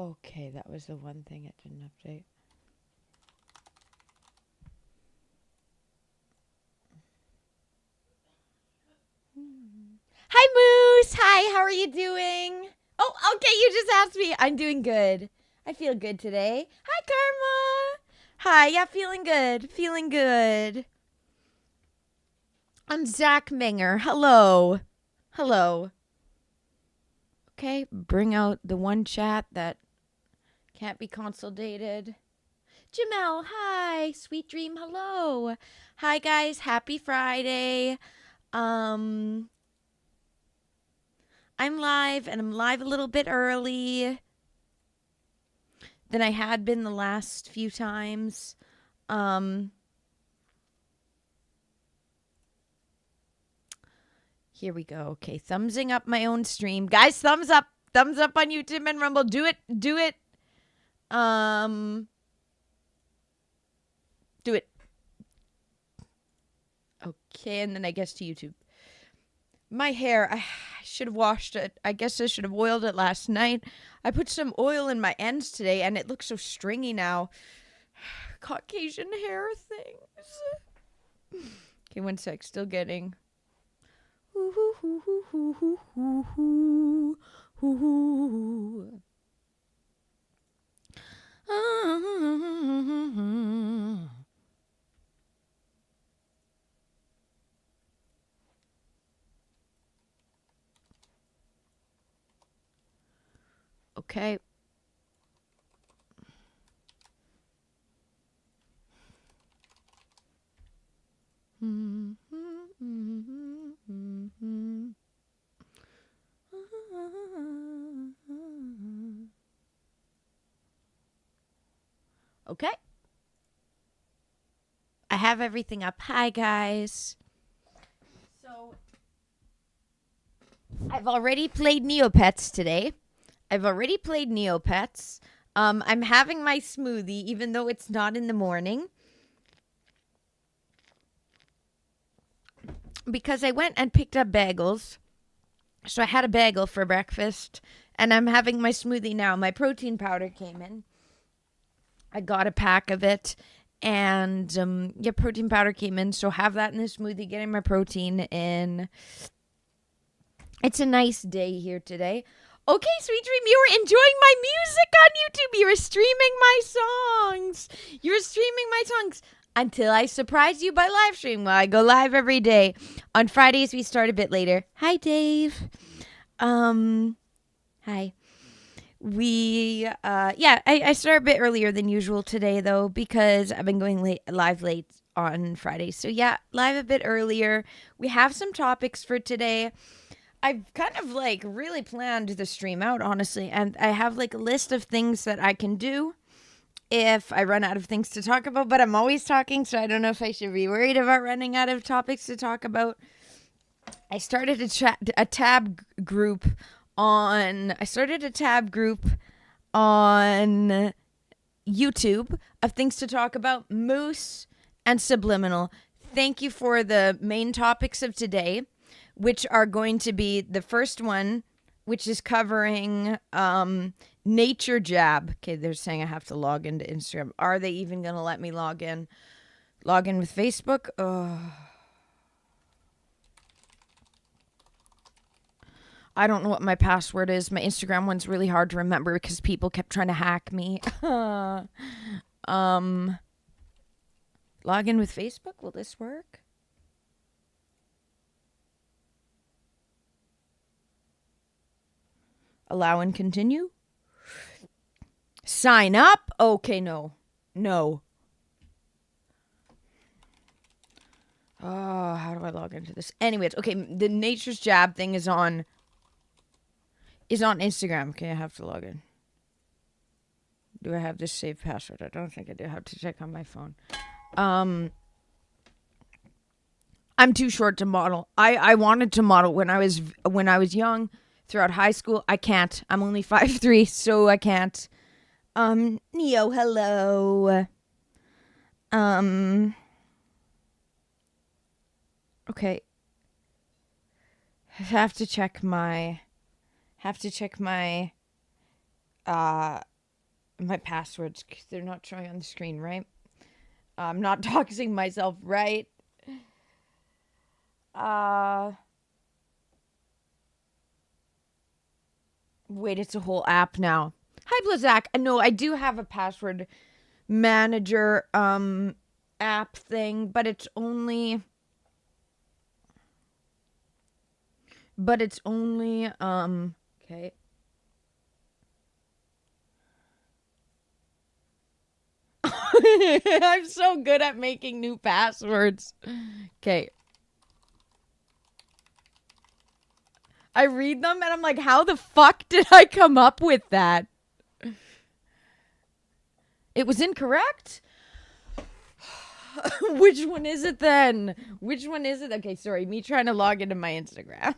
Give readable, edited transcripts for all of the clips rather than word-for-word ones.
Okay, that was the one thing it didn't update. Hi, Moose. Hi, how are you doing? Oh, okay, you just asked me. I'm doing good. I feel good today. Hi, Karma. Hi, yeah, feeling good. Feeling good. I'm Zach Minger. Hello. Hello. Okay, bring out the one chat that can't be consolidated. Jamel, hi. Sweet Dream, hello. Hi, guys. Happy Friday. Um, I'm live, and I'm live a little bit early than I had been the last few times. Here we go. Okay, thumbsing up my own stream. Guys, thumbs up. Thumbs up on YouTube and Rumble. Do it. Do it. Do it. Okay, and then I guess to YouTube. My hair, I should have washed it. I guess I should have oiled it last night. I put some oil in my ends today, and it looks so stringy now. Caucasian hair things. Okay, one sec. Still getting. Okay. Okay. I have everything up. Hi, guys. So, I've already played Neopets today. I'm having my smoothie, even though it's not in the morning, because I went and picked up bagels. So I had a bagel for breakfast, and I'm having my smoothie now. My protein powder came in. I got a pack of it, and protein powder came in. So have that in the smoothie, getting my protein in. It's a nice day here today. Okay, Sweet Dream, you were enjoying my music on YouTube. You were streaming my songs. Until I surprise you by live stream. Well, I go live every day. On Fridays, we start a bit later. Hi, Dave. Hi. I start a bit earlier than usual today, though, because I've been going live late on Fridays. So, yeah, live a bit earlier. We have some topics for today. I've kind of really planned the stream out, honestly, and I have a list of things that I can do if I run out of things to talk about, but I'm always talking, so I don't know if I should be worried about running out of topics to talk about. I started a tab group on YouTube of things to talk about, Moose and Subliminal. Thank you for the main topics of today, which are going to be the first one, which is covering Nature Jab. Okay, they're saying I have to log into Instagram. Are they even going to let me log in? Log in with Facebook? I don't know what my password is. My Instagram one's really hard to remember because people kept trying to hack me. Log in with Facebook? Will this work? Allow and continue. Sign up? Okay, no. Oh, how do I log into this? Anyways, okay, the Nature's Jab thing is on Instagram. Okay, I have to log in. Do I have this saved password? I don't think I do. I have to check on my phone. I'm too short to model. I wanted to model when I was young. Throughout high school, I can't. I'm only 5'3", so I can't. Neo, hello. Okay. Have to check my my passwords. They're not showing on the screen, right? I'm not doxing myself, right? Wait, it's a whole app now. Hi, Blazak. No, I do have a password manager app thing, but it's only okay. I'm so good at making new passwords. Okay. I read them and I'm like, how the fuck did I come up with that? It was incorrect? Which one is it then? Which one is it? Okay, sorry. Me trying to log into my Instagram.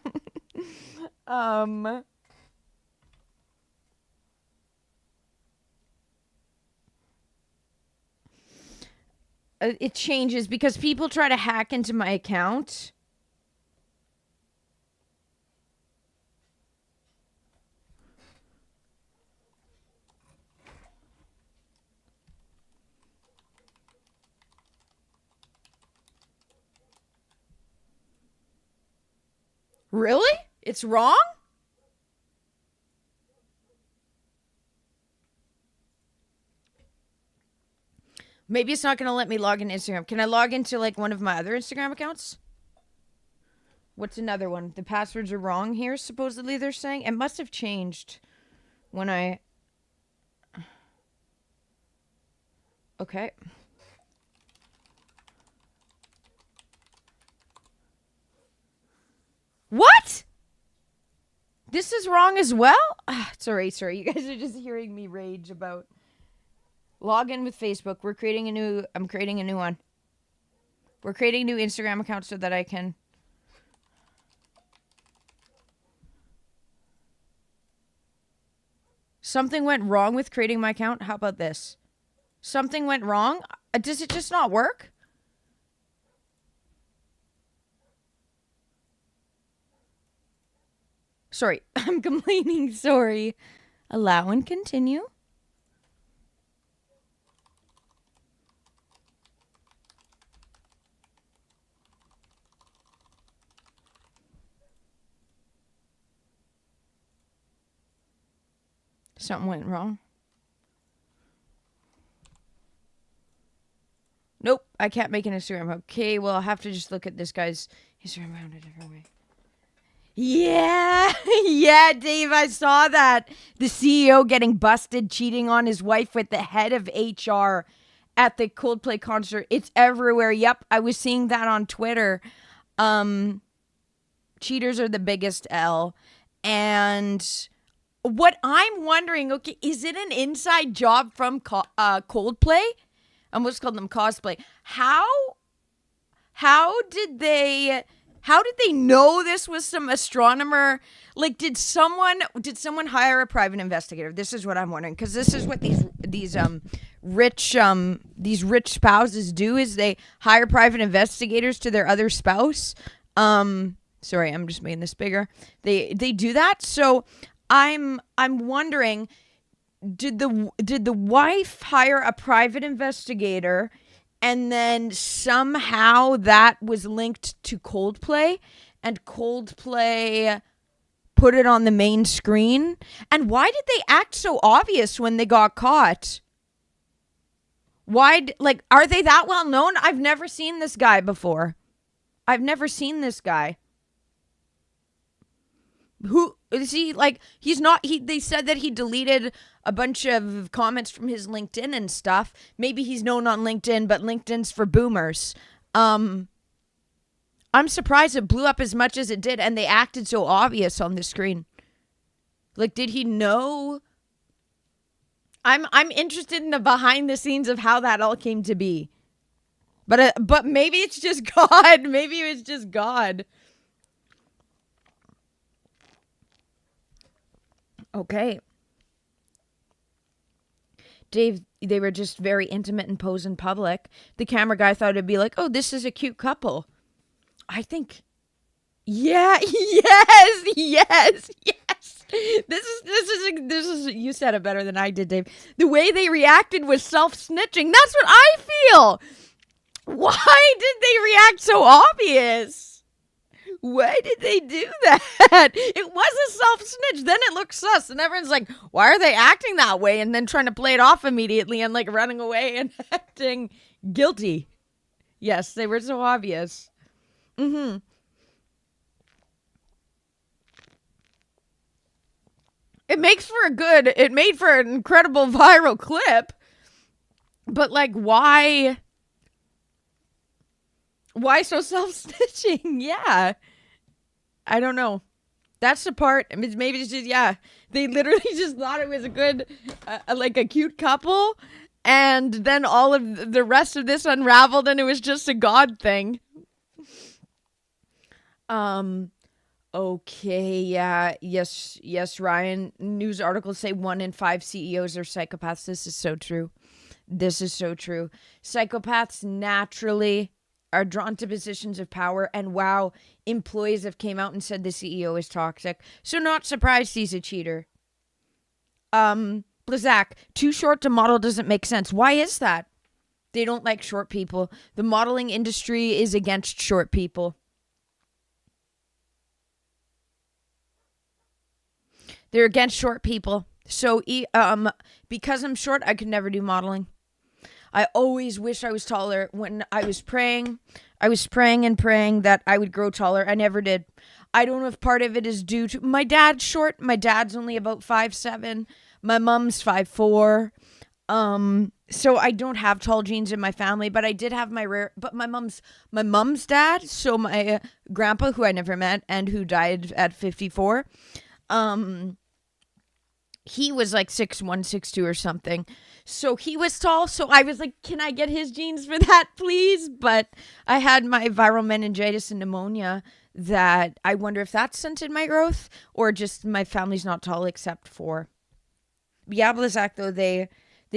It changes because people try to hack into my account. Really? It's wrong? Maybe it's not going to let me log into Instagram. Can I log into like one of my other Instagram accounts? What's another one? The passwords are wrong here, supposedly they're saying. It must have changed when I... Okay. What? This is wrong as well? Sorry. You guys are just hearing me rage about... Log in with Facebook. I'm creating a new one. We're creating a new Instagram account so that I can... Something went wrong with creating my account? How about this? Something went wrong? Does it just not work? Sorry, I'm complaining. Sorry. Allow and continue. Something went wrong. Nope, I can't make an Instagram. Okay, well, I'll have to just look at this guy's Instagram account a different way. Yeah, yeah, Dave, I saw that. The CEO getting busted cheating on his wife with the head of HR at the Coldplay concert. It's everywhere. Yep, I was seeing that on Twitter. Cheaters are the biggest L. And what I'm wondering, okay, is it an inside job from Coldplay? I almost called them cosplay. How did they know this was some astronomer? Like, did someone hire a private investigator? This is what I'm wondering, because this is what these rich spouses do, is they hire private investigators to their other spouse. Sorry, I'm just making this bigger. They do that. So I'm wondering, did the wife hire a private investigator, and then somehow that was linked to Coldplay, and Coldplay put it on the main screen? And why did they act so obvious when they got caught? Why, like, are they that well known? I've never seen this guy before. I've never seen this guy. Who is he? Like, he's not, they said that he deleted a bunch of comments from his LinkedIn and stuff. Maybe he's known on LinkedIn, but LinkedIn's for boomers. I'm surprised it blew up as much as it did, and they acted so obvious on the screen. Like, did he know? I'm interested in the behind the scenes of how that all came to be. But maybe it's just God. Maybe it's just God. Okay. Dave, they were just very intimate and pose in public. The camera guy thought it'd be like, oh, this is a cute couple. I think, yeah, yes. This is you said it better than I did, Dave. The way they reacted was self-snitching. That's what I feel. Why did they react so obvious? Why did they do that? It was a self-snitch. Then it looked sus. And everyone's like, why are they acting that way? And then trying to play it off immediately and like running away and acting guilty. Yes, they were so obvious. Mm-hmm. It made for an incredible viral clip. But like, why so self-snitching? Yeah. I don't know. That's the part. Maybe it's just, yeah. They literally just thought it was a good, like a cute couple. And then all of the rest of this unraveled and it was just a God thing. Okay, yeah. Yes, Ryan. News articles say 1 in 5 CEOs are psychopaths. This is so true. Psychopaths naturally are drawn to positions of power, and wow, employees have came out and said the CEO is toxic. So not surprised he's a cheater. Blazak, too short to model doesn't make sense. Why is that? They don't like short people. The modeling industry is against short people. They're against short people. So, because I'm short, I could never do modeling. I always wish I was taller. When I was praying and praying that I would grow taller. I never did. I don't know if part of it is due to my dad's short. My dad's only about 5'7". My mom's 5'4". So I don't have tall genes in my family, but I did have but my mom's dad. So my grandpa, who I never met and who died at 54, he was like 6'1", 6'2" or something. So he was tall. So I was like, can I get his genes for that, please? But I had my viral meningitis and pneumonia that I wonder if that stunted my growth or just my family's not tall except for. Yeah, Blazak, though, they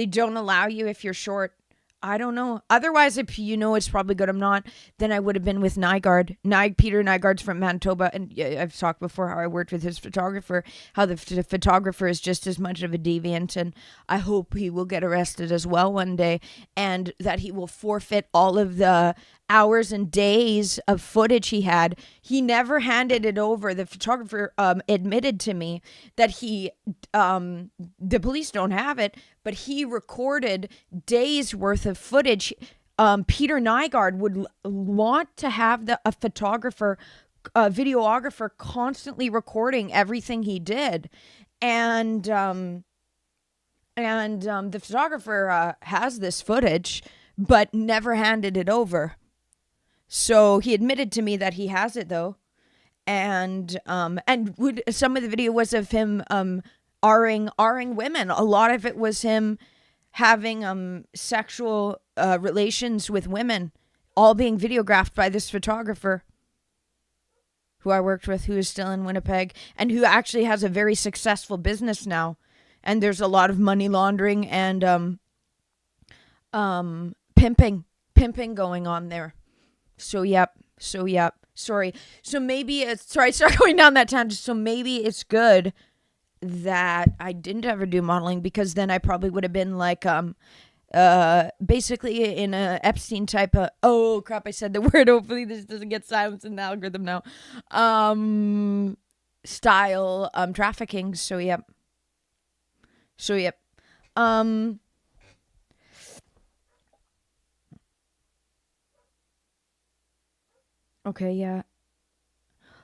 don't allow you if you're short. I don't know. Otherwise, if you know it's probably good I'm not, then I would have been with Nygaard. Peter Nygaard's from Manitoba, and I've talked before how I worked with his photographer, how the photographer is just as much of a deviant, and I hope he will get arrested as well one day, and that he will forfeit all of the hours and days of footage he had. He never handed it over. The photographer admitted to me that the police don't have it, but he recorded days worth of footage. Peter Nygaard would want to have a photographer, videographer constantly recording everything he did. And the photographer has this footage, but never handed it over. So he admitted to me that he has it though. And some of the video was of him R-ing women. A lot of it was him having sexual relations with women, all being videographed by this photographer who I worked with, who is still in Winnipeg and who actually has a very successful business now. And there's a lot of money laundering and pimping going on there. So yep. Sorry. So maybe I started going down that tangent. So maybe it's good that I didn't ever do modeling, because then I probably would have been like basically in a Epstein type of, oh crap, I said the word, hopefully this doesn't get silenced in the algorithm now, style trafficking. So yep. Okay, yeah.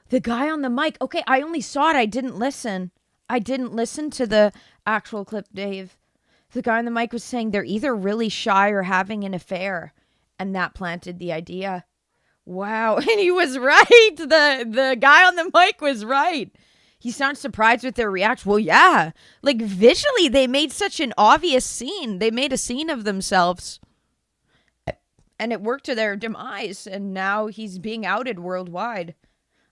The guy on the mic. Okay, I only saw it. I didn't listen to the actual clip, Dave. The guy on the mic was saying they're either really shy or having an affair, and that planted the idea. Wow, and he was right. The guy on the mic was right. He sounds surprised with their reaction. Well, yeah. Like, visually, they made such an obvious scene. They made a scene of themselves. And it worked to their demise, and now he's being outed worldwide.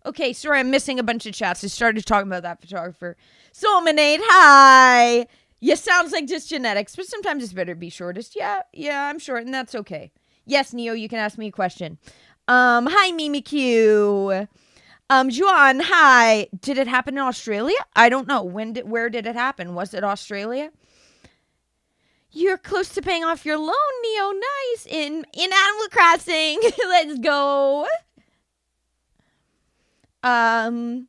Okay, sorry, I'm missing a bunch of chats. I started talking about that photographer. Solminate, hi! Yeah, sounds like just genetics, but sometimes it's better to be shortest. Yeah, I'm short, and that's okay. Yes, Neo, you can ask me a question. Hi, Mimi Q. Juan, hi. Did it happen in Australia? I don't know. Where did it happen? Was it Australia? You're close to paying off your loan, Neo. Nice. In Animal Crossing. Let's go. Um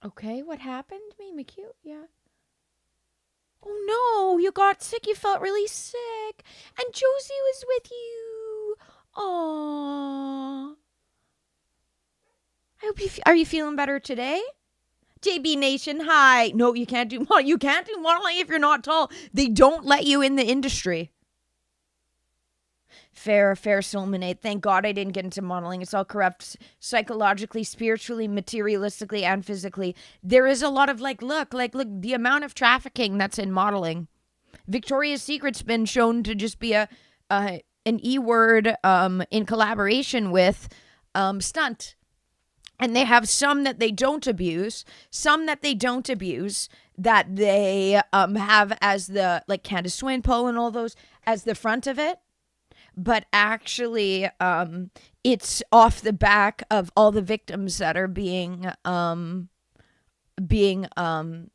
Okay, what happened? Made cute, yeah. Oh no, you got sick. You felt really sick. And Josie was with you. Aww. I hope are you feeling better today? JB Nation, hi. No, you can't do modeling. You can't do modeling if you're not tall. They don't let you in the industry. Fair, Soulmate. Thank God I didn't get into modeling. It's all corrupt psychologically, spiritually, materialistically, and physically. There is a lot of look, the amount of trafficking that's in modeling. Victoria's Secret's been shown to just be an E word in collaboration with stunt. And they have some that they don't abuse, that they have as the, like Candace Swainpole and all those, as the front of it. But actually, it's off the back of all the victims that are being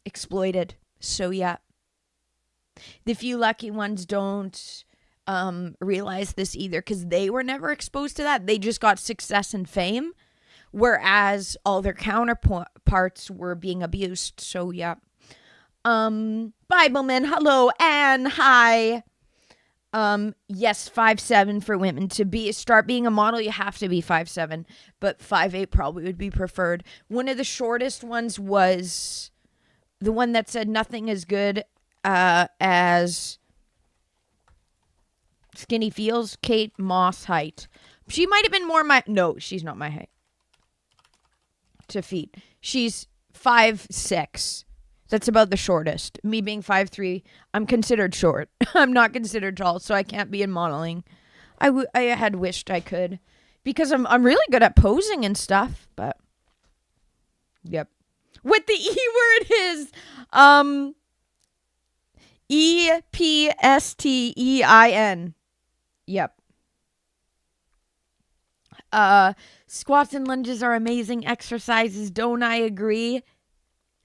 exploited. So yeah, the few lucky ones don't realize this either because they were never exposed to that. They just got success and fame, whereas all their counterparts were being abused. So yeah. Bibleman, hello, Anne, hi. Yes, 5'7" for women. To start being a model, you have to be 5'7", but 5'8" probably would be preferred. One of the shortest ones was the one that said nothing as good as skinny feels. Kate Moss height. She might have been more no, she's not my height. To feet. She's 5'6". That's about the shortest. Me being 5'3", I'm considered short. I'm not considered tall, so I can't be in modeling. I had wished I could, because I'm really good at posing and stuff. But yep, what the E word is EPSTEIN. Yep. Squats and lunges are amazing exercises. Don't I agree?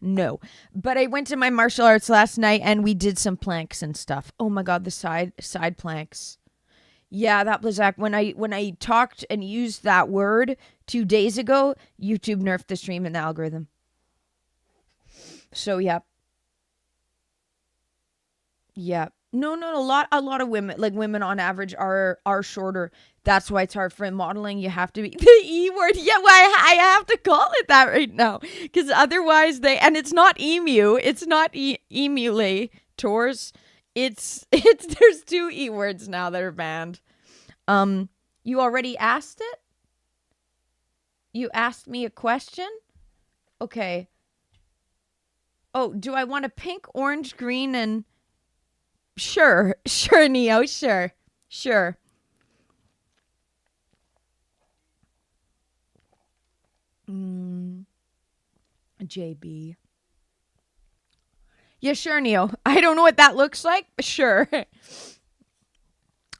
No, but I went to my martial arts last night and we did some planks and stuff. Oh my God, the side planks. Yeah, that was when I talked and used that word 2 days ago, YouTube nerfed the stream and the algorithm. So yeah. Yeah. No, a lot of women, like women on average are shorter. That's why it's hard for modeling. You have to be the E word. Yeah, well, I have to call it that right now because otherwise and it's not emu. It's not emulators. It's there's 2 E words now that are banned. You already asked it? You asked me a question? Okay. Oh, do I want a pink, orange, green, and Sure, Neo, sure. JB. Yeah, sure, Neo. I don't know what that looks like, but sure.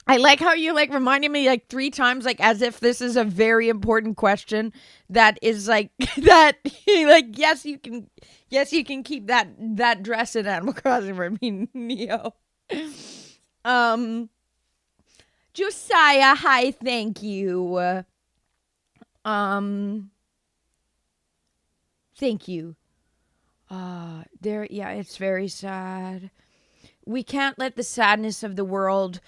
I like how you reminded me 3 times, as if this is a very important question that is that yes you can keep that dress in Animal Crossing for me, Neo. Josiah, hi, thank you. Thank you. It's very sad. We can't let the sadness of the world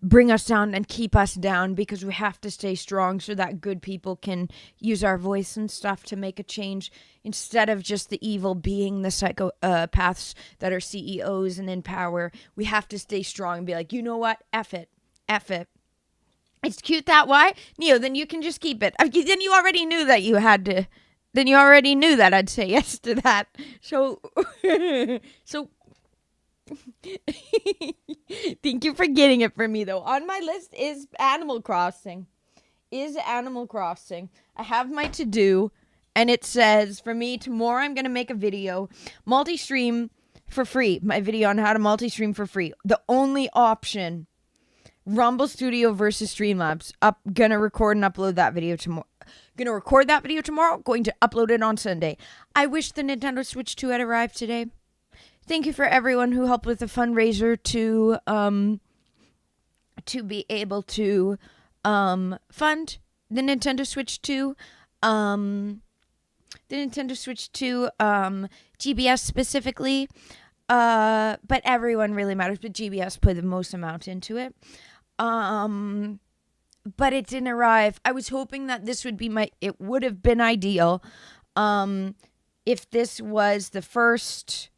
bring us down and keep us down because we have to stay strong so that good people can use our voice and stuff to make a change instead of just the evil being the psychopaths that are CEOs and in power. We have to stay strong and be like, you know what? F it. It's cute that way. Neo, then you can just keep it. Then you already knew that you had to. Then you already knew that I'd say yes to that. So thank you for getting it for me, though. On my list is Animal Crossing. I have my to-do, and it says, for me, tomorrow I'm going to make a video, multi-stream for free. My video on how to multi-stream for free. The only option Rumble Studio versus Streamlabs. Gonna record and upload that video tomorrow. Going to upload it on Sunday. I wish the Nintendo Switch 2 had arrived today. Thank you for everyone who helped with the fundraiser to be able to fund the Nintendo Switch 2. GBS specifically. But everyone really matters. But GBS put the most amount into it. But it didn't arrive. I was hoping that this would be it would have been ideal if this was the first,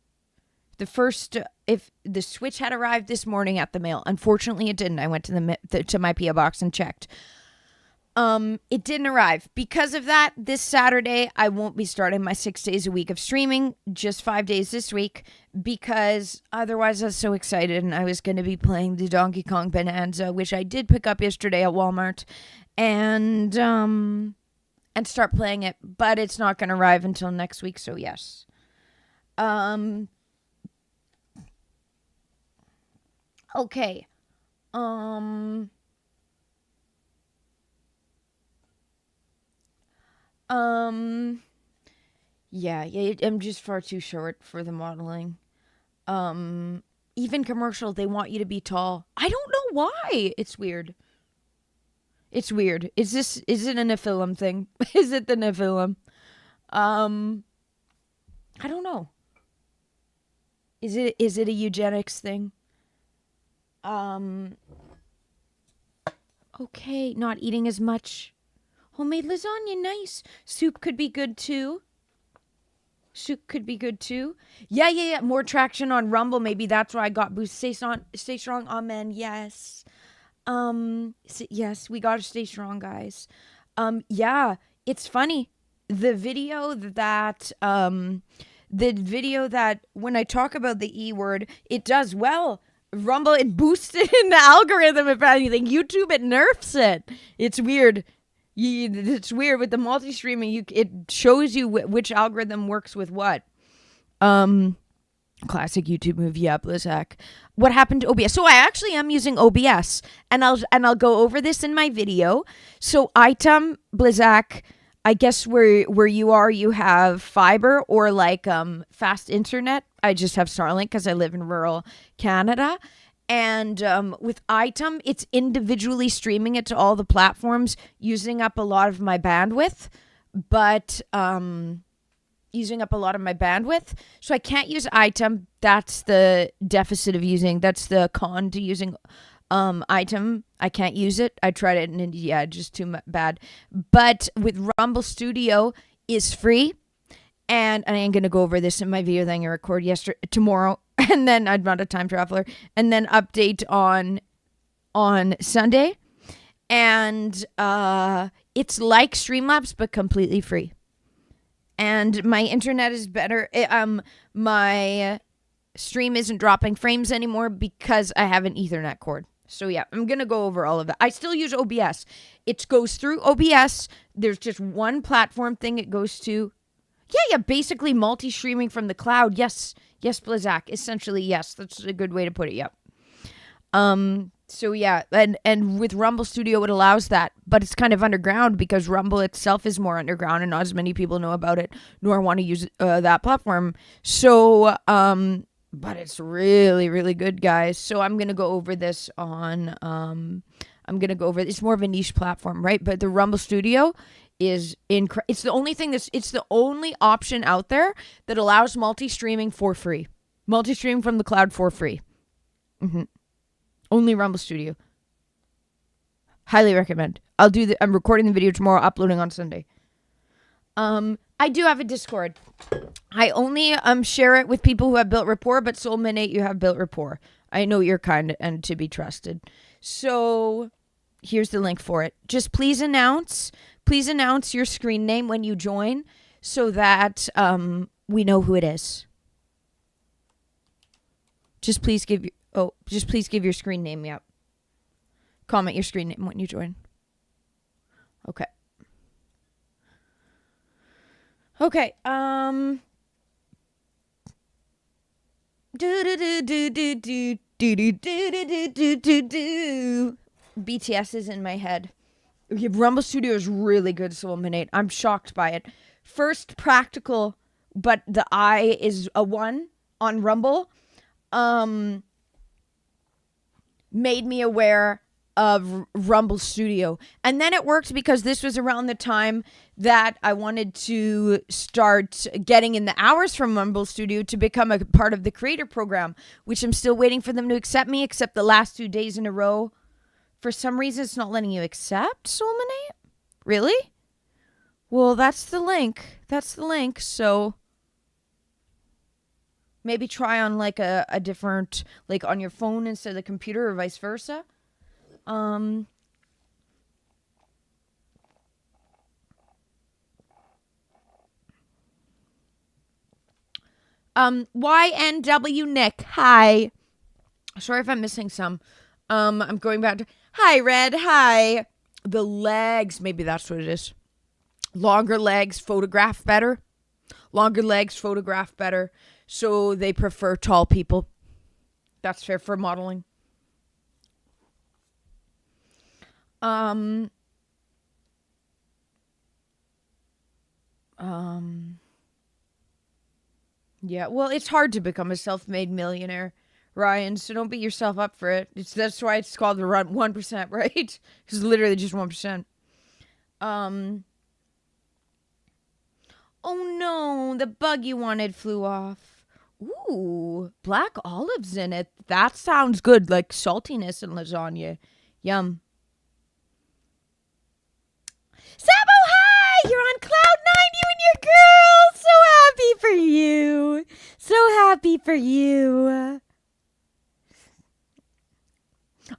if the Switch had arrived this morning at the mail. Unfortunately, it didn't. I went to my P.O. box and checked. It didn't arrive. Because of that, this Saturday, I won't be starting my 6 days a week of streaming, just 5 days this week, because otherwise I was so excited and I was going to be playing the Donkey Kong Bonanza, which I did pick up yesterday at Walmart, and start playing it, but it's not going to arrive until next week, so yes. Okay. Yeah, I'm just far too short for the modeling. Even commercial, they want you to be tall. I don't know why. It's weird. Is it a Nephilim thing? Is it the Nephilim? I don't know. Is it a eugenics thing? Okay, not eating as much. Homemade lasagna, nice. Soup could be good too. Yeah. More traction on Rumble. Maybe that's why I got boost. Stay strong. Amen. Yes. Yes, we gotta stay strong, guys. Yeah, it's funny. The video that when I talk about the E word, it does well. Rumble, it boosts it in the algorithm, if anything. YouTube, it nerfs it. It's weird. It's weird with the multi-streaming. It shows you which algorithm works with what. Classic YouTube move. Yeah, Blizzak. What happened to OBS? So I actually am using OBS, and I'll go over this in my video. So item Blizzak, I guess where you are, you have fiber or like fast internet. I just have Starlink because I live in rural Canada. And with item, it's individually streaming it to all the platforms, using up a lot of my bandwidth. So I can't use item. That's the deficit of using. That's the con to using item. I can't use it. I tried it and just too bad. But with Rumble Studio is free. And I ain't going to go over this in my video that I'm going to record tomorrow. And then I'm not a time traveler. And then update on Sunday. And it's like Streamlabs, but completely free. And my internet is better. My stream isn't dropping frames anymore because I have an Ethernet cord. So yeah, I'm going to go over all of that. I still use OBS. It goes through OBS. There's just one platform thing it goes to. Yeah, basically multi-streaming from the cloud. Yes, Blizzak. Essentially, yes. That's a good way to put it, yep. So yeah, and with Rumble Studio, it allows that, but it's kind of underground because Rumble itself is more underground and not as many people know about it, nor want to use that platform. So, but it's really, really good, guys. So I'm going to go over this it's more of a niche platform, right? But the Rumble Studio is it's the only option out there that allows multi-streaming for free. Multi-streaming from the cloud for free. Only Rumble Studio. Highly recommend. I'm recording the video tomorrow, uploading on Sunday. I do have a Discord. I only share it with people who have built rapport, but Soulminate, you have built rapport. I know you're kind and to be trusted. So here's the link for it. Just please announce your screen name when you join so that we know who it is. Just please give your screen name. Yep. Comment your screen name when you join. Okay. Do do do do do do do do do do do do do. BTS is in my head. Okay, Rumble Studio is really good, Soulminate. I'm shocked by it. First practical, but the I is a 1 on Rumble. Made me aware of Rumble Studio. And then it worked because this was around the time that I wanted to start getting in the hours from Rumble Studio to become a part of the creator program, which I'm still waiting for them to accept me, except the last 2 days in a row. For some reason, it's not letting you accept Soulminate? Really? Well, that's the link. So maybe try on like a different, like on your phone instead of the computer or vice versa. YNW Nick. Hi. Sorry if I'm missing some. I'm going back to, hi, Red. Hi. The legs. Maybe that's what it is. Longer legs photograph better. So they prefer tall people. That's fair for modeling. Yeah, well, it's hard to become a self-made millionaire, Ryan, so don't beat yourself up for it. That's why it's called the 1%, right? It's literally just 1%. Oh no, the bug you wanted flew off. Ooh, black olives in it. That sounds good, like saltiness in lasagna. Yum. Sabo, hi! You're on Cloud 9, you and your girl! So happy for you.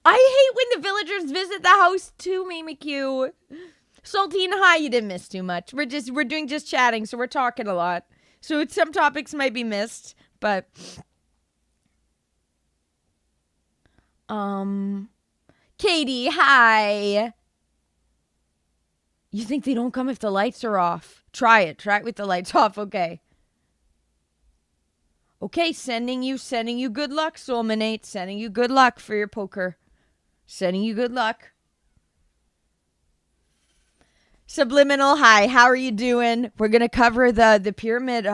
I hate when the villagers visit the house too, Mimikyu. Saltine, hi, you didn't miss too much. We're doing just chatting, so we're talking a lot. So some topics might be missed, but Katie, hi. You think they don't come if the lights are off? Try it with the lights off, okay. Okay, sending you good luck, Soulminate. Sending you good luck for your poker. Sending you good luck. Subliminal, hi, how are you doing? We're going to cover the pyramid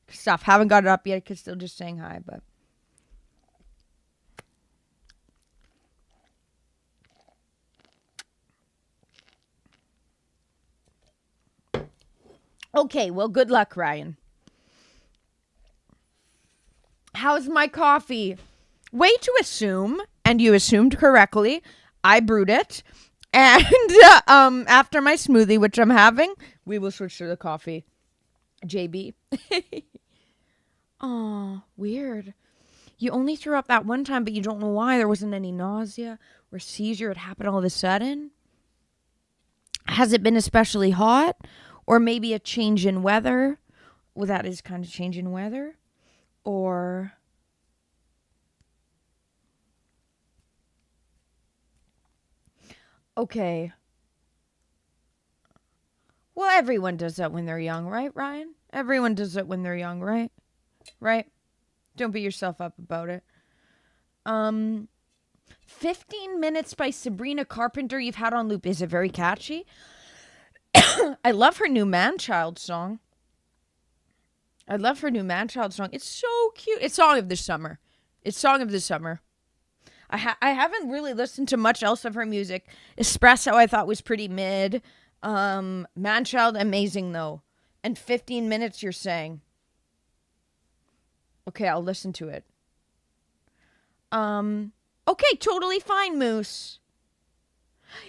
stuff. Haven't got it up yet because still just saying hi, but. Okay, well, good luck, Ryan. How's my coffee? Way to assume, and you assumed correctly, I brewed it. And after my smoothie, which I'm having, we will switch to the coffee. JB. Oh, weird. You only threw up that one time, but you don't know why. There wasn't any nausea or seizure. It happened all of a sudden. Has it been especially hot? Or maybe a change in weather? Well, that is kind of change in weather. Or... Okay. Well, everyone does that when they're young, right, Ryan? Everyone does that when they're young, right? Right? Don't beat yourself up about it. 15 Minutes by Sabrina Carpenter you've had on loop. Is it very catchy? I love her new Man-Child song. It's so cute. It's Song of the Summer. I haven't really listened to much else of her music. Espresso I thought was pretty mid. Man-Child, amazing though. And 15 Minutes you're saying. Okay, I'll listen to it. Okay, totally fine, Moose.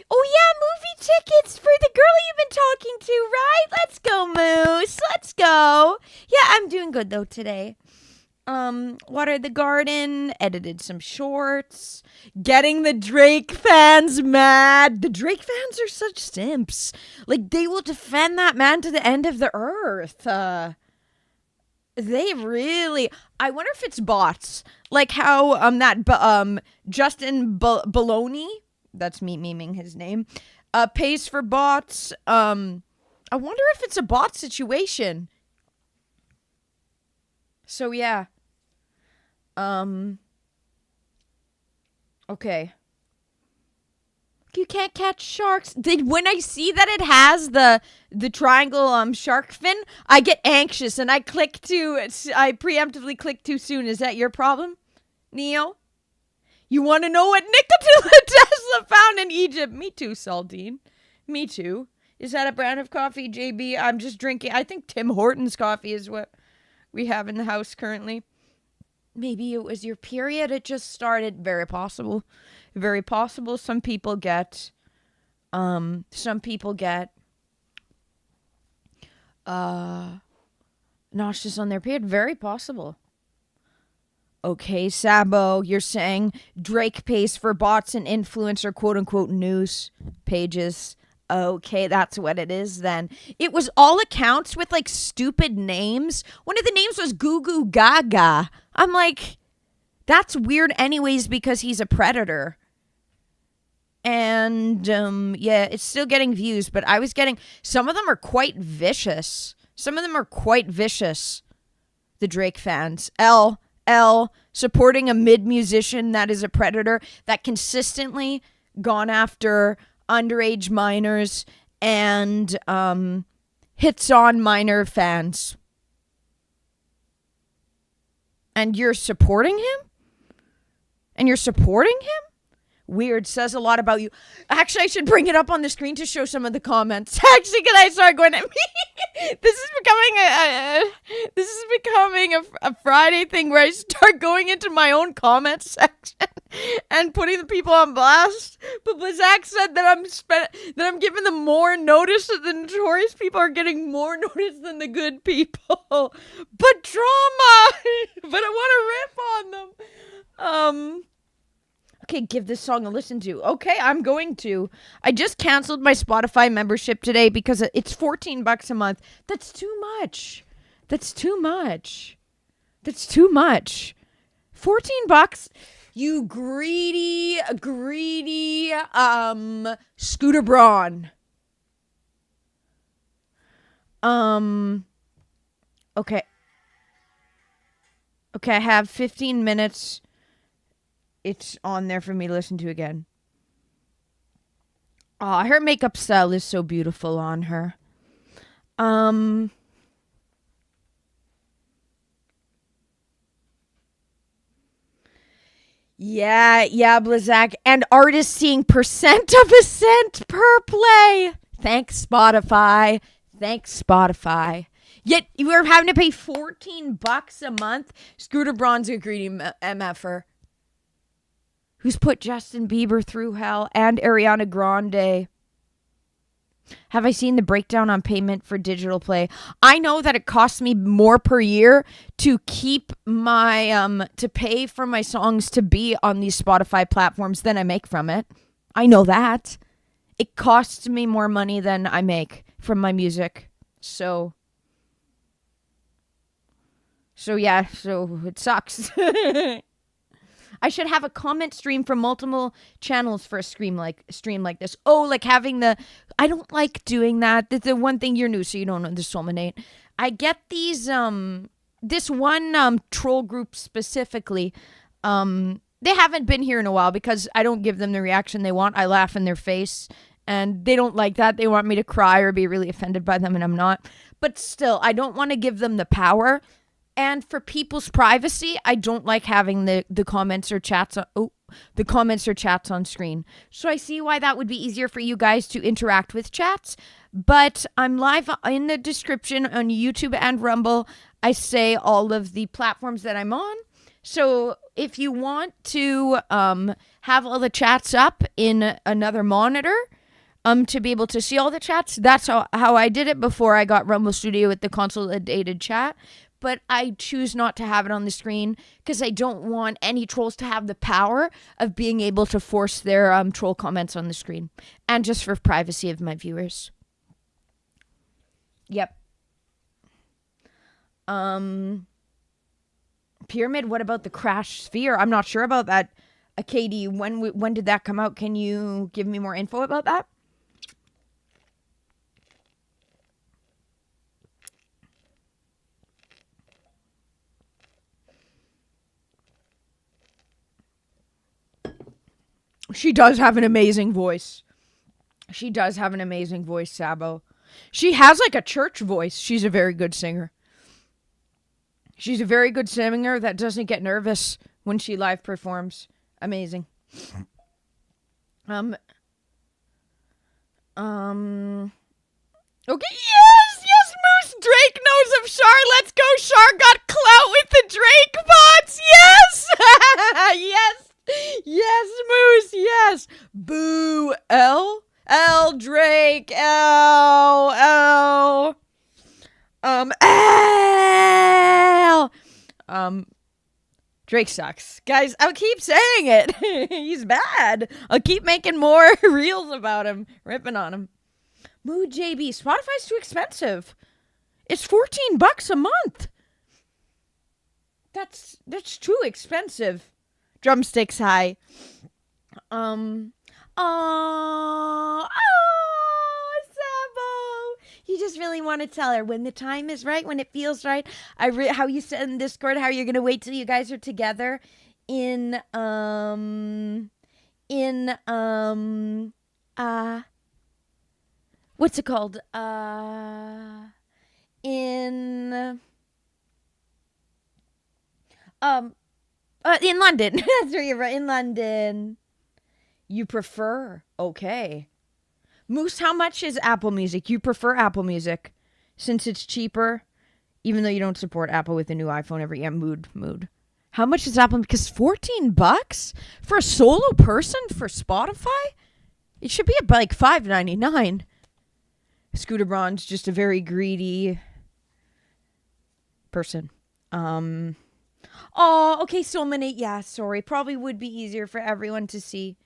Oh yeah, movie tickets for the girl you've been talking to, right? Let's go, Moose. Let's go. Yeah, I'm doing good though today. Watered the garden, edited some shorts, getting the Drake fans mad. The Drake fans are such simps. Like, they will defend that man to the end of the earth. They really... I wonder if it's bots. Like how, Justin Baloney, that's me memeing his name, pays for bots. I wonder if it's a bot situation. So, yeah. Um, okay. You can't catch sharks. When I see that it has the triangle shark fin, I get anxious and I preemptively click too soon. Is that your problem, Neo? You want to know what Nikola Tesla found in Egypt? Me too, Saldine. Me too. Is that a brand of coffee, JB? I'm just drinking. I think Tim Hortons coffee is what we have in the house currently. Maybe it was your period. It just started. Very possible. Very possible. Some people get uh nauseous on their period. Very possible. Okay, Sabo, you're saying Drake pays for bots and influencer quote unquote news pages. Okay, that's what it is then. It was all accounts with like stupid names. One of the names was Goo Goo Gaga. I'm like, that's weird anyways because he's a predator. And yeah, it's still getting views, but I was getting some of them are quite vicious. Some of them are quite vicious. The Drake fans. L supporting a mid musician that is a predator that consistently gone after underage minors and hits on minor fans. And you're supporting him? And you're supporting him? Weird. Says a lot about you. Actually, I should bring it up on the screen to show some of the comments. Actually, can I start going at me? This is becoming a Friday thing where I start going into my own comment section and putting the people on blast. But Blizak said that I'm giving them more notice, that the notorious people are getting more notice than the good people. But drama. But I want to rip on them. Okay, give this song a listen to. Okay, I'm going to. I just canceled my Spotify membership today because it's $14 a month. That's too much. That's too much. That's too much. $14? You greedy Scooter Braun. Okay. Okay, I have 15 minutes. It's on there for me to listen to again. Aw, her makeup style is so beautiful on her. Yeah, Blizak. And artists seeing percent of a cent per play. Thanks, Spotify. Yet you are having to pay $14 a month. Scooter Braun's a greedy MFer. Who's put Justin Bieber through hell and Ariana Grande. Have I seen the breakdown on payment for digital play? I know that it costs me more per year to keep my to pay for my songs to be on these Spotify platforms than I make from it. I know that. It costs me more money than I make from my music. So yeah, so it sucks. I should have a comment stream from multiple channels for a stream like this. Oh, like having I don't like doing that. That's the one thing you're new, so you don't know the Solminate. I get these this one troll group specifically. They haven't been here in a while because I don't give them the reaction they want. I laugh in their face and they don't like that. They want me to cry or be really offended by them and I'm not. But still, I don't want to give them the power. And for people's privacy, I don't like having the comments or chats on screen. So I see why that would be easier for you guys to interact with chats. But I'm live in the description on YouTube and Rumble. I say all of the platforms that I'm on. So if you want to have all the chats up in another monitor, to be able to see all the chats, that's how I did it before I got Rumble Studio with the consolidated chat. But I choose not to have it on the screen because I don't want any trolls to have the power of being able to force their troll comments on the screen. And just for privacy of my viewers. Yep. Pyramid, what about the Crash Sphere? I'm not sure about that. Katie, when did that come out? Can you give me more info about that? She does have an amazing voice. She does have an amazing voice, Sabo. She has like a church voice. She's a very good singer. She's a very good singer that doesn't get nervous when she live performs. Amazing. Okay, yes, Moose. Drake knows of Char. Let's go. Char got clout with the Drake bots. Yes. Yes, Moose. Yes. Boo. L. Drake. L. Drake sucks. Guys, I'll keep saying it. He's bad. I'll keep making more reels about him, ripping on him. Mood JB, Spotify's too expensive. It's $14 a month. That's too expensive. Drumsticks high. Sabo. You just really want to tell her when the time is right, when it feels right. How you said in Discord, how you're gonna wait till you guys are together in what's it called? In London. That's where you're right. In London. You prefer? Okay. Moose, how much is Apple Music? You prefer Apple Music since it's cheaper, even though you don't support Apple with the new iPhone every year. Mood. How much is Apple? Because $14 for a solo person for Spotify? It should be about like $5.99. Scooter Braun's just a very greedy person. Okay, so many. Yeah, sorry. Probably would be easier for everyone to see.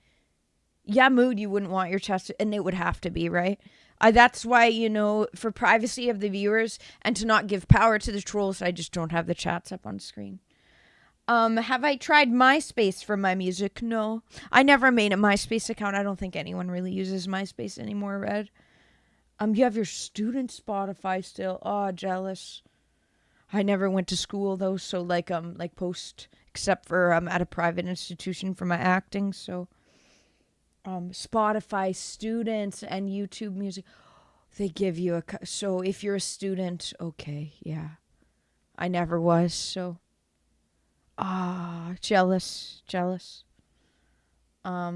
Yeah, Mood, you wouldn't want your chest, and it would have to be, right? That's why, for privacy of the viewers and to not give power to the trolls, I just don't have the chats up on screen. Have I tried MySpace for my music? No. I never made a MySpace account. I don't think anyone really uses MySpace anymore, Red. You have your student Spotify still. Oh, jealous. I never went to school, though, so, like post, except for, at a private institution for my acting, so... Spotify students and YouTube music, they give you so if you're a student, okay, yeah. I never was, so jealous. Yeah,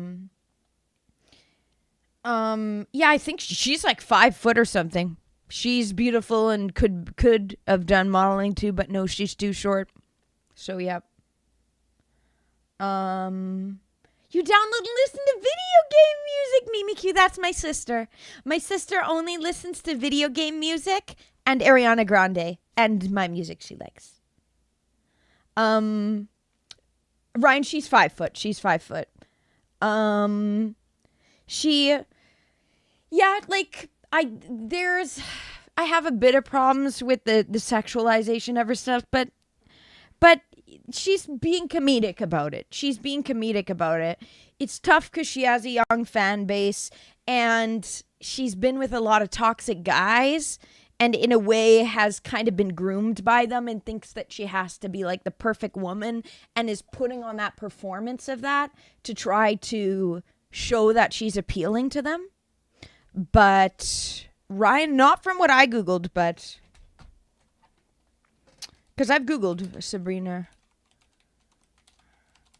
I think she's like 5 foot or something. She's beautiful and could have done modeling too, but no, she's too short. So yeah. You download and listen to video game music, Mimikyu. That's my sister. My sister only listens to video game music and Ariana Grande and my music she likes. Ryan, she's 5 foot. I have a bit of problems with the sexualization of her stuff, but she's being comedic about it. It's tough because she has a young fan base and she's been with a lot of toxic guys and in a way has kind of been groomed by them and thinks that she has to be like the perfect woman and is putting on that performance of that to try to show that she's appealing to them. But Ryan, not from what I Googled, but because I've Googled Sabrina.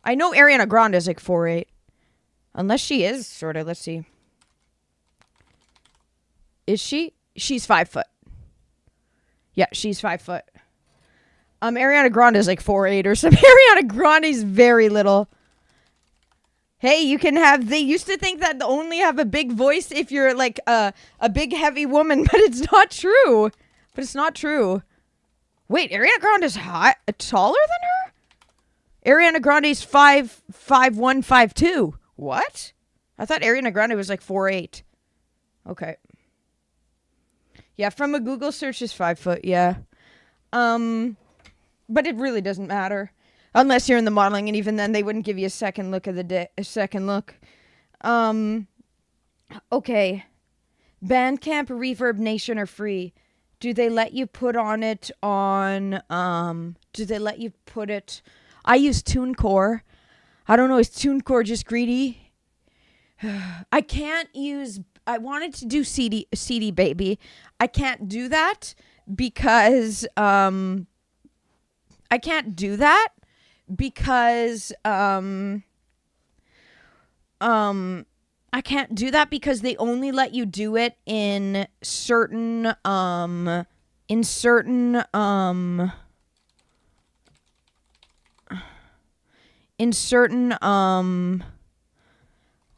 I know Ariana Grande is like 4'8". Unless she is, sort of. Let's see. Is she? She's 5 foot. Yeah, she's 5 foot. Ariana Grande is like 4'8" or something. Ariana Grande's very little. Hey, you can have... They used to think that they only have a big voice if you're like a big heavy woman, but it's not true. Wait, Ariana Grande is taller than her? Ariana Grande's 5'1", 5'2". What? I thought Ariana Grande was like 4'8". Okay. Yeah, from a Google search is 5 foot, yeah. But it really doesn't matter. Unless you're in the modeling, and even then they wouldn't give you a second look of the day. Okay. Bandcamp, Reverb Nation are free. Do they let you put it on... I use TuneCore. I don't know, is TuneCore just greedy? I can't use. I wanted to do CD baby. I can't do that because I can't do that because I can't do that because they only let you do it in certain in certain in certain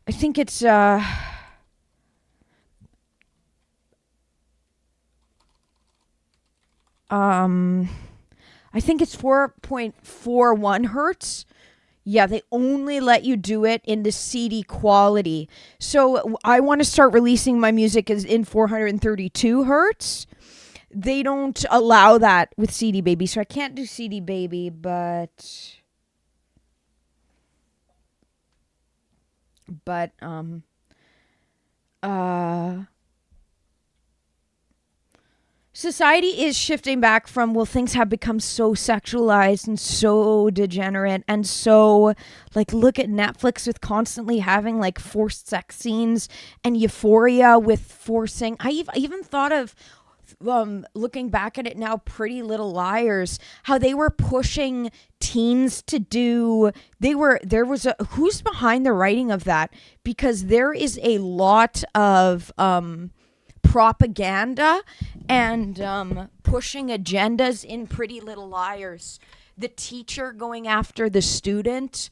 I think it's I think it's 4.41 hertz. Yeah, they only let you do it in the CD quality. So I want to start releasing my music as in 432 hertz. They don't allow that with CD Baby, so I can't do CD Baby, but society is shifting back from, well, things have become so sexualized and so degenerate and so, like, look at Netflix with constantly having, like, forced sex scenes and Euphoria with forcing. I even thought of, looking back at it now, Pretty Little Liars, how they were pushing teens to do, there was a, who's behind the writing of that? Because there is a lot of, propaganda and pushing agendas in Pretty Little Liars. The teacher going after the student.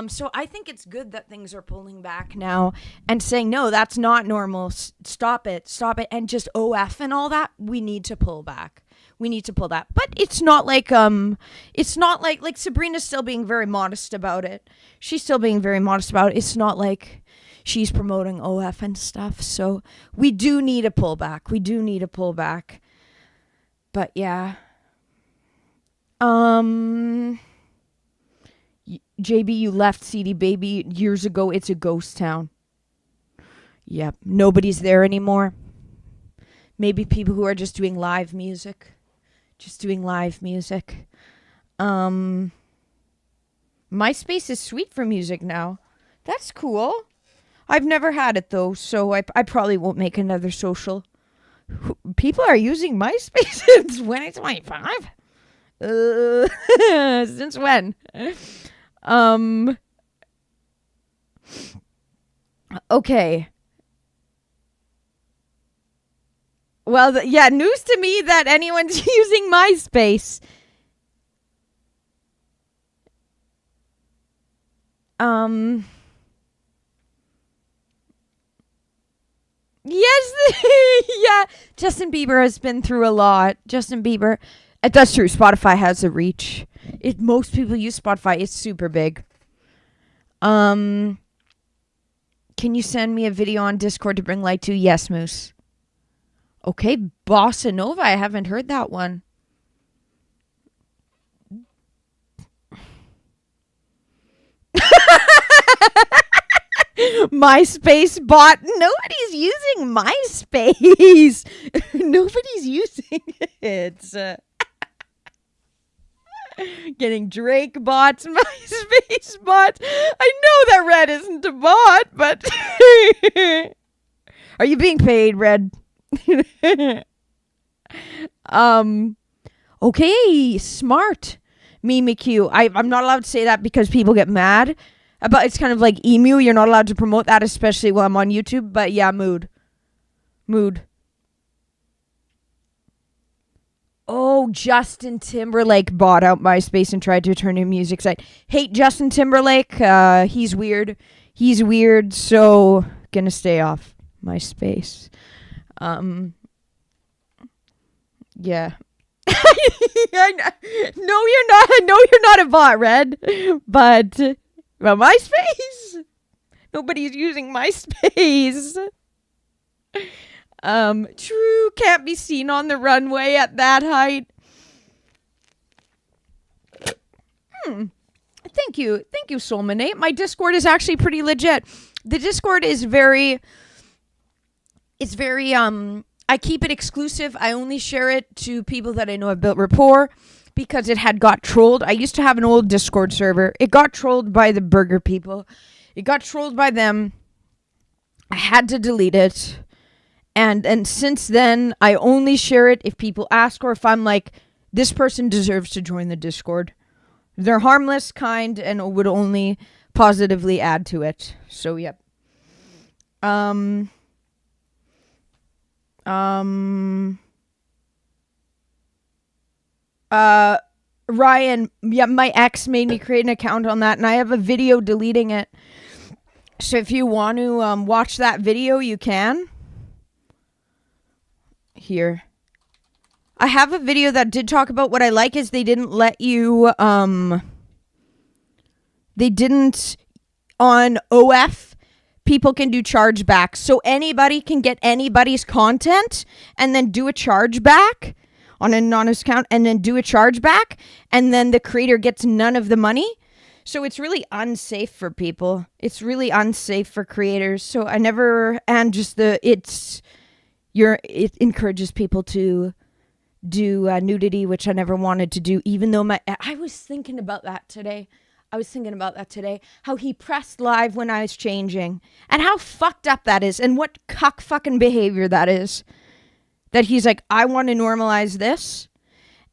So I think it's good that things are pulling back now and saying, no, that's not normal. Stop it. And just OF and all that. We need to pull back. We need to pull that. But it's not like Sabrina's still being very modest about it. She's still being very modest about it. It's not like she's promoting OF and stuff. So we do need a pullback. But yeah. JB, you left CD Baby years ago. It's a ghost town. Yep. Nobody's there anymore. Maybe people who are just doing live music. MySpace is sweet for music now. That's cool. I've never had it though, so I probably won't make another social. People are using MySpace since 2025? Since when? Okay. Well, news to me that anyone's using MySpace. Yes, yeah. Justin Bieber has been through a lot. That's true. Spotify has a reach. Most people use Spotify. It's super big. Can you send me a video on Discord to bring light to? Yes, Moose. Okay, Bossa Nova. I haven't heard that one. MySpace bot. Nobody's using MySpace. Nobody's using it. Getting Drake bots, MySpace bots. I know that Red isn't a bot, but are you being paid, Red? Okay, smart. Mimikyu. I'm not allowed to say that because people get mad. But it's kind of like emu. You're not allowed to promote that, especially while I'm on YouTube. But yeah, mood. Oh, Justin Timberlake bought out MySpace and tried to turn a music site. Hate Justin Timberlake. He's weird. So gonna stay off MySpace. Yeah. No, you're not. I know you're not a bot, Red. But MySpace? Nobody's using MySpace. True, can't be seen on the runway at that height. Thank you, Soulmanate. My Discord is actually pretty legit. The Discord is very, I keep it exclusive. I only share it to people that I know have built rapport because it had got trolled. I used to have an old Discord server. It got trolled by the burger people. It got trolled by them. I had to delete it. And since then, I only share it if people ask or if I'm like, this person deserves to join the Discord. They're harmless, kind, and would only positively add to it. So, yep. Um, um, Ryan, yeah, my ex made me create an account on that, and I have a video deleting it. So if you want to watch that video, you can. Here. I have a video that did talk about what I like is they didn't let you, they didn't, on OF, people can do chargebacks. So anybody can get anybody's content and then do a chargeback on an anonymous account and then do a chargeback, and then the creator gets none of the money. So it's really unsafe for people. It's really unsafe for creators. So I never, and just it encourages people to do nudity, which I never wanted to do, even though I was thinking about that today. How he pressed live when I was changing, and how fucked up that is, and what cuck fucking behavior that is. That he's like, I want to normalize this,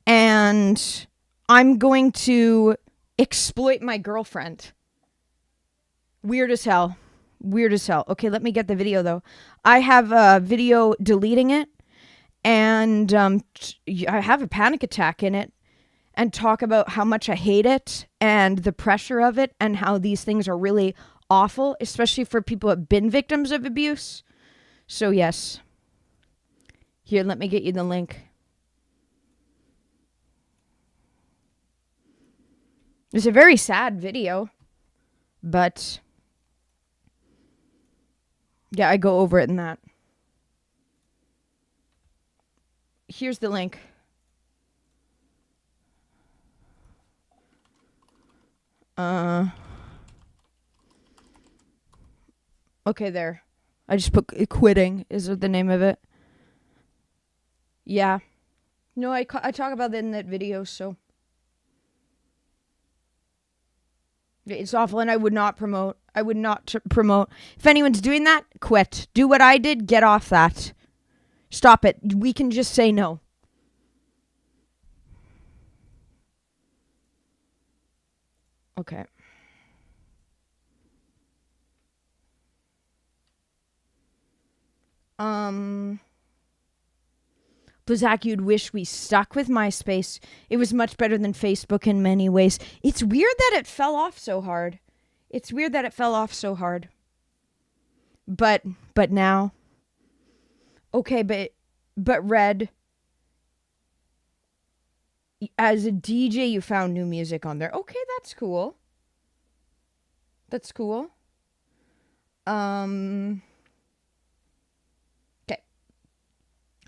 and I'm going to exploit my girlfriend. Weird as hell. Okay, let me get the video though. I have a video deleting it, and I have a panic attack in it, and talk about how much I hate it and the pressure of it and how these things are really awful, especially for people who have been victims of abuse. So yes. Here, let me get you the link. It's a very sad video, but yeah, I go over it in that. Here's the link. Okay, there. I just put quitting is the name of it. Yeah. No, I talk about that in that video, so. It's awful, and I would not promote. Promote. If anyone's doing that, quit. Do what I did, get off that. Stop it. We can just say no. Okay. Blazak, you'd wish we stuck with MySpace. It was much better than Facebook in many ways. It's weird that it fell off so hard. But now. Okay, but Red, as a DJ, you found new music on there. Okay, that's cool. Okay.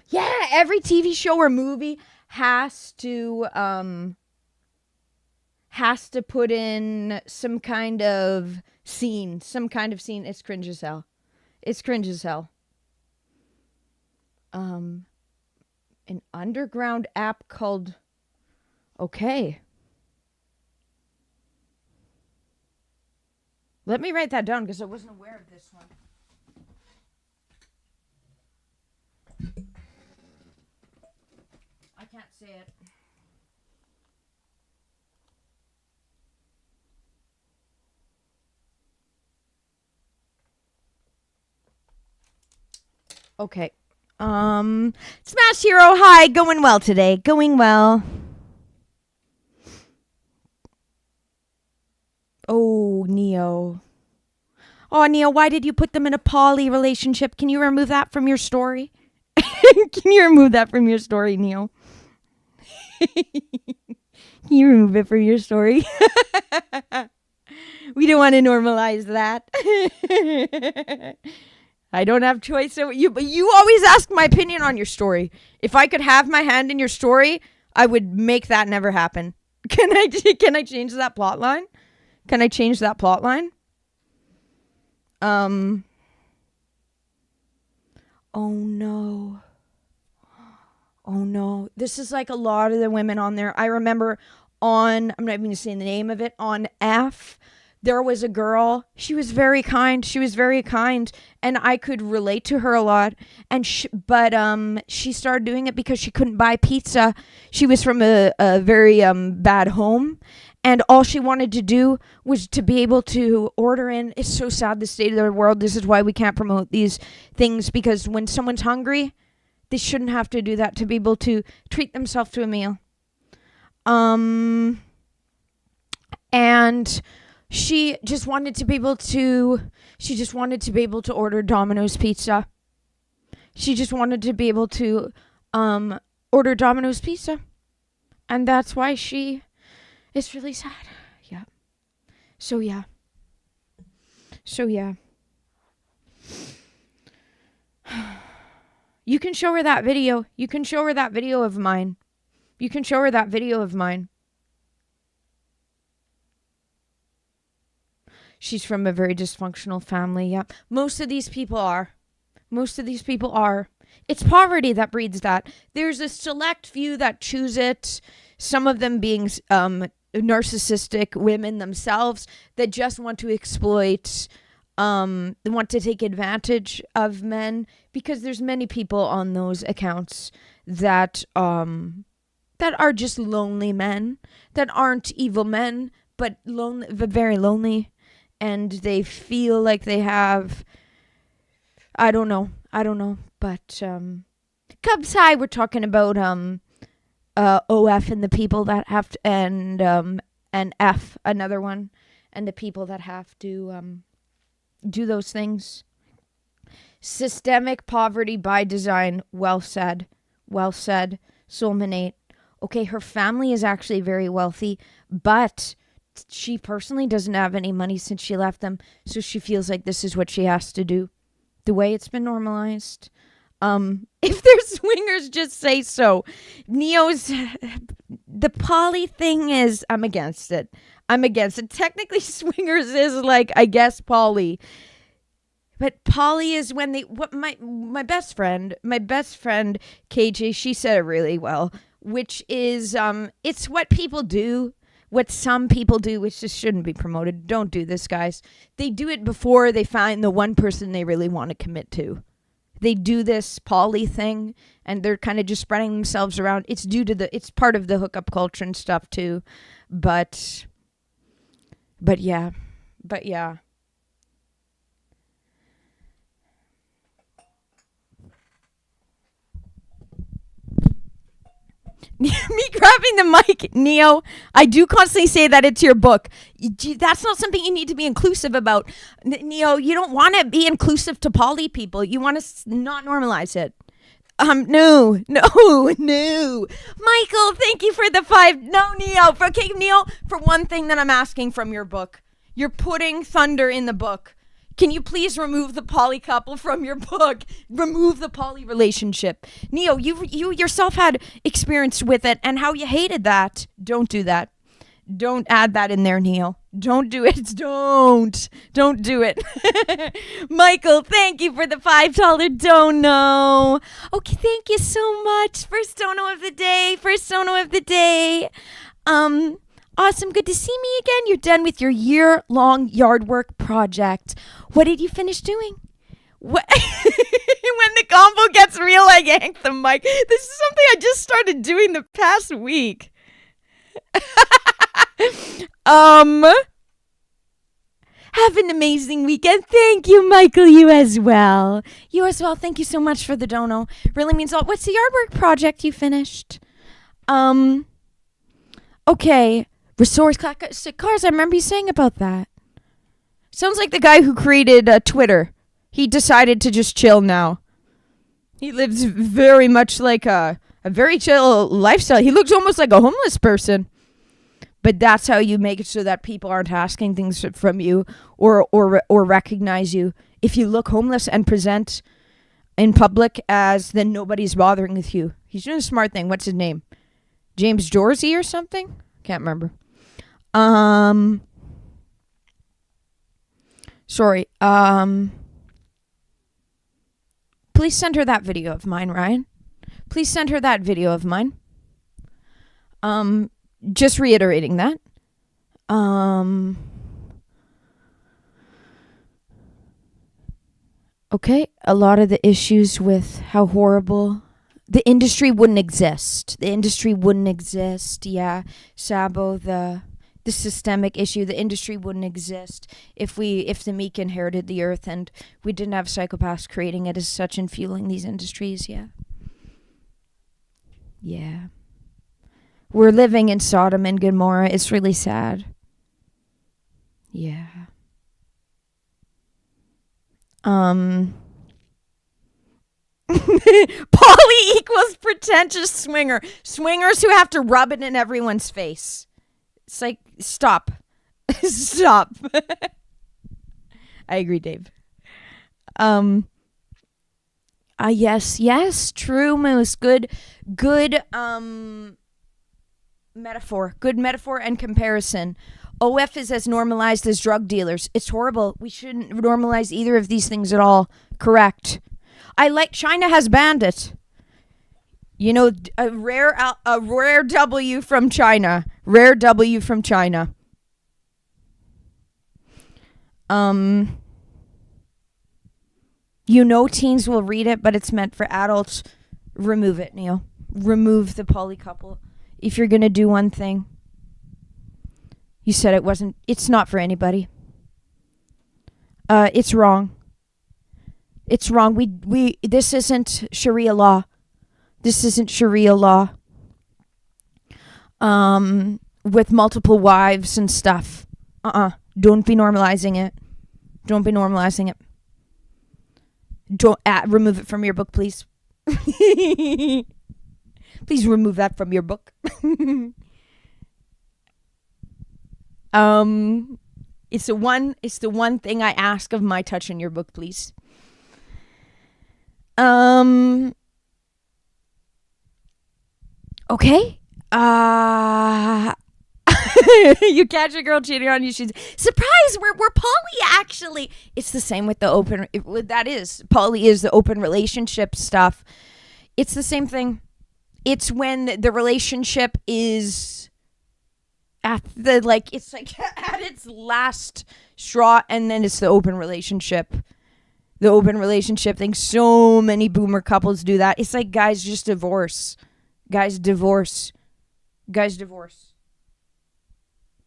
Yeah, every TV show or movie has to put in some kind of scene. It's cringe as hell. An underground app called... Okay. Let me write that down because I wasn't aware of this one. I can't say it. Okay. Smash Hero, hi. Going well today. Going well. Oh, Neo. Oh, Neo, why did you put them in a poly relationship? Can you remove that from your story? Can you remove that from your story, Neo? Can you remove it from your story? We don't want to normalize that. I don't have choice over you, but you always ask my opinion on your story. If I could have my hand in your story, I would make that never happen. Can I change that plot line? Oh no. This is like a lot of the women on there. I remember I'm not even saying the name of it, on F, There was a girl, she was very kind. She was very kind, and I could relate to her a lot. And but she started doing it because she couldn't buy pizza. She was from a very bad home, and all she wanted to do was to be able to order in. It's so sad, the state of the world. This is why we can't promote these things, because when someone's hungry, they shouldn't have to do that to be able to treat themselves to a meal. And she just wanted to be able to order Domino's pizza. She just wanted to be able to order Domino's pizza. And that's why it's really sad. Yeah. So yeah. You can show her that video. You can show her that video of mine. She's from a very dysfunctional family. Yeah. Most of these people are. It's poverty that breeds that. There's a select few that choose it. Some of them being narcissistic women themselves that just want to exploit, want to take advantage of men, because there's many people on those accounts that are just lonely men, that aren't evil men, but lonely, but very lonely. And they feel like they have, I don't know, but Cubs High, we're talking about OF and the people that have to, and F, another one, and the people that have to do those things. Systemic poverty by design. Well said. Soulmanate. Okay, her family is actually very wealthy, but she personally doesn't have any money since she left them, so she feels like this is what she has to do. The way it's been normalized. If they're swingers, just say so. Neo's, the poly thing is, I'm against it. Technically, swingers is like, I guess, poly. But poly is when my best friend KJ, she said it really well, which is it's what people do, what some people do, which just shouldn't be promoted. Don't do this, guys. They do it before they find the one person they really want to commit to. They do this poly thing, and they're kind of just spreading themselves around. It's it's part of the hookup culture and stuff too, but yeah. Me grabbing the mic, Neo. I do constantly say that it's your book. That's not something you need to be inclusive about. Neo, you don't want to be inclusive to poly people. You want to not normalize it. No. Michael, thank you for the 5. No, Neo. Okay, Neo, for one thing that I'm asking from your book. You're putting thunder in the book. Can you please remove the poly couple from your book? Remove the poly relationship. Neo, you yourself had experience with it and how you hated that. Don't do that. Don't add that in there, Neo. Don't do it. Don't do it. Michael, thank you for the $5 dono. Okay, thank you so much. First dono of the day. Awesome. Good to see me again. You're done with your year-long yard work project. What did you finish doing? What? When the combo gets real, I yank the mic. This is something I just started doing the past week. Have an amazing weekend. Thank you, Michael. You as well. Thank you so much for the dono. Really means a lot. What's the yard work project you finished? Okay. Resource cars. I remember you saying about that. Sounds like the guy who created Twitter. He decided to just chill now. He lives very much like a very chill lifestyle. He looks almost like a homeless person. But that's how you make it so that people aren't asking things from you or recognize you. If you look homeless and present in public as, then nobody's bothering with you. He's doing a smart thing. What's his name? James Jorsey or something? Can't remember. Sorry. Please send her that video of mine, Ryan. Please send her that video of mine. Just reiterating that. Okay, a lot of the issues with how horrible the industry wouldn't exist. The industry wouldn't exist. Yeah, Sabo, the systemic issue, the industry wouldn't exist if the meek inherited the earth and we didn't have psychopaths creating it as such and fueling these industries. Yeah. Yeah. We're living in Sodom and Gomorrah. It's really sad. Yeah. Poly equals pretentious swinger. Swingers who have to rub it in everyone's face. It's like, stop. Stop. I agree, Dave. Yes, true, Moose. Good metaphor. Good metaphor and comparison. OF is as normalized as drug dealers. It's horrible. We shouldn't normalize either of these things at all. Correct. I like China has banned it. You know, a rare W from China. Rare W from China. You know teens will read it, but it's meant for adults. Remove it, Neil. Remove the poly couple. If you're going to do one thing. You said it wasn't. It's not for anybody. It's wrong. It's wrong. This isn't Sharia law. This isn't Sharia law. With multiple wives and stuff. Don't be normalizing it. Don't be normalizing it. Don't remove it from your book, please. Please remove that from your book. It's the one thing I ask of my touch in your book, please. Okay. You catch a girl cheating on you, she's surprise. We're poly. Actually, it's the same with the open. That is poly is the open relationship stuff. It's the same thing. It's when the relationship is at the it's like at its last straw, and then it's the open relationship. The open relationship thing. So many boomer couples do that. It's like guys just divorce. Guys divorce.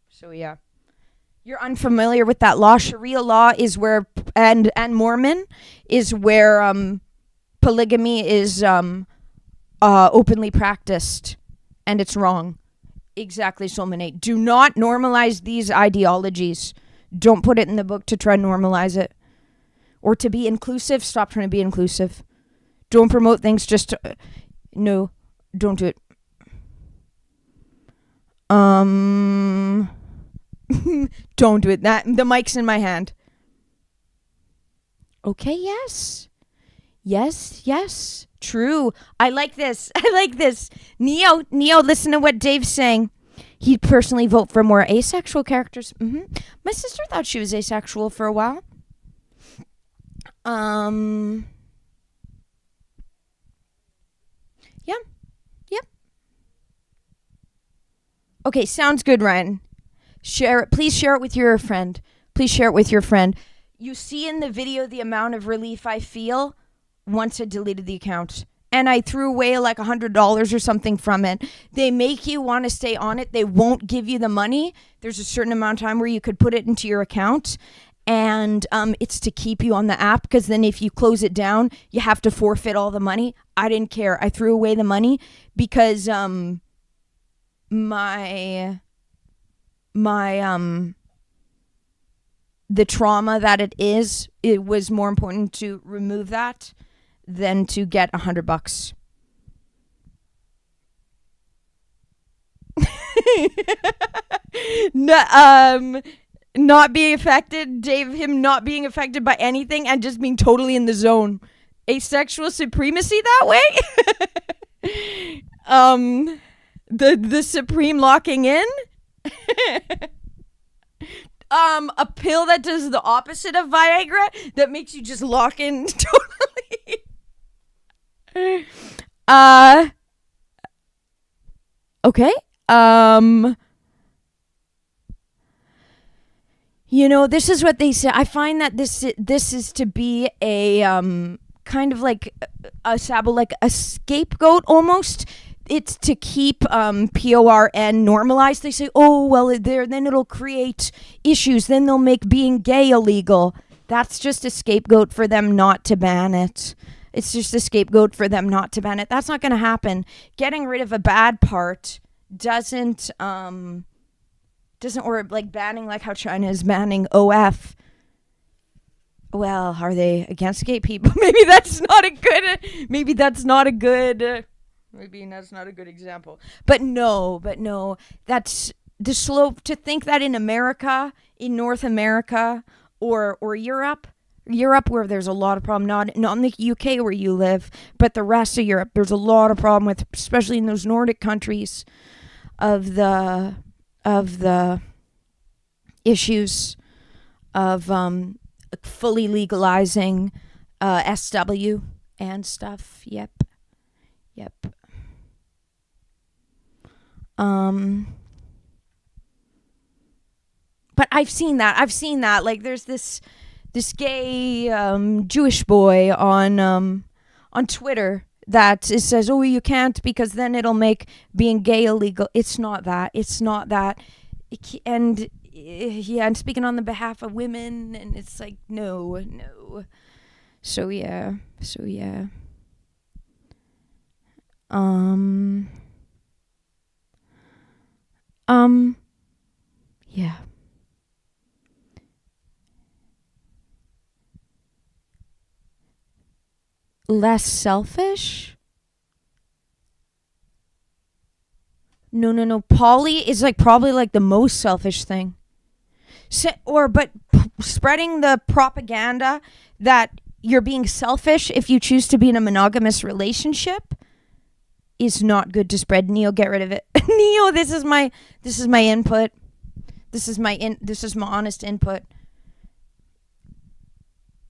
So yeah. You're unfamiliar with that law. Sharia law is where and Mormon is where polygamy is openly practiced, and it's wrong. Exactly, Solminate. Do not normalize these ideologies. Don't put it in the book to try and normalize it. Or to be inclusive, stop trying to be inclusive. Don't promote things just to... No, don't do it. Don't do it. The mic's in my hand. Okay, yes. Yes. True. I like this. Neo, listen to what Dave's saying. He'd personally vote for more asexual characters. My sister thought she was asexual for a while. Yeah. Yep. Okay, sounds good, Ryan. Share it. Please share it with your friend. You see in the video the amount of relief I feel once I deleted the account. And I threw away like $100 or something from it. They make you want to stay on it. They won't give you the money. There's a certain amount of time where you could put it into your account. And it's to keep you on the app, because then if you close it down, you have to forfeit all the money. I didn't care. I threw away the money because the trauma that it was more important to remove that than to get $100. No, not being affected, Dave, him not being affected by anything and just being totally in the zone. Asexual supremacy that way? The supreme locking in? A pill that does the opposite of Viagra, that makes you just lock in totally. Okay. This is what they say. I find that this is to be a kind of like like a scapegoat almost. It's to keep PORN normalized. They say, oh well, then it'll create issues. Then they'll make being gay illegal. That's just a scapegoat for them not to ban it. It's just a scapegoat for them not to ban it. That's not going to happen. Getting rid of a bad part doesn't or like banning, like how China is banning OF. Well, are they against gay people? Maybe that's not a good example. But no, that's the slope to think that in America, in North America, or Europe where there's a lot of problem, not in the UK where you live, but the rest of Europe, there's a lot of problem with, especially in those Nordic countries, of the issues of fully legalizing SW and stuff. Yep. But I've seen that. Like, there's this gay Jewish boy on Twitter that says, oh, you can't because then it'll make being gay illegal. It's not that. And I'm speaking on the behalf of women, and it's like, no. So yeah. Yeah. Less selfish? No. Poly is like probably like the most selfish thing. But spreading the propaganda that you're being selfish if you choose to be in a monogamous relationship is not good to spread. Neo, get rid of it. Neo, this is my input. This is my honest input.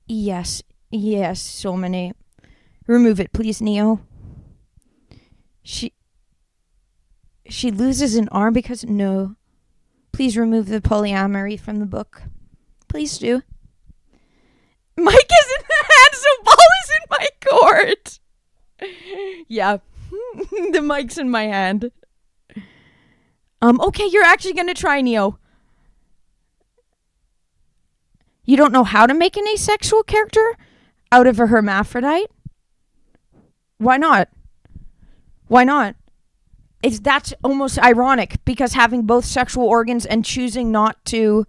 Yes, so many. Remove it, please, Neo. She loses an arm because no. Please remove the polyamory from the book. Please do. Mic is in the hand, so ball is in my court. Yeah. The mic's in my hand. Okay, you're actually gonna try, Neo. You don't know how to make an asexual character out of a hermaphrodite? Why not? That's almost ironic, because having both sexual organs and choosing not to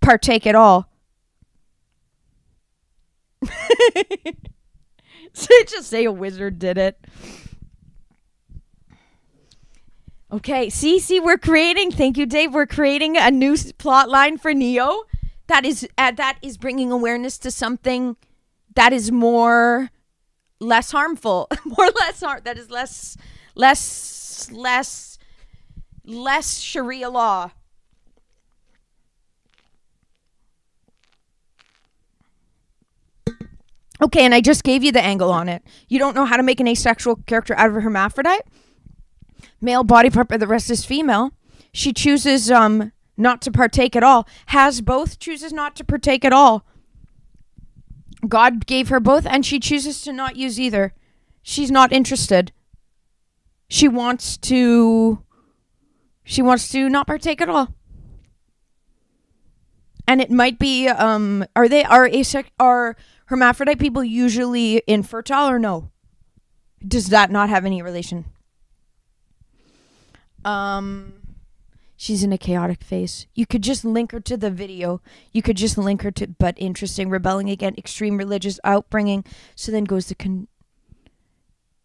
partake at all. So just say a wizard did it. Okay, see, we're creating. Thank you, Dave. We're creating a new plot line for Neo. That is bringing awareness to something that is less harmful, that is less Sharia law. Okay, and I just gave you the angle on it. You don't know how to make an asexual character out of a hermaphrodite? Male body part, but the rest is female. She chooses not to partake at all. Has both, chooses not to partake at all. God gave her both, and she chooses to not use either. She's not interested. She wants to not partake at all. And it might be are hermaphrodite people usually infertile or no? Does that not have any relation? She's in a chaotic phase. You could just link her to the video. You could just link her to, but interesting, rebelling against extreme religious upbringing. So then goes the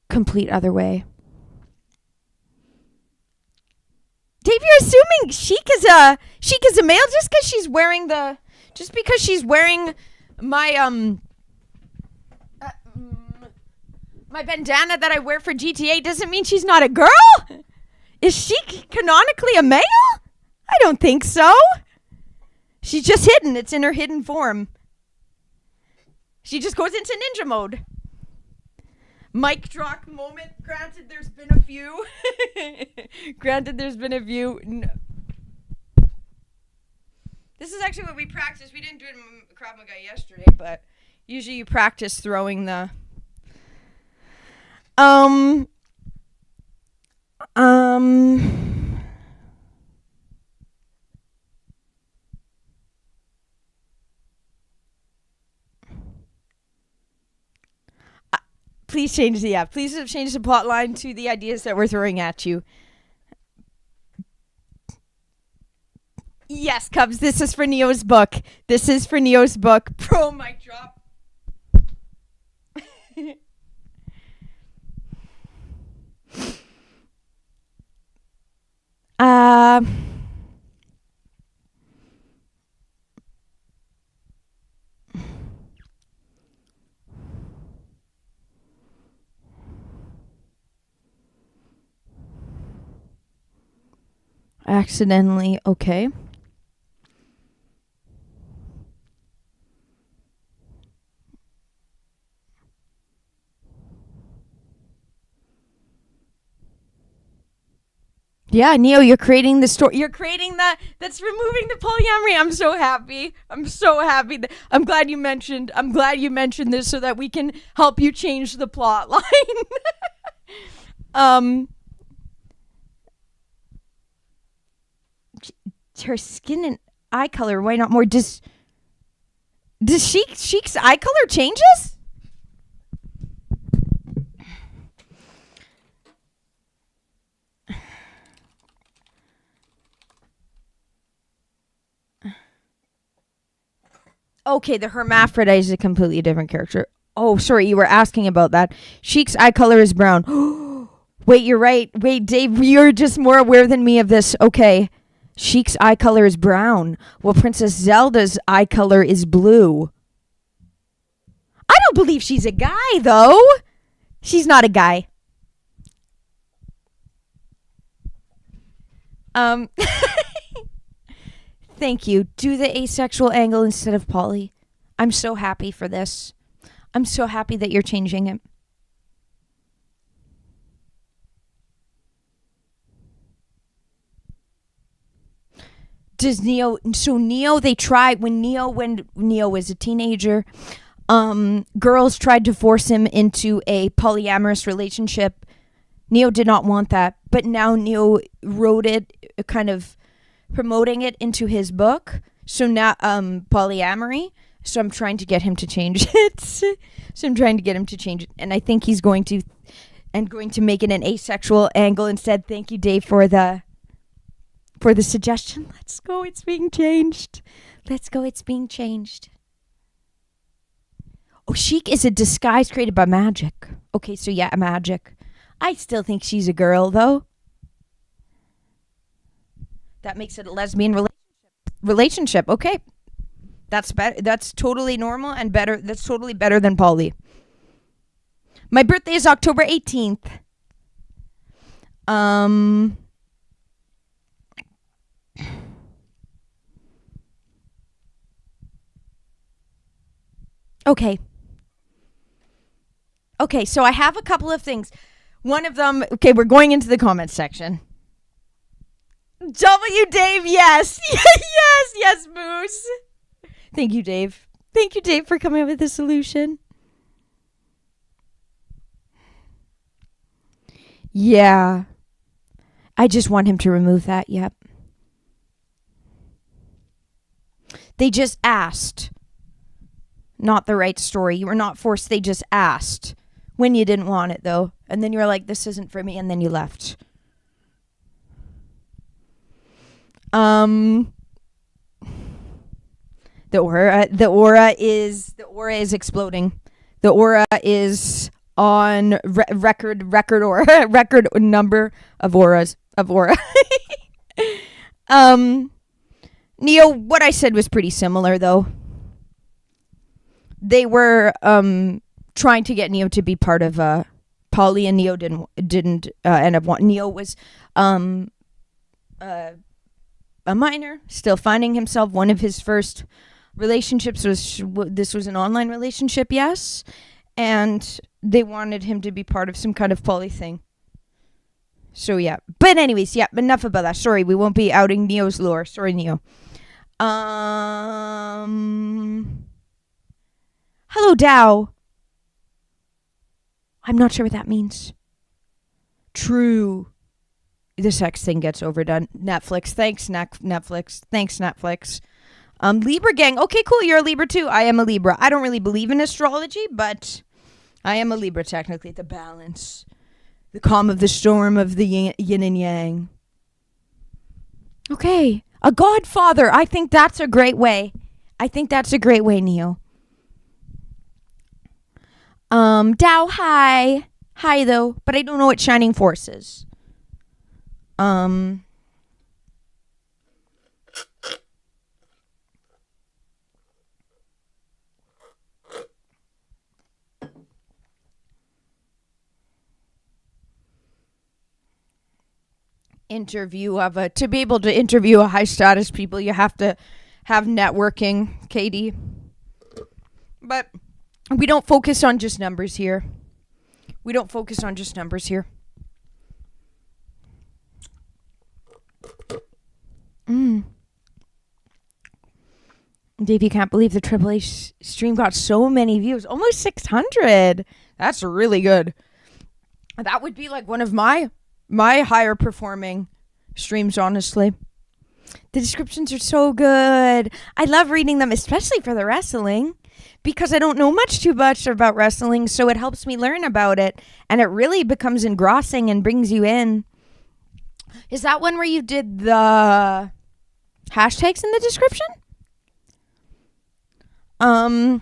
complete other way. Dave, you're assuming Sheik is a male just because she's wearing my my bandana that I wear for GTA doesn't mean she's not a girl. Is she canonically a male? I don't think so. She's just hidden. It's in her hidden form. She just goes into ninja mode. Mic drop moment. Granted, there's been a few. This is actually what we practiced. We didn't do it in Krav Maga yesterday, but usually you practice throwing the um um please change the plot line to the ideas that we're throwing at you. Yes, Cubs, this is for Neo's book. Pro mic drop. uh accidentally, okay. Yeah, Neo, you're creating the story. You're creating that's removing the polyamory. I'm so happy. I'm glad you mentioned this so that we can help you change the plot line. um her skin and eye color, why not more? Does Sheik's eye color changes? Okay, the hermaphrodite is a completely different character. Oh, sorry, you were asking about that. Sheik's eye color is brown. Wait, you're right. Wait, Dave, you're just more aware than me of this. Okay. Sheik's eye color is brown. Well, Princess Zelda's eye color is blue. I don't believe she's a guy, though. She's not a guy. Thank you. Do the asexual angle instead of poly. I'm so happy for this. I'm so happy that you're changing it. Does Neo? So Neo, they tried when Neo was a teenager. Girls tried to force him into a polyamorous relationship. Neo did not want that, but now Neo wrote it, kind of promoting it into his book. So now polyamory. So I'm trying to get him to change it. And I think he's going to make it an asexual angle instead. Thank you, Dave, for the suggestion. Let's go. It's being changed. Oh, Sheik is a disguise created by magic. Okay, so yeah, magic. I still think she's a girl, though. That makes it a lesbian relationship. Okay. That's better. That's totally normal and better. That's totally better than poly. My birthday is October 18th. Okay, so I have a couple of things. One of them, okay, we're going into the comments section. W. Dave, yes. yes, Moose. Thank you, Dave. For coming up with the solution. Yeah. I just want him to remove that, yep. They just asked. Not the right story. You were not forced. They just asked. When you didn't want it, though. And then you were like, this isn't for me, and then you left. The aura is exploding. The aura is on record aura, record number of auras of aura. Neo, what I said was pretty similar, though. They were trying to get Neo to be part of poly, and Neo didn't end up wanting. Neo was a minor, still finding himself. One of his first relationships was an online relationship, yes, and they wanted him to be part of some kind of poly thing. So yeah, but anyways, yeah, enough about that. Sorry, we won't be outing Neo's lore. Sorry, Neo. Hello, Dow. I'm not sure what that means. True. The sex thing gets overdone. Netflix. Thanks, Netflix. Thanks, Netflix. Libra gang. Okay, cool. You're a Libra too. I am a Libra. I don't really believe in astrology, but I am a Libra technically. The balance. The calm of the storm of the yin and yang. Okay. A godfather. I think that's a great way. Neo. Dow, hi. Hi, though. But I don't know what Shining Force is. To be able to interview a high status people, you have to have networking, Katie. But we don't focus on just numbers here. Dave, you can't believe the AAA stream got so many views. Almost 600. That's really good. That would be like one of my higher performing streams, honestly. The descriptions are so good. I love reading them, especially for the wrestling, because I don't know too much about wrestling, so it helps me learn about it, and it really becomes engrossing and brings you in. Is that one where you did the hashtags in the description? And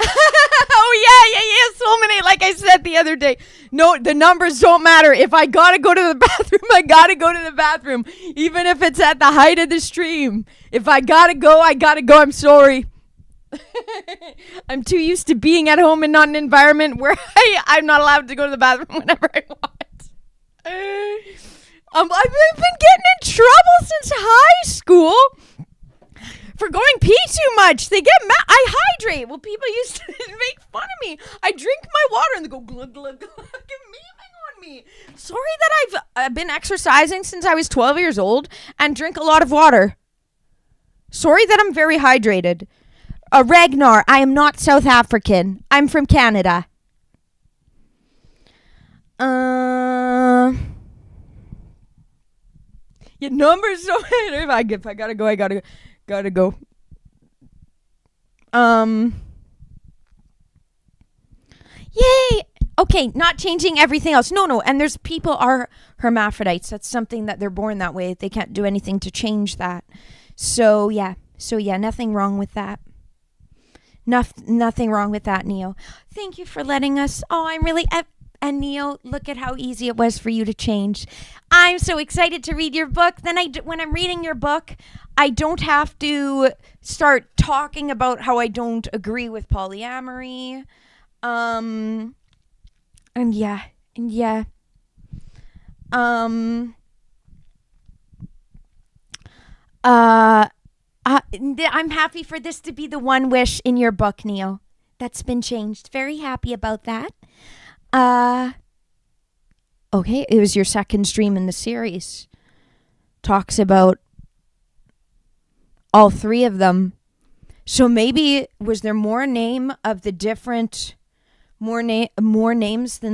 oh yeah, so many, like I said the other day. No, the numbers don't matter. If I gotta go to the bathroom, I gotta go to the bathroom, even if it's at the height of the stream. If I gotta go, I'm sorry. I'm too used to being at home and not an environment where I'm not allowed to go to the bathroom whenever I want. I've been getting in trouble since high school for going pee too much. They get mad. I hydrate. Well, people used to make fun of me. I drink my water and they go glug glug glug, memeing on me. Sorry that I've been exercising since I was 12 years old and drink a lot of water. Sorry that I'm very hydrated. Ragnar, I am not South African. I'm from Canada. Your numbers so if I gotta go, I gotta go. Yay! Okay, not changing everything else. No, and there's people are hermaphrodites. That's something that they're born that way. They can't do anything to change that. So yeah, nothing wrong with that. Nothing wrong with that, Neo. Thank you for letting us. Oh, I'm really... And Neo, look at how easy it was for you to change. I'm so excited to read your book. Then when I'm reading your book, I don't have to start talking about how I don't agree with polyamory. I'm happy for this to be the one wish in your book, Neo, that's been changed. Very happy about that. Okay, it was your second stream in the series. Talks about all three of them. So maybe was there more names than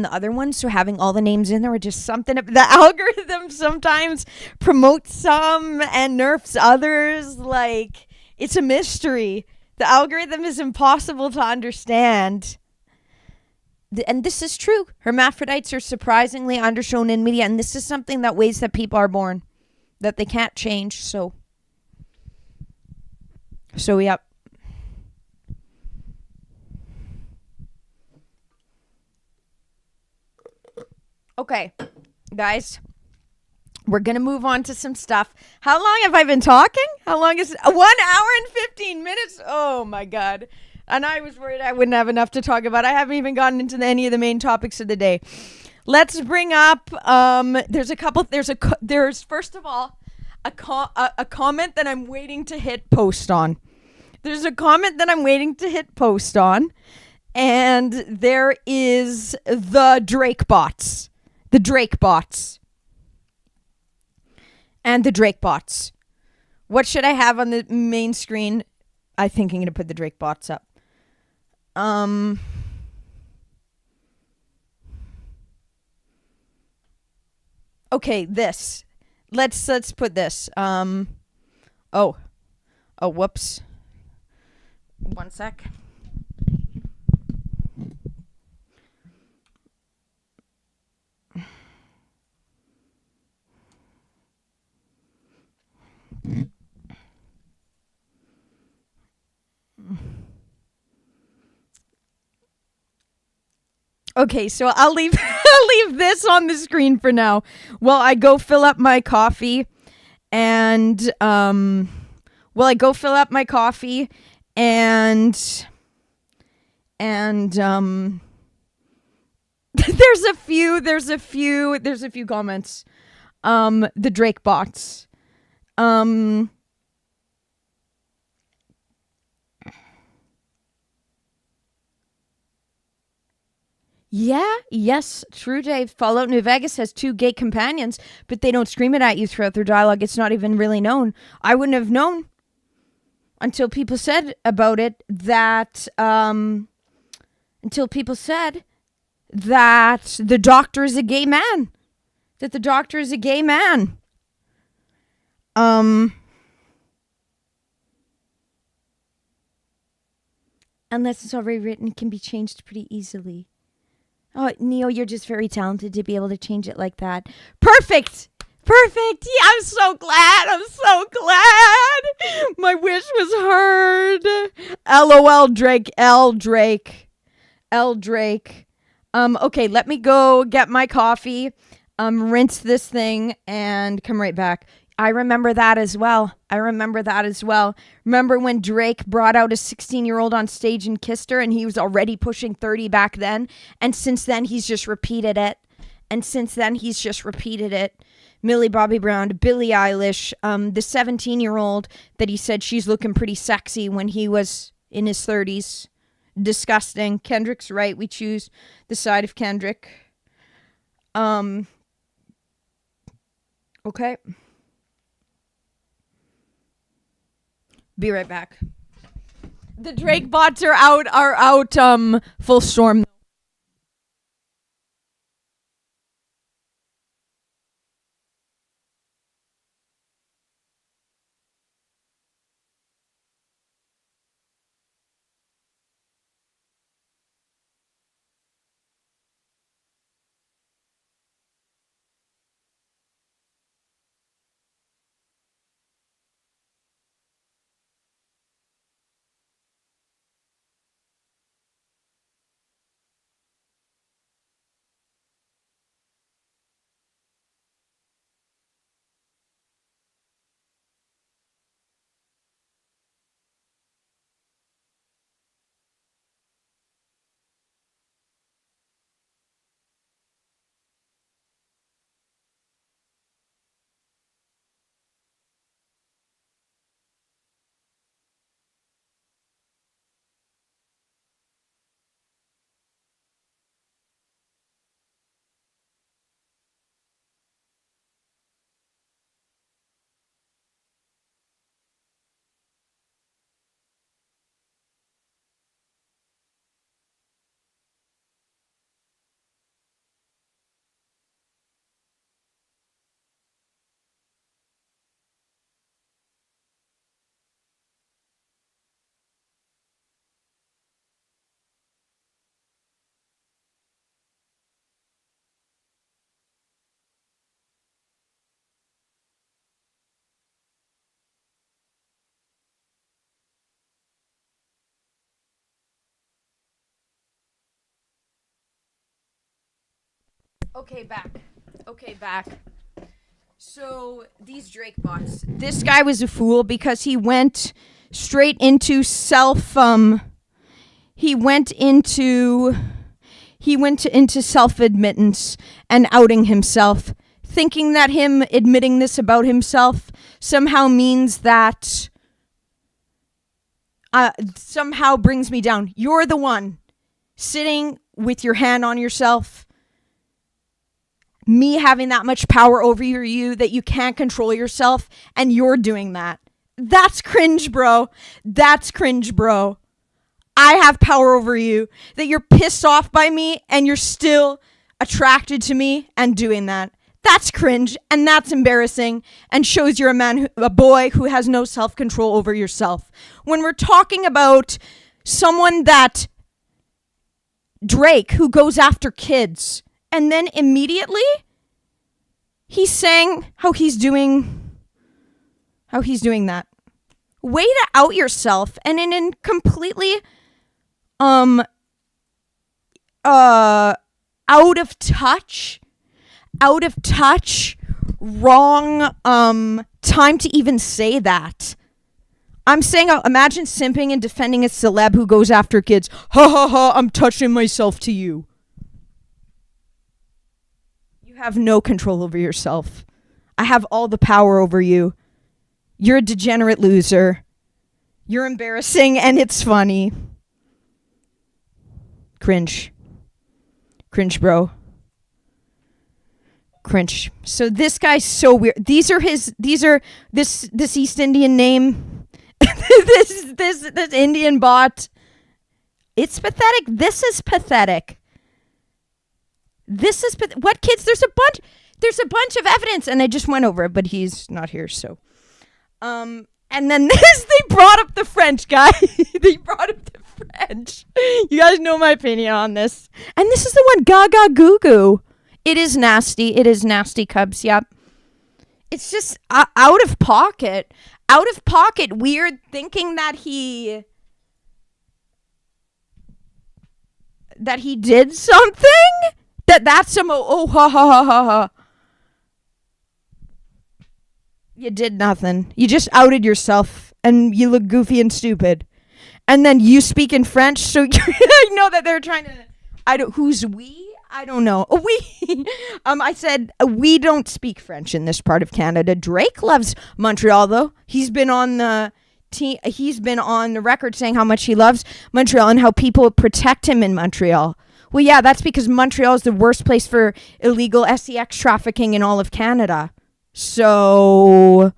the other ones? So having all the names in there, or just something? The algorithm sometimes promotes some and nerfs others. Like, it's a mystery. The algorithm is impossible to understand. And this is true. Hermaphrodites are surprisingly undershown in media, and this is something that ways that people are born, that they can't change. So yep. Okay, guys, we're gonna move on to some stuff. How long have I been talking? How long is it? 1 hour and 15 minutes? Oh my God. And I was worried I wouldn't have enough to talk about. I haven't even gotten into any of the main topics of the day. Let's bring up, there's first of all, a comment that I'm waiting to hit post on. And there is the Drake bots. The Drake bots. And the Drake bots. What should I have on the main screen? I think I'm going to put the Drake bots up. Okay, this. Let's put this. Whoops. One sec. Okay, so I'll leave this on the screen for now while I go fill up my coffee and there's a few comments. The Drake bots. Yeah, yes, true, Dave. Fallout New Vegas has 2 gay companions, but they don't scream it at you throughout their dialogue. It's not even really known. I wouldn't have known until people said about it that, the doctor is a gay man. That the doctor is a gay man. Unless it's already written, it can be changed pretty easily. Oh, Neo, you're just very talented to be able to change it like that. Perfect! Perfect! Yeah, I'm so glad! My wish was heard! LOL, Drake. L Drake. Okay, let me go get my coffee, rinse this thing, and come right back. I remember that as well. Remember when Drake brought out a 16-year-old on stage and kissed her, and he was already pushing 30 back then? And since then, he's just repeated it. Millie Bobby Brown, Billie Eilish, the 17-year-old that he said she's looking pretty sexy when he was in his 30s. Disgusting. Kendrick's right. We choose the side of Kendrick. Okay. Be right back. The Drake bots are out full storm. Okay, back. So, these Drake bots. This guy was a fool because he went straight into self-admittance and outing himself, thinking that him admitting this about himself somehow means that somehow brings me down. You're the one. sitting with your hand on yourself, me having that much power over you that you can't control yourself, and you're doing that. That's cringe, bro. That's cringe, bro. I have power over you, that you're pissed off by me and you're still attracted to me and doing that. That's cringe, and that's embarrassing, and shows you're a boy who has no self-control over yourself. When we're talking about someone that Drake, who goes after kids, and then immediately he's saying how he's doing that. Way to out yourself, and in completely out of touch, wrong time to even say that. I'm saying, imagine simping and defending a celeb who goes after kids. Ha ha ha, I'm touching myself to you. You have no control over yourself. I have all the power over you. You're a degenerate loser. You're embarrassing, and it's funny. Cringe. Cringe, bro. Cringe. So this guy's so weird. These are this East Indian name. this Indian bot. It's pathetic. This is pathetic. What kids? There's a bunch of evidence, and I just went over it, but he's not here, so. And then they brought up the French guy. They brought up the French. You guys know my opinion on this. And this is the one, Gaga Goo Goo. It is nasty. It is nasty, Cubs. Yep. It's just out of pocket. Out of pocket. Weird thinking that he did something. That's some ha ha ha ha ha. You did nothing. You just outed yourself, and you look goofy and stupid. And then you speak in French, so I know that they're trying to. Who's we? I don't know. We. I said we don't speak French in this part of Canada. Drake loves Montreal, though. He's been on the He's been on the record saying how much he loves Montreal and how people protect him in Montreal. Well, yeah, that's because Montreal is the worst place for illegal sex trafficking in all of Canada. So,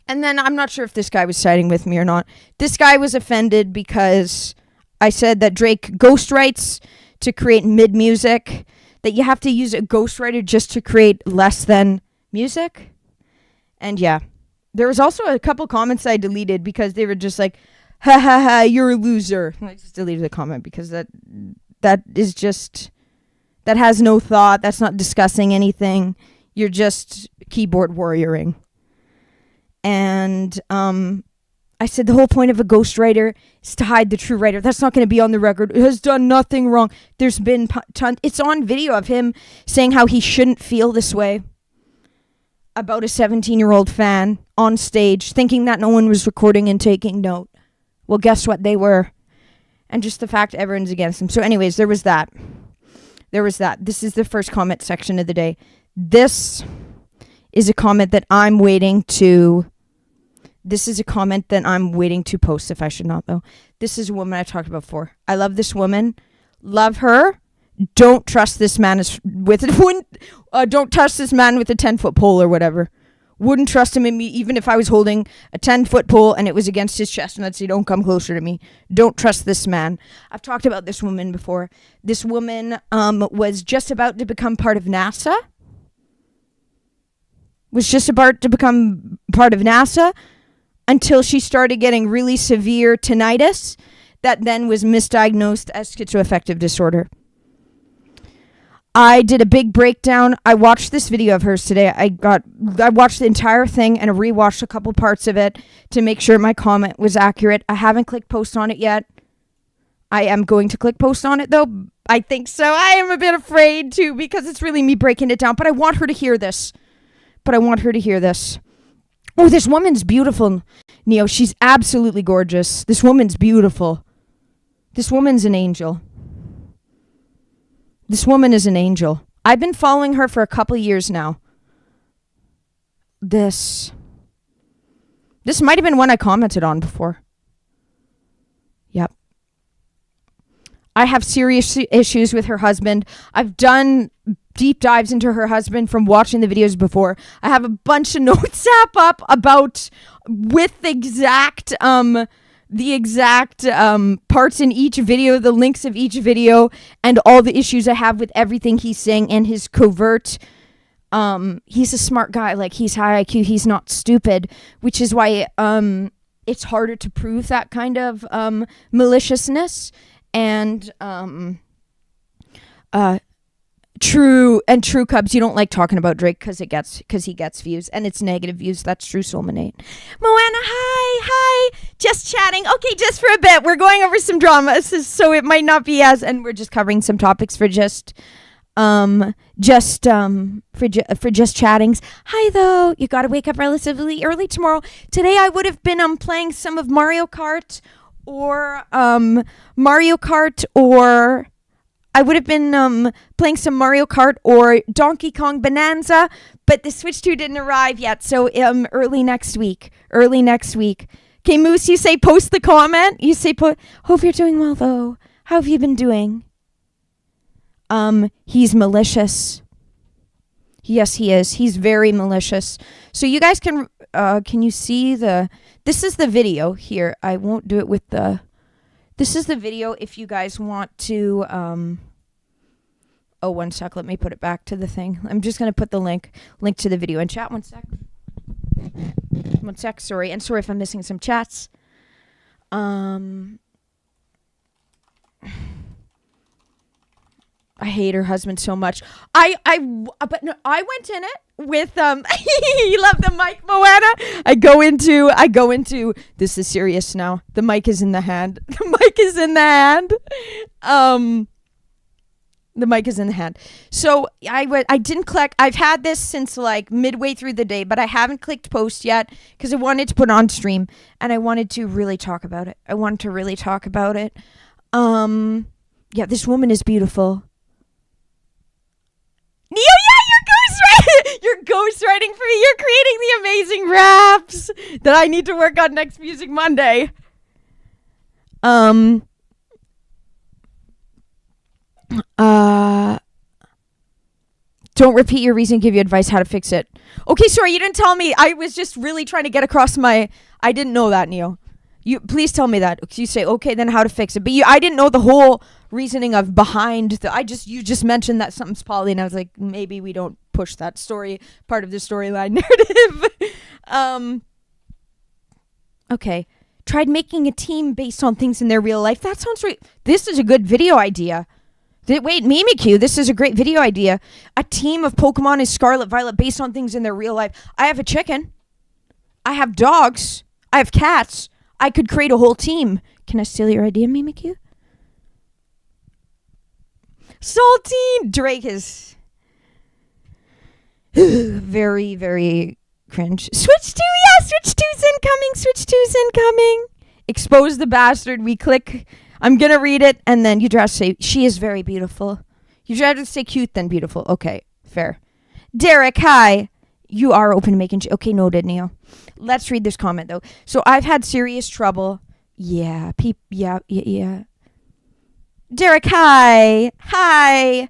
and then I'm not sure if this guy was siding with me or not. This guy was offended because I said that Drake ghostwrites to create mid music, that you have to use a ghostwriter just to create less than music. And yeah, there was also a couple comments I deleted because they were just like, ha ha ha, you're a loser. I just deleted the comment because that is just... That has no thought. That's not discussing anything. You're just keyboard warrioring. And I said the whole point of a ghostwriter is to hide the true writer. That's not going to be on the record. It has done nothing wrong. There's been it's on video of him saying how he shouldn't feel this way about a 17-year-old fan on stage, thinking that no one was recording and taking note. Well, guess what? They were. And just the fact everyone's against him. So anyways, there was that. This is the first comment section of the day. This is a comment that I'm waiting to post, if I should not, though. This is a woman I talked about before. I love this woman. Love her. Don't trust this man don't trust this man with a 10-foot pole or whatever. Wouldn't trust him even if I was holding a 10-foot pole and it was against his chest and I'd say, don't come closer to me. Don't trust this man. I've talked about this woman before. This woman was just about to become part of NASA. Until she started getting really severe tinnitus that then was misdiagnosed as schizoaffective disorder. I did a big breakdown. I watched this video of hers today. I watched the entire thing and I rewatched a couple parts of it to make sure my comment was accurate. I haven't clicked post on it yet. I am going to click post on it, though. I think so. I am a bit afraid, too, because it's really me breaking it down. But I want her to hear this. Oh, this woman's beautiful, Neo. She's absolutely gorgeous. This woman's beautiful. This woman's an angel. This woman is an angel. I've been following her for a couple years now. This might have been one I commented on before. I have serious issues with her husband. I've done deep dives into her husband from watching the videos before. I have a bunch of notes up about with the exact parts in each video, the links of each video, and all the issues I have with everything he's saying and his covert. He's a smart guy. Like, he's high IQ. He's not stupid, which is why it's harder to prove that kind of maliciousness. And true Cubs, you don't like talking about Drake because he gets views, and it's negative views. That's true, Soulmanate. Moana, hi, just chatting. Okay, just for a bit, we're going over some drama, so it might not be as, and we're just covering some topics for just chattings. Hi though, you gotta wake up relatively early tomorrow. Today I would have been playing some of Mario Kart or I would have been playing some Mario Kart or Donkey Kong Bonanza, but the Switch 2 didn't arrive yet, so early next week. Okay, Moose, you say post the comment. You say hope you're doing well though. How have you been doing? He's malicious. Yes, he is. He's very malicious. So you guys can you see this is the video here. I won't do it with this is the video if you guys want to, oh, 1 sec. Let me put it back to the thing. I'm just going to put the link to the video in chat. 1 sec. 1 sec. Sorry. And sorry if I'm missing some chats. I hate her husband so much. But no, I went in it with you love the mic, Moana. I go into this is serious now. The mic is in the hand. The mic is in the hand. So I didn't click. I've had this since like midway through the day, but I haven't clicked post yet because I wanted to put on stream and I wanted to really talk about it. Yeah, this woman is beautiful. Neo, yeah, you're ghostwriting for me. You're creating the amazing raps that I need to work on next Music Monday. Don't repeat your reason, give you advice how to fix it. Okay, sorry, you didn't tell me. I was just really trying to get across I didn't know that, Neo. You please tell me that. You say, okay, then how to fix it. But I didn't know the whole reasoning of behind you just mentioned that something's poly, and I was like, maybe we don't push that story part of the storyline narrative. Okay. Tried making a team based on things in their real life. That sounds right. This is a good video idea. Wait, Mimikyu, this is a great video idea. A team of Pokemon is Scarlet Violet based on things in their real life. I have a chicken. I have dogs. I have cats. I could create a whole team. Can I steal your idea, Mimikyu? Saltine! Drake is very, very cringe. Switch 2, yeah! Switch 2's incoming! Switch 2's incoming! Expose the bastard. We click. I'm gonna read it, and then you try to say, she is very beautiful. You try to say cute, then beautiful. Okay, fair. Derek, hi. You are open to making... Okay, noted, Neo. Let's read this comment, though. So, I've had serious trouble. Yeah. Yeah. Derek, hi. Hi.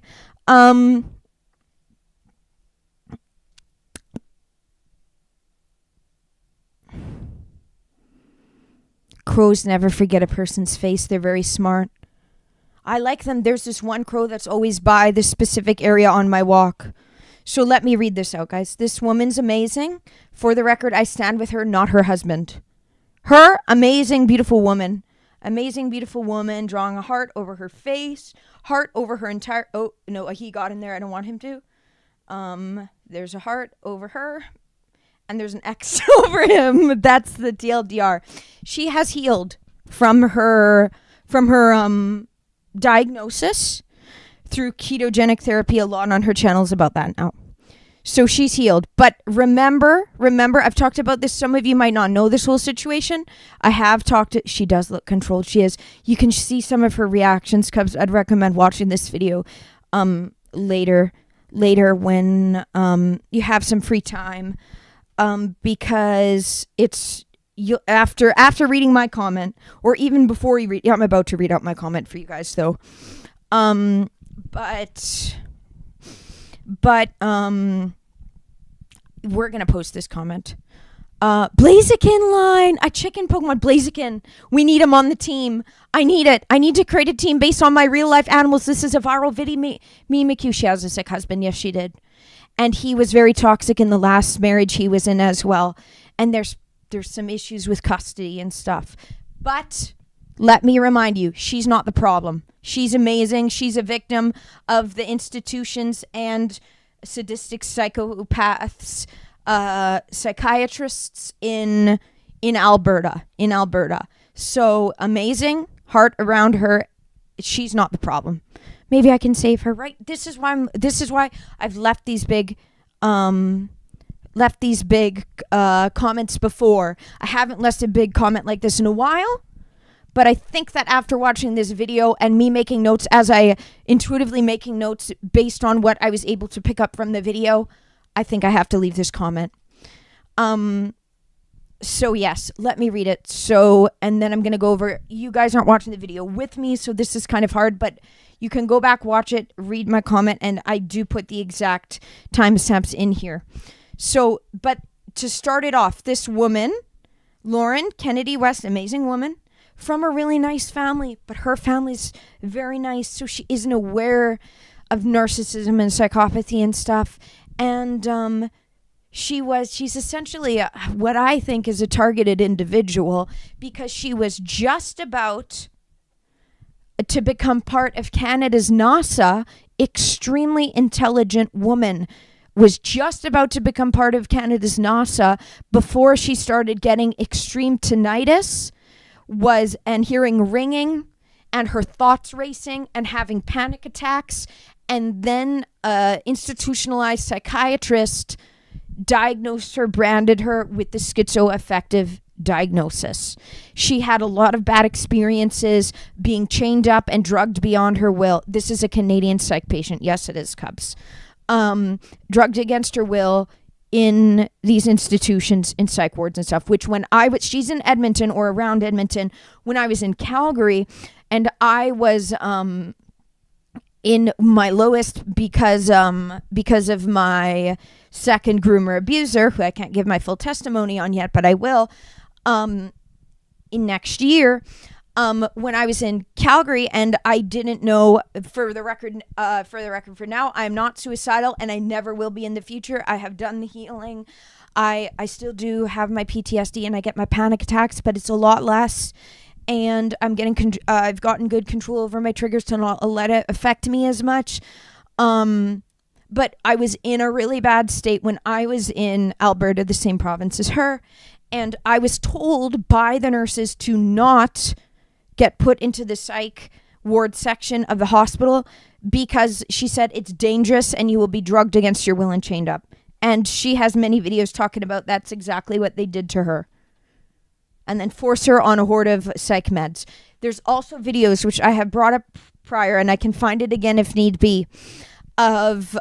Crows never forget a person's face. They're very smart. I like them. There's this one crow that's always by this specific area on my walk. So let me read this out, guys. This woman's amazing. For the record, I stand with her, not her husband. Her, amazing, beautiful woman. Amazing, beautiful woman, drawing a heart over her face. Heart over her entire... Oh, no, he got in there. I don't want him to. There's a heart over her. And there's an X over him. That's the TLDR. She has healed from her diagnosis through ketogenic therapy. A lot on her channels about that now. So she's healed. But remember, I've talked about this. Some of you might not know this whole situation. I have talked to... She does look controlled. She is. You can see some of her reactions. Cubs, I'd recommend watching this video later when you have some free time. Because it's... you after reading my comment, or even before you read, I'm about to read out my comment for you guys though. But we're gonna post this comment. Blaziken line, a chicken Pokemon Blaziken. We need him on the team. I need it. I need to create a team based on my real life animals. This is a viral video. Me McHugh, she has a sick husband. Yes, she did. And he was very toxic in the last marriage he was in as well. And there's some issues with custody and stuff. But let me remind you, she's not the problem. She's amazing. She's a victim of the institutions and sadistic psychopaths, psychiatrists in Alberta. So amazing, heart around her. She's not the problem. Maybe I can save her, right? This is why I've left these big comments before. I haven't left a big comment like this in a while, but I think that after watching this video and me making notes, as I intuitively making notes based on what I was able to pick up from the video, I think I have to leave this comment. So yes, let me read it. And then I'm going to go over, you guys aren't watching the video with me, so this is kind of hard, but you can go back, watch it, read my comment, and I do put the exact timestamps in here. So, but to start it off, this woman, Lauren Kennedy West, amazing woman, from a really nice family, but her family's very nice, so she isn't aware of narcissism and psychopathy and stuff. And she's essentially what I think is a targeted individual, because she was just about to become part of Canada's NASA. Extremely intelligent woman was just about to become part of Canada's NASA before she started getting extreme tinnitus, and hearing ringing, and her thoughts racing and having panic attacks. And then institutionalized psychiatrist diagnosed her, branded her with the schizoaffective diagnosis. She had a lot of bad experiences being chained up and drugged beyond her will. This is a Canadian psych patient. Yes, it is, Cubs. Drugged against her will in these institutions, in psych wards and stuff, which she's in Edmonton or around Edmonton. When I was in Calgary, and I was in my lowest because of my second groomer abuser, who I can't give my full testimony on yet, but I will in next year. When I was in Calgary, and I didn't know, for the record for now, I'm not suicidal, and I never will be in the future. I have done the healing. I still do have my PTSD, and I get my panic attacks, but it's a lot less. And I've gotten good control over my triggers to not let it affect me as much. But I was in a really bad state when I was in Alberta, the same province as her. And I was told by the nurses to not get put into the psych ward section of the hospital, because she said it's dangerous and you will be drugged against your will and chained up. And she has many videos talking about that's exactly what they did to her. And then force her on a horde of psych meds. There's also videos, which I have brought up prior, and I can find it again if need be, of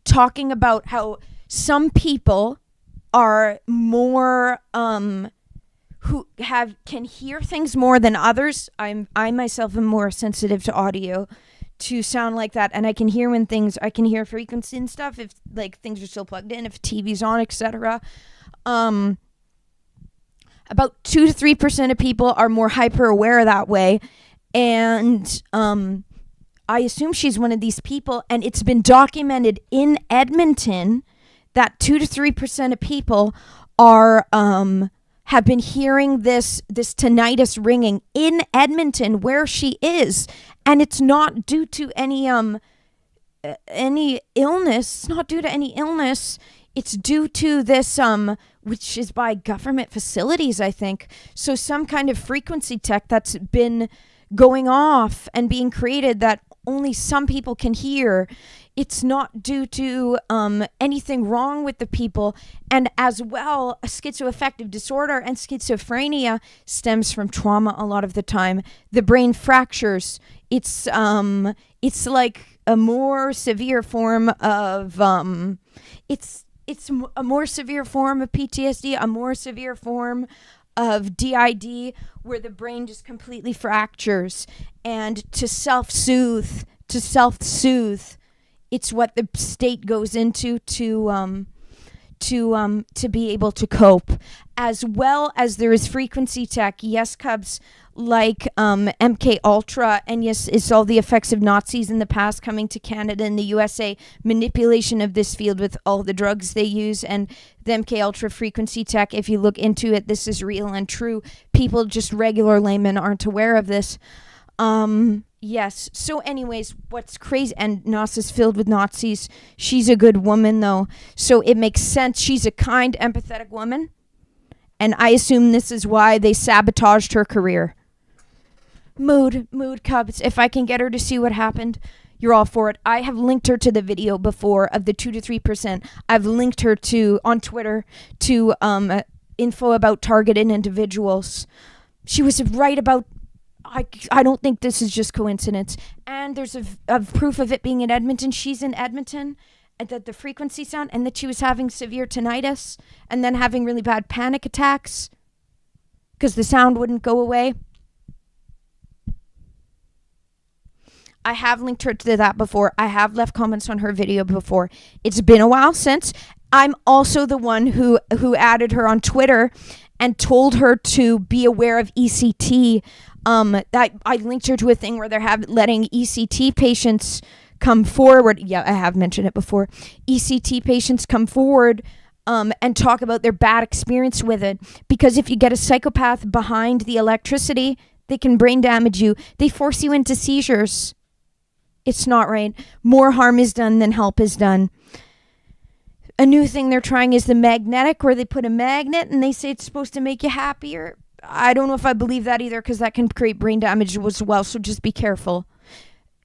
talking about how some people are more who can hear things more than others. I myself am more sensitive to audio, to sound like that, and I can hear I can hear frequency and stuff if like things are still plugged in, if TV's on, etc. About 2 to 3% of people are more hyper aware that way, and I assume she's one of these people, and it's been documented in Edmonton that 2 to 3% of people are have been hearing this tinnitus ringing in Edmonton, where she is, and it's not due to any illness. It's not due to any illness. It's due to this, which is by government facilities, I think. So some kind of frequency tech that's been going off and being created that only some people can hear. It's not due to anything wrong with the people. And as well, a schizoaffective disorder and schizophrenia stems from trauma a lot of the time. The brain fractures. It's like a more severe form of it's a more severe form of PTSD, a more severe form of DID, where the brain just completely fractures. And to self-soothe, it's what the state goes into to be able to cope. As well as there is frequency tech, yes, Cubs, like MK Ultra, and yes, it's all the effects of Nazis in the past coming to Canada and the USA, manipulation of this field with all the drugs they use, and the MK Ultra frequency tech. If you look into it, this is real and true. People, just regular laymen, aren't aware of this. Yes. So anyways, what's crazy, and Nas is filled with Nazis. She's a good woman, though. So it makes sense. She's a kind, empathetic woman. And I assume this is why they sabotaged her career. Mood, Cubs. If I can get her to see what happened, you're all for it. I have linked her to the video before of the 2 to 3%. I've linked her to, on Twitter, to info about targeted individuals. She was right about, I don't think this is just coincidence. And there's a proof of it being in Edmonton. She's in Edmonton, and that the frequency sound, and that she was having severe tinnitus, and then having really bad panic attacks because the sound wouldn't go away. I have linked her to that before. I have left comments on her video before. It's been a while since. I'm also the one who added her on Twitter and told her to be aware of ECT. That I linked her to a thing where they're letting ECT patients come forward. Yeah, I have mentioned it before. ECT patients come forward and talk about their bad experience with it. Because if you get a psychopath behind the electricity, they can brain damage you. They force you into seizures. It's not right. More harm is done than help is done. A new thing they're trying is the magnetic, where they put a magnet and they say it's supposed to make you happier. I don't know if I believe that either, because that can create brain damage as well, so just be careful.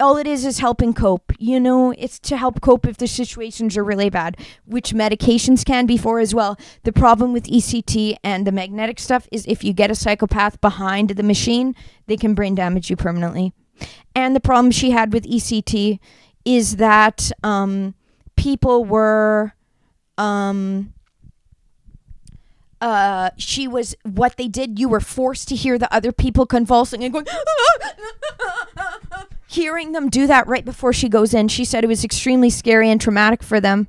All it is helping cope. You know, it's to help cope if the situations are really bad, which medications can be for as well. The problem with ECT and the magnetic stuff is if you get a psychopath behind the machine, they can brain damage you permanently. And the problem she had with ECT is that people were... what they did, you were forced to hear the other people convulsing and going... Hearing them do that right before she goes in, she said it was extremely scary and traumatic for them.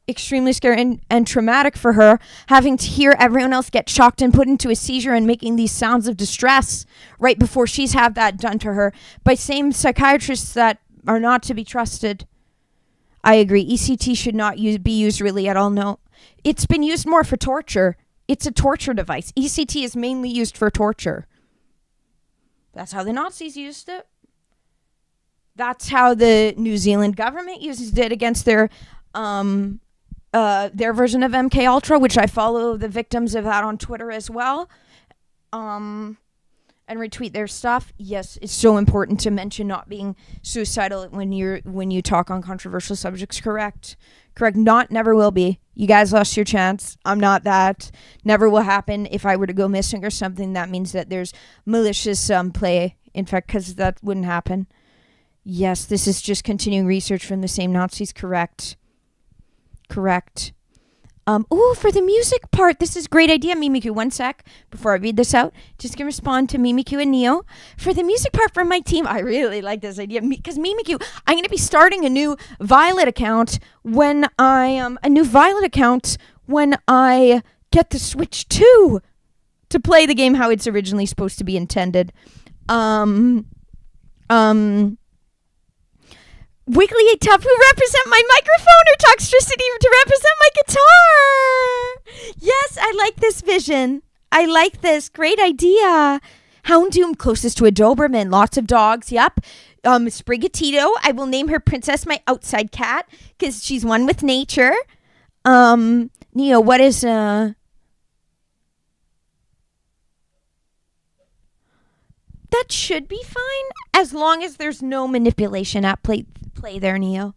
Extremely scary and traumatic for her, having to hear everyone else get shocked and put into a seizure and making these sounds of distress right before she's had that done to her by same psychiatrists that are not to be trusted. I agree. ECT should not be used really at all. No. It's been used more for torture. It's a torture device. ECT is mainly used for torture. That's how the Nazis used it. That's how the New Zealand government used it against their version of MK Ultra, which I follow the victims of that on Twitter as well, and retweet their stuff. Yes, it's so important to mention not being suicidal when you talk on controversial subjects. Correct. Never will be. You guys lost your chance. I'm not that. Never will happen. If I were to go missing or something, that means that there's malicious play. In fact, because that wouldn't happen. Yes, this is just continuing research from the same Nazis. Correct. For the music part, this is a great idea, Mimiku. One sec before I read this out. Just gonna respond to Mimiku and Neo. For the music part from my team, I really like this idea because Mimiku, I'm gonna be starting a new Violet account when I get the Switch 2 to play the game how it's originally supposed to be intended. Wiggly and Tough, who represent my microphone, or Toxtricity to represent my guitar. Yes, I like this vision. I like this. Great idea. Houndoom, closest to a Doberman. Lots of dogs. Yep. Sprigatito, I will name her Princess, my outside cat, because she's one with nature. Neo, what is... That should be fine. as long as there's no manipulation at play there, Neo.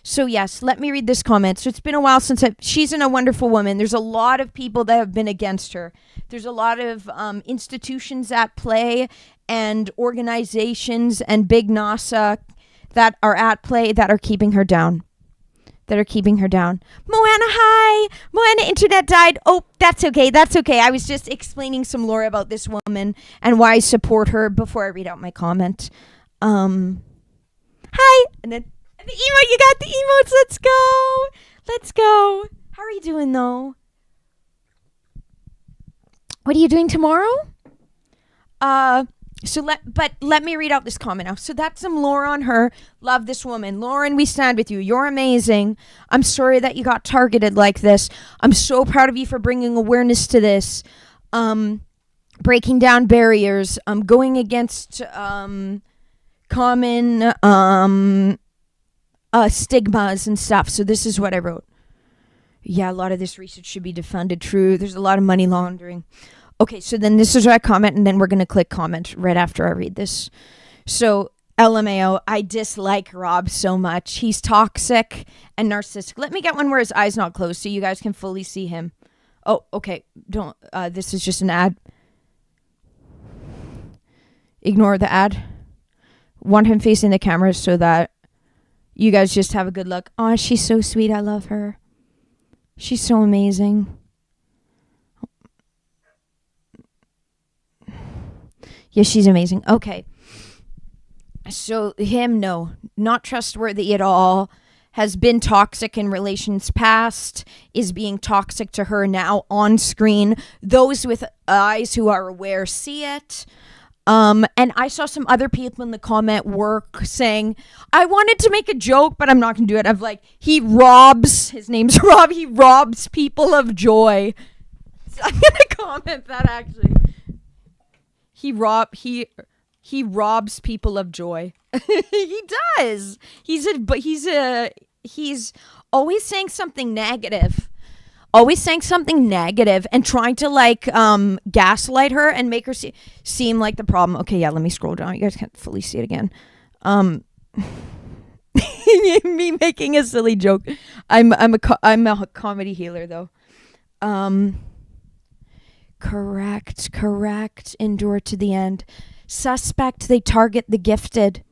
So yes, let me read this comment. So it's been a while since she's a wonderful woman. There's a lot of people that have been against her. There's a lot of institutions at play and organizations and big NASA that are at play that are keeping her down. Moana, hi. Moana, internet died. Oh, that's okay. I was just explaining some lore about this woman and why I support her before I read out my comment. Hi. And then the emote, you got the emotes. Let's go. How are you doing though? What are you doing tomorrow? Let me read out this comment now. So that's some lore on her. Love this woman. Lauren, we stand with you. You're amazing. I'm sorry that you got targeted like this. I'm so proud of you for bringing awareness to this. Breaking down barriers. Going against common stigmas and stuff. So this is what I wrote. Yeah, a lot of this research should be defunded. True. There's a lot of money laundering. Okay, so then this is what I comment, and then we're going to click comment right after I read this. So, LMAO, I dislike Rob so much. He's toxic and narcissistic. Let me get one where his eye's not closed so you guys can fully see him. Oh, okay. Don't. This is just an ad. Ignore the ad. Want him facing the camera so that you guys just have a good look. Oh, she's so sweet. I love her. She's so amazing. Yeah, she's amazing. Okay. So him, no. Not trustworthy at all. Has been toxic in relations past. Is being toxic to her now on screen. Those with eyes who are aware see it. And I saw some other people in the comment work saying, I wanted to make a joke, but I'm not going to do it. Of like, his name's Rob, he robs people of joy. So I'm going to comment that actually. He robs people of joy. He does. He's always saying something negative. And trying to gaslight her and make her seem like the problem. Okay, yeah, let me scroll down. You guys can't fully see it again. Me making a silly joke. I'm a comedy healer though. Correct. Endure to the end. Suspect, they target the gifted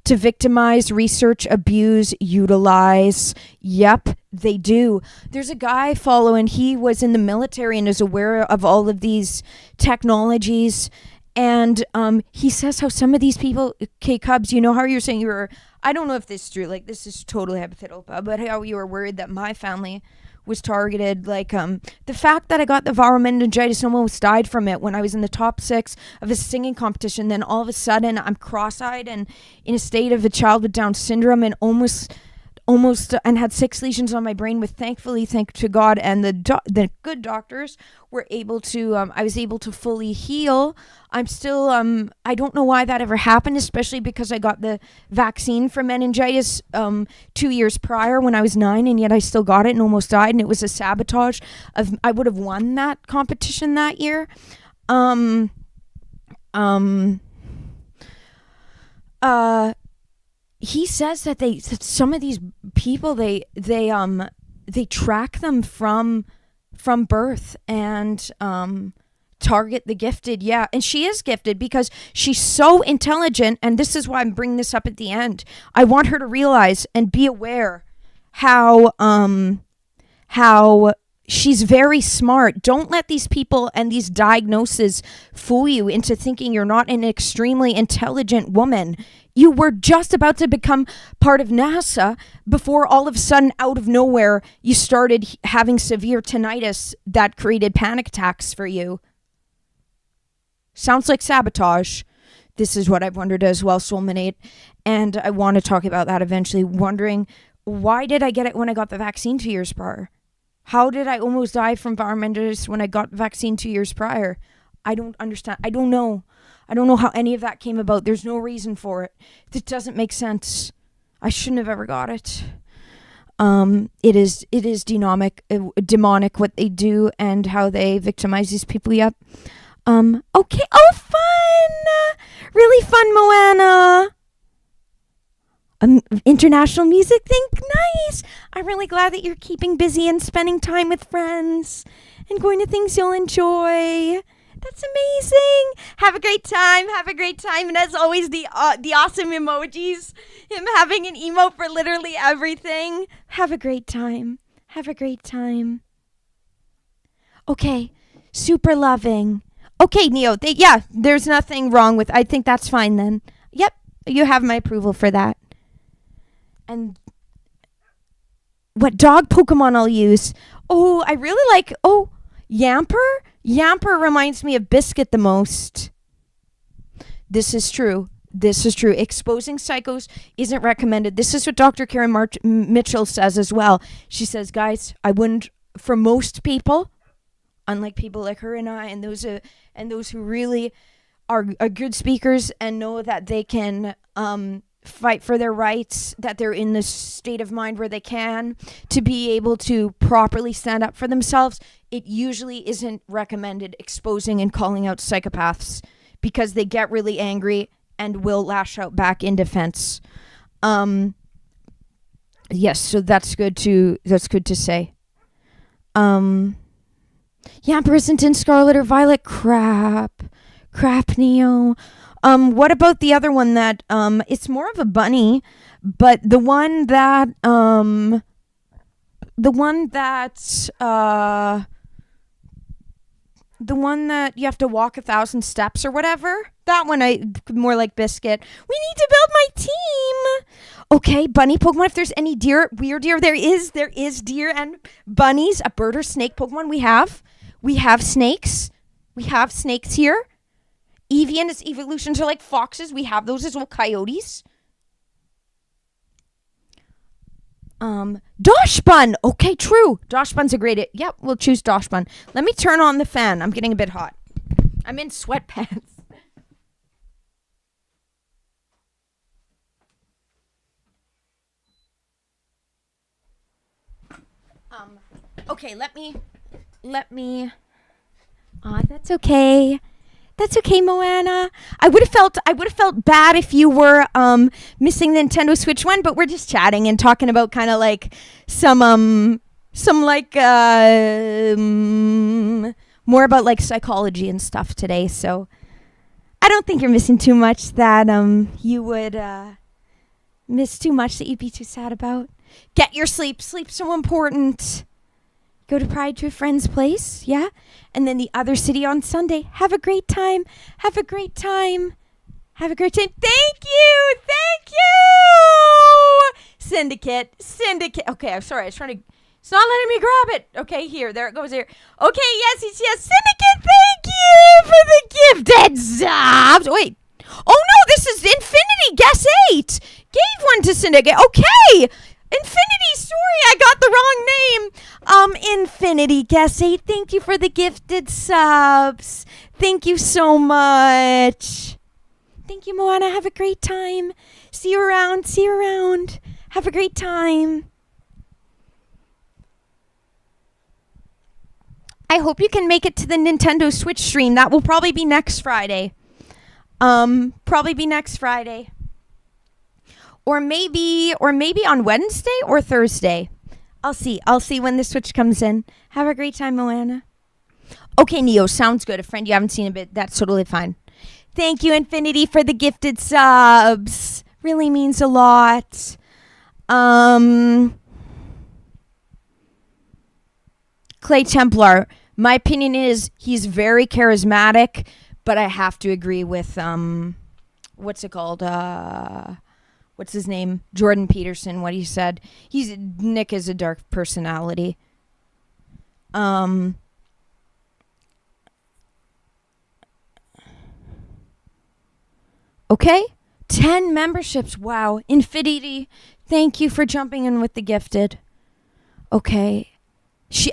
to victimize, research, abuse, utilize. Yep, they do. There's a guy following, he was in the military and is aware of all of these technologies. And he says how some of these people, okay, Cubs, you know how you're saying I don't know if this is true, like this is totally hypothetical, but how you were worried that my family was targeted, the fact that I got the viral meningitis and almost died from it when I was in the top 6 of a singing competition, then all of a sudden I'm cross-eyed and in a state of a child with Down syndrome and almost and had 6 lesions on my brain, with thankfully, thank to God and the good doctors were able to, I was able to fully heal. I'm still, I don't know why that ever happened, especially because I got the vaccine for meningitis 2 years prior when I was 9, and yet I still got it and almost died, and it was a sabotage of, I would have won that competition that year. He says that some of these people they track them from birth and target the gifted. Yeah, and she is gifted because she's so intelligent, and this is why I'm bringing this up at the end. I want her to realize and be aware how she's very smart. Don't let these people and these diagnoses fool you into thinking you're not an extremely intelligent woman. You were just about to become part of NASA before all of a sudden, out of nowhere, you started having severe tinnitus that created panic attacks for you. Sounds like sabotage. This is what I've wondered as well, Soulmanate. And I want to talk about that eventually, wondering, why did I get it when I got the vaccine 2 years prior? How did I almost die from viral meningitis when I got the vaccine 2 years prior? I don't understand. I don't know how any of that came about. There's no reason for it. It doesn't make sense. I shouldn't have ever got it. It is demonic what they do and how they victimize these people. Yep. Okay. Oh, fun! Really fun. international music thing. Nice. I'm really glad that you're keeping busy and spending time with friends and going to things you'll enjoy. That's amazing. Have a great time. Have a great time. And as always, the awesome emojis. Him having an emote for literally everything. Have a great time. Have a great time. Okay. Super loving. Okay, Neo. There's nothing wrong with. I think that's fine then. Yep. You have my approval for that. And what dog Pokemon I'll use? Oh, I really like. Oh, Yamper. Yamper reminds me of Biscuit the most. This is true. Exposing psychos isn't recommended. This is what Dr. Karen Mitchell says as well. She says, guys, I wouldn't, for most people, unlike people like her and I, and those who really are good speakers and know that they can fight for their rights, that they're in the state of mind where they can to be able to properly stand up for themselves, it usually isn't recommended exposing and calling out psychopaths because they get really angry and will lash out back in defense. Yes, so that's good to say. Yamper isn't in Scarlet or Violet. Crap, Neo. What about the other one that, it's more of a bunny, but the one that you have to walk 1,000 steps or whatever. That one, more like Biscuit. We need to build my team. Okay, bunny Pokemon. If there's any weird deer, there is deer and bunnies. A bird or snake Pokemon we have snakes. We have snakes here. Eevee and its evolutions are like foxes. We have those as well. Coyotes. Doshbun. Okay, true. Doshbun's a great. Yep, we'll choose Doshbun. Let me turn on the fan. I'm getting a bit hot. I'm in sweatpants. Okay, let me. That's okay. That's okay, Moana. I would have felt bad if you were missing the Nintendo Switch one, but we're just chatting and talking about kind of like some like more about like psychology and stuff today. So I don't think you're missing too much that you would miss too much that you'd be too sad about. Get your sleep. Sleep's so important. Go to Pride to a friend's place, yeah? And then the other city on Sunday. Have a great time. Have a great time. Have a great time. Thank you. Syndicate. Okay, I'm sorry. I was trying to... It's not letting me grab it. Okay, there it goes here. Okay, yes. Syndicate, thank you for the gifted subs. Wait. Oh, no, this is Infinity. Guess 8. Gave one to Syndicate. Okay. Infinity, sorry, I got the wrong name. Infinity, guess 8, thank you for the gifted subs. Thank you so much. Thank you, Moana. Have a great time. See you around. Have a great time. I hope you can make it to the Nintendo Switch stream. That will probably be next Friday. Or maybe on Wednesday or Thursday. I'll see when the Switch comes in. Have a great time, Moana. Okay, Neo, sounds good. A friend you haven't seen a bit. That's totally fine. Thank you, Infinity, for the gifted subs. Really means a lot. Clay Templar. My opinion is he's very charismatic, but I have to agree with what's it called? What's his name? Jordan Peterson, what he said. Nick is a dark personality. Okay. 10 memberships. Wow. Infinity, thank you for jumping in with the gifted. Okay.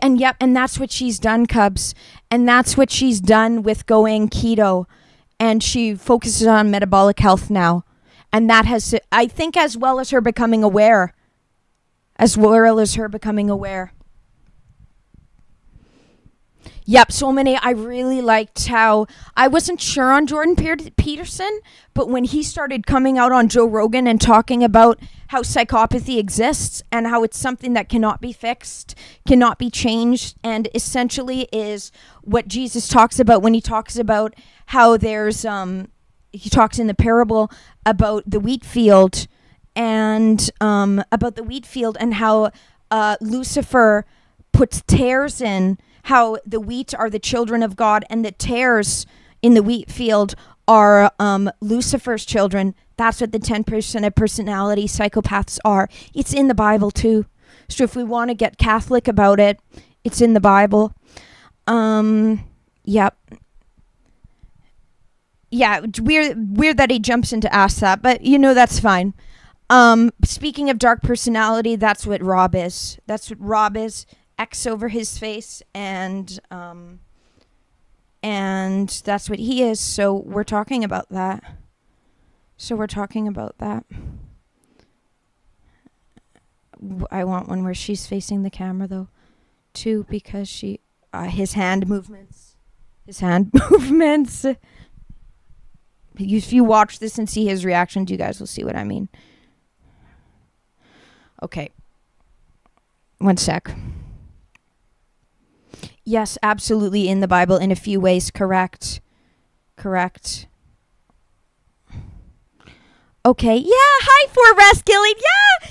And that's what she's done, Cubs. And that's what she's done with going keto. And she focuses on metabolic health now. And that has, I think, as well as her becoming aware. Yep, so many. I really liked how I wasn't sure on Jordan Peterson, but when he started coming out on Joe Rogan and talking about how psychopathy exists and how it's something that cannot be fixed, cannot be changed, and essentially is what Jesus talks about when he talks about how he talks in the parable about the wheat field and how Lucifer puts tares in, how the wheat are the children of God and the tares in the wheat field are Lucifer's children. That's what the 10% of personality psychopaths are. It's in the Bible too. So if we want to get Catholic about it, it's in the Bible. Yep. Yeah, it's weird that he jumps in to ask that, but that's fine. Speaking of dark personality, that's what Rob is. X over his face, and that's what he is. So we're talking about that. I want one where she's facing the camera though, too, because his hand movements. If you watch this and see his reactions, you guys will see what I mean. Okay. One sec. Yes, absolutely in the Bible in a few ways. Correct. Okay. Yeah. Hi, Forrest Gilly. Yeah.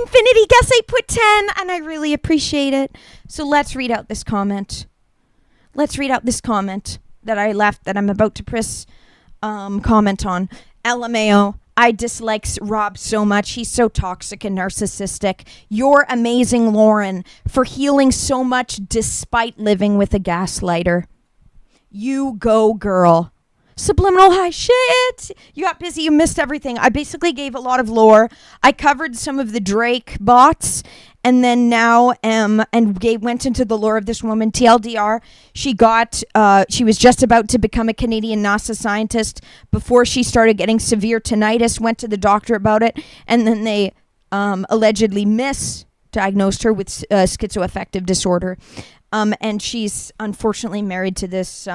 Infinity. Guess I put 10, and I really appreciate it. So let's read out this comment. That I left that I'm about to press comment on. LMAO. I dislike Rob so much. He's so toxic and narcissistic. You're amazing, Lauren, for healing so much despite living with a gaslighter. You go, girl. Subliminal high shit. You got busy. You missed everything. I basically gave a lot of lore. I covered some of the Drake bots, and then now went into the lore of this woman, TLDR. She was just about to become a Canadian NASA scientist before she started getting severe tinnitus, went to the doctor about it, and then they allegedly misdiagnosed her with schizoaffective disorder. And she's unfortunately married to this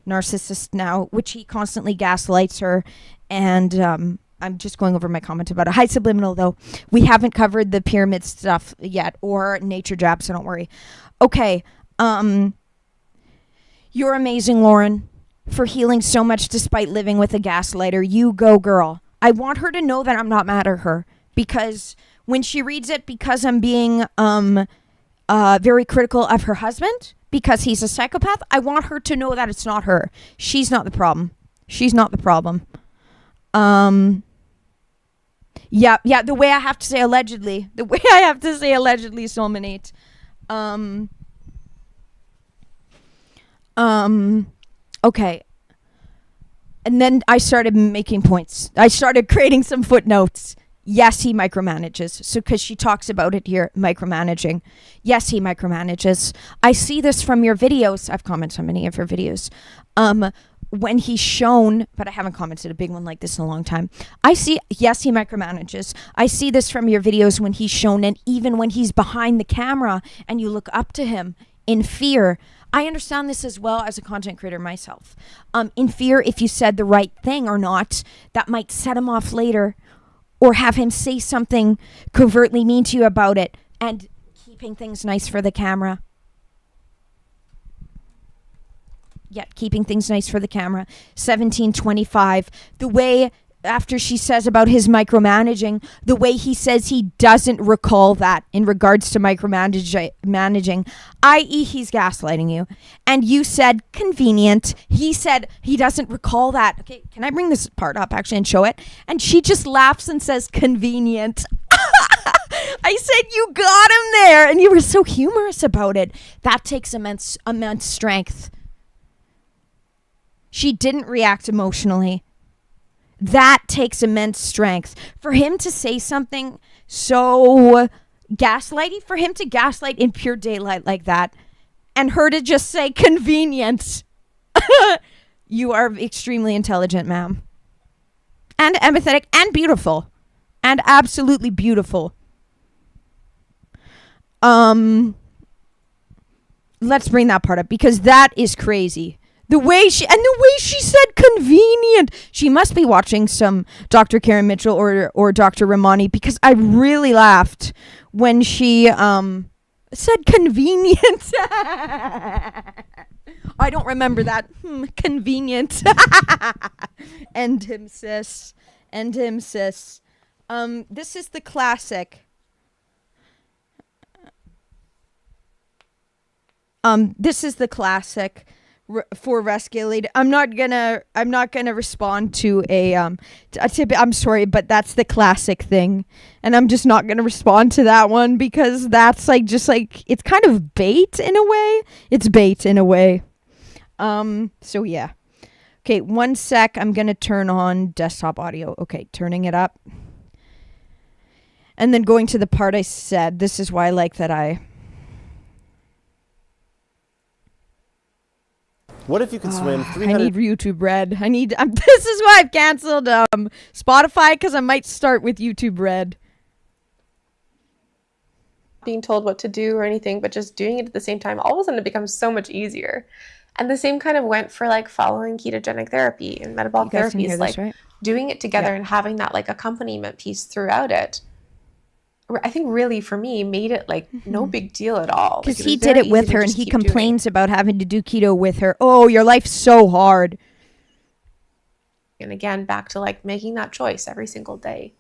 narcissist now, which he constantly gaslights her. And I'm just going over my comment about it. Hi, Subliminal, though. We haven't covered the pyramid stuff yet, or nature jab, so don't worry. Okay. You're amazing, Lauren, for healing so much despite living with a gaslighter. You go, girl. I want her to know that I'm not mad at her, because when she reads it, because I'm being very critical of her husband, because he's a psychopath, I want her to know that it's not her. She's not the problem. Yeah, the way I have to say allegedly. Soulmate. Okay. And then I started making points. I started creating some footnotes. Yes, he micromanages. So, because she talks about it here, micromanaging. Yes, he micromanages. I see this from your videos. I've commented on many of your videos. When he's shown, but I haven't commented a big one like this in a long time. Yes, he micromanages. I see this from your videos when he's shown, and even when he's behind the camera and you look up to him in fear. I understand this as well as a content creator myself. In fear, if you said the right thing or not, that might set him off later, or have him say something covertly mean to you about it, and keeping things nice for the camera. Yeah, keeping things nice for the camera. 1725. The way, after she says about his micromanaging, the way he says he doesn't recall that in regards to micromanaging, i.e. he's gaslighting you. And you said convenient. He said he doesn't recall that. Okay, can I bring this part up actually and show it? And she just laughs and says convenient. I said you got him there, and you were so humorous about it. That takes immense strength. She didn't react emotionally. That takes immense strength. For him to say something so gaslighty, for him to gaslight in pure daylight like that, and her to just say convenient. You are extremely intelligent, ma'am. And empathetic and beautiful. And absolutely beautiful. let's bring that part up because that is crazy. The way she said convenient. She must be watching some Dr. Karen Mitchell or Dr. Ramani, because I really laughed when she said convenient. I don't remember that. Convenient. End him, sis. End him, sis. This is the classic. This is the classic for Resculated. I'm not gonna respond to a tip. I'm sorry, but that's the classic thing, and I'm just not gonna respond to that one because that's like just like it's kind of bait in a way. It's bait in a way. So yeah. Okay, 1 sec. I'm gonna turn on desktop audio. Okay, turning it up, and then going to the part I said. This is why I like that What if you could swim 300... I need YouTube Red. This is why I've canceled Spotify, because I might start with YouTube Red. Being told what to do or anything, but just doing it at the same time, all of a sudden it becomes so much easier. And the same kind of went for like following ketogenic therapy and metabolic therapy. Is like right? Doing it together and having that like accompaniment piece throughout it. I think really for me made it like no big deal at all. Because he did it with her and he complains about having to do keto with her. Oh, your life's so hard. And again, back to like making that choice every single day,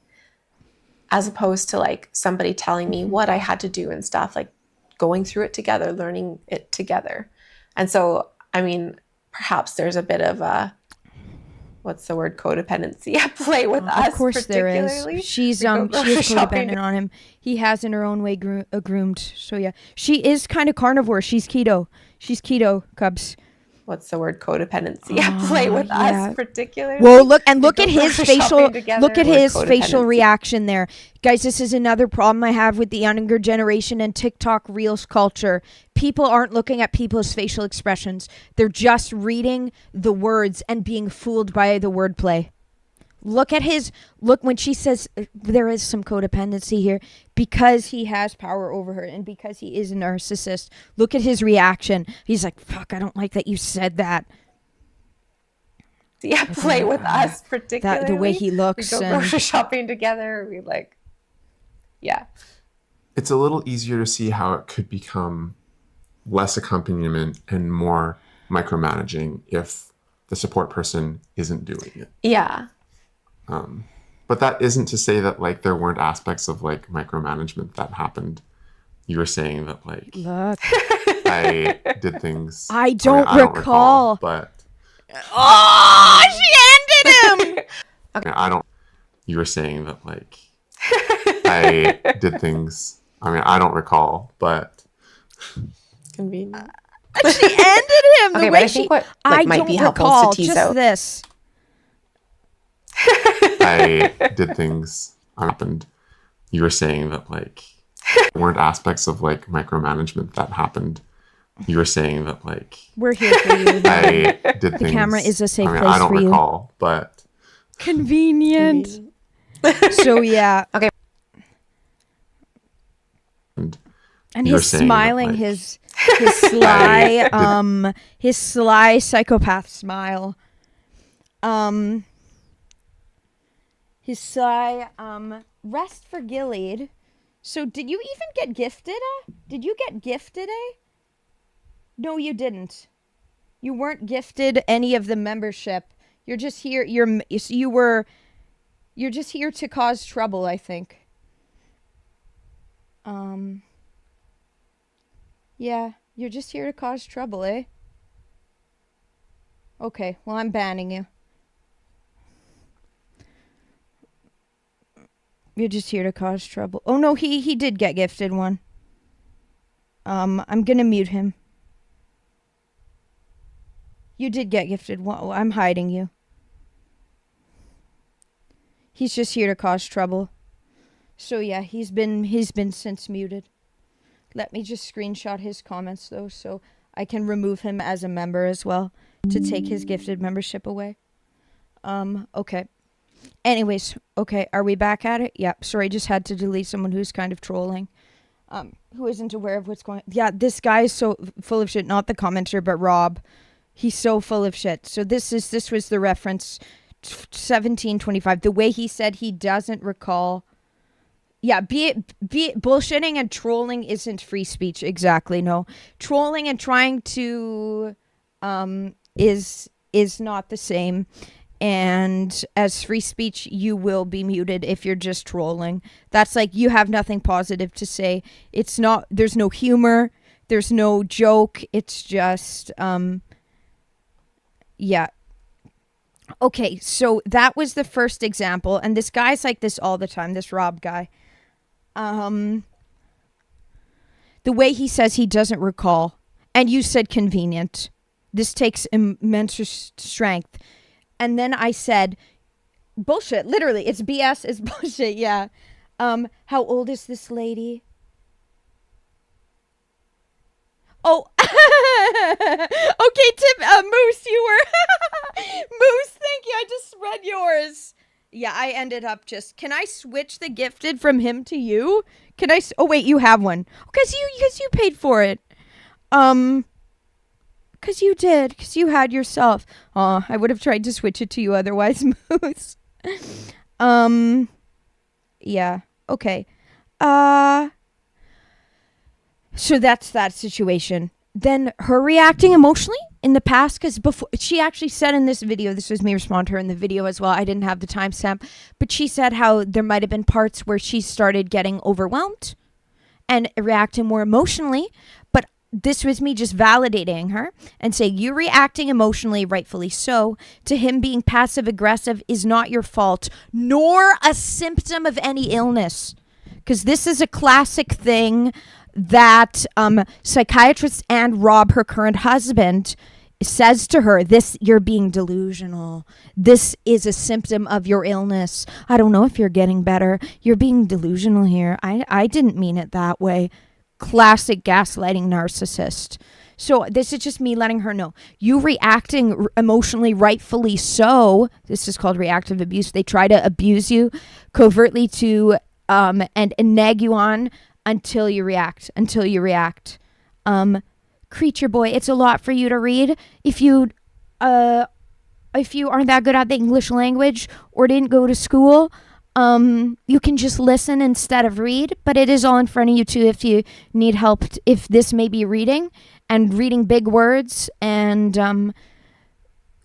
as opposed to like somebody telling me what I had to do and stuff, like going through it together, learning it together. And so, I mean, perhaps there's a bit of a, what's the word, codependency at play with us. Of course there is. She is codependent on him. He has in her own way groomed. So yeah, she is kind of carnivore. She's keto. She's keto, Cubs. What's the word, codependency at play with us particularly. Well, look at his facial reaction there. Guys, this is another problem I have with the younger generation and TikTok Reels culture. People aren't looking at people's facial expressions. They're just reading the words and being fooled by the wordplay. Look when she says there is some codependency here because he has power over her and because he is a narcissist. Look at his reaction. He's like, fuck, I don't like that you said that. Yeah, play with us particularly. The way he looks. We go grocery shopping together. We like, yeah. It's a little easier to see how it could become less accompaniment and more micromanaging if the support person isn't doing it. Yeah. But that isn't to say that like there weren't aspects of like micromanagement that happened. You were saying that like look. I did things. I don't recall, but she ended him. Okay. You were saying that like I did things. I mean, I don't recall, but convenient. She ended him. Okay, but I think what like, might be helpful to tease out this. I did things happened. You were saying that like there weren't aspects of like micromanagement that happened. You were saying that like we're here for you. I did the things. Camera is a safe place I don't for you. recall, but convenient. So yeah. Okay. And he's smiling that, like, his sly his sly psychopath smile. His sly rest for Gilead. So did you even get gifted? Did you get gifted? No, you didn't. You weren't gifted any of the membership. You're just here. You're just here to cause trouble, I think. Yeah, you're just here to cause trouble, eh? Okay, well, I'm banning you. You're just here to cause trouble. Oh, no, he did get gifted one. I'm gonna mute him. You did get gifted one. Oh, I'm hiding you. He's just here to cause trouble. So, yeah, he's been since muted. Let me just screenshot his comments, though, so I can remove him as a member as well to take his gifted membership away. Okay. Anyways, okay, are we back at it? Yep, sorry, just had to delete someone who's kind of trolling. who isn't aware of what's going on. Yeah, this guy is so full of shit. Not the commenter, but Rob. He's so full of shit. So this was the reference, 1725. The way he said he doesn't recall. Yeah, be it bullshitting and trolling isn't free speech. Exactly. No, trolling and trying to is not the same. And as free speech, you will be muted if you're just trolling. That's like you have nothing positive to say. It's not. There's no humor. There's no joke. It's just yeah. Okay, so that was the first example, and this guy's like this all the time. This Rob guy. The way he says he doesn't recall, and you said convenient. This takes immense strength. And then I said, bullshit, literally, it's BS, it's bullshit, yeah. How old is this lady? Oh, okay, Tim, Moose, you were, Moose, thank you, I just read yours. Yeah, I ended up can I switch the gifted from him to you? Oh wait, you have one. Because you paid for it. Because you did. Because you had yourself. Aw, I would have tried to switch it to you otherwise, Moose. Yeah. Okay. So that's that situation. Then her reacting emotionally in the past, because before she actually said in this video, this was me respond to her in the video as well. I didn't have the timestamp, but she said how there might have been parts where she started getting overwhelmed and reacting more emotionally. But this was me just validating her and saying, you reacting emotionally, rightfully so, to him being passive aggressive is not your fault, nor a symptom of any illness. Because this is a classic thing that psychiatrists and Rob, her current husband, says to her, you're being delusional. This is a symptom of your illness. I don't know if you're getting better. You're being delusional here. I didn't mean it that way. Classic gaslighting narcissist. So this is just me letting her know. You reacting emotionally, rightfully so. This is called reactive abuse. They try to abuse you covertly to and nag you on until you react. Creature boy, it's a lot for you to read. If you aren't that good at the English language or didn't go to school, you can just listen instead of read, but it is all in front of you too if you need help. If this may be reading and reading big words and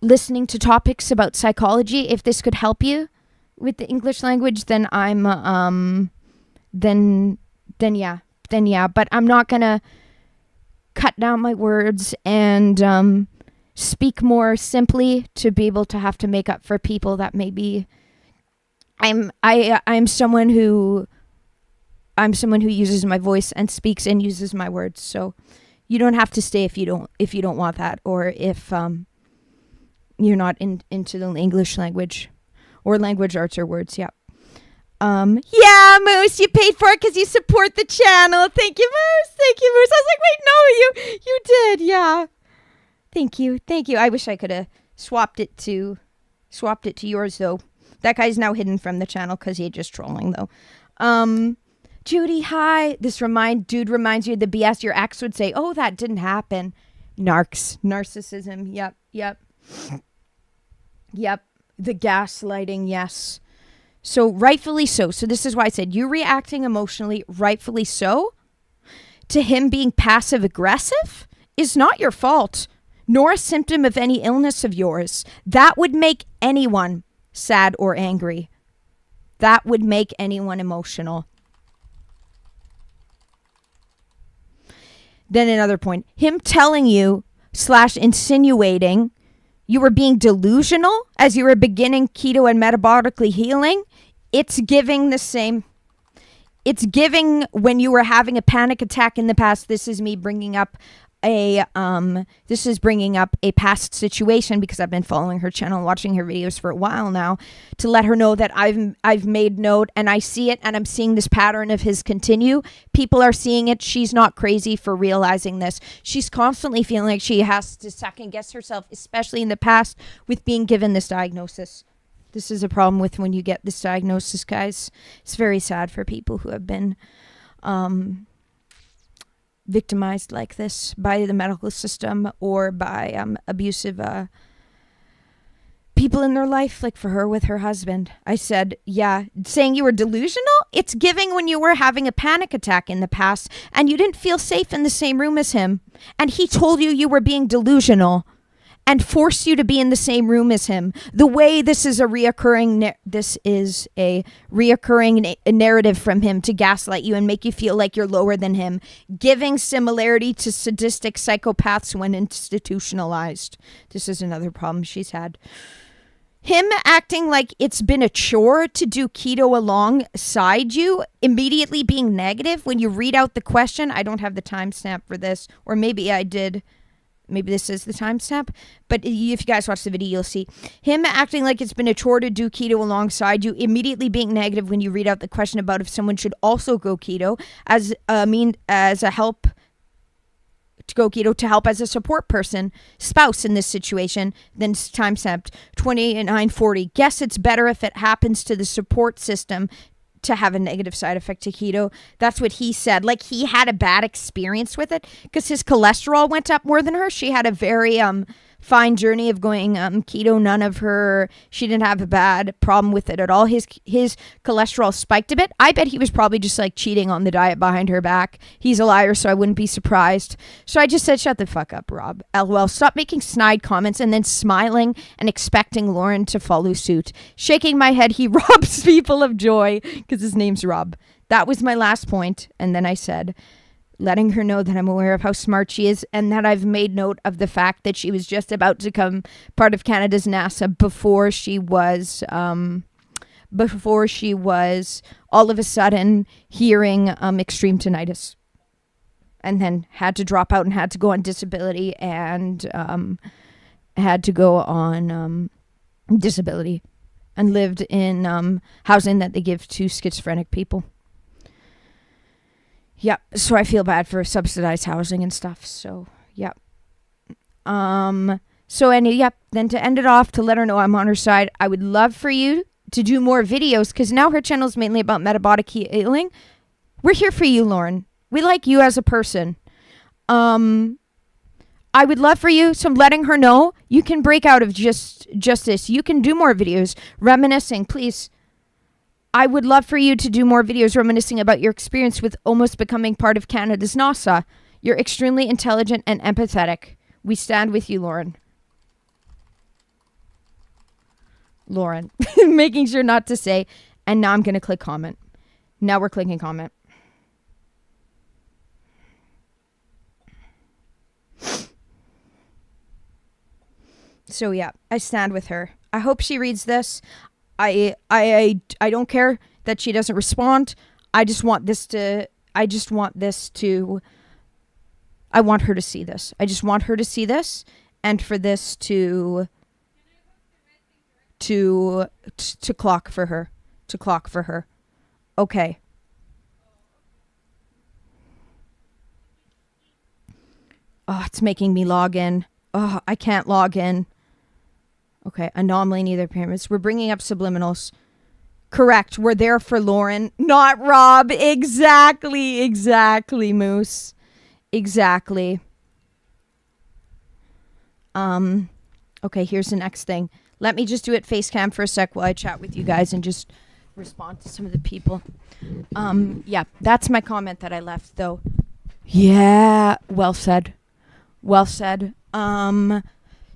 listening to topics about psychology, if this could help you with the English language, then then yeah, but I'm not gonna cut down my words and speak more simply to be able to have to make up for people that maybe I'm someone who uses my voice and speaks and uses my words. So you don't have to stay if you don't want that, or if you're not into the English language or language arts or words. Yeah. Yeah, Moose, you paid for it because you support the channel. Thank you, Moose. I was like, wait, no, you did. Yeah. Thank you. I wish I could have swapped it to yours though. That guy's now hidden from the channel because he's just trolling though. Judy, hi. Dude reminds you of the BS your ex would say. Oh, that didn't happen. Narcissism. Yep. The gaslighting. Yes. So rightfully so. So this is why I said you reacting emotionally, rightfully so, to him being passive aggressive is not your fault, nor a symptom of any illness of yours. That would make anyone sad or angry. That would make anyone emotional. Then another point, him telling you / insinuating you were being delusional as you were beginning keto and metabolically healing. It's giving the same. It's giving when you were having a panic attack in the past. This is me bringing up a past situation because I've been following her channel and watching her videos for a while now to let her know that I've made note and I see it and I'm seeing this pattern of his continue. People are seeing it. She's not crazy for realizing this. She's constantly feeling like she has to second guess herself, especially in the past with being given this diagnosis. This is a problem with when you get this diagnosis, guys. It's very sad for people who have been victimized like this by the medical system or by abusive people in their life, like for her with her husband. I said, yeah, saying you were delusional, it's giving when you were having a panic attack in the past and you didn't feel safe in the same room as him. And he told you were being delusional and forced you to be in the same room as him. The way this is a reoccurring narrative from him to gaslight you and make you feel like you're lower than him, giving similarity to sadistic psychopaths when institutionalized. This is another problem she's had. Him acting like it's been a chore to do keto alongside you, immediately being negative when you read out the question. I don't have the timestamp for this, or maybe I did. Maybe this is the timestamp, but if you guys watch the video, you'll see him acting like it's been a chore to do keto alongside you, immediately being negative when you read out the question about if someone should also go keto as a help to go keto to help as a support person, spouse in this situation. Then timestamp 2940. Guess it's better if it happens to the support system to have a negative side effect to keto. That's what he said. Like he had a bad experience with it because his cholesterol went up more than her. She had a very fine journey of going keto. She didn't have a bad problem with it at all. His cholesterol spiked a bit. I bet he was probably just like cheating on the diet behind her back. He's a liar, so I wouldn't be surprised. So I just said, shut the fuck up, Rob. LOL. Stop making snide comments and then smiling and expecting Lauren to follow suit. Shaking my head, he robs people of joy because his name's Rob. That was my last point. And then I said, letting her know that I'm aware of how smart she is and that I've made note of the fact that she was just about to become part of Canada's NASA before she was all of a sudden hearing extreme tinnitus and then had to drop out and had to go on disability and and lived in housing that they give to schizophrenic people. Yep. So I feel bad for subsidized housing and stuff. So, yep. Then to end it off, to let her know I'm on her side, I would love for you to do more videos because now her channel is mainly about metabolic healing. We're here for you, Lauren. We like you as a person. I would love for you, so I'm letting her know you can break out of just this. You can do more videos reminiscing, please. I would love for you to do more videos reminiscing about your experience with almost becoming part of Canada's NASA. You're extremely intelligent and empathetic. We stand with you, Lauren. Lauren. Making sure not to say. And now I'm going to click comment. Now we're clicking comment. So yeah, I stand with her. I hope she reads this. I don't care that she doesn't respond. I want her to see this. I just want her to see this and for this to clock for her. To clock for her. Okay. Oh, it's making me log in. Oh, I can't log in. Okay, anomaly, neither parents. We're bringing up subliminals. Correct. We're there for Lauren, not Rob. Exactly, Moose. Exactly. Okay, here's the next thing. Let me just do it face cam for a sec while I chat with you guys and just respond to some of the people. Yeah, that's my comment that I left, though. Yeah, well said. Well said.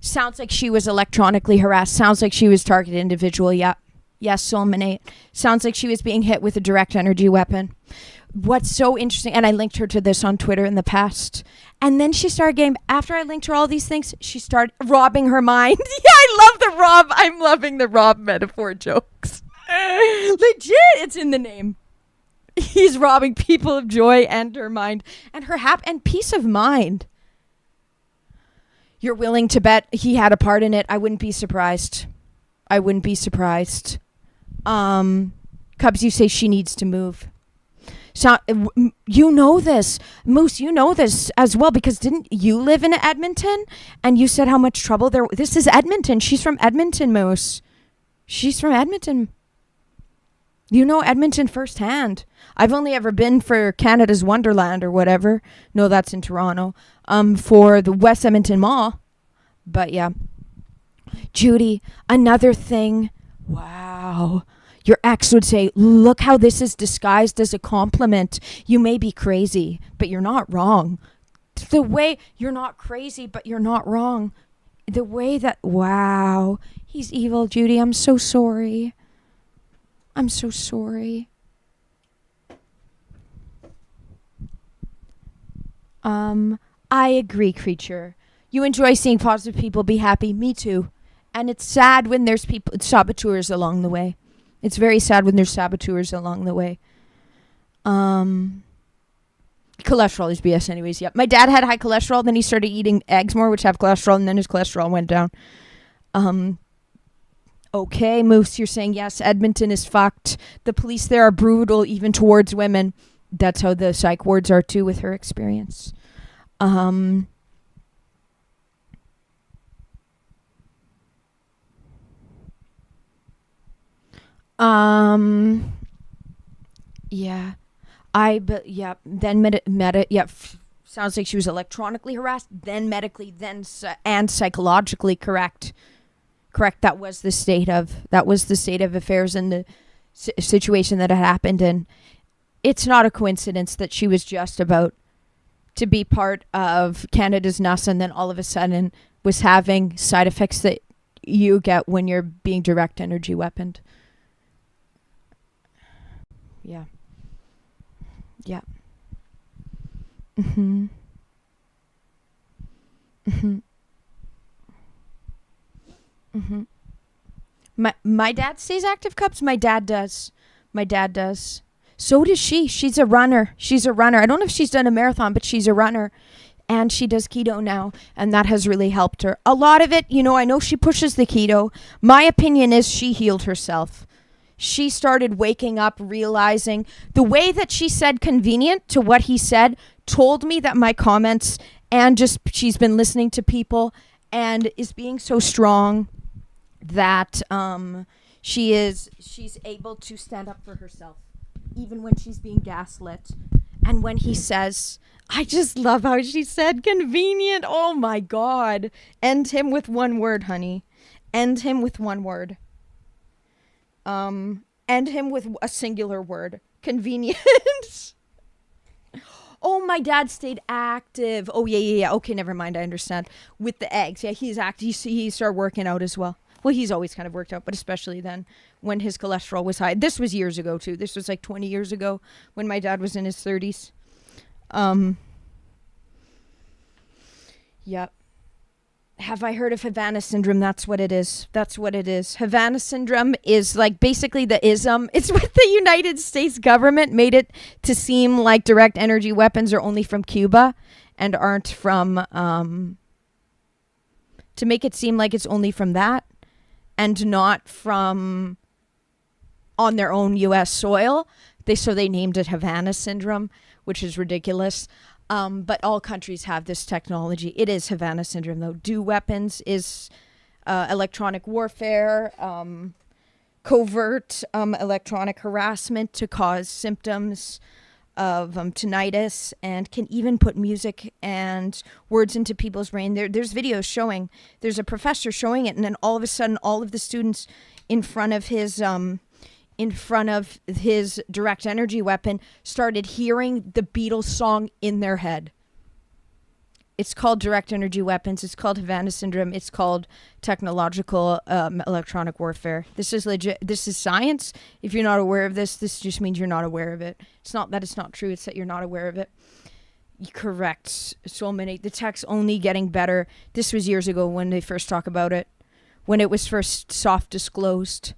Sounds like she was electronically harassed. Sounds like she was targeted individual. Yeah. Yes, Solminate. Sounds like she was being hit with a direct energy weapon. What's so interesting, and I linked her to this on Twitter in the past, and then she started getting, after I linked her all these things, she started robbing her mind. Yeah, I love the Rob. I'm loving the Rob metaphor jokes. Legit, it's in the name. He's robbing people of joy and her mind and her and peace of mind. You're willing to bet he had a part in it. I wouldn't be surprised. Cubs, you say she needs to move. So you know this, Moose, you know this as well, because didn't you live in Edmonton? And you said how much trouble there. This is Edmonton. She's from Edmonton, Moose. She's from Edmonton. You know Edmonton firsthand. I've only ever been for Canada's Wonderland or whatever. No, that's in Toronto. For the West Edmonton Mall. But yeah. Judy, another thing. Wow. Your ex would say, look how this is disguised as a compliment. You may be crazy, but you're not wrong. The way you're not crazy, but you're not wrong. The way that, wow. He's evil, Judy. I'm so sorry. I'm so sorry. I agree, creature. You enjoy seeing positive people be happy. Me too. And it's sad when there's people, saboteurs along the way. It's very sad when there's saboteurs along the way. Cholesterol is BS anyways. Yep. My dad had high cholesterol, then he started eating eggs more, which have cholesterol, and then his cholesterol went down. Okay, Moose, you're saying yes, Edmonton is fucked. The police there are brutal even towards women. That's how the psych wards are too with her experience. Yeah. Sounds like she was electronically harassed, then medically, then and psychologically correct. That was the state of affairs in the situation that had happened, and it's not a coincidence that she was just about to be part of Canada's NUS and then all of a sudden was having side effects that you get when you're being direct energy weaponed. Yeah. Yeah. Mhm. Mhm. Mhm. My dad stays active, Cups. My dad does. So does she. She's a runner. I don't know if she's done a marathon, but she's a runner. And she does keto now, and that has really helped her. A lot of it, I know she pushes the keto. My opinion is she healed herself. She started waking up, realizing the way that she said convenient to what he said told me that my comments and just she's been listening to people and is being so strong that she's able to stand up for herself even when she's being gaslit. And when he says, I just love how she said convenient. Oh my God. End him with one word, honey. End him with one word. End him with a singular word. Convenient. Oh, my dad stayed active. Oh, yeah. Okay, never mind. I understand. With the eggs. Yeah, he's active. He started working out as well. Well, he's always kind of worked out, but especially then when his cholesterol was high. This was years ago, too. This was like 20 years ago when my dad was in his 30s. Yep. Have I heard of Havana syndrome? That's what it is. Havana syndrome is like basically the ism. It's what the United States government made it to seem like direct energy weapons are only from Cuba and aren't from, to make it seem like it's only from that and not from on their own U.S. soil. So they named it Havana syndrome, which is ridiculous. But all countries have this technology. It is Havana syndrome, though. Do weapons is electronic warfare, covert electronic harassment to cause symptoms of tinnitus, and can even put music and words into people's brain. There's videos showing. There's a professor showing it, and then all of a sudden, all of the students in front of his direct energy weapon started hearing the Beatles song in their head. It's called direct energy weapons. It's called Havana syndrome. It's called technological electronic warfare. This is legit. This is science. If you're not aware of this just means you're not aware of it. It's not that it's not true. It's that you're not aware of it. Correct. So many. The tech's only getting better. This was years ago when they first talk about it, when it was first soft disclosed.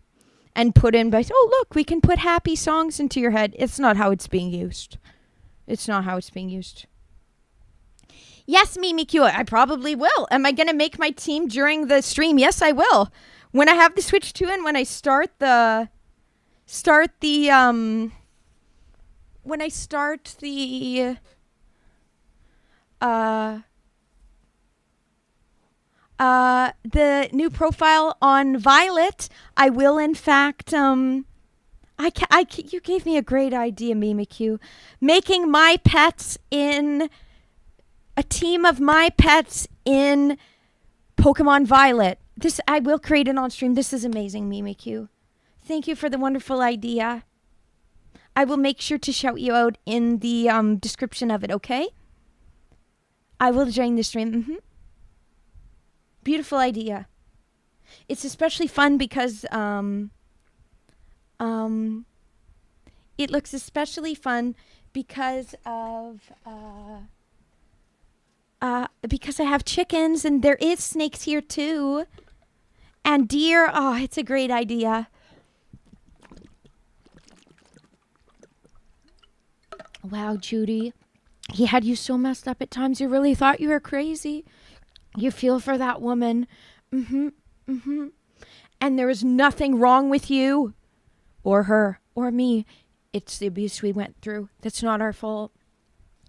And put in by, oh, look, we can put happy songs into your head. It's not how it's being used. Yes, Mimi Q, I probably will. Am I going to make my team during the stream? Yes, I will. When I have the Switch 2 and when I start the new profile on Violet, I will in fact You gave me a great idea, Mimikyu. Making my pets in a team of my pets in Pokemon Violet. This I will create it on stream. This is amazing, Mimikyu. Thank you for the wonderful idea. I will make sure to shout you out in the description of it, okay? I will join the stream. Beautiful idea. It's especially fun because it looks especially fun because of because I have chickens and there is snakes here too. And deer. Oh, it's a great idea. Wow, Judy. He had you so messed up at times you really thought you were crazy. You feel for that woman. And there was nothing wrong with you or her or me. It's the abuse we went through. That's not our fault.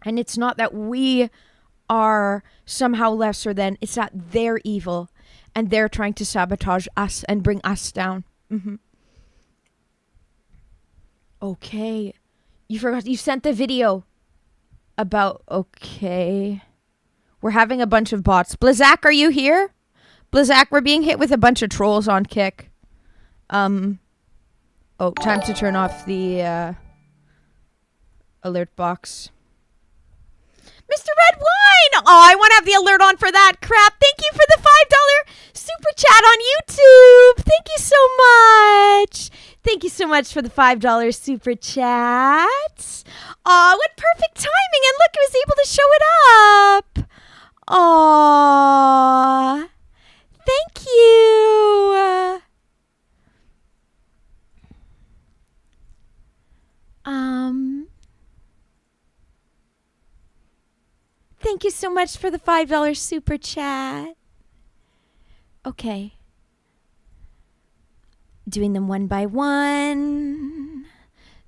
And it's not that we are somehow lesser than. It's that they're evil and they're trying to sabotage us and bring us down. Okay. You forgot. You sent the video about. Okay. We're having a bunch of bots. Blizak, are you here? Blizak, we're being hit with a bunch of trolls on Kick. Oh, time to turn off the alert box. Mr. Red Wine! Oh, I want to have the alert on for that crap. Thank you for the $5 super chat on YouTube. Thank you so much. Thank you so much for the $5 super chat. Aw, what perfect timing. And look, I was able to show it up. Aw. Thank you. Thank you so much for the $5 super chat. Okay. Doing them one by one.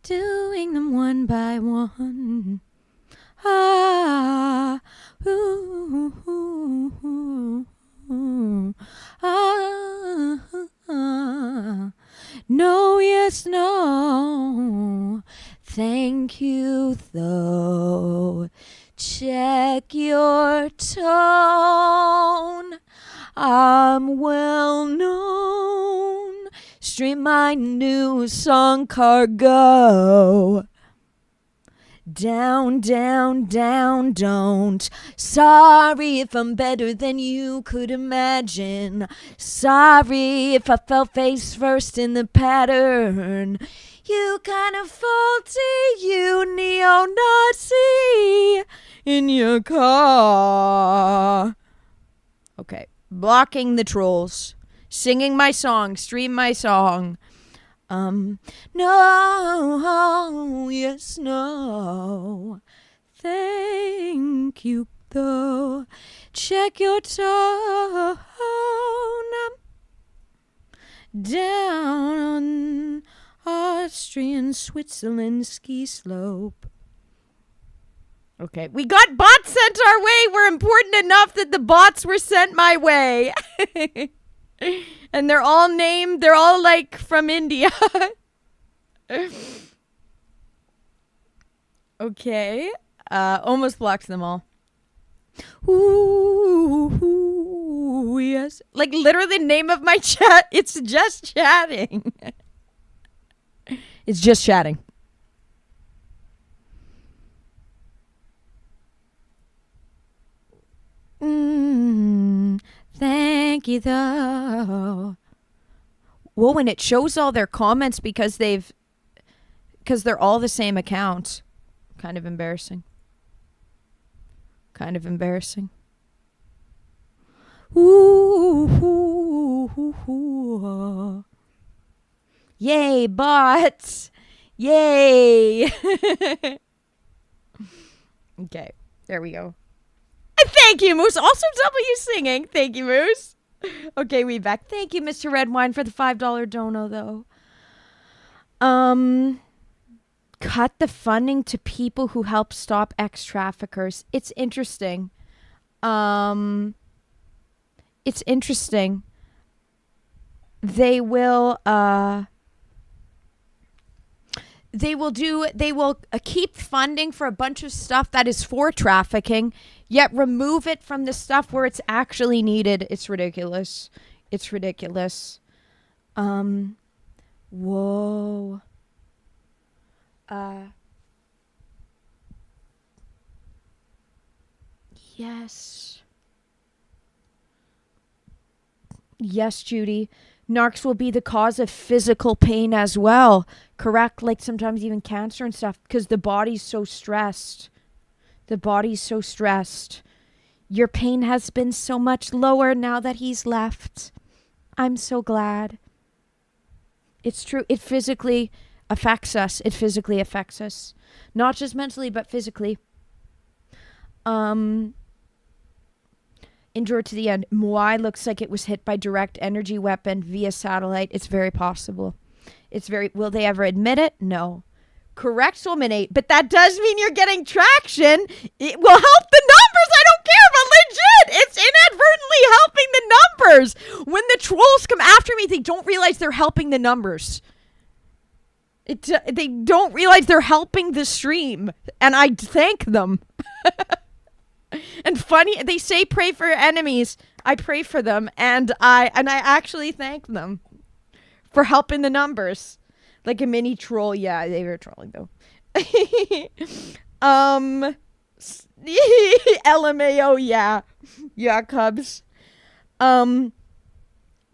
Doing them one by one. Ah. Ooh, ooh, ooh, ooh. Ah. No, yes, no. Thank you, though. Check your tone. I'm well known. Stream my new song, Cargo. Down, down, down, don't. Sorry if I'm better than you could imagine. Sorry if I fell face first in the pattern. You kind of faulty, you neo-Nazi in your car. Okay, blocking the trolls. Singing my song, stream my song. No, yes, no. Thank you, though. Check your tone. Down on Austrian Switzerland ski slope. Okay, we got bots sent our way. We're important enough that the bots were sent my way. And they're all named, they're all like from India. Okay. Almost blocked them all. Ooh, yes. Like literally the name of my chat, it's just chatting. It's just chatting. Thank you, though. Whoa, and it shows all their comments because they're all the same account. Kind of embarrassing. Kind of embarrassing. Ooh. Yay, bots. Yay. Okay, there we go. Thank you, Moose. Also W singing. Thank you, Moose. Okay, we back. Thank you, Mr. Red Wine, for the $5 dono, though. Cut the funding to people who help stop ex-traffickers. It's interesting. It's interesting. They will, They will keep funding for a bunch of stuff that is for trafficking, yet remove it from the stuff where it's actually needed. It's ridiculous. It's ridiculous. Whoa. Yes. Yes, Judy. Narcs will be the cause of physical pain as well. Correct? Like sometimes even cancer and stuff, because the body's so stressed. The body's so stressed. Your pain has been so much lower now that he's left. I'm so glad. It's true. It physically affects us. It physically affects us. Not just mentally, but physically. Endure to the end. Moai looks like it was hit by direct energy weapon via satellite. It's very possible. Will they ever admit it? No. Correct, Solminate. But that does mean you're getting traction. It will help the numbers. I don't care, but legit. It's inadvertently helping the numbers. When the trolls come after me, they don't realize they're helping the numbers. They don't realize they're helping the stream. And I thank them. And funny, they say pray for your enemies. I pray for them, and I actually thank them for helping the numbers. Like a mini troll. Yeah, they were trolling though. LMAO, yeah. Yeah, Cubs.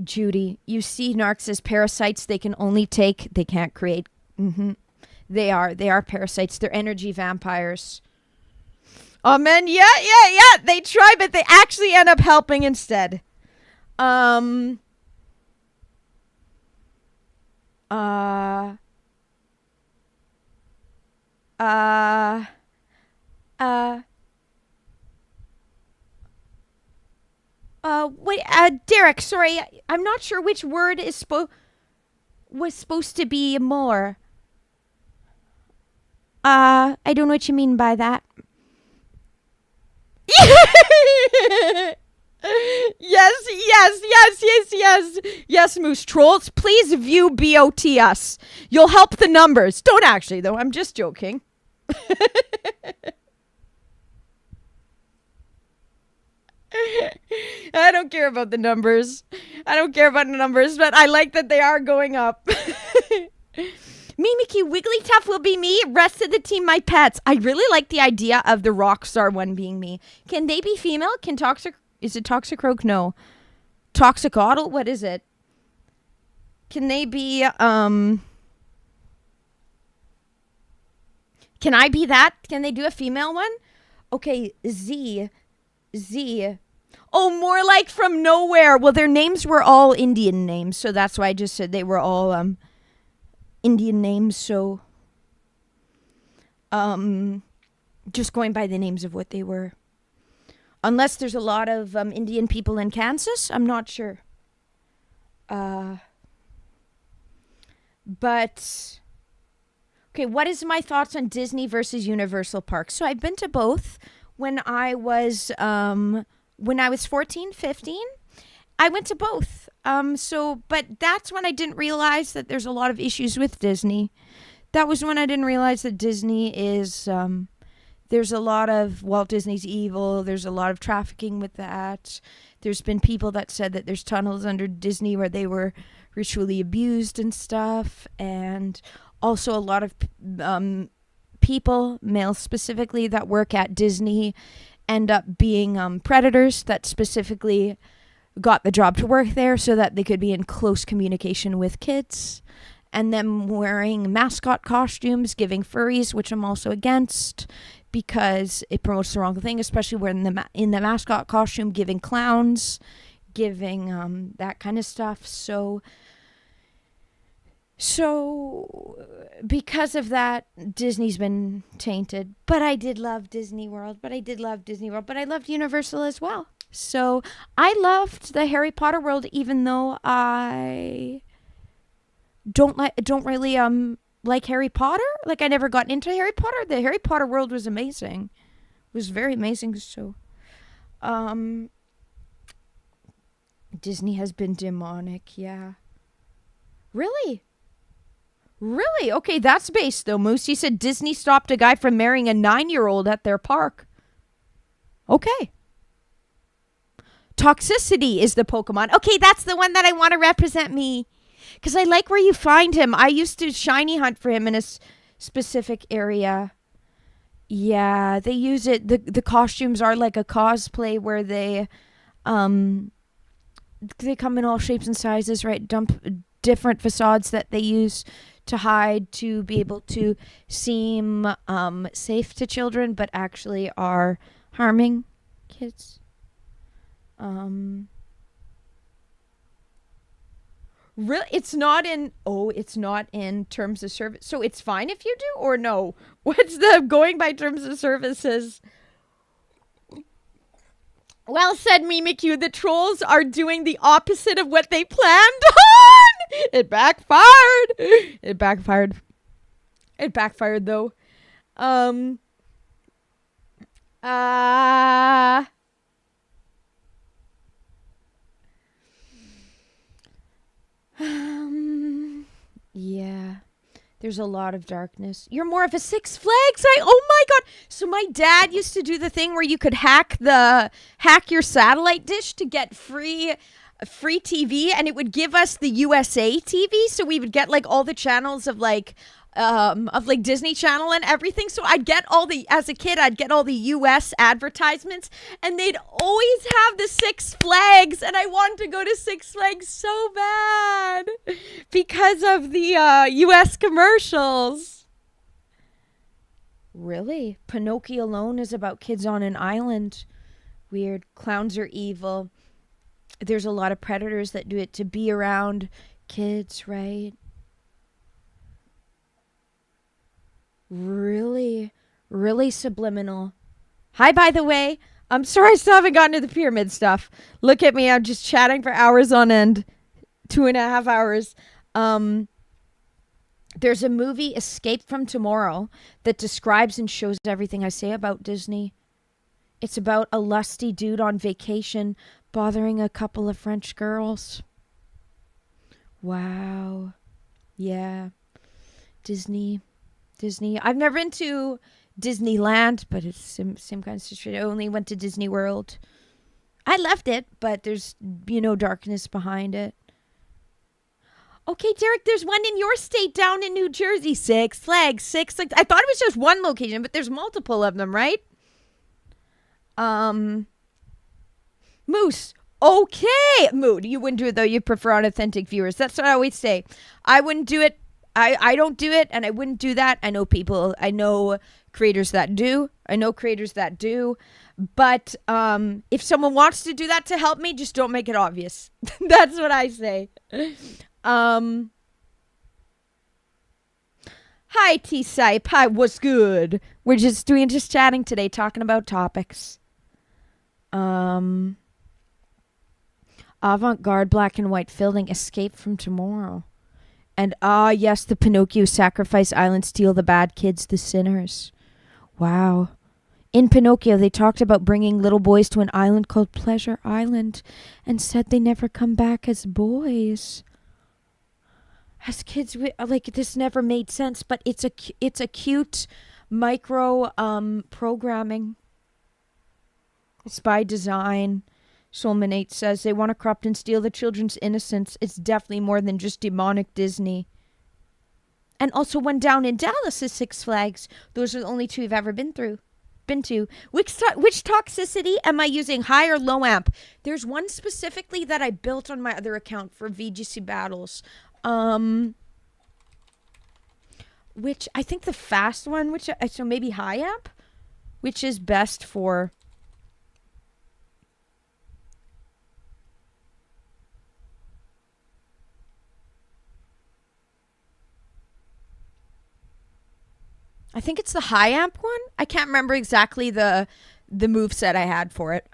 Judy, you see narcs as parasites they can only take, they can't create. They are parasites. They're energy vampires. Oh man, yeah. They try, but they actually end up helping instead. What Derek, sorry, I'm not sure which word was supposed to be more. I don't know what you mean by that. Yes, Moose Trolls, please view BOT us. You'll help the numbers. Don't actually, though. I'm just joking. I don't care about the numbers. But I like that they are going up. Mimiki, Wigglytuff will be me. Rest of the team, my pets. I really like the idea of the Rockstar one being me. Can they be female? Is it Toxicroak? No. Toxicotl? What is it? Can they be, can I be that? Can they do a female one? Okay, Z. Oh, more like from nowhere. Well, their names were all Indian names, so that's why I just said they were all, Indian names, so just going by the names of what they were. Unless there's a lot of Indian people in Kansas, I'm not sure. But okay, what is my thoughts on Disney versus Universal Parks? So I've been to both. When I was 14, 15, I went to both. But that's when I didn't realize that there's a lot of issues with Disney. That was when I didn't realize that Disney is, there's a lot of Walt Disney's evil. There's a lot of trafficking with that. There's been people that said that there's tunnels under Disney where they were ritually abused and stuff. And also a lot of people, males specifically, that work at Disney end up being predators that specifically got the job to work there so that they could be in close communication with kids, and them wearing mascot costumes, giving furries, which I'm also against because it promotes the wrong thing, especially when in the mascot costume, giving clowns, giving that kind of stuff. So because of that, Disney's been tainted. But I did love Disney World. But I loved Universal as well. So I loved the Harry Potter world, even though I don't really like Harry Potter. Like, I never got into Harry Potter. The Harry Potter world was amazing. It was very amazing. So Disney has been demonic, yeah. Really? Really? Okay, that's based though. Moose, you said Disney stopped a guy from marrying a 9-year-old at their park. Okay. Toxicity is the Pokemon. Okay, that's the one that I want to represent me. Because I like where you find him. I used to shiny hunt for him in a specific area. Yeah, they use it. The costumes are like a cosplay where they come in all shapes and sizes, right? Dump different facades that they use to hide to be able to seem safe to children, but actually are harming kids. Really, it's not in terms of service. So it's fine if you do or no? What's the going by terms of services? Well said, Mimikyu. The trolls are doing the opposite of what they planned on. It backfired. It backfired. It backfired though. Yeah. There's a lot of darkness. You're more of a Six Flags. Oh my god. So my dad used to do the thing where you could hack your satellite dish to get free TV, and it would give us the USA TV, so we would get like all the channels of like Disney Channel and everything. So as a kid, I'd get all the US advertisements, and they'd always have the Six Flags, and I wanted to go to Six Flags so bad because of the US commercials. Really? Pinocchio alone is about kids on an island. Weird. Clowns are evil. There's a lot of predators that do it to be around kids, right? Really, really subliminal. Hi, by the way. I'm sorry I still haven't gotten to the pyramid stuff. Look at me. I'm just chatting for hours on end. 2.5 hours. There's a movie, Escape from Tomorrow, that describes and shows everything I say about Disney. It's about a lusty dude on vacation bothering a couple of French girls. Wow. Yeah. Disney. I've never been to Disneyland, but it's same kind of situation. I only went to Disney World. I loved it, but there's, darkness behind it. Okay, Derek, there's one in your state down in New Jersey. Six Flags. I thought it was just one location, but there's multiple of them, right? Moose. Okay. Mood. You wouldn't do it, though. You prefer unauthentic viewers. That's what I always say. I wouldn't do it. I don't do it, and I wouldn't do that. I know creators that do. But if someone wants to do that to help me, just don't make it obvious. That's what I say. Hi, T-Sype. Hi, what's good? We're just chatting today, talking about topics. Avant-garde black and white filming, Escape from Tomorrow. And yes, the Pinocchio Sacrifice Island, steal the bad kids, the sinners. Wow. In Pinocchio, they talked about bringing little boys to an island called Pleasure Island and said they never come back as boys. As kids, this never made sense, but it's a cute micro programming. It's by design. Soulmanate says they want to corrupt and steal the children's innocence. It's definitely more than just demonic Disney. And also one down in Dallas is Six Flags. Those are the only two we've ever been to. Which toxicity am I using, high or low amp? There's one specifically that I built on my other account for VGC battles. Which I think the fast one, so maybe high amp, which is best for... I think it's the high amp one. I can't remember exactly the moveset I had for it.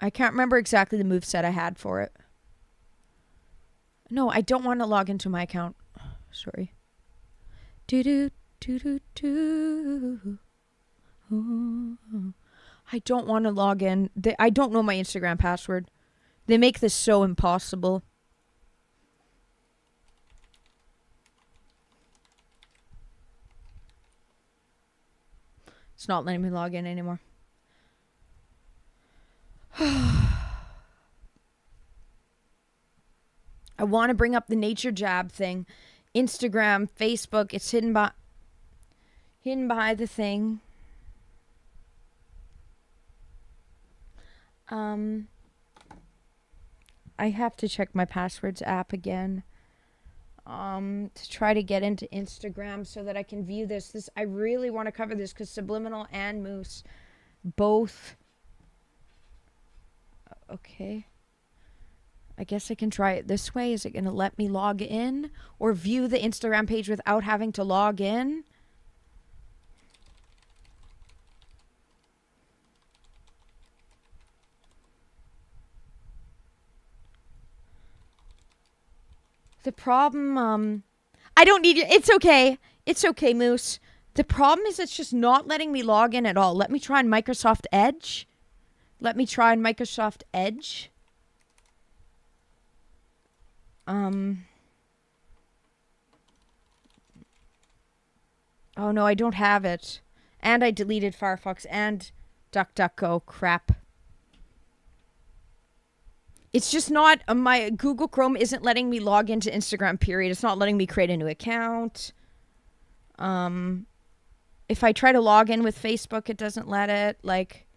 No, I don't want to log into my account. Sorry. I don't want to log in. I don't know my Instagram password. They make this so impossible. It's not letting me log in anymore. I want to bring up the nature jab thing. Instagram, Facebook, it's hidden behind the thing. I have to check my passwords app again. To try to get into Instagram so that I can view this. I really want to cover this because Subliminal and Moose both. Okay. I guess I can try it this way. Is it going to let me log in or view the Instagram page without having to log in? The problem, I don't need it. It's okay. It's okay, Moose. The problem is it's just not letting me log in at all. Let me try on Microsoft Edge. Oh no, I don't have it. And I deleted Firefox and DuckDuckGo. Crap. It's just not, my Google Chrome isn't letting me log into Instagram, period. It's not letting me create a new account. If I try to log in with Facebook, it doesn't let it. Like,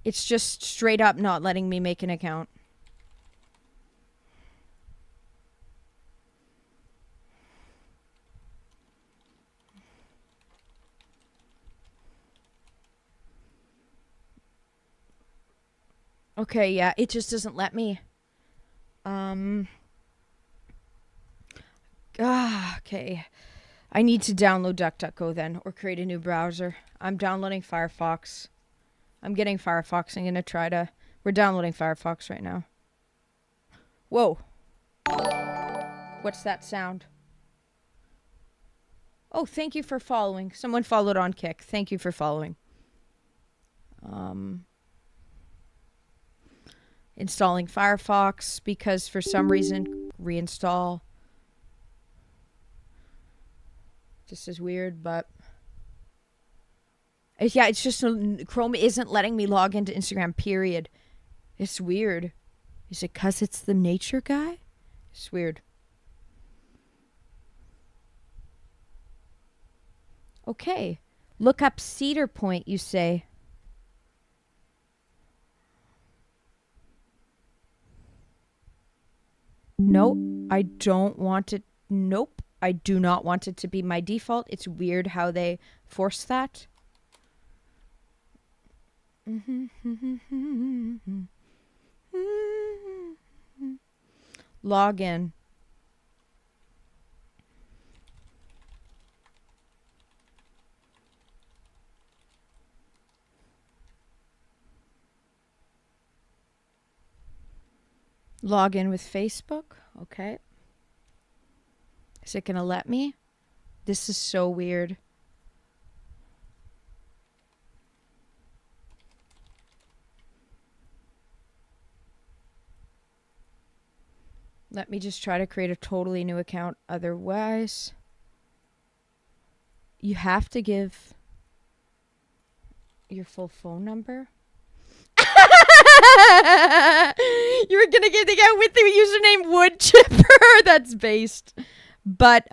it's just straight up not letting me make an account. Okay, yeah, it just doesn't let me. Okay. I need to download DuckDuckGo then, or create a new browser. I'm downloading Firefox. I'm getting Firefox. We're downloading Firefox right now. Whoa. What's that sound? Oh, thank you for following. Someone followed on Kick. Thank you for following. Installing Firefox because for some reason reinstall. This is weird, but yeah, it's just Chrome isn't letting me log into Instagram, period. It's weird. Is it because it's the nature guy? It's weird. Okay. Look up Cedar Point, you say. Nope, I don't want it. Nope, I do not want it to be my default. It's weird how they force that. Log in. Log in with Facebook. Okay. Is it going to let me? This is so weird. Let me just try to create a totally new account. Otherwise, you have to give your full phone number. You were gonna get the guy with the username Woodchipper. That's based. But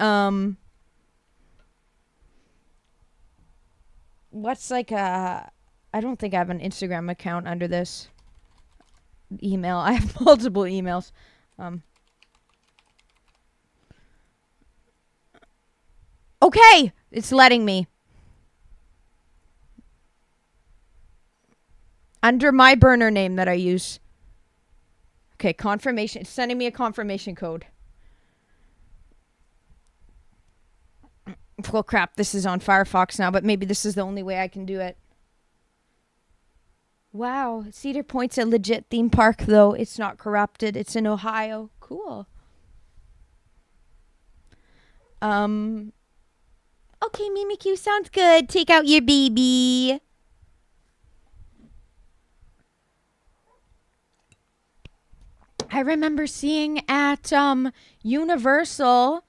what's like a? I don't think I have an Instagram account under this email. I have multiple emails. Okay, it's letting me. Under my burner name that I use. Okay, confirmation. It's sending me a confirmation code. Well, crap. This is on Firefox now, but maybe this is the only way I can do it. Wow. Cedar Point's a legit theme park, though. It's not corrupted. It's in Ohio. Cool. Okay, Mimikyu, sounds good. Take out your baby. I remember seeing at Universal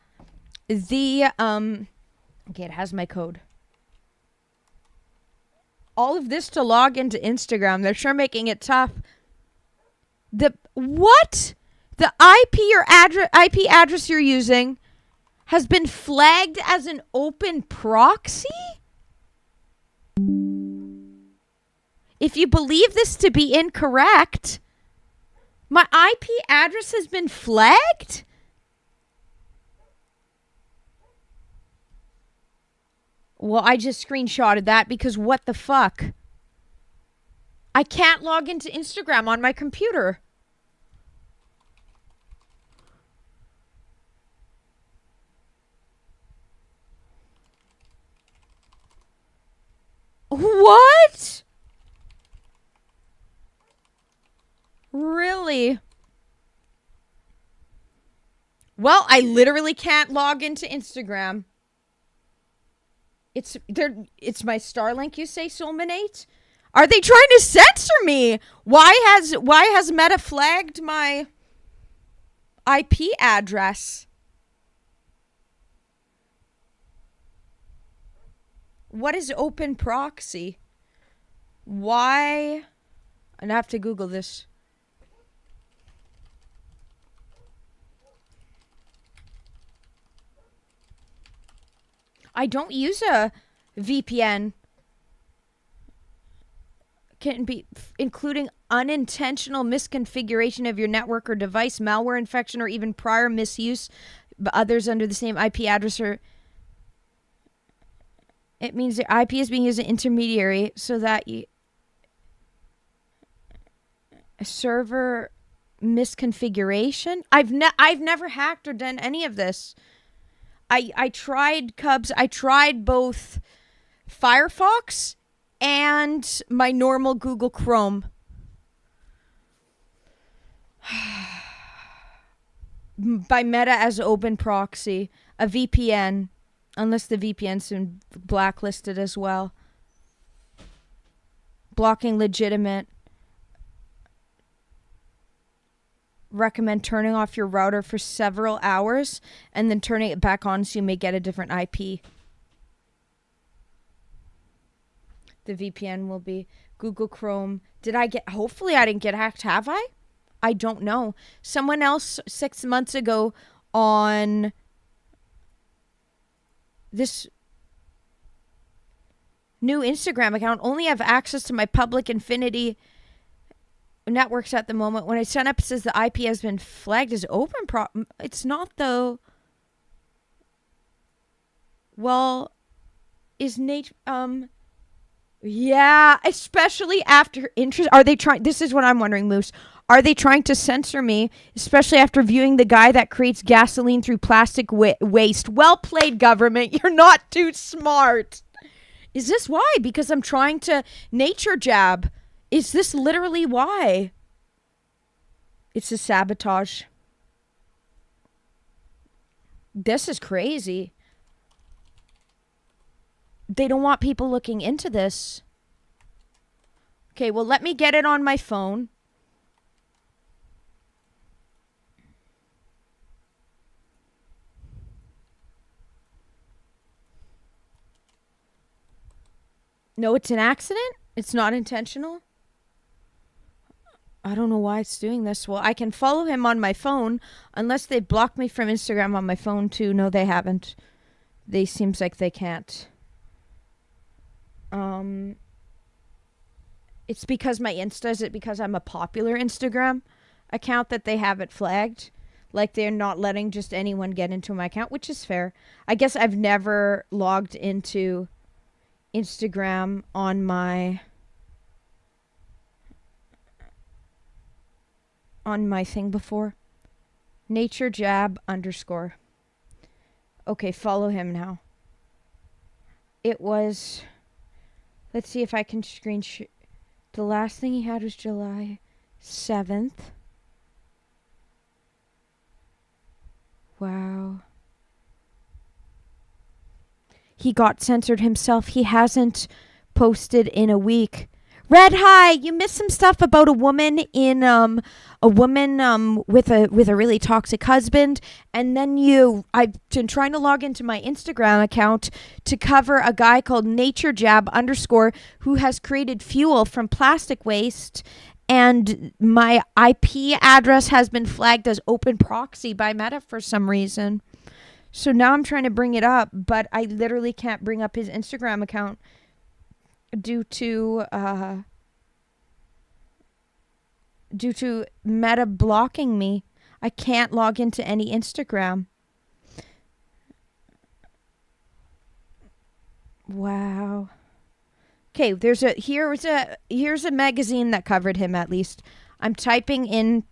the okay, it has my code. all of this to log into Instagram. They're sure making it tough. What? The IP address you're using has been flagged as an open proxy? If you believe this to be incorrect, my IP address has been flagged? Well, I just screenshotted that because what the fuck? I can't log into Instagram on my computer. What? Really? Well, I literally can't log into Instagram. It's my Starlink, you say, Soulmanate? Are they trying to censor me? Why has Meta flagged my IP address? What is open proxy? Why? I'd have to Google this. I don't use a VPN. Can be including unintentional misconfiguration of your network or device, malware infection, or even prior misuse by others under the same IP address. Or it means the IP is being used as an intermediary so that a server misconfiguration. I've never hacked or done any of this. I tried Cubs. I tried both Firefox and my normal Google Chrome. By Meta as open proxy. A VPN. Unless the VPN's been blacklisted as well. Blocking legitimate. Recommend turning off your router for several hours and then turning it back on so you may get a different IP. The VPN will be Google Chrome. Hopefully I didn't get hacked, have I? I don't know. Someone else 6 months ago on this new Instagram account only have access to my public Infinity networks at the moment. When I sign up, it says the IP has been flagged as open it's not though. Well, is yeah, especially after interest. Are they trying? This is what I'm wondering, Moose. Are they trying to censor me, especially after viewing the guy that creates gasoline through plastic waste? Well played, government. You're not too smart. Is this why? Because I'm trying to nature jab. Is this literally why? It's a sabotage. This is crazy. They don't want people looking into this. Okay, well, let me get it on my phone. No, it's an accident? It's not intentional? I don't know why it's doing this. Well, I can follow him on my phone unless they blocked me from Instagram on my phone too. No, they haven't. They seems like they can't. It's because my Insta, is it because I'm a popular Instagram account that they have it flagged? Like they're not letting just anyone get into my account, which is fair. I guess I've never logged into Instagram on my thing before. Nature jab _ Okay, follow him now. It was, let's see if I can screenshot. The last thing he had was July 7th. Wow. He got censored himself. He hasn't posted in a week. Red, hi. You missed some stuff about a woman in with a really toxic husband, and then I've been trying to log into my Instagram account to cover a guy called naturejab_ who has created fuel from plastic waste, and my IP address has been flagged as open proxy by Meta for some reason. So now I'm trying to bring it up, but I literally can't bring up his Instagram account due to Meta blocking me. I can't log into any Instagram. Wow. Okay, here's a magazine that covered him at least. I'm typing in.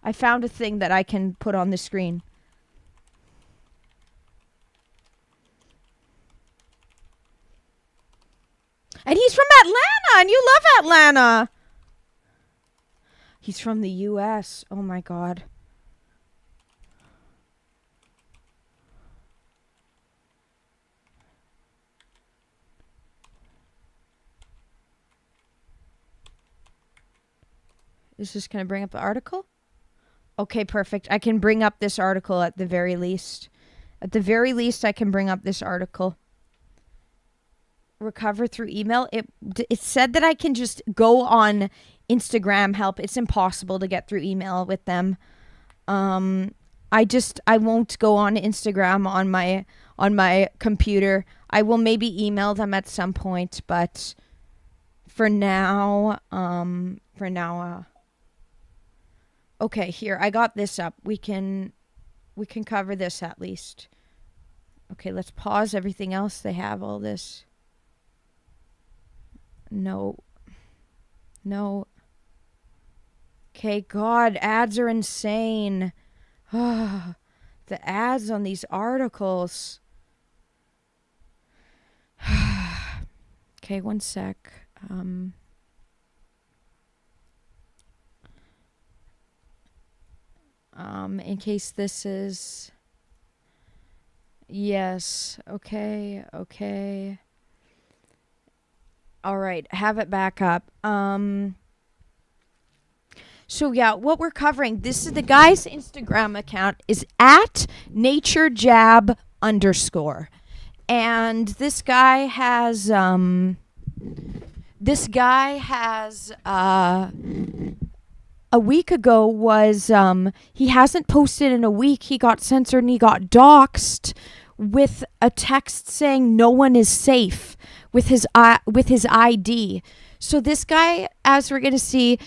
I found a thing that I can put on the screen. And he's from Atlanta, and you love Atlanta. He's from the U.S. Oh, my God. Is this going to bring up the article? Okay, perfect. I can bring up this article at the very least. At the very least, I can bring up this article. Recover through email. It said that I can just go on Instagram help. It's impossible to get through email with them. I won't go on Instagram on my computer. I will maybe email them at some point, but for now, okay, here, I got this up. We can cover this at least. Okay, let's pause everything else. They have all this. No. Okay, God, ads are insane. The ads on these articles. Okay, one sec. In case this is... Yes, okay. All right, have it back up. So yeah, what we're covering, this is the guy's Instagram account is at naturejab_. And this guy has a week ago was he hasn't posted in a week. He got censored and he got doxxed with a text saying no one is safe with his ID. So this guy, as we're going to see,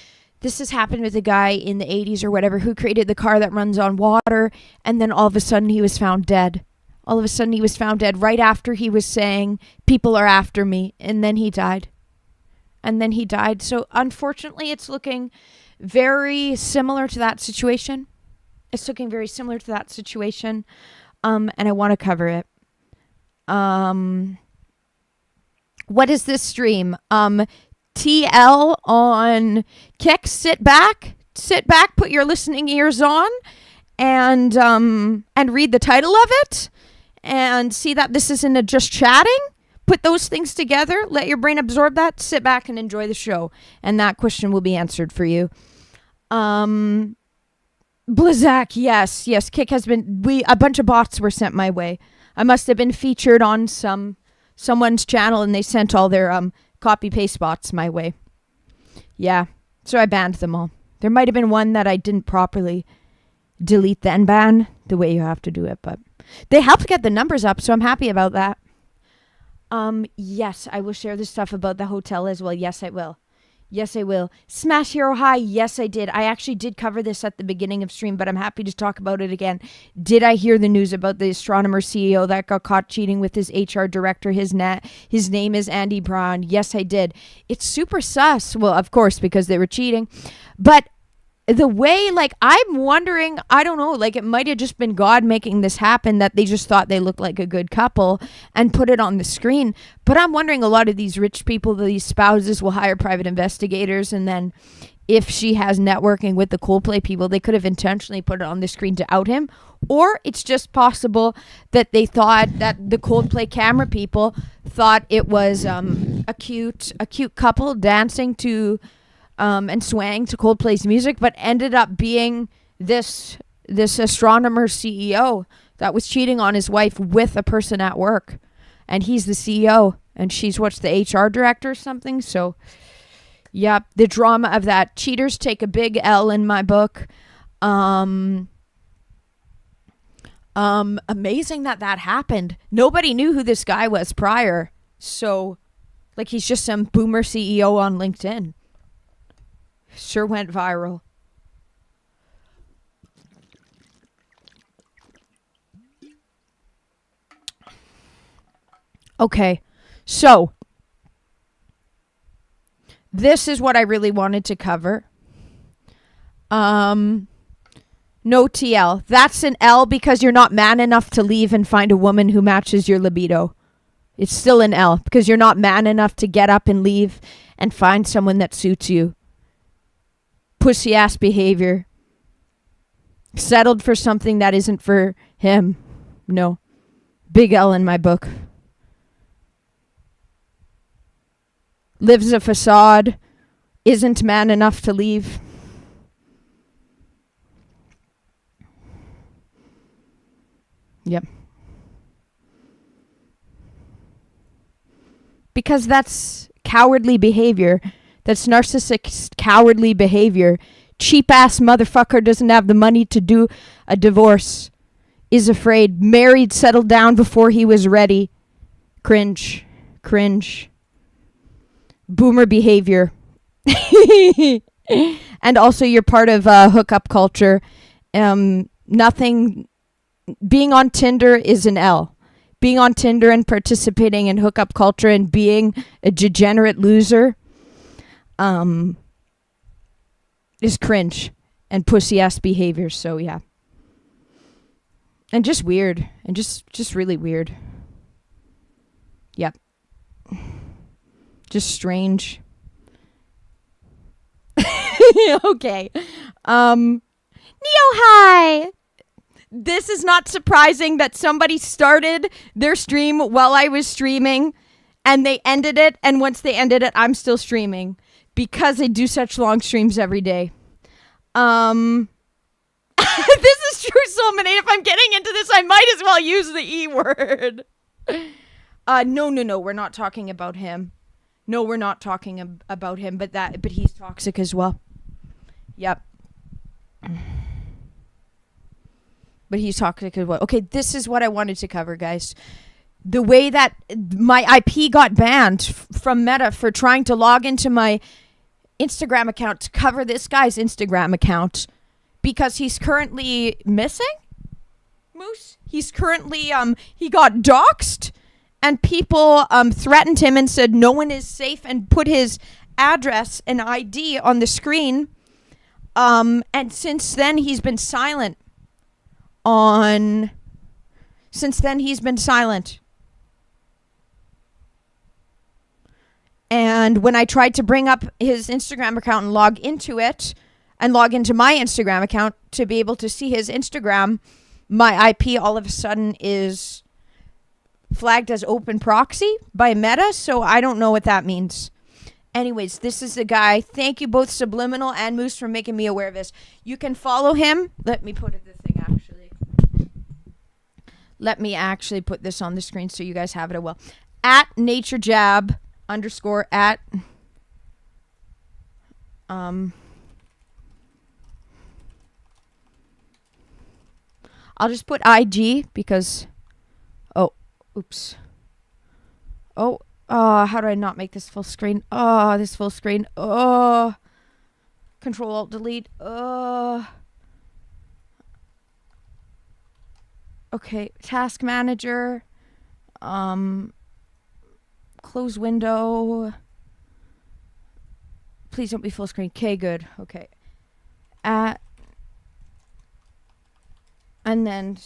this has happened with a guy in the 80s or whatever who created the car that runs on water, and then all of a sudden he was found dead. All of a sudden he was found dead right after he was saying people are after me, and then he died. So unfortunately it's looking very similar to that situation. And I want to cover it. What is this stream? TL on Kick. Sit back, put your listening ears on, and read the title of it, and see that this isn't a just chatting. Put those things together, let your brain absorb that, sit back and enjoy the show, and that question will be answered for you. Blizak, yes, Kick has been, a bunch of bots were sent my way. I must have been featured on someone's channel, and they sent all their copy paste bots my way. Yeah, so I banned them all. There might have been one that I didn't properly delete then ban the way you have to do it, but they helped get the numbers up, so I'm happy about that. Yes, I will share the stuff about the hotel as well. Yes, I will. Smash Hero High. Yes, I did. I actually did cover this at the beginning of stream, but I'm happy to talk about it again. Did I hear the news about the astronomer CEO that got caught cheating with his HR director? His name is Andy Brown. Yes, I did. It's super sus. Well, of course, because they were cheating. But the way, I'm wondering, I don't know, it might have just been God making this happen, that they just thought they looked like a good couple and put it on the screen. But I'm wondering, a lot of these rich people, these spouses, will hire private investigators, and then if she has networking with the Coldplay people, they could have intentionally put it on the screen to out him. Or it's just possible that they thought that the Coldplay camera people thought it was a cute couple dancing to and swaying to Coldplay's music, but ended up being this astronomer CEO that was cheating on his wife with a person at work, and he's the CEO and she's what's the HR director or something. So yep, the drama of that. Cheaters take a big L in my book. Amazing that happened. Nobody knew who this guy was prior. So like he's just some boomer CEO on LinkedIn. Sure went viral. Okay, so this is what I really wanted to cover. No TL. That's an L because you're not man enough to leave and find a woman who matches your libido. It's still an L because you're not man enough to get up and leave and find someone that suits you. Pussy ass behavior. Settled for something that isn't for him. No. Big L in my book. Lives a facade. Isn't man enough to leave. Yep. Because that's cowardly behavior. That's narcissistic cowardly behavior. Cheap ass motherfucker doesn't have the money to do a divorce. Is afraid. Married, settled down before he was ready. Cringe. Cringe. Boomer behavior. And also you're part of hookup culture. Nothing. Being on Tinder is an L. Being on Tinder and participating in hookup culture and being a degenerate loser is cringe and pussy ass behavior. So yeah. And just weird. And just really weird. Yep. Just strange. Okay. Neo hi. This is not surprising that somebody started their stream while I was streaming and they ended it. And once they ended it, I'm still streaming because I do such long streams every day. This is true, Soulmate. If I'm getting into this, I might as well use the E word. No. We're not talking about him. No, we're not talking about him, but he's toxic as well. Yep. But he's toxic as well. Okay, this is what I wanted to cover, guys. The way that my IP got banned from Meta for trying to log into my Instagram account to cover this guy's Instagram account because he's currently missing. Moose. He's currently he got doxxed and people threatened him and said no one is safe and put his address and ID on the screen. And since then he's been silent. And when I tried to bring up his Instagram account and log into it and log into my Instagram account to be able to see his Instagram, my IP all of a sudden is flagged as open proxy by Meta. So I don't know what that means. Anyways, this is the guy. Thank you both Subliminal and Moose for making me aware of this. You can follow him. Let me put the thing actually. Let me actually put this on the screen so you guys have it as well. At naturejab _ at I'll just put IG because oops. How do I not make this full screen? This full screen. Control Alt Delete. Okay, task manager. Close window. Please don't be full screen. Okay, good. Okay. And then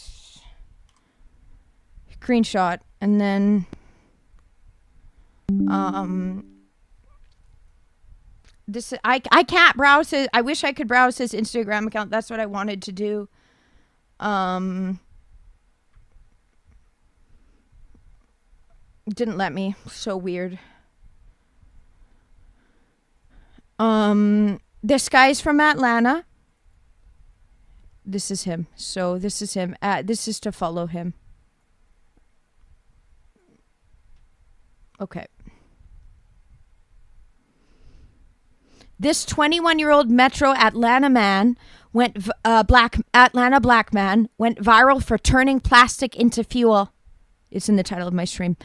screenshot and then this I can't browse his. I wish I could browse his Instagram account. That's what I wanted to do. Didn't let me. So weird. This guy's from Atlanta. This is him. So this is him. This is to follow him. Okay. This 21-year-old Metro Atlanta man Atlanta black man went viral for turning plastic into fuel. It's in the title of my stream.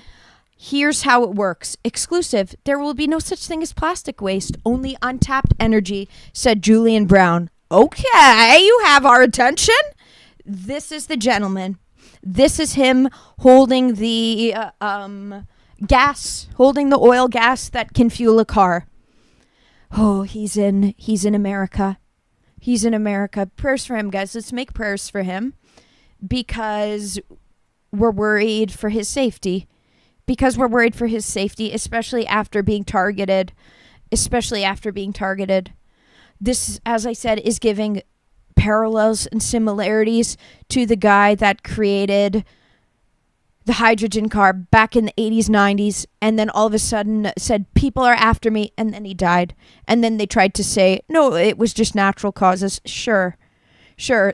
Here's how it works. Exclusive. There will be no such thing as plastic waste, only untapped energy, said Julian Brown. Okay, you have our attention. This is the gentleman. This is him holding the gas, holding the oil gas that can fuel a car. Oh, he's in America. He's in America. Prayers for him, guys. Let's make prayers for him because we're worried for his safety. Especially after being targeted. This, as I said, is giving parallels and similarities to the guy that created the hydrogen car back in the 80s, 90s, and then all of a sudden said, people are after me, and then he died. And then they tried to say, no, it was just natural causes. Sure.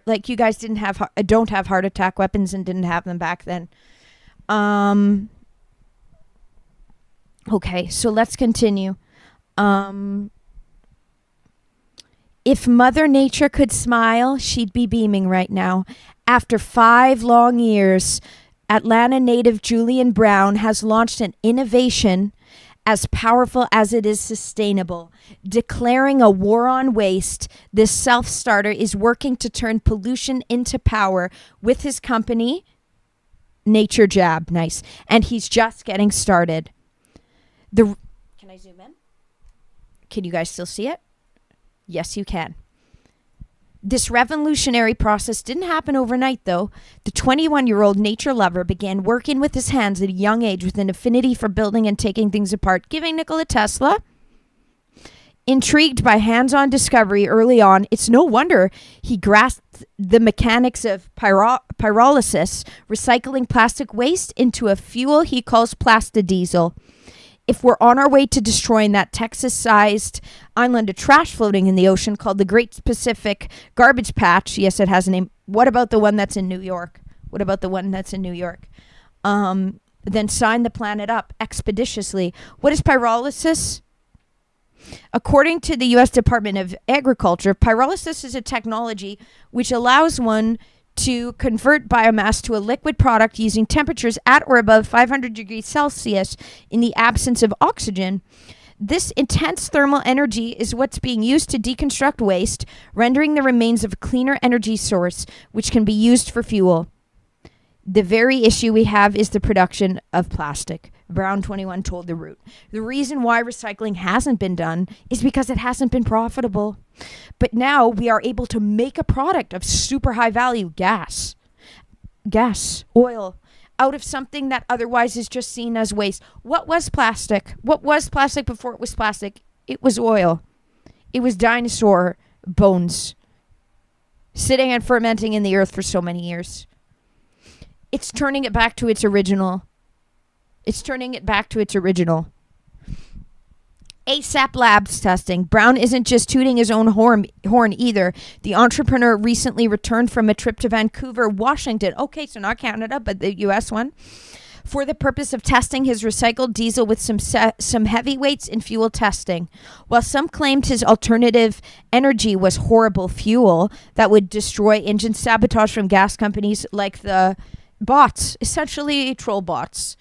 Like you guys don't have heart attack weapons and didn't have them back then. Okay, so let's continue. If Mother Nature could smile, she'd be beaming right now. After 5 long years, Atlanta native Julian Brown has launched an innovation as powerful as it is sustainable. Declaring a war on waste, this self-starter is working to turn pollution into power with his company, Nature Jab. Nice. And he's just getting started. Can I zoom in? Can you guys still see it? Yes, you can. This revolutionary process didn't happen overnight, though. The 21-year-old nature lover began working with his hands at a young age with an affinity for building and taking things apart, giving Nikola Tesla. Intrigued by hands-on discovery early on, it's no wonder he grasped the mechanics of pyrolysis, recycling plastic waste into a fuel he calls plastadiesel. If we're on our way to destroying that Texas-sized island of trash floating in the ocean called the Great Pacific Garbage Patch, yes, it has a name. What about the one that's in New York? Then sign the planet up expeditiously. What is pyrolysis? According to the U.S. Department of Agriculture, pyrolysis is a technology which allows one to convert biomass to a liquid product using temperatures at or above 500 degrees Celsius in the absence of oxygen. This intense thermal energy is what's being used to deconstruct waste, rendering the remains of a cleaner energy source, which can be used for fuel. The very issue we have is the production of plastic, Brown 21 told The Root. The reason why recycling hasn't been done is because it hasn't been profitable. But now we are able to make a product of super high value gas, oil, out of something that otherwise is just seen as waste. What was plastic? What was plastic before it was plastic? It was oil. It was dinosaur bones sitting and fermenting in the earth for so many years. It's turning it back to its original. ASAP Labs testing. Brown isn't just tooting his own horn either. The entrepreneur recently returned from a trip to Vancouver, Washington. Okay, so not Canada, but the U.S. one. For the purpose of testing his recycled diesel with some heavyweights in fuel testing. While some claimed his alternative energy was horrible fuel that would destroy engine sabotage from gas companies like the bots, essentially troll bots.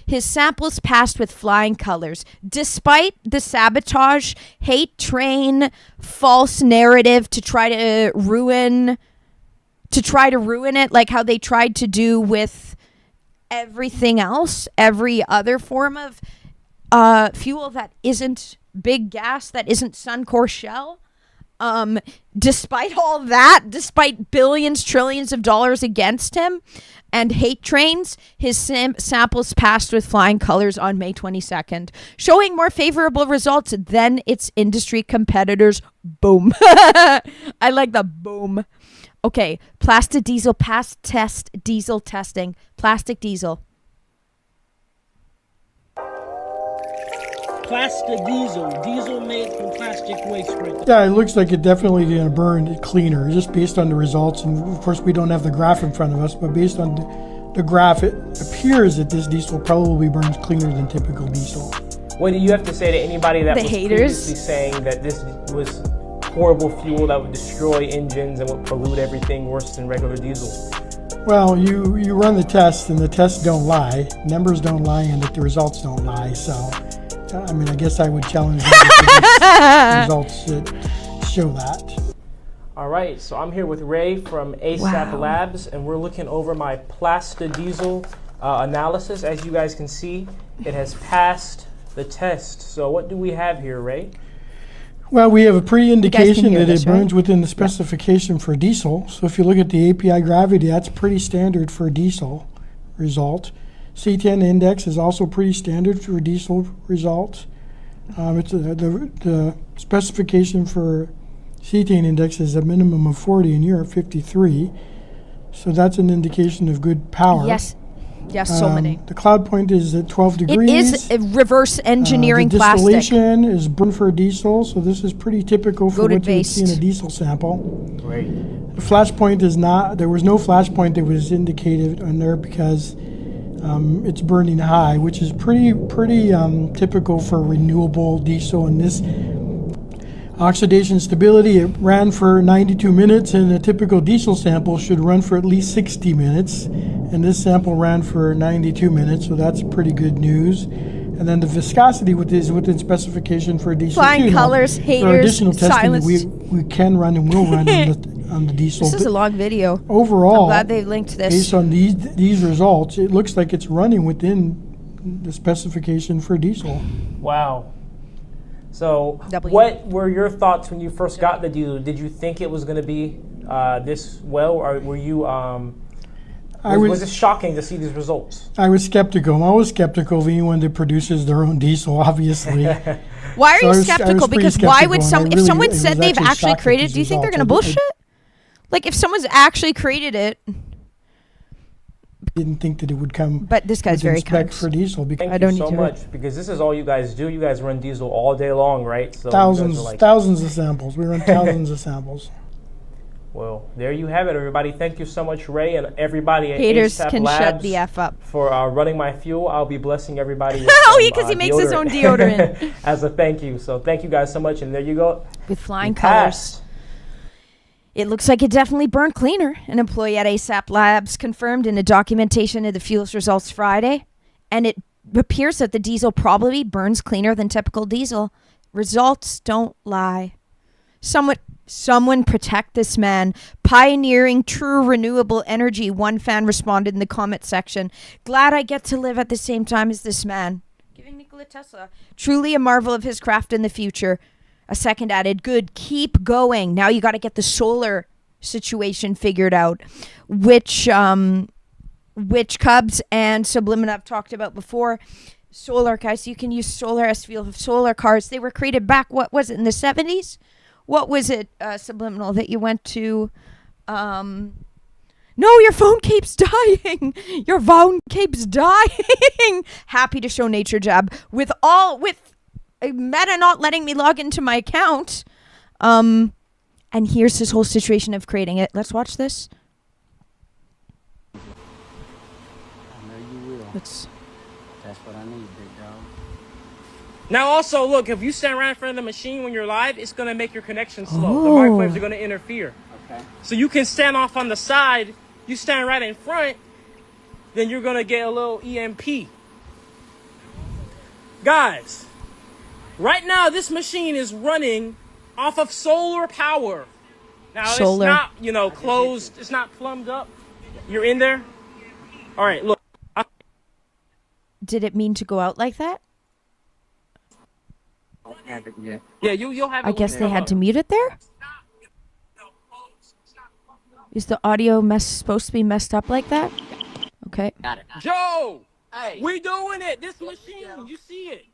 His samples passed with flying colors. Despite the sabotage, hate train, false narrative to try to ruin it, like how they tried to do with everything else, every other form of fuel that isn't big gas, that isn't Suncor Shell. Despite all that, despite billions, trillions of dollars against him and hate trains, his samples passed with flying colors on May 22nd, showing more favorable results than its industry competitors. Boom. I like the boom. Okay, plastic diesel past test diesel testing. Plastic diesel. plastic diesel. Diesel made from plastic waste right there. Yeah, it looks like it definitely going to burn cleaner, just based on the results. And of course, we don't have the graph in front of us, but based on the graph, it appears that this diesel probably burns cleaner than typical diesel. What do you have to say to anybody that The was haters. previously saying that this was horrible fuel that would destroy engines and would pollute everything worse than regular diesel? Well, you run the test, and the tests don't lie. Numbers don't lie, and the results don't lie. So, I mean, I guess I would challenge them to produce results that show that. All right, so I'm here with Ray from ASAP Wow. Labs, and we're looking over my Plasta Diesel analysis. As you guys can see, it has passed the test. So what do we have here, Ray? Well, we have a pre-indication hear that this, it burns within the specification for diesel. So if you look at the API gravity, that's pretty standard for diesel result. C10 index is also pretty standard for diesel result. It's the specification for cetane index is a minimum of 40, and you're at 53. So that's an indication of good power. Yes. Yes, so many. The cloud point is at 12 It degrees. is a reverse engineering the plastic. distillation is burned for diesel, so this is pretty typical for Goated what you would see in a based. diesel sample. Great. The flash point is not, there was no flash point that was indicated on there because it's burning high, which is pretty typical for renewable diesel. In this oxidation stability, it ran for 92 minutes, and a typical diesel sample should run for at least 60 minutes. And this sample ran for 92 minutes, so that's pretty good news. And then the viscosity within specification for diesel. Flying too. Now, colors, there are haters, additional testing that silenced. we can run and will run on the diesel. This is a long video. Overall, I'm glad they linked this. based on these results, it looks like it's running within the specification for diesel. Wow. So W. what were your thoughts when you first got the diesel? Did you think it was going to be this well, or were you... was it shocking to see these results? I was skeptical. I'm always skeptical of anyone that produces their own diesel, obviously. Why are So I you was skeptical? pretty Because why would skeptical, and if I someone really- said was they've actually actually shocked at created, these do you think they're results. going to bullshit? Like, if someone's actually created it, Didn't think that it would come but this guy's within very spec kind. for diesel because Thank I don't you need so to- much, because this is all you guys do. You guys run diesel all day long, right? So you guys are like, thousands of samples. We run thousands of samples. well, there you have it, everybody. Thank you so much, Ray, and everybody at Haters ASAP can Labs shut the F up. for running my fuel. I'll be blessing everybody with Oh, some, because he makes his own deodorant. as a thank you. So thank you guys so much, and there you go. With flying You colors. passed. It looks like it definitely burned cleaner. An employee at ASAP Labs confirmed in a documentation of the fuel's results Friday, and it appears that the diesel probably burns cleaner than typical diesel. Results don't lie. Someone protect this man. Pioneering true renewable energy, one fan responded in the comment section. Glad I get to live at the same time as this man. Giving Nikola Tesla. Truly a marvel of his craft in the future. A second added, good, keep going. Now you got to get the solar situation figured out, which Cubs and Subliminal have talked about before. Solar, guys, you can use solar as fuel. Solar cars, they were created back, what was it, in the 70s? What was it, Subliminal, that you went to? No, your phone keeps dying. Your phone keeps dying. Happy to show Nature Jab with Meta not letting me log into my account. And here's his whole situation of creating it. Let's watch this. I know you will. Let's. That's what I need, big dog. Now also, look, if you stand right in front of the machine when you're live, it's going to make your connection slow. The Oh. microwaves are going to interfere. Okay. So you can stand off on the side. You stand right in front, then you're going to get a little EMP. Guys, right now this machine is running off of solar power. Now Solar. it's not, closed. It's not plumbed up. You're in there. All right, look. Did it mean to go out like that? Don't have it yet. Yeah, you'll have it. I guess they had to mute it there? Is the audio supposed to be messed up like that? Okay. Got it. Joe, Hey. we doing it. This machine, you see it.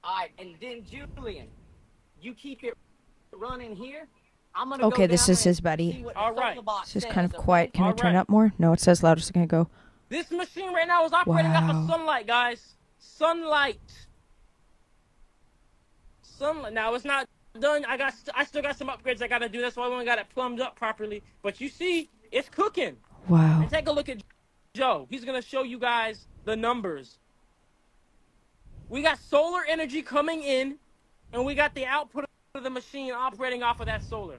All right, and then Julian, you keep it running here. I'm gonna Okay, go this down is there his and buddy. see what the All right. solar box This is says, kind of okay? quiet. Can I All turn right. up more? No, it says louder, so can I go? This machine right now is operating off Wow. of sunlight, guys. Sunlight. sunlight. Now it's not done. I still got some upgrades I gotta do. That's why I only got it plumbed up properly. But you see, it's cooking. Wow. And take a look at Joe. He's gonna show you guys the numbers. We got solar energy coming in, and we got the output of the machine operating off of that solar.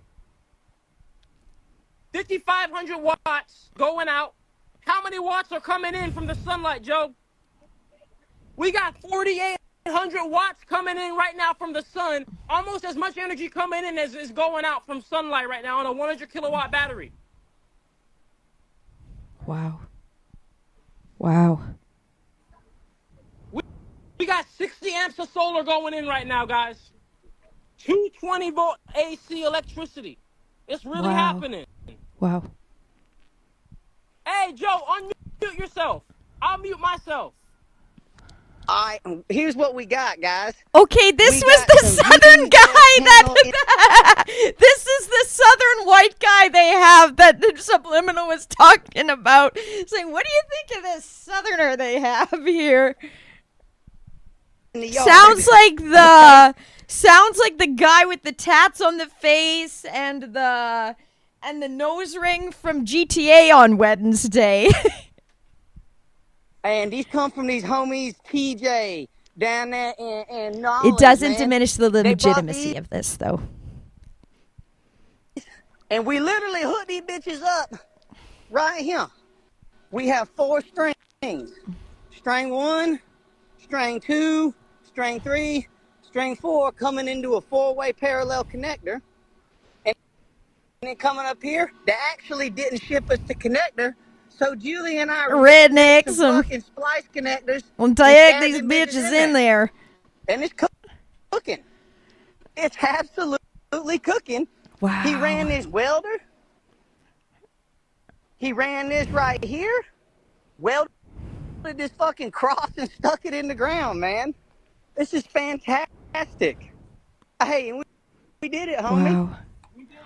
5,500 watts going out. How many watts are coming in from the sunlight, Joe? We got 4,800 watts coming in right now from the sun. Almost as much energy coming in as is going out from sunlight right now on a 100 kilowatt battery. Wow. Wow. We got 60 amps of solar going in right now, guys. 220 volt AC electricity. It's really happening. Wow. Hey, Joe, unmute yourself. I'll mute myself. Here's what we got, guys. Okay, this We was got the some southern heating guy panel that this is the southern white guy they have that the Subliminal was talking about. Saying, what do you think of this southerner they have here? in the yard. Sounds like the guy with the tats on the face and the nose ring from GTA on Wednesday. And these come from these homies, TJ, down there in Knowledge, It doesn't man. diminish the They bought legitimacy these, of this, though. and we literally hook these bitches up right here. We have 4 strings. String 1, string 2, string 3, string 4 coming into a 4-way parallel connector. And then coming up here, they actually didn't ship us the connector. So Julie and I Rednecks some and fucking splice connectors. we'll and tag stabbed these them bitches in there. And it's cooking. It's absolutely cooking. Wow. He ran this welder. He ran this right here. Welded this fucking cross and stuck it in the ground, man. This is fantastic. Hey, and we did it, homie. Wow.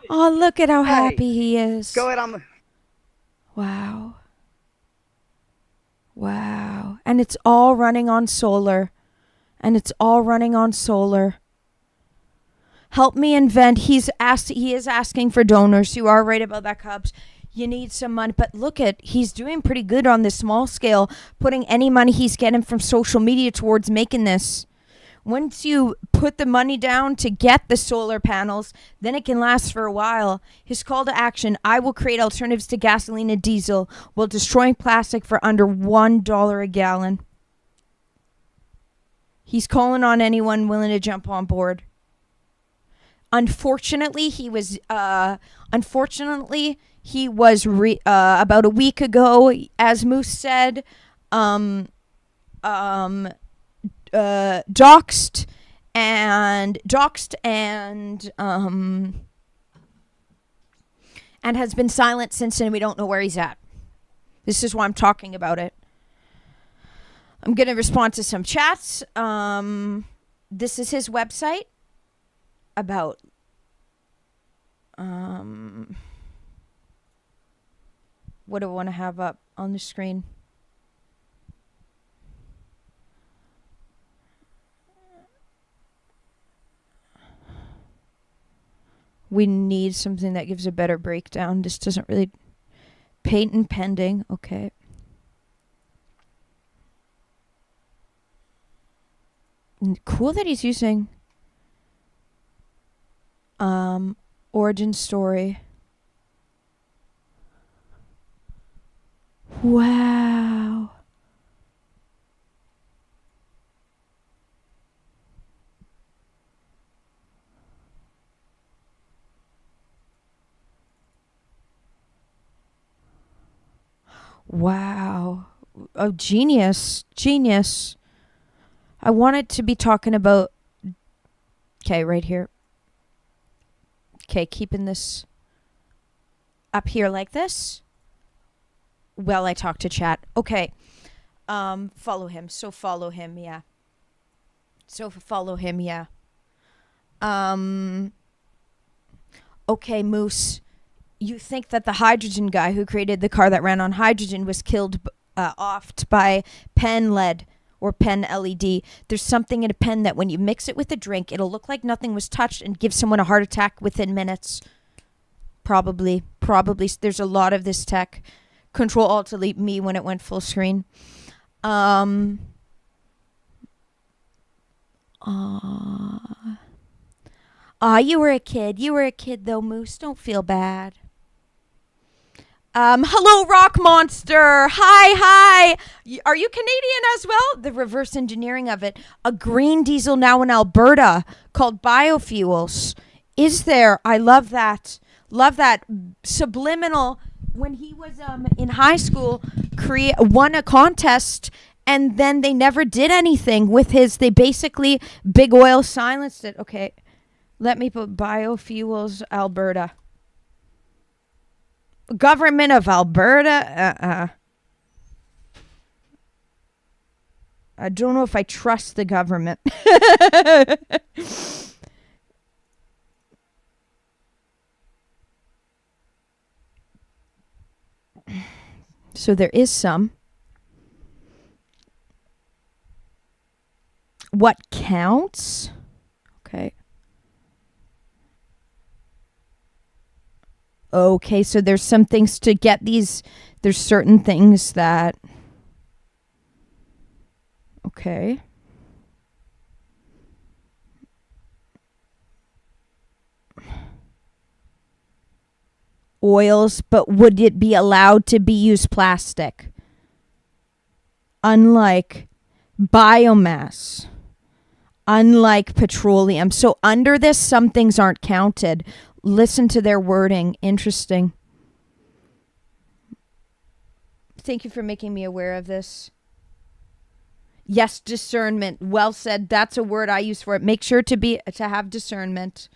Oh, look at how Hey, happy he is. Go ahead, Wow. Wow. And it's all running on solar. Help me invent. He is asking for donors. You are right about that, Cubs. You need some money. But he's doing pretty good on this small scale, putting any money he's getting from social media towards making this. Once you put the money down to get the solar panels, then it can last for a while. His call to action: I will create alternatives to gasoline and diesel while destroying plastic for under $1 a gallon. He's calling on anyone willing to jump on board. Unfortunately, he was about a week ago, as Moose said, doxed and has been silent since, and we don't know where he's at. This is why I'm talking about it. I'm going to respond to some chats. This is his website about what do I want to have up on the screen? We need something that gives a better breakdown. This doesn't really... Patent pending. Okay. Cool that he's using origin story. Wow. Wow. Oh, genius. Genius. I wanted to be talking about... Okay, right here. Okay, keeping this up here like this while I talk to chat. Okay. Follow him. So follow him, yeah. Okay, Moose. You think that the hydrogen guy who created the car that ran on hydrogen was killed offed by pen lead. or pen LED. There's something in a pen that when you mix it with a drink, it'll look like nothing was touched and give someone a heart attack within minutes. Probably. There's a lot of this tech. Control Alt Delete me when it went full screen. You were a kid. You were a kid though, Moose. Don't feel bad. Hello, Rock Monster. Hi. Are you Canadian as well? The reverse engineering of it. A green diesel now in Alberta called biofuels. Is there? I love that. Love that. Subliminal. When he was in high school, won a contest, and then they never did anything with his. They basically, Big Oil silenced it. Okay, let me put biofuels Alberta. Government of Alberta. I don't know if I trust the government. So there is some. What counts? Okay. Okay, so there's some things to get these. There's certain things that. Okay. Oils, but would it be allowed to be used plastic? Unlike biomass, unlike petroleum. So under this, some things aren't counted. Listen to their wording. Interesting. Thank you for making me aware of this. Yes, discernment. Well said. That's a word I use for it. Make sure to have discernment.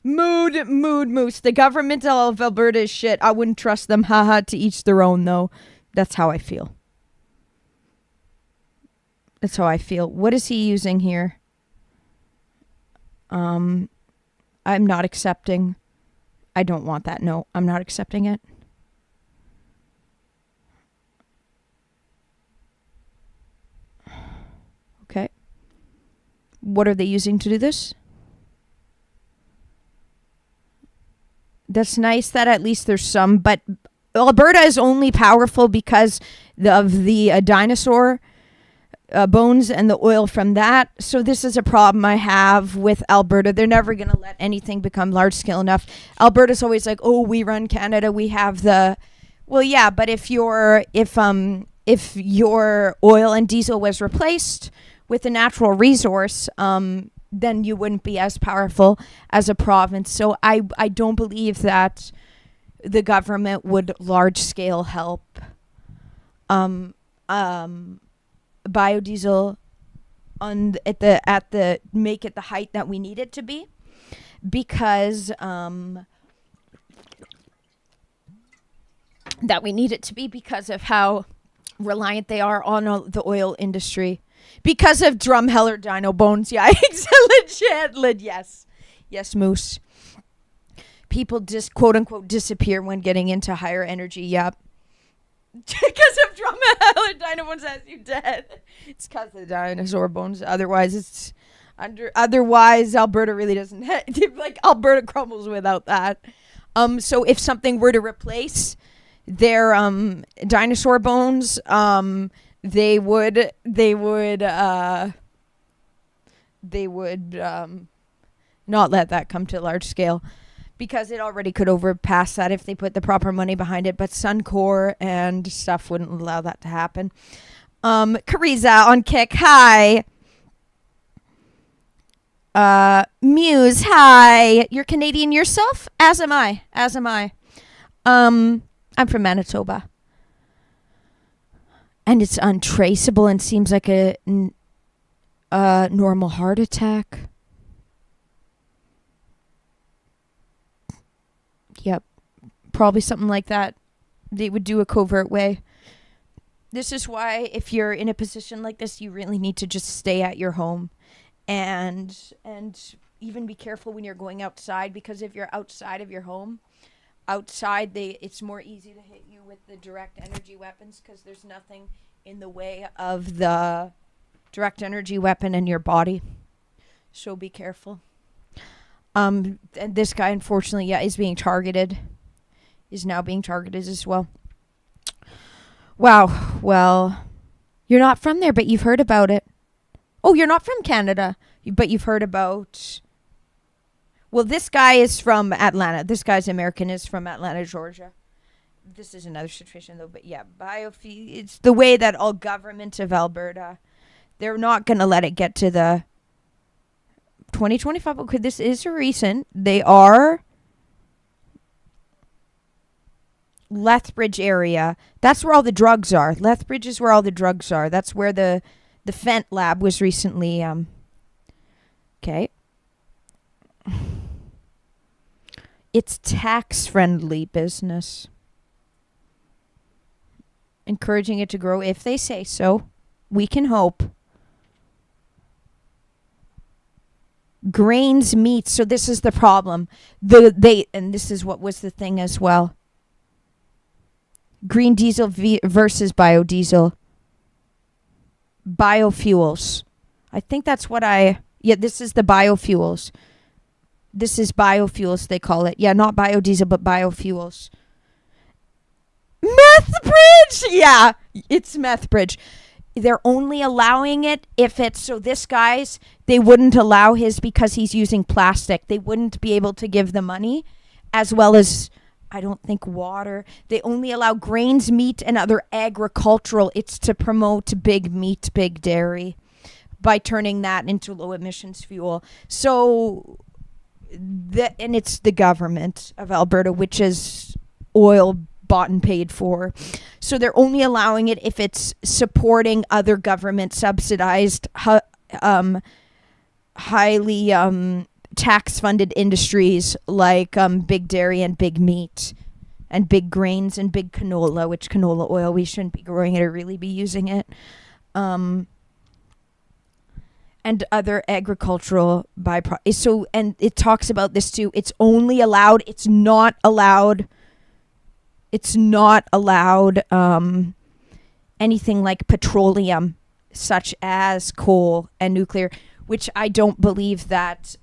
Mood Moose. The government of Alberta is shit. I wouldn't trust them. Haha, to each their own, though. That's how I feel. What is he using here? I'm not accepting. I don't want that. No, I'm not accepting it. Okay. What are they using to do this? That's nice that at least there's some, but Alberta is only powerful because of the dinosaur bones and the oil from that. So this is a problem I have with Alberta. They're never going to let anything become large scale enough. Alberta's always like, oh, we run Canada. We have the, well, yeah, but if your oil and diesel was replaced with a natural resource, then you wouldn't be as powerful as a province. So I don't believe that the government would large scale help biodiesel at the make it the height that we need it to be, because because of how reliant they are on the oil industry. Because of Drumheller Dino Bones. Yeah, legit. Yes, Moose. People just quote unquote disappear when getting into higher energy. Yep. Because of Drumheller Dino Bones has you dead. It's because of the dinosaur bones. Otherwise, Alberta really doesn't. Like Alberta crumbles without that. So if something were to replace their dinosaur bones, they would not let that come to large scale, because it already could overpass that if they put the proper money behind it. But Suncor and stuff wouldn't allow that to happen. Kariza on Kick, hi. Muse, hi. You're Canadian yourself? As am I. I'm from Manitoba. And it's untraceable and seems like a normal heart attack. Yep. Probably something like that. They would do a covert way. This is why if you're in a position like this, you really need to just stay at your home and even be careful when you're going outside, because if you're outside of your home, it's more easy to hit you with the direct energy weapons, because there's nothing in the way of the direct energy weapon in your body. So be careful. And this guy, unfortunately, is being targeted. Is now being targeted as well. Wow. Well, you're not from there, but you've heard about it. Oh, you're not from Canada, but you've heard about... Well, this guy is from Atlanta. This guy's American, is from Atlanta, Georgia. This is another situation, though. But yeah, biofuel, it's the way that all government of Alberta, they're not going to let it get to the 2025. Okay, this is recent. They are Lethbridge area. That's where all the drugs are. Lethbridge is where all the drugs are. That's where the Fent lab was recently. Okay. It's tax-friendly business. Encouraging it to grow if they say so. We can hope. Grains, meats. So this is the problem. And this is what was the thing as well. Green diesel versus biodiesel. Biofuels. I think that's what this is the biofuels. This is biofuels, they call it. Yeah, not biodiesel, but biofuels. Methbridge! Yeah, it's Methbridge. They're only allowing it if it's... So this guy's, they wouldn't allow his because he's using plastic. They wouldn't be able to give the money, as well as, I don't think, water. They only allow grains, meat, and other agricultural. It's to promote big meat, big dairy, by turning that into low emissions fuel. So... and it's the government of Alberta, which is oil bought and paid for. So they're only allowing it if it's supporting other government subsidized, highly tax funded industries like big dairy and big meat and big grains and big canola, which canola oil, we shouldn't be growing it or really be using it. And other agricultural byproducts. So, and it talks about this too. It's only allowed. It's not allowed. Anything like petroleum, such as coal and nuclear, which I don't believe that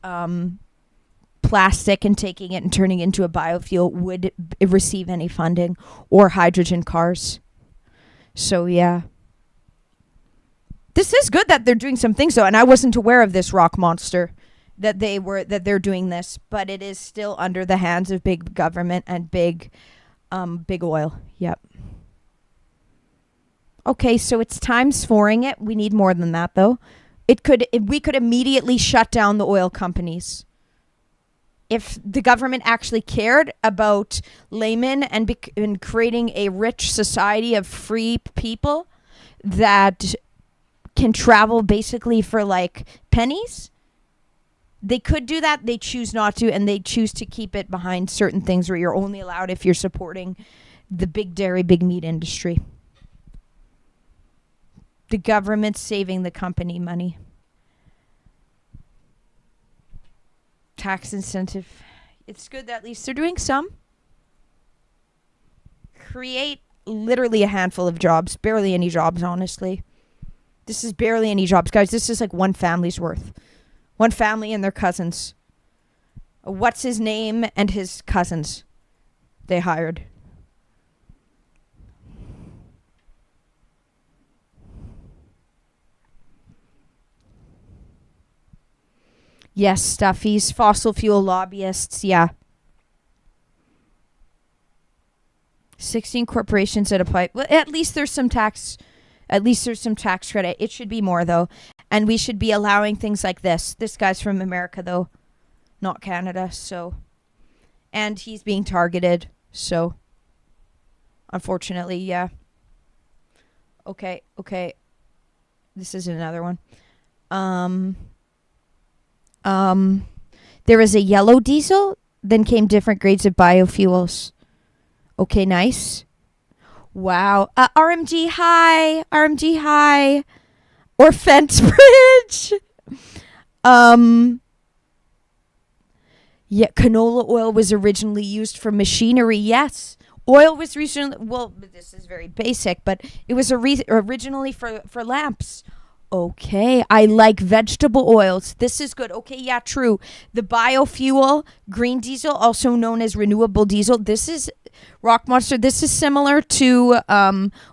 plastic and taking it and turning it into a biofuel would receive any funding, or hydrogen cars. So yeah. This is good that they're doing some things though, and I wasn't aware of this rock monster that they're doing this, but it is still under the hands of big government and big oil. Yep. Okay, so it's times four-ing it. We need more than that though. We could immediately shut down the oil companies. If the government actually cared about laymen and creating a rich society of free people that can travel basically for like pennies, they could do that. They choose not to, and they choose to keep it behind certain things where you're only allowed if you're supporting the big dairy, big meat industry. The government's saving the company money. Tax incentive. It's good that at least they're doing some. Create literally a handful of jobs. Barely any jobs, honestly. This is barely any jobs, guys. This is like one family's worth. One family and their cousins. What's his name and his cousins they hired. Yes, stuffies, fossil fuel lobbyists, yeah. 16 corporations that apply. Well, at least there's some tax credit. It should be more though. And we should be allowing things like this. This guy's from America though, not Canada, so. And he's being targeted, so. Unfortunately, yeah. Okay. This is another one. There was a yellow diesel, then came different grades of biofuels. Okay, nice. Wow. RMG high. Or Fence Bridge. Yeah, canola oil was originally used for machinery. Yes. Oil was recently, well, this is very basic, but it was originally for lamps. Okay, I like vegetable oils. This is good. Okay, yeah, true. The biofuel, green diesel, also known as renewable diesel. This is Rock Monster. This is similar to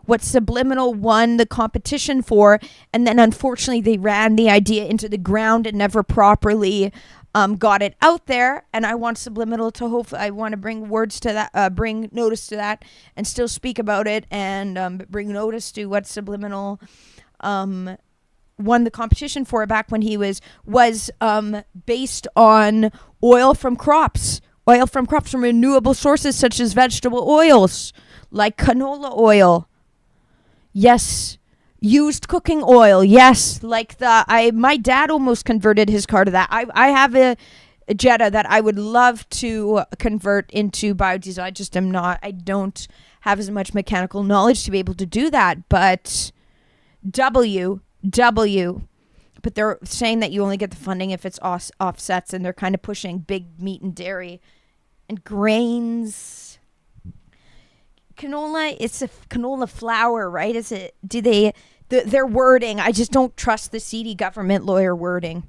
what Subliminal won the competition for, and then unfortunately they ran the idea into the ground and never properly got it out there. And I want Subliminal to I want to bring words to that, bring notice to that, and still speak about it, and bring notice to what Subliminal won the competition for back when he was based on oil from crops from renewable sources such as vegetable oils like canola oil. Yes, used cooking oil. Yes, like my dad almost converted his car to that. I have a Jetta that I would love to convert into biodiesel. I just am not. I don't have as much mechanical knowledge to be able to do that. But but they're saying that you only get the funding if it's offsets, and they're kind of pushing big meat and dairy and grains. Canola, it's a canola flour, right? Is it? Do they? Their wording, I just don't trust the seedy government lawyer wording.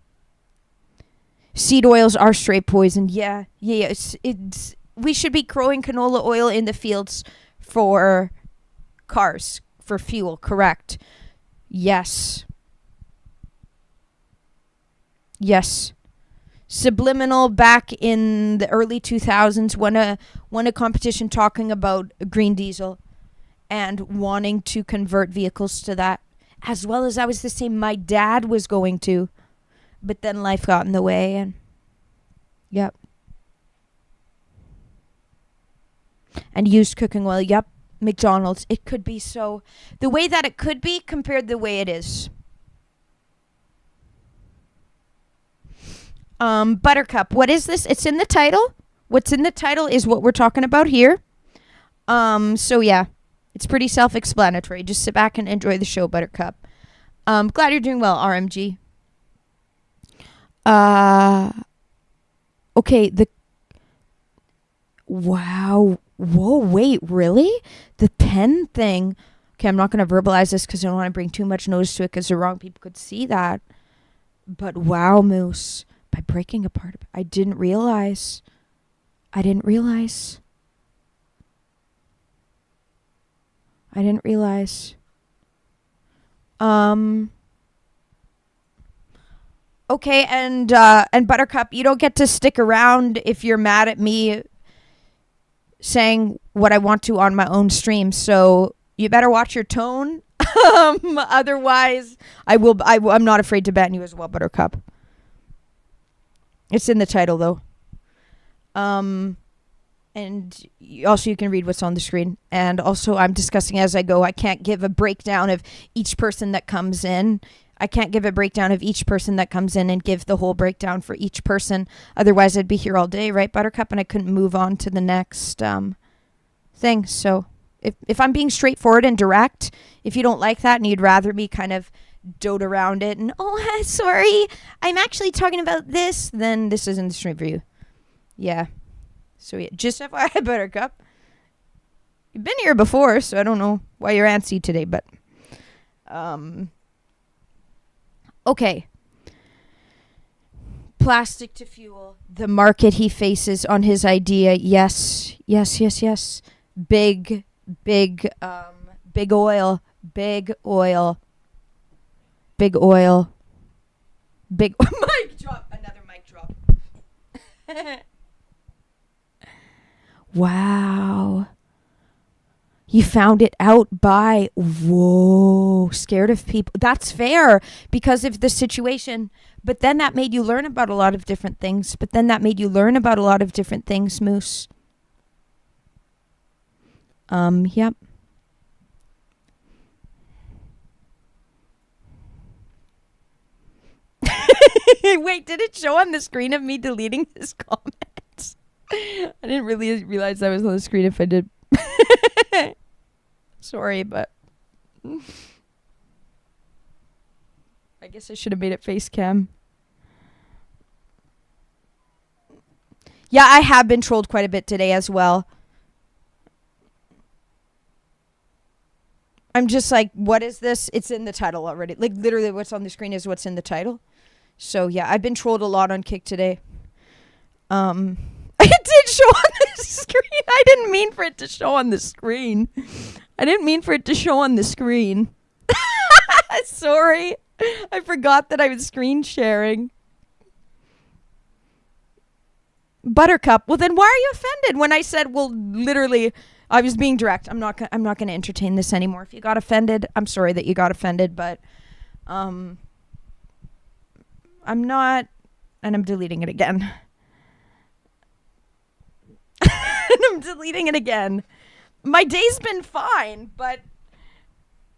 Seed oils are straight poison. Yeah. It's we should be growing canola oil in the fields for cars, for fuel, correct? Yes. Subliminal back in the early 2000s won a competition talking about green diesel and wanting to convert vehicles to that, as well as I was the same. My dad was going to, but then life got in the way, and yep. And used cooking oil, yep. McDonald's, it could be so the way that it could be compared to the way it is. Buttercup, what is this? It's in the title. What's in the title is what we're talking about here. So yeah, it's pretty self-explanatory. Just sit back and enjoy the show, Buttercup. Glad you're doing well, RMG. Okay, wow. Whoa, wait, really? The pen thing. Okay, I'm not going to verbalize this because I don't want to bring too much notice to it because the wrong people could see that. But wow, Moose. By breaking apart, I didn't realize. Okay, and Buttercup, you don't get to stick around if you're mad at me saying what I want to on my own stream. So you better watch your tone. Otherwise, I'm not afraid to ban you as well, Buttercup. It's in the title, though. And also you can read what's on the screen. And also I'm discussing as I go. I can't give a breakdown of each person that comes in. and give the whole breakdown for each person. Otherwise, I'd be here all day, right, Buttercup? And I couldn't move on to the next thing. So if I'm being straightforward and direct, if you don't like that and you'd rather me kind of dote around it and, sorry, I'm actually talking about this, then this isn't the stream for you. Yeah. So yeah, just FYI, Buttercup. You've been here before, so I don't know why you're antsy today, but okay. Plastic to fuel, the market he faces on his idea. Yes. Big oil. Mic drop. Another mic drop. Wow. You found it out by, scared of people. That's fair because of the situation. But then that made you learn about a lot of different things. Moose. Yep. Wait, did it show on the screen of me deleting his comments? I didn't really realize that was on the screen if I did. Sorry, but I guess I should have made it face cam. Yeah, I have been trolled quite a bit today as well. I'm just like, what is this? It's in the title already. Like, literally what's on the screen is what's in the title. So, yeah, I've been trolled a lot on Kick today. It did show on the screen. I didn't mean for it to show on the screen. Sorry. I forgot that I was screen sharing. Buttercup. Well, then why are you offended when I said, well, literally, I was being direct. I'm not going to entertain this anymore. If you got offended, I'm sorry that you got offended, but I'm not, and I'm deleting it again. My day's been fine, but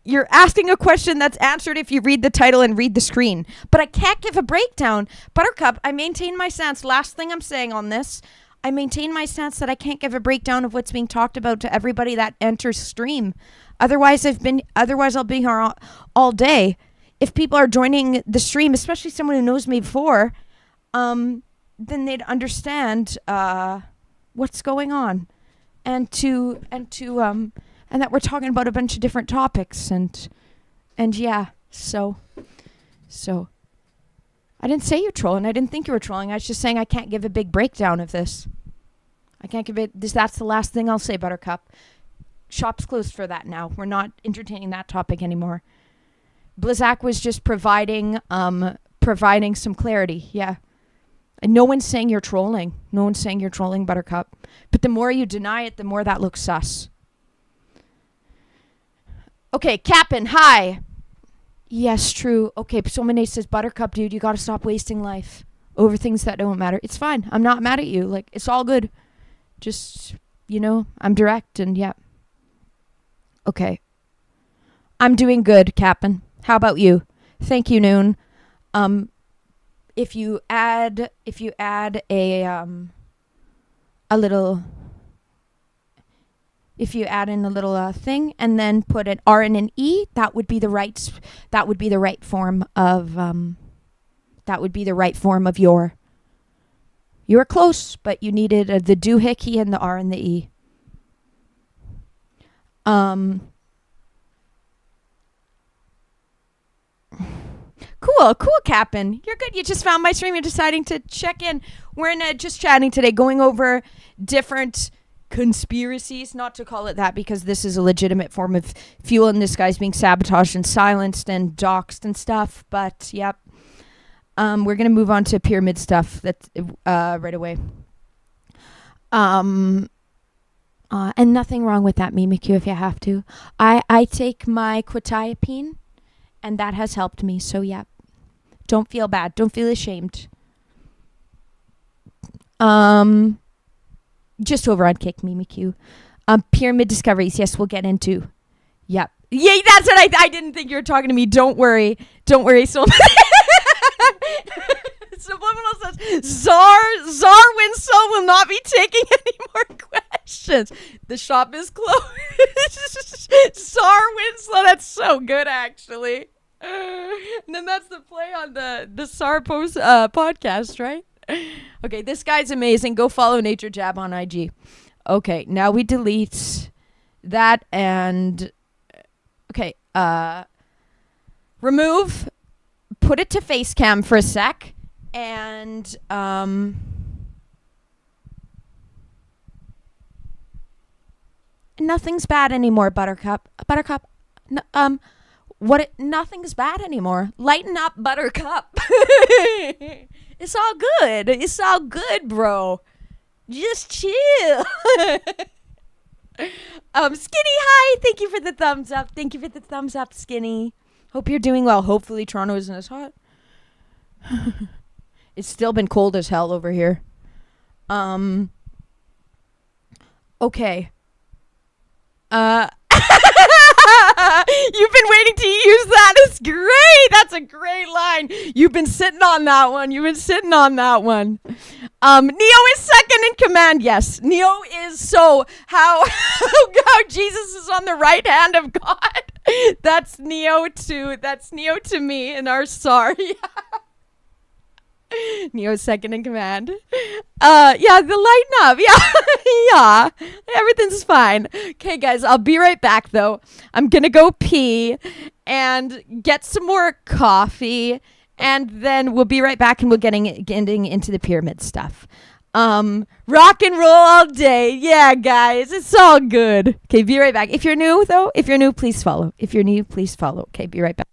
you're asking a question that's answered if you read the title and read the screen. But I can't give a breakdown. Buttercup, I maintain my stance. Last thing I'm saying on this, I maintain my stance that I can't give a breakdown of what's being talked about to everybody that enters stream. Otherwise I'll be here all day. If people are joining the stream, especially someone who knows me before, then they'd understand what's going on. And that we're talking about a bunch of different topics and yeah, so I didn't say you're trolling. I didn't think you were trolling. I was just saying I can't give a big breakdown of this. I can't give it this. That's the last thing I'll say, Buttercup. Shop's closed for that now. We're not entertaining that topic anymore. Blizzak was just providing some clarity. Yeah. And no one's saying you're trolling. Buttercup. But the more you deny it, the more that looks sus. Okay, Cap'n, hi. Yes, true. Okay, Somanate says, Buttercup, dude, you gotta stop wasting life over things that don't matter. It's fine. I'm not mad at you. Like, it's all good. Just, I'm direct and yeah. Okay. I'm doing good, Cap'n. How about you? Thank you, Noon. If you add in a little thing and then put an R and an E, that would be the right form of your. You were close, but you needed the doohickey and the R and the E. Cool, Cap'n. You're good. You just found my stream. You're deciding to check in. We're in just chatting today, going over different conspiracies, not to call it that because this is a legitimate form of fuel and this guy's being sabotaged and silenced and doxxed and stuff. But, yep. We're going to move on to pyramid stuff right away. And nothing wrong with that, Mimikyu, if you have to. I take my quetiapine, and that has helped me. So, yeah. Don't feel bad. Don't feel ashamed. Just over on Kick, Mimikyu. Pyramid discoveries. Yes, we'll get into. Yep. Yay, that's what I didn't think you were talking to me. Don't worry. So Subliminal says, Czar Winslow will not be taking any more questions. The shop is closed. Czar Winslow, that's so good, actually. And then that's the play on the Czar Post podcast, right? Okay, this guy's amazing. Go follow Nature Jab on IG. Okay, now we delete that and... Okay, remove, put it to face cam for a sec, and nothing's bad anymore, Buttercup. Nothing's bad anymore. Lighten up, Buttercup. It's all good, bro. Just chill. Skinny, hi. Thank you for the thumbs up. Skinny. Hope you're doing well. Hopefully Toronto isn't as hot. It's still been cold as hell over here. Okay. You've been waiting to use that. It's great. That's a great line. You've been sitting on that one. Neo is second in command. Yes. Neo is so how Jesus is on the right hand of God. That's Neo to me and our sorry. Neo's second in command. Yeah, the lighten up. Yeah, yeah. Everything's fine. Okay, guys, I'll be right back though. I'm gonna go pee and get some more coffee, and then we'll be right back, and we'll getting into the pyramid stuff. Rock and roll all day. Yeah, guys, it's all good. Okay, be right back. If you're new though, please follow. If you're new, please follow. Okay, be right back.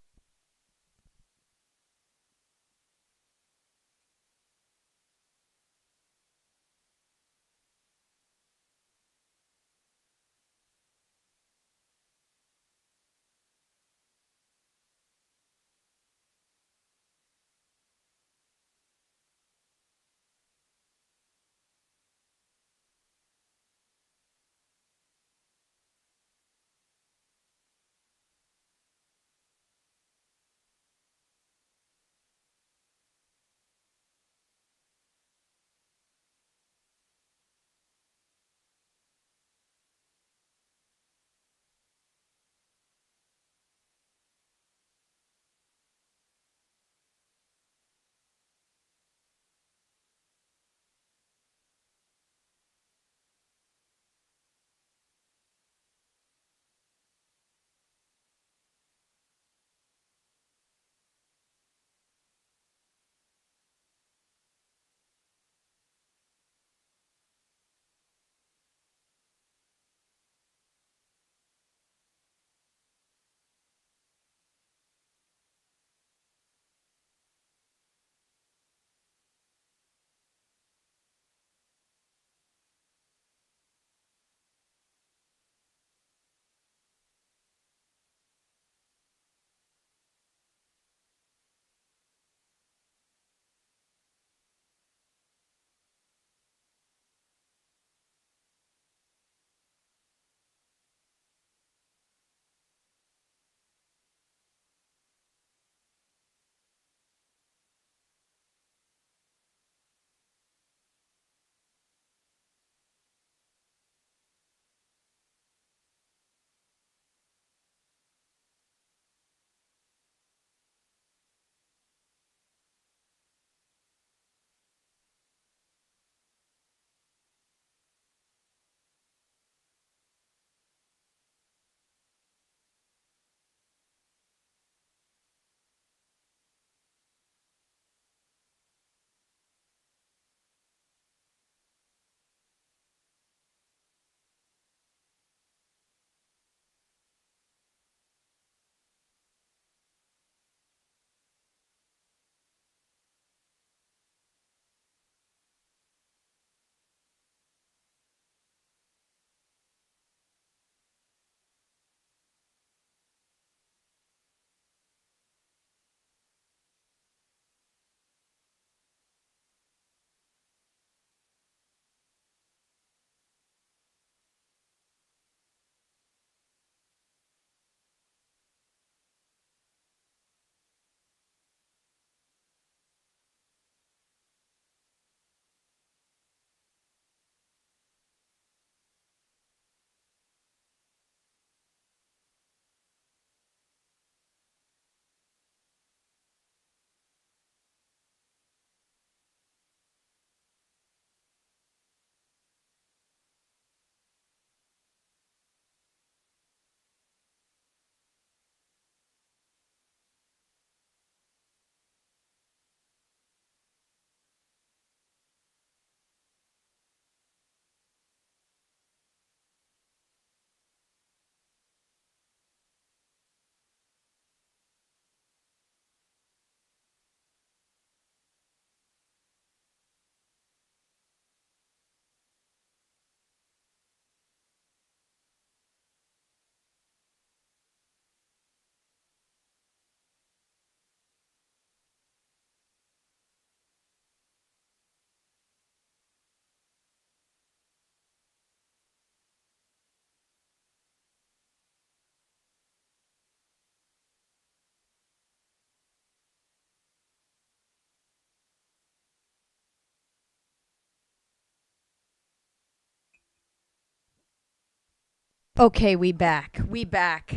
Okay, we back. We back.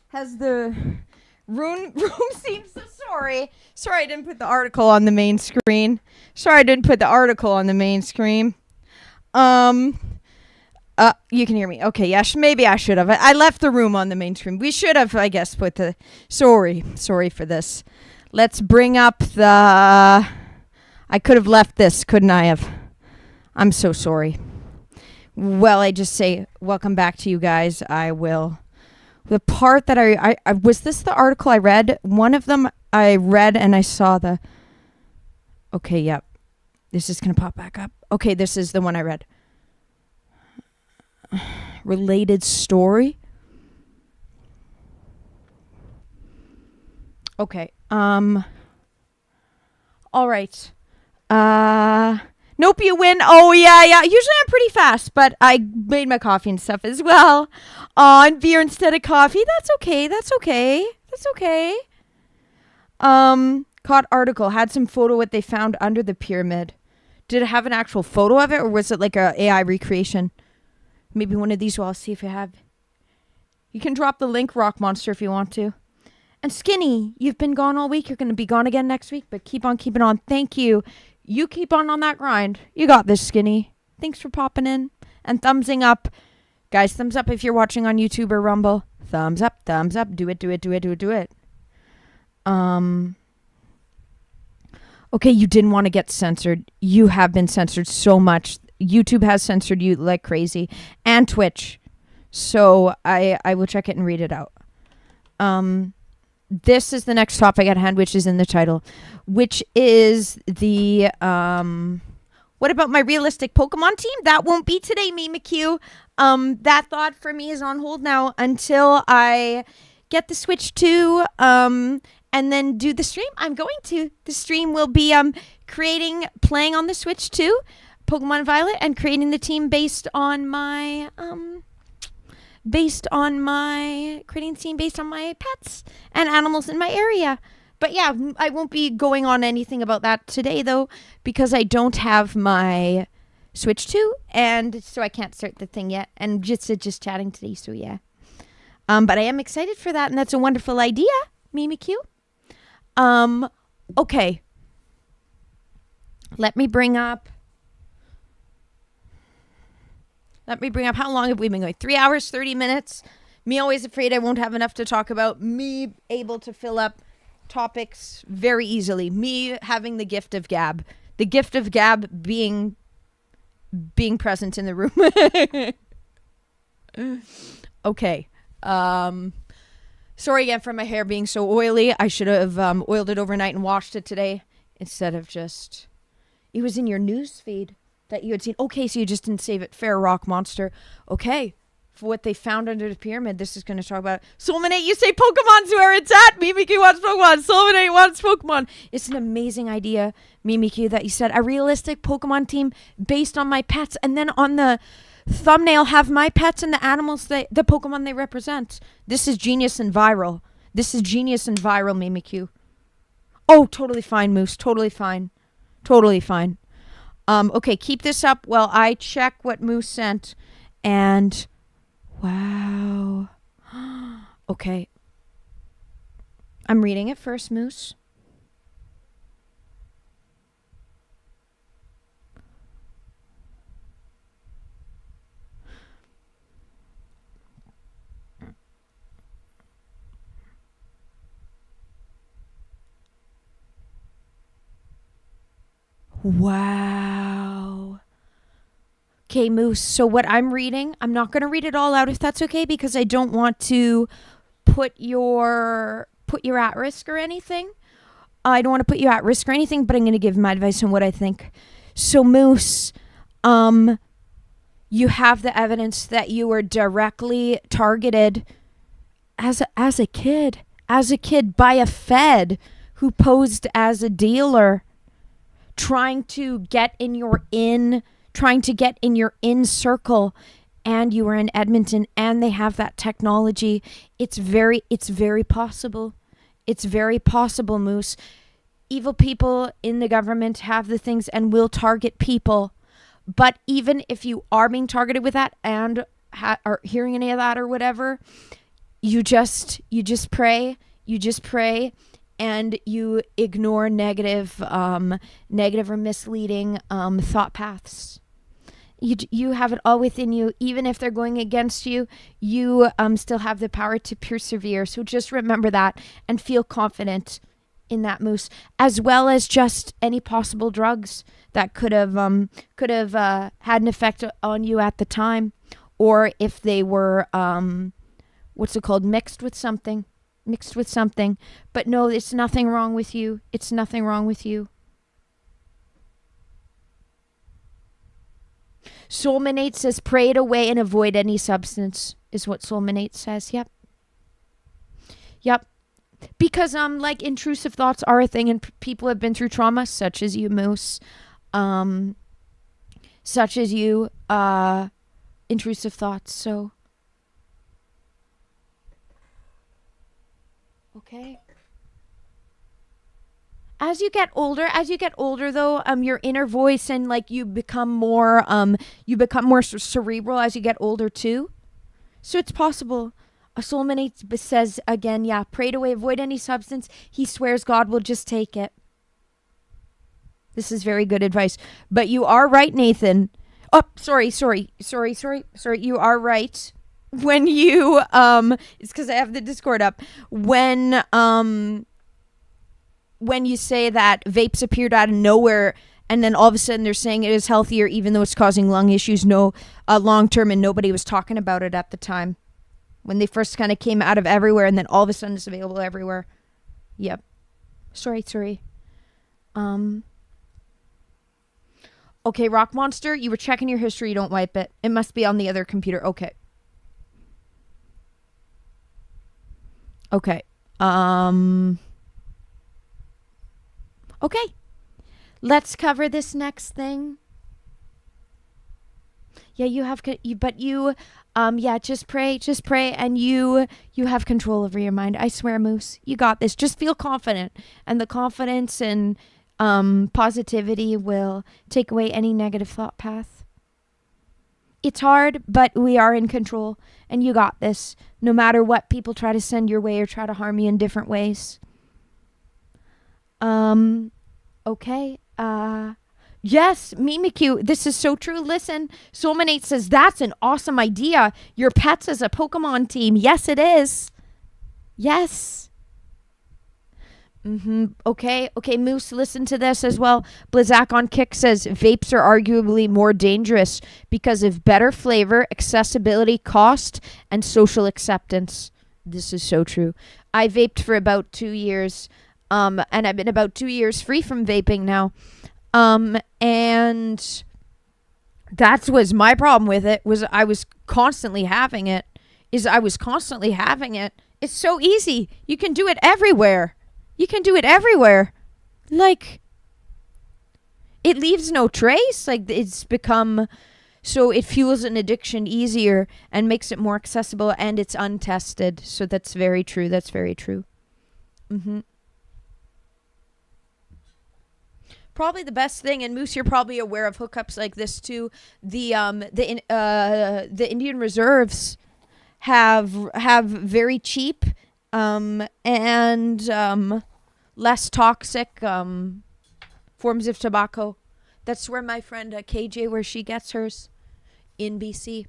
Has the Room seems so sorry. Sorry I didn't put the article on the main screen. You can hear me. Okay, yeah, maybe I should have. I left the room on the main screen. We should have, I guess, put the... Sorry for this. Let's bring up the... I could have left this, couldn't I have? I'm so sorry. Well, I just say, welcome back to you guys. I will... The part that I was this the article I read? One of them I read and I saw the... Okay, yep. This is going to pop back up. Okay, this is the one I read. Related story. Okay. All right. Nope, you win. Oh, yeah. Usually I'm pretty fast, but I made my coffee and stuff as well. And beer instead of coffee. That's okay. Caught article. Had some photo what they found under the pyramid. Did it have an actual photo of it, or was it like a AI recreation? Maybe one of these will. I'll see if you have. You can drop the link, Rock Monster, if you want to. And Skinny, you've been gone all week. You're going to be gone again next week, but keep on keeping on. Thank you. You keep on that grind. You got this, Skinny. Thanks for popping in. And thumbsing up. Guys, thumbs up if you're watching on YouTube or Rumble. Thumbs up. Do it. Okay, you didn't want to get censored. You have been censored so much. YouTube has censored you like crazy. And Twitch. So I will check it and read it out. This is the next topic at hand, which is in the title, which is the, what about my realistic Pokemon team? That won't be today, Mimikyu. That thought for me is on hold now until I get the Switch 2, and then do the stream. The stream will be, playing on the Switch 2, Pokemon Violet, and creating the team based on my pets and animals in my area. But yeah, I won't be going on anything about that today though, because I don't have my Switch 2, and so I can't start the thing yet, and just chatting today, so yeah. But I am excited for that, and that's a wonderful idea, Mimikyu. Okay. Let me bring up how long have we been going? 3 hours, 30 minutes. Me always afraid I won't have enough to talk about. Me able to fill up topics very easily. Me having the gift of gab. The gift of gab being present in the room. Okay. Sorry again for my hair being so oily. I should have oiled it overnight and washed it today instead of just... It was in your news feed that you had seen. Okay, so you just didn't save it. Fair, Rock Monster. Okay, for what they found under the pyramid, this is going to talk about... Solminate, you say Pokemon's where it's at. Mimikyu wants Pokemon. Solminate wants Pokemon. It's an amazing idea, Mimikyu, that you said a realistic Pokemon team based on my pets, and then on the thumbnail have my pets and the animals, the Pokemon they represent. This is genius and viral. Mimikyu. Oh, totally fine, Moose. Totally fine. Okay, keep this up while I check what Moose sent. And wow. Okay. I'm reading it first, Moose. Wow. Okay, Moose. So what I'm reading, I'm not going to read it all out if that's okay, because I don't want to put you at risk or anything. But I'm going to give my advice on what I think. So Moose, you have the evidence that you were directly targeted as a kid by a Fed who posed as a dealer, trying to get in your in circle, and you were in Edmonton, and they have that technology. It's very possible. It's very possible, Moose. Evil people in the government have the things and will target people. But even if you are being targeted with that and are hearing any of that or whatever, you just pray You just pray and you ignore negative or misleading thought paths. You have it all within you. Even if they're going against you, you still have the power to persevere. So just remember that and feel confident in that, Moose, as well as just any possible drugs that could have had an effect on you at the time, or if they were mixed with something. But no, it's nothing wrong with you. It's nothing wrong with you. Soulmanate says pray it away and avoid any substance, is what Soulmanate says. Yep. Because like intrusive thoughts are a thing, and people have been through trauma, such as you, Moose. Such as you, intrusive thoughts. So okay. As you get older though, your inner voice and like you become more cerebral as you get older too. So it's possible. A soulmate says again, yeah, pray away, avoid any substance. He swears God will just take it. This is very good advice. But you are right, Nathan. Oh, sorry. You are right. When you it's because I have the Discord up. When you say that vapes appeared out of nowhere and then all of a sudden they're saying it is healthier even though it's causing lung issues long term, and nobody was talking about it at the time. When they first kind of came out of everywhere and then all of a sudden it's available everywhere. Yep. Sorry. Okay, Rock Monster, you were checking your history, you don't wipe it. It must be on the other computer. Okay. Okay. Okay. Let's cover this next thing. Yeah, just pray, and you have control over your mind. I swear, Moose, you got this. Just feel confident, and the confidence and positivity will take away any negative thought path. It's hard, but we are in control, and you got this, no matter what people try to send your way or try to harm you in different ways. Okay. Yes, Mimikyu, this is so true. Listen, Soulmanate says, that's an awesome idea. Your pets as a Pokemon team. Yes, it is. Yes. Okay, Moose, listen to this as well. Blizak on Kick says, vapes are arguably more dangerous because of better flavor, accessibility, cost, and social acceptance. This is so true. I vaped for about 2 years, and I've been about 2 years free from vaping now. And that was my problem with it, was I was constantly having it. It's so easy. You can do it everywhere. Like, it leaves no trace. Like, it's become, so it fuels an addiction easier and makes it more accessible, and it's untested. So that's very true. Probably the best thing, and Moose, you're probably aware of hookups like this too. The Indian reserves have very cheap and less toxic forms of tobacco. That's where my friend KJ, where she gets hers, in BC.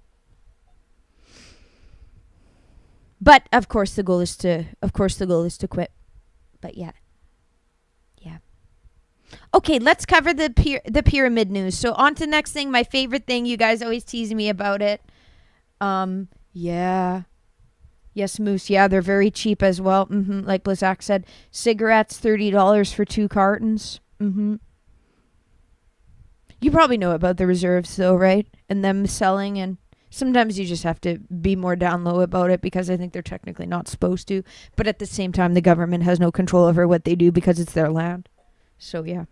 But of course the goal is to quit. But yeah. Okay, let's cover the pyramid news. So on to the next thing, my favorite thing. You guys always tease me about it. Yeah. Yes, Moose. Yeah, they're very cheap as well. Like Blizak said, cigarettes, $30 for 2 cartons. You probably know about the reserves though, right? And them selling, and sometimes you just have to be more down low about it because I think they're technically not supposed to. But at the same time, the government has no control over what they do because it's their land. So yeah.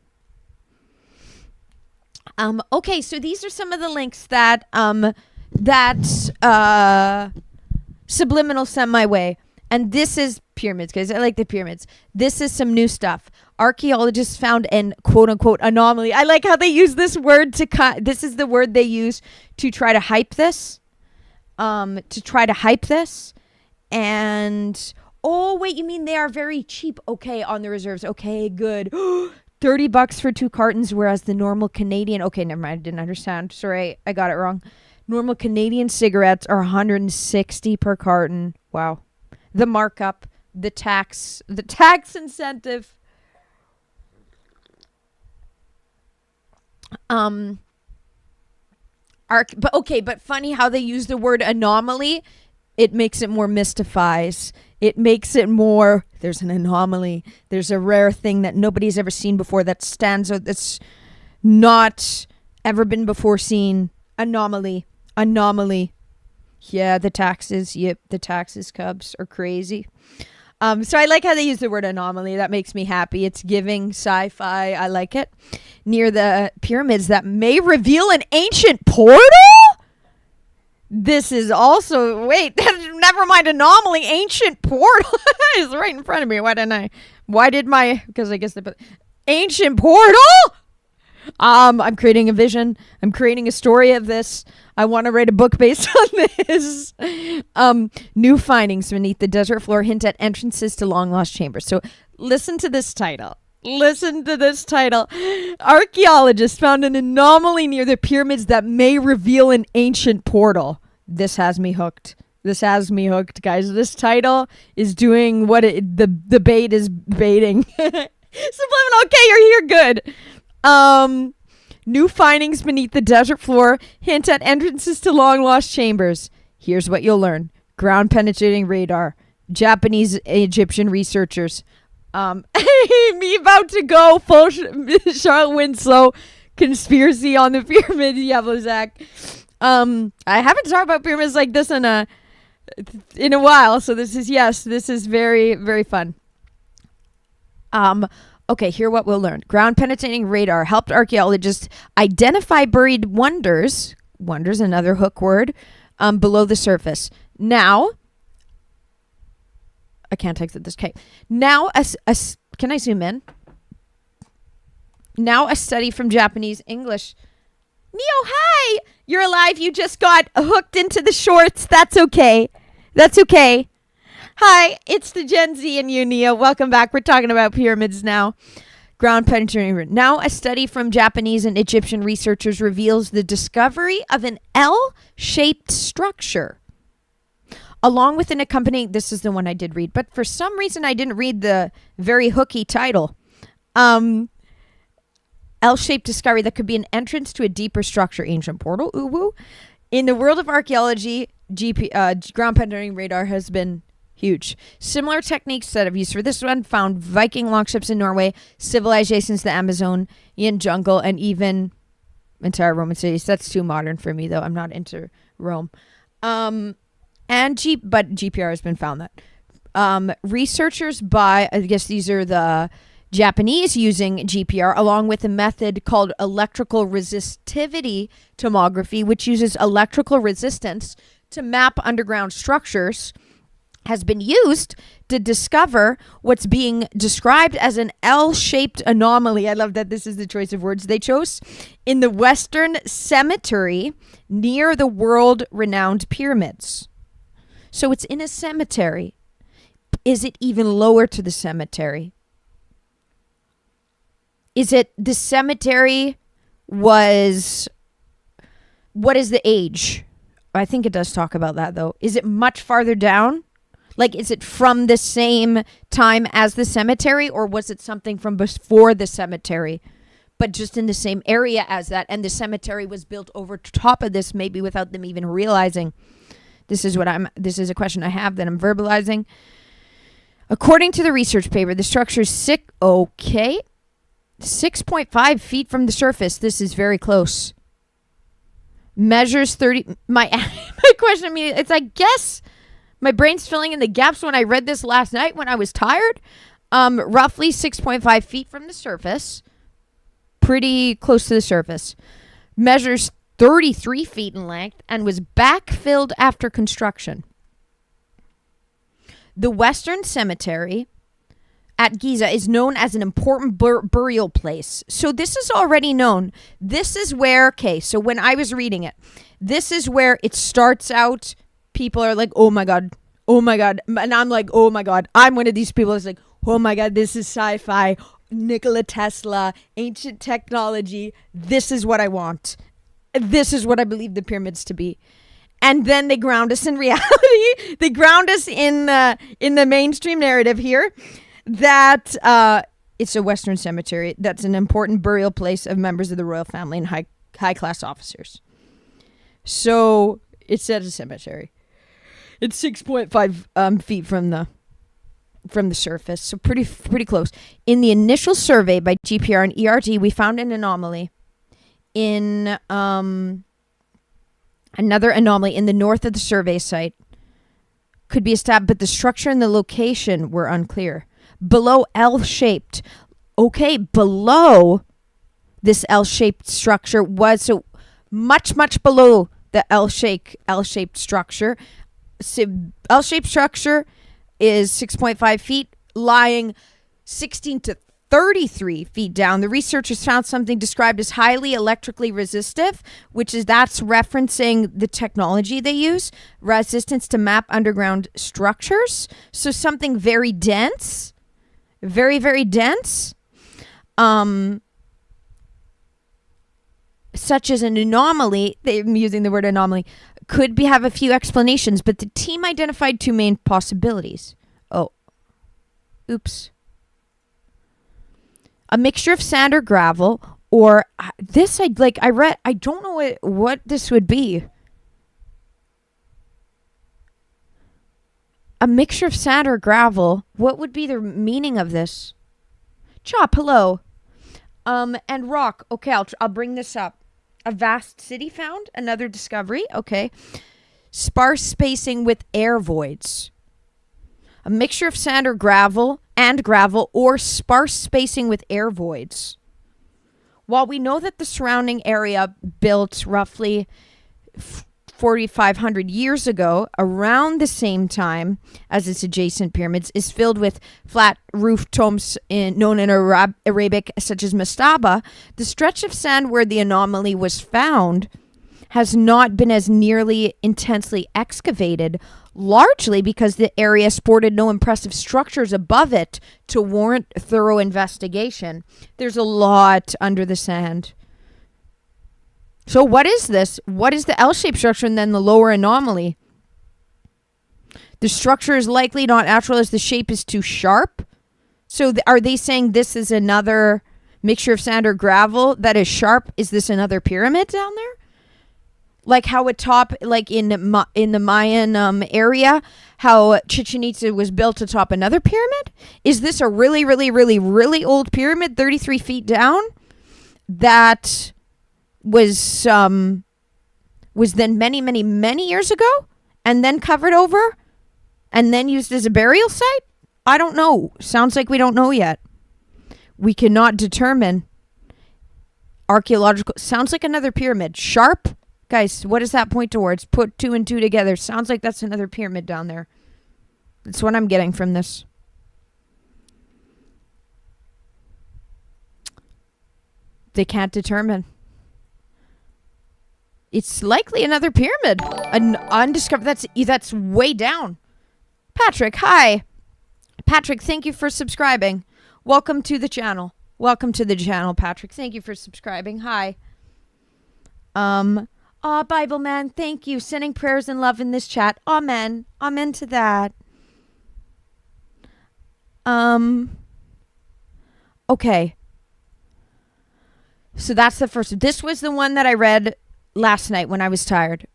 Okay, so these are some of the links that Subliminal sent my way. And this is pyramids, guys. I like the pyramids. This is some new stuff. Archaeologists found an quote-unquote anomaly. I like how they use this word this is the word they use to try to hype this. And Oh, wait, you mean they are very cheap. Okay, on the reserves. Okay, good. $30 for 2 cartons, whereas the normal Canadian... Okay, never mind. I didn't understand. Sorry, I got it wrong. Normal Canadian cigarettes are $160 per carton. Wow. The markup, the tax incentive. But funny how they use the word anomaly. It makes it more mystifies. It makes it more, there's an anomaly. There's a rare thing that nobody's ever seen before that stands out, that's not ever been before seen. Anomaly. Yeah, the taxes. Yep, the taxes, Cubs, are crazy. So I like how they use the word anomaly. That makes me happy. It's giving sci-fi. I like it. Near the pyramids that may reveal an ancient portal? This is also... Wait, never mind anomaly. Ancient portal is right in front of me. Because I guess ancient portal? I'm creating a vision. I'm creating a story of this. I want to write a book based on this. New findings beneath the desert floor hint at entrances to long lost chambers. So listen to this title. Archaeologists found an anomaly near the pyramids that may reveal an ancient portal. This has me hooked. Guys. This title is doing what the bait is baiting. Subliminal. Okay, you're here. Good. New findings beneath the desert floor hint at entrances to long lost chambers. Here's what you'll learn. Ground penetrating radar. Japanese Egyptian researchers. Me about to go full Charlotte Winslow conspiracy on the pyramid. Yeah, Zach. I haven't talked about pyramids like this in a while, so this is very, very fun. Okay, here what we'll learn. Ground penetrating radar helped archaeologists identify buried wonders, another hook word, below the surface. Now, I can't exit this. Okay. Now, can I zoom in? Now a study from Japanese English. Neo, hi! You're alive. You just got hooked into the shorts. That's okay. Hi, it's the Gen Z and you, Neo. Welcome back. We're talking about pyramids now. Ground penetrating. Now a study from Japanese and Egyptian researchers reveals the discovery of an L-shaped structure. Along with an accompanying, this is the one I did read, but for some reason I didn't read the very hooky title. L-shaped discovery that could be an entrance to a deeper structure, ancient portal. Ooh woo. In the world of archaeology, ground penetrating radar has been huge. Similar techniques that I've used for this one found Viking longships in Norway, civilizations, the Amazonian jungle, and even entire Roman cities. That's too modern for me, though. I'm not into Rome. But GPR has been found that. Researchers by, I guess these are the Japanese using GPR, along with a method called electrical resistivity tomography, which uses electrical resistance to map underground structures, has been used to discover what's being described as an L-shaped anomaly. I love that this is the choice of words they chose. In the Western Cemetery near the world-renowned pyramids. So it's in a cemetery. Is it even lower to the cemetery? Is it the cemetery was... What is the age? I think it does talk about that, though. Is it much farther down? Like, is it from the same time as the cemetery, or was it something from before the cemetery, but just in the same area as that, and the cemetery was built over top of this, maybe without them even realizing? This is a question I have that I'm verbalizing. According to the research paper, the structure is 6.5 feet from the surface. This is very close. Measures 30. My question, I mean, it's, I guess my brain's filling in the gaps when I read this last night when I was tired. Roughly 6.5 feet from the surface. Pretty close to the surface. Measures 33 feet in length and was backfilled after construction. The Western Cemetery at Giza is known as an important burial place. So this is already known. This is where, okay, so when I was reading it, this is where it starts out. People are like, oh my God, oh my God. And I'm like, oh my God. I'm one of these people that's like, oh my God, this is sci-fi. Nikola Tesla, ancient technology. This is what I want. This is what I believe the pyramids to be. And then they ground us in reality. They ground us in the mainstream narrative here that it's a Western cemetery. That's an important burial place of members of the royal family and high class officers. So it's at a cemetery. It's 6.5 feet from the surface, so pretty close. In the initial survey by GPR and ERT, we found an anomaly in another anomaly in the north of the survey site. Could be established, but the structure and the location were unclear. Below L-shaped, below this L-shaped structure was so much below the L-shaped structure. So L-shaped structure is 6.5 feet, lying 16 to 33 feet down. The researchers found something described as highly electrically resistive, that's referencing the technology they use, resistance to map underground structures. So something very dense, very, very dense, such as an anomaly. They're using the word anomaly. Could have a few explanations, but the team identified two main possibilities. Oh, oops. A mixture of sand or gravel, or this I read. I don't know what this would be. A mixture of sand or gravel. What would be the meaning of this? Chop, hello. And rock. Okay, I'll bring this up. A vast city found, another discovery. Okay. Sparse spacing with air voids. A mixture of sand or gravel or sparse spacing with air voids. While we know that the surrounding area built roughly 4,500 years ago, around the same time as its adjacent pyramids, is filled with flat roof tombs known in Arabic such as mastaba, the stretch of sand where the anomaly was found has not been as nearly intensely excavated, largely because the area sported no impressive structures above it to warrant thorough investigation. There's a lot under the sand. So what is this? What is the L-shaped structure and then the lower anomaly? The structure is likely not natural as the shape is too sharp. So are they saying this is another mixture of sand or gravel that is sharp? Is this another pyramid down there? Like how atop, like in the Mayan area, how Chichen Itza was built atop another pyramid? Is this a really, really, really, really old pyramid, 33 feet down, that was then many, many, many years ago and then covered over and then used as a burial site? I don't know. Sounds like we don't know yet. We cannot determine archaeological. Sounds like another pyramid. Sharp? Guys, what does that point towards? Put 2 and 2 together. Sounds like that's another pyramid down there. That's what I'm getting from this. They can't determine. It's likely another pyramid. An undiscovered. That's way down. Patrick, hi. Patrick, thank you for subscribing. Welcome to the channel. Welcome to the channel, Patrick. Thank you for subscribing. Hi. Bible man, thank you. Sending prayers and love in this chat. Amen. Amen to that. Okay. So that's the first. This was the one that I read last night when I was tired.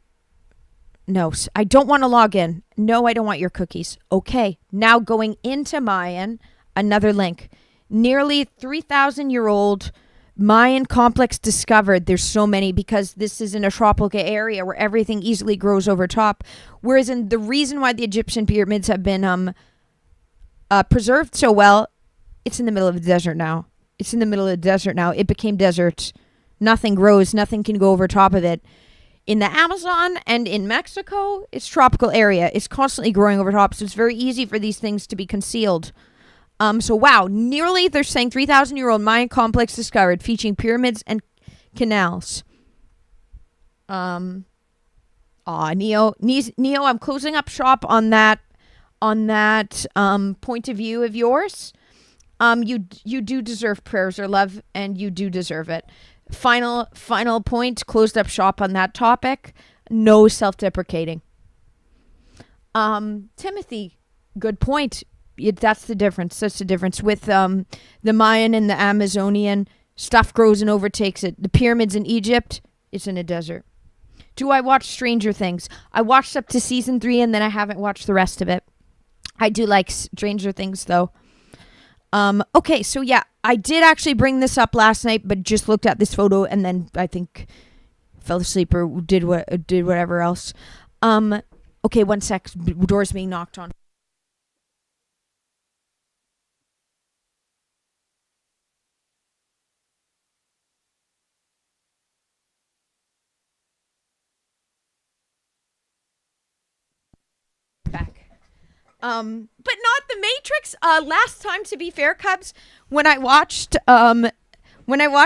No, I don't want to log in. No, I don't want your cookies. Okay. Now going into Mayan, another link. Nearly 3,000-year-old Mayan complex discovered. There's so many because this is in a tropical area where everything easily grows over top. Whereas in the reason why the Egyptian pyramids have been preserved so well, it's in the middle of the desert now. It's in the middle of the desert now. It became desert. Nothing grows. Nothing can go over top of it. In the Amazon and in Mexico, it's tropical area. It's constantly growing over top, so it's very easy for these things to be concealed. So wow, nearly, they're saying 3,000-year-old Mayan complex discovered featuring pyramids and canals. Neo, I'm closing up shop on that on that point of view of yours. You do deserve prayers or love, and you do deserve it. Final point, closed up shop on that topic. No self-deprecating. Timothy, good point. That's the difference. That's the difference with the Mayan and the Amazonian. Stuff grows and overtakes it. The pyramids in Egypt, it's in a desert. Do I watch Stranger Things? I watched up to season 3 and then I haven't watched the rest of it. I do like Stranger Things though. Okay, so yeah, I did actually bring this up last night, but just looked at this photo and then I think fell asleep or did whatever else. Okay, one sec. Door's being knocked on. Back. But not the Matrix. Last time, to be fair, Cubs, when I watched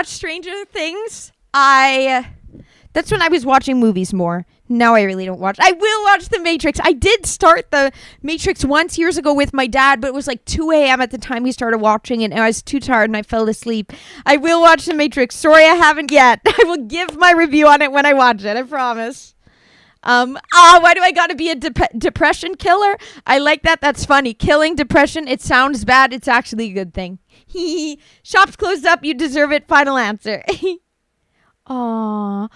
Stranger Things, that's when I was watching movies more. Now I really don't watch. I will watch the Matrix. I did start the Matrix once years ago with my dad, but it was like 2 a.m. at the time we started watching it, and I was too tired and I fell asleep. I will watch the Matrix. Sorry I haven't yet. I will give my review on it when I watch it. I promise. Why do I gotta be a depression killer? I like that. That's funny. Killing depression. It sounds bad. It's actually a good thing. Shop's closed up. You deserve it. Final answer. Aw,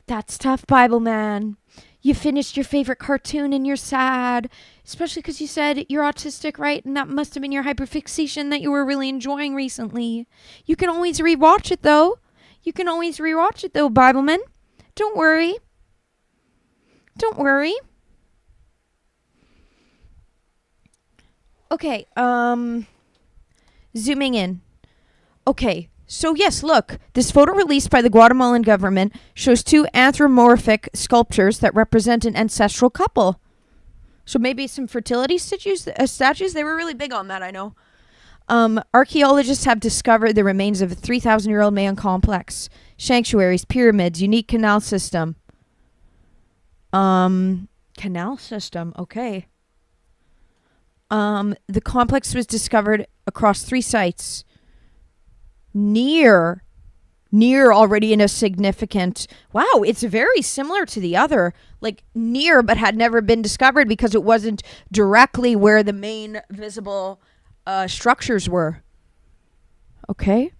that's tough, Bible man. You finished your favorite cartoon and you're sad, especially because you said you're autistic, right? And that must have been your hyperfixation that you were really enjoying recently. You can always rewatch it though. Bibleman. Don't worry. Okay, zooming in. Okay, so yes, look. This photo released by the Guatemalan government shows 2 anthropomorphic sculptures that represent an ancestral couple. So maybe some fertility statues. They were really big on that, I know. Archaeologists have discovered the remains of a 3,000-year-old Mayan complex. Sanctuaries, pyramids, unique canal system. Canal system, okay. The complex was discovered across 3 sites. Near already in a significant... Wow, it's very similar to the other. Like, near, but had never been discovered because it wasn't directly where the main visible structures were. Okay.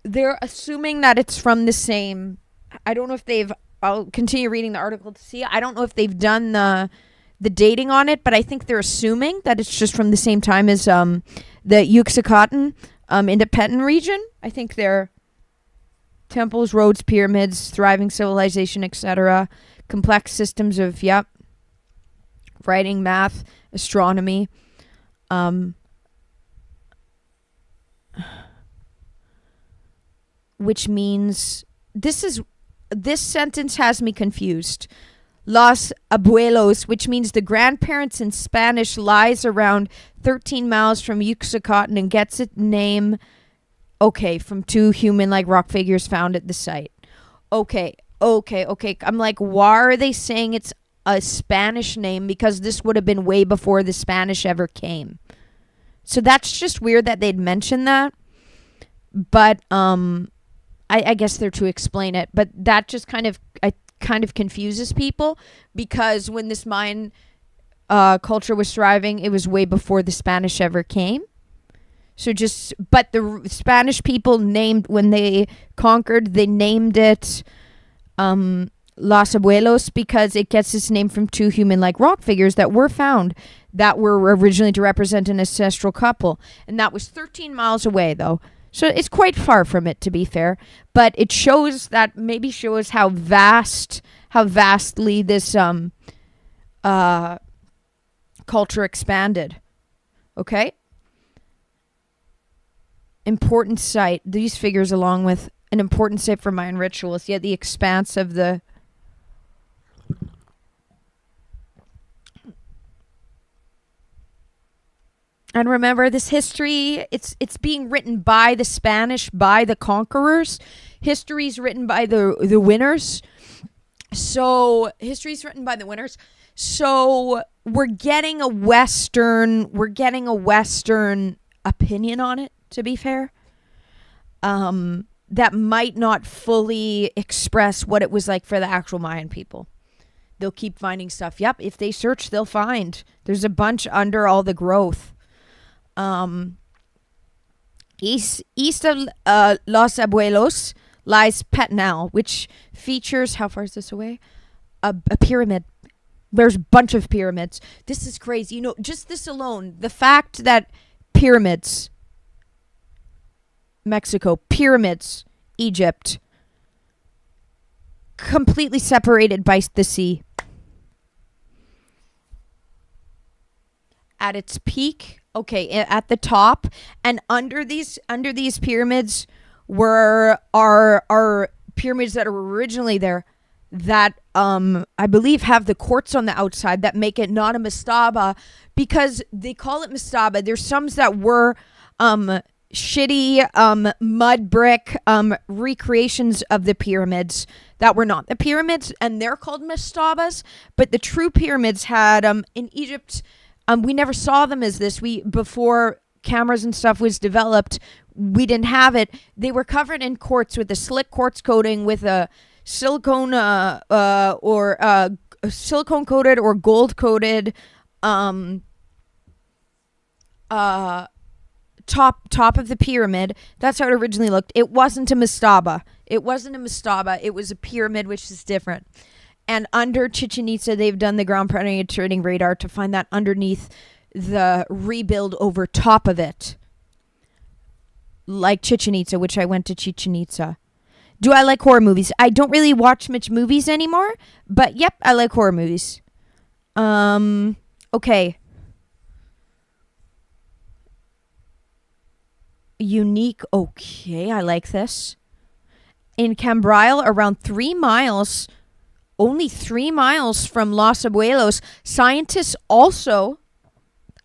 They're assuming that it's from the same... I don't know if they've... I'll continue reading the article to see. I don't know if they've done the dating on it, but I think they're assuming that it's just from the same time as the Yucatan independent region. I think they're temples, roads, pyramids, thriving civilization, etc. Complex systems of, writing, math, astronomy. Which means this sentence has me confused. Los abuelos, which means the grandparents in Spanish, lies around 13 miles from Yucatan and gets its name, from 2 human-like rock figures found at the site. Okay. I'm like, why are they saying it's a Spanish name? Because this would have been way before the Spanish ever came. So that's just weird that they'd mention that. But, I guess they're to explain it, but that just kind of confuses people because when this Mayan culture was thriving, it was way before the Spanish ever came. But the Spanish people when they conquered, they named it Los Abuelos because it gets its name from 2 human-like rock figures that were found that were originally to represent an ancestral couple, and that was 13 miles away though. So it's quite far from it, to be fair, but it shows how vastly this culture expanded. Okay? Important site. These figures, along with an important site for Mayan rituals, yet the expanse of the And remember, this history, it's being written by the Spanish, by the conquerors. History's written by the winners. So history's written by the winners. So we're getting a Western opinion on it, to be fair. That might not fully express what it was like for the actual Mayan people. They'll keep finding stuff. Yep, if they search, they'll find. There's a bunch under all the growth. East of Los Abuelos lies Petnal, which features, how far is this away? A pyramid. There's a bunch of pyramids. This is crazy. You know, just this alone, the fact that pyramids, Mexico, pyramids, Egypt, completely separated by the sea. At its peak, okay, at the top, and under these pyramids were our pyramids that are originally there, that I believe have the quartz on the outside that make it not a mastaba, because they call it mastaba. There's some that were shitty mud brick recreations of the pyramids that were not the pyramids, and they're called mastabas. But the true pyramids had in Egypt. We never saw them as this. Before cameras and stuff was developed, we didn't have it. They were covered in quartz with a slick quartz coating with a silicone or silicone coated or gold coated top of the pyramid. That's how it originally looked. It wasn't a mastaba. It was a pyramid, which is different. And under Chichen Itza, they've done the ground penetrating radar to find that underneath the rebuild over top of it. Like Chichen Itza, which I went to Chichen Itza. Do I like horror movies? I don't really watch much movies anymore, but yep, I like horror movies. Okay. Unique. Okay, I like this. In Cambril, around 3 miles... Only 3 miles from Los Abuelos, scientists also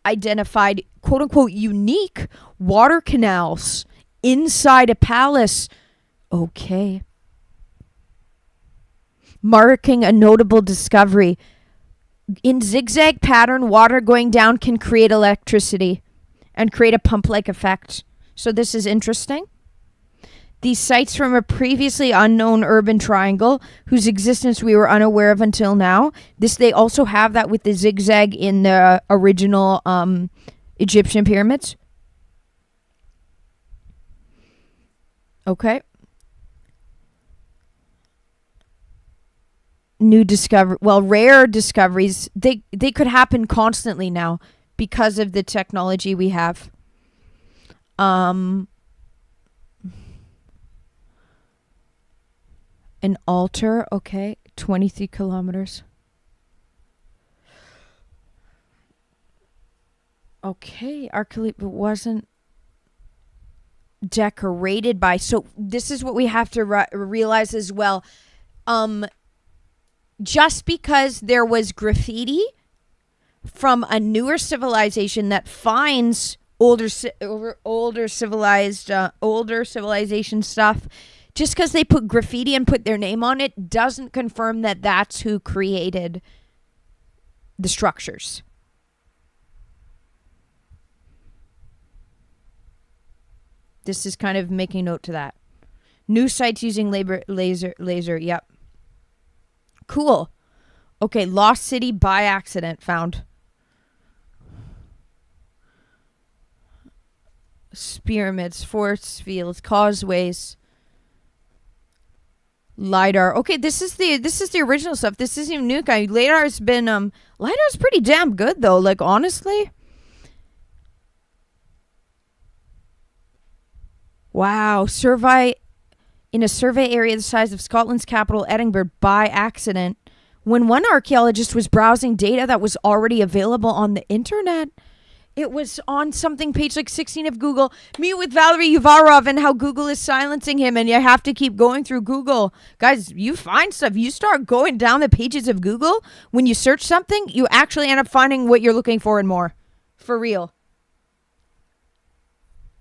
identified quote-unquote unique water canals inside a palace. Okay. Marking a notable discovery. In zigzag pattern, water going down can create electricity and create a pump-like effect. So this is interesting. These sites from a previously unknown urban triangle whose existence we were unaware of until now. They also have that with the zigzag in the original Egyptian pyramids. Okay. Rare discoveries. They could happen constantly now because of the technology we have. An altar, okay, 23 kilometers. Okay, Archelaus wasn't decorated by. So this is what we have to realize as well. Just because there was graffiti from a newer civilization that finds older civilization stuff, just because they put graffiti and put their name on it doesn't confirm that that's who created the structures. This is kind of making note to that. New sites using laser. Yep. Cool. Okay, lost city by accident found. Pyramids, force fields, causeways. LiDAR. Okay, this is the original stuff. This isn't even new. LiDAR's been LiDAR's pretty damn good though. Like honestly. Wow, survey in a survey area the size of Scotland's capital, Edinburgh, by accident, when one archaeologist was browsing data that was already available on the internet. It was on something page like 16 of Google. Meet with Valery Uvarov and how Google is silencing him, and you have to keep going through Google. Guys, you find stuff. You start going down the pages of Google. When you search something, you actually end up finding what you're looking for and more. For real.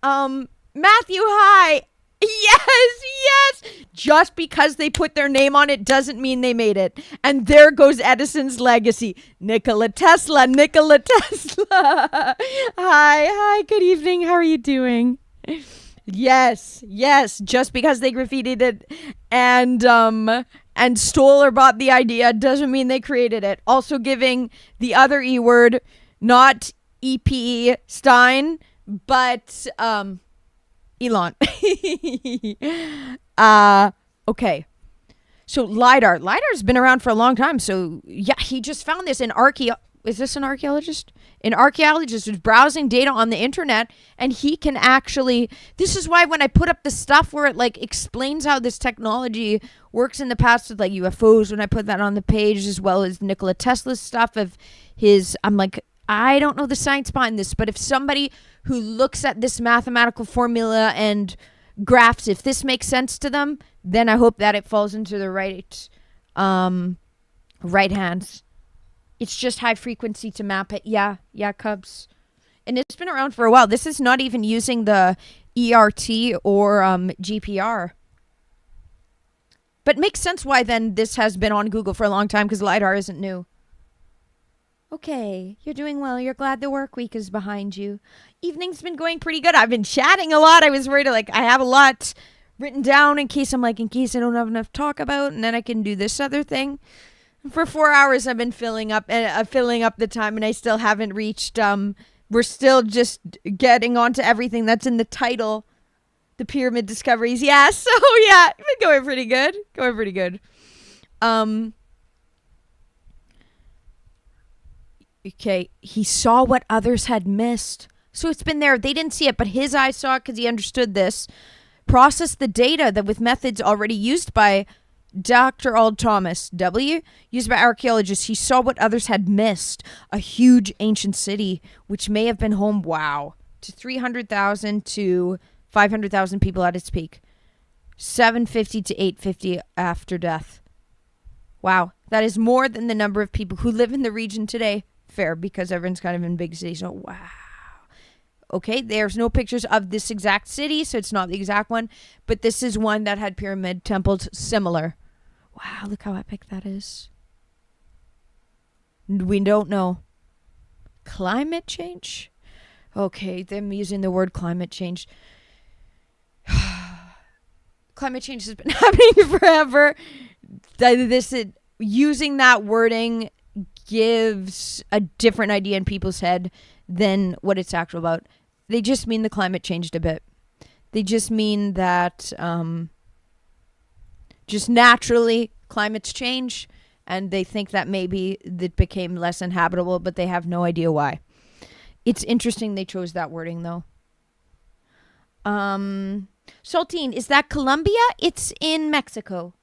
Matthew, hi. Yes. Just because they put their name on it doesn't mean they made it. And there goes Edison's legacy. Nikola Tesla. Hi, good evening. How are you doing? Yes. Just because they graffitied it and stole or bought the idea doesn't mean they created it. Also giving the other E word, not E.P. Stein, but Elon. Okay. So LiDAR. LiDAR's been around for a long time. So yeah, he just found this in Is this an archaeologist? An archaeologist who's browsing data on the internet, and he can actually, this is why when I put up the stuff where it like explains how this technology works in the past with like UFOs, when I put that on the page, as well as Nikola Tesla's stuff of his, I'm like, I don't know the science behind this, but if somebody who looks at this mathematical formula and graphs, if this makes sense to them, then I hope that it falls into the right hands. It's just high frequency to map it. Yeah, Cubs. And it's been around for a while. This is not even using the ERT or GPR. But makes sense why then this has been on Google for a long time, because LiDAR isn't new. Okay, you're doing well. You're glad the work week is behind you. Evening's been going pretty good. I've been chatting a lot. I was worried I have a lot written down in case I don't have enough to talk about, and then I can do this other thing. For 4 hours, I've been filling up the time, and I still haven't reached. We're still just getting onto everything that's in the title, the pyramid discoveries. Yeah, so yeah, it's been going pretty good. Okay, he saw what others had missed, so it's been there. They didn't see it, but his eyes saw it because he understood this. Processed the data that with methods already used by Dr. Ald Thomas W., used by archaeologists. He saw what others had missed. A huge ancient city, which may have been home, to 300,000 to 500,000 people at its peak. 750 to 850 after death. Wow, that is more than the number of people who live in the region today. Fair, because everyone's kind of in big cities. So, wow. Okay, there's no pictures of this exact city, so it's not the exact one. But this is one that had pyramid temples similar. Wow, look how epic that is. We don't know. Climate change? Okay, them using the word climate change. Climate change has been happening forever. Using that wording gives a different idea in people's head than what it's actually about. They just mean the climate changed a bit. They just mean that just naturally climates change, and they think that maybe it became less inhabitable, but they have no idea why. It's interesting they chose that wording, though. Saltine, is that Colombia? It's in Mexico.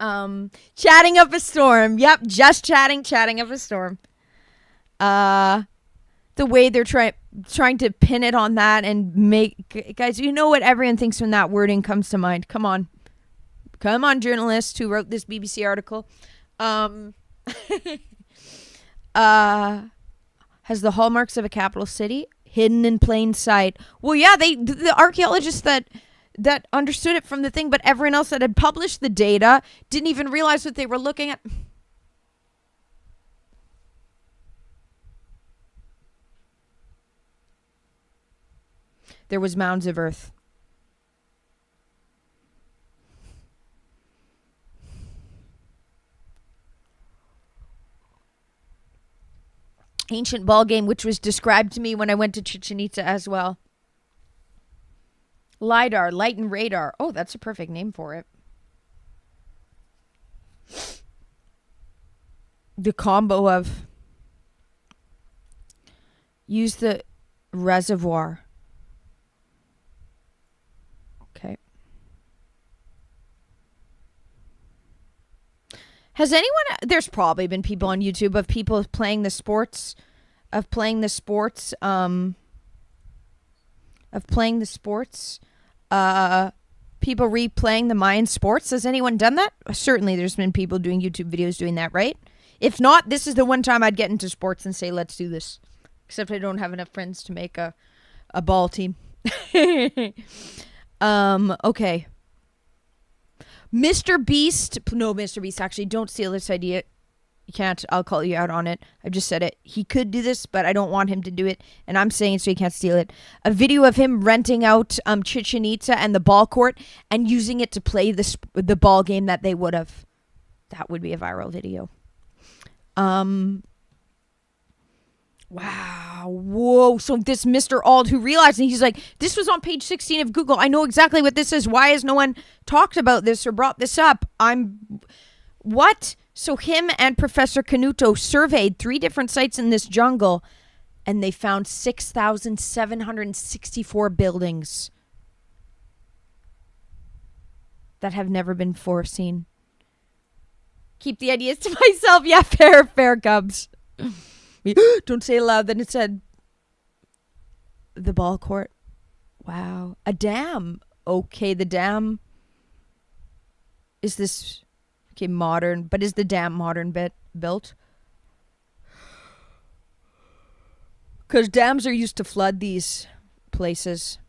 Chatting up a storm. Yep, just chatting up a storm. The way they're trying to pin it on that and make... Guys, you know what everyone thinks when that wording comes to mind. Come on, journalists who wrote this BBC article. Has the hallmarks of a capital city, hidden in plain sight. Well, yeah, the archaeologists that understood it from the thing, but everyone else that had published the data didn't even realize what they were looking at. There was mounds of earth. Ancient ball game, which was described to me when I went to Chichen Itza as well. LiDAR, light and radar. Oh, that's a perfect name for it. The combo of use the reservoir. Okay. Has anyone, there's probably been people on YouTube of people playing the sports, people replaying the Mayan sports. Has anyone done that? Certainly there's been people doing YouTube videos doing that, right? If not, this is the one time I'd get into sports and say, let's do this. Except I don't have enough friends to make a a ball team. Okay. Mr. Beast. No, Mr. Beast, actually, don't steal this idea. You can't. I'll call you out on it. I just said it. He could do this, but I don't want him to do it. And I'm saying so he can't steal it. A video of him renting out Chichen Itza and the ball court and using it to play the ball game that they would have. That would be a viral video. Wow. Whoa. So this Mr. Ald who realized, and he's like, this was on page 16 of Google. I know exactly what this is. Why has no one talked about this or brought this up? What? So him and Professor Canuto surveyed 3 different sites in this jungle, and they found 6,764 buildings that have never been foreseen. Keep the ideas to myself. Yeah, fair, Cubs. Don't say it loud. Then it said the ball court. Wow. A dam. Okay, the dam. Is this... Okay, modern. But is the dam modern built? Because dams are used to flood these places.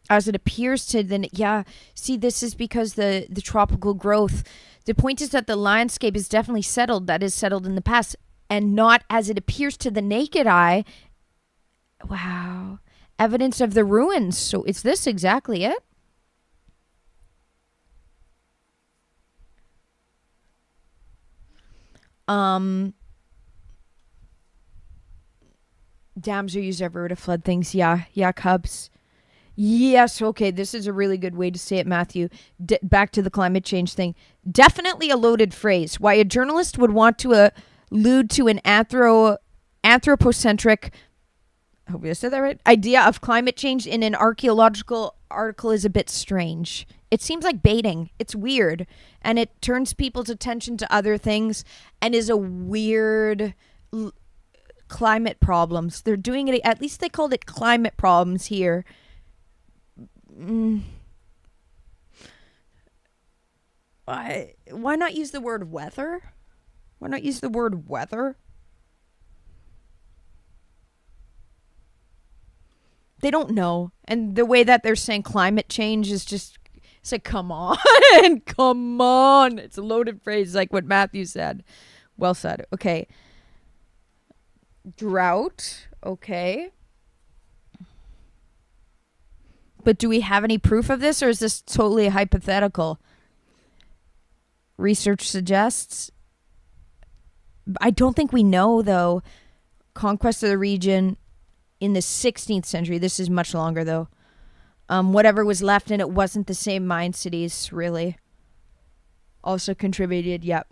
As it appears to then, yeah, see, this is because the tropical growth. The point is that the landscape is definitely settled. That is settled in the past, and not as it appears to the naked eye. Wow. Evidence of the ruins. So is this exactly it? Dams are used everywhere to flood things. Yeah, Cubs. Yes, okay, this is a really good way to say it, Matthew. Back to the climate change thing. Definitely a loaded phrase. Why a journalist would want to allude to an anthropocentric, I hope I said that right, idea of climate change in an archaeological article is a bit strange. It seems like baiting. It's weird. And it turns people's attention to other things and is a weird... climate problems. They're doing it, at least they called it climate problems here. Why not use the word weather? Why not use the word weather? They don't know. And the way that they're saying climate change is just, it's like, come on. Come on. It's a loaded phrase like what Matthew said. Well said. Okay. Drought. Okay. But do we have any proof of this, or is this totally hypothetical? Research suggests. I don't think we know, though. Conquest of the region in the 16th century. This is much longer, though. Whatever was left, and it wasn't the same mine cities, really. Also contributed, yep.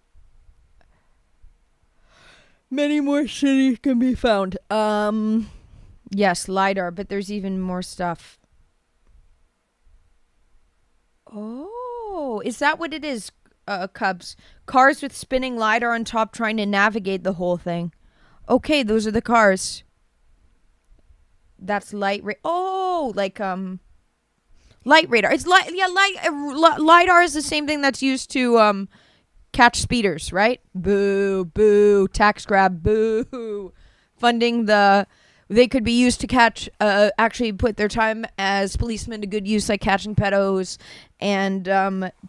Many more cities can be found. Yes, LiDAR, but there's even more stuff. Oh, is that what it is, Cubs? Cars with spinning LiDAR on top trying to navigate the whole thing. Okay, those are the cars. That's light radar. Oh, like, light radar. It's LiDAR is the same thing that's used to, catch speeders, right? Boo, boo, tax grab, boo. Funding they could be used to catch, actually put their time as policemen to good use, like catching pedos and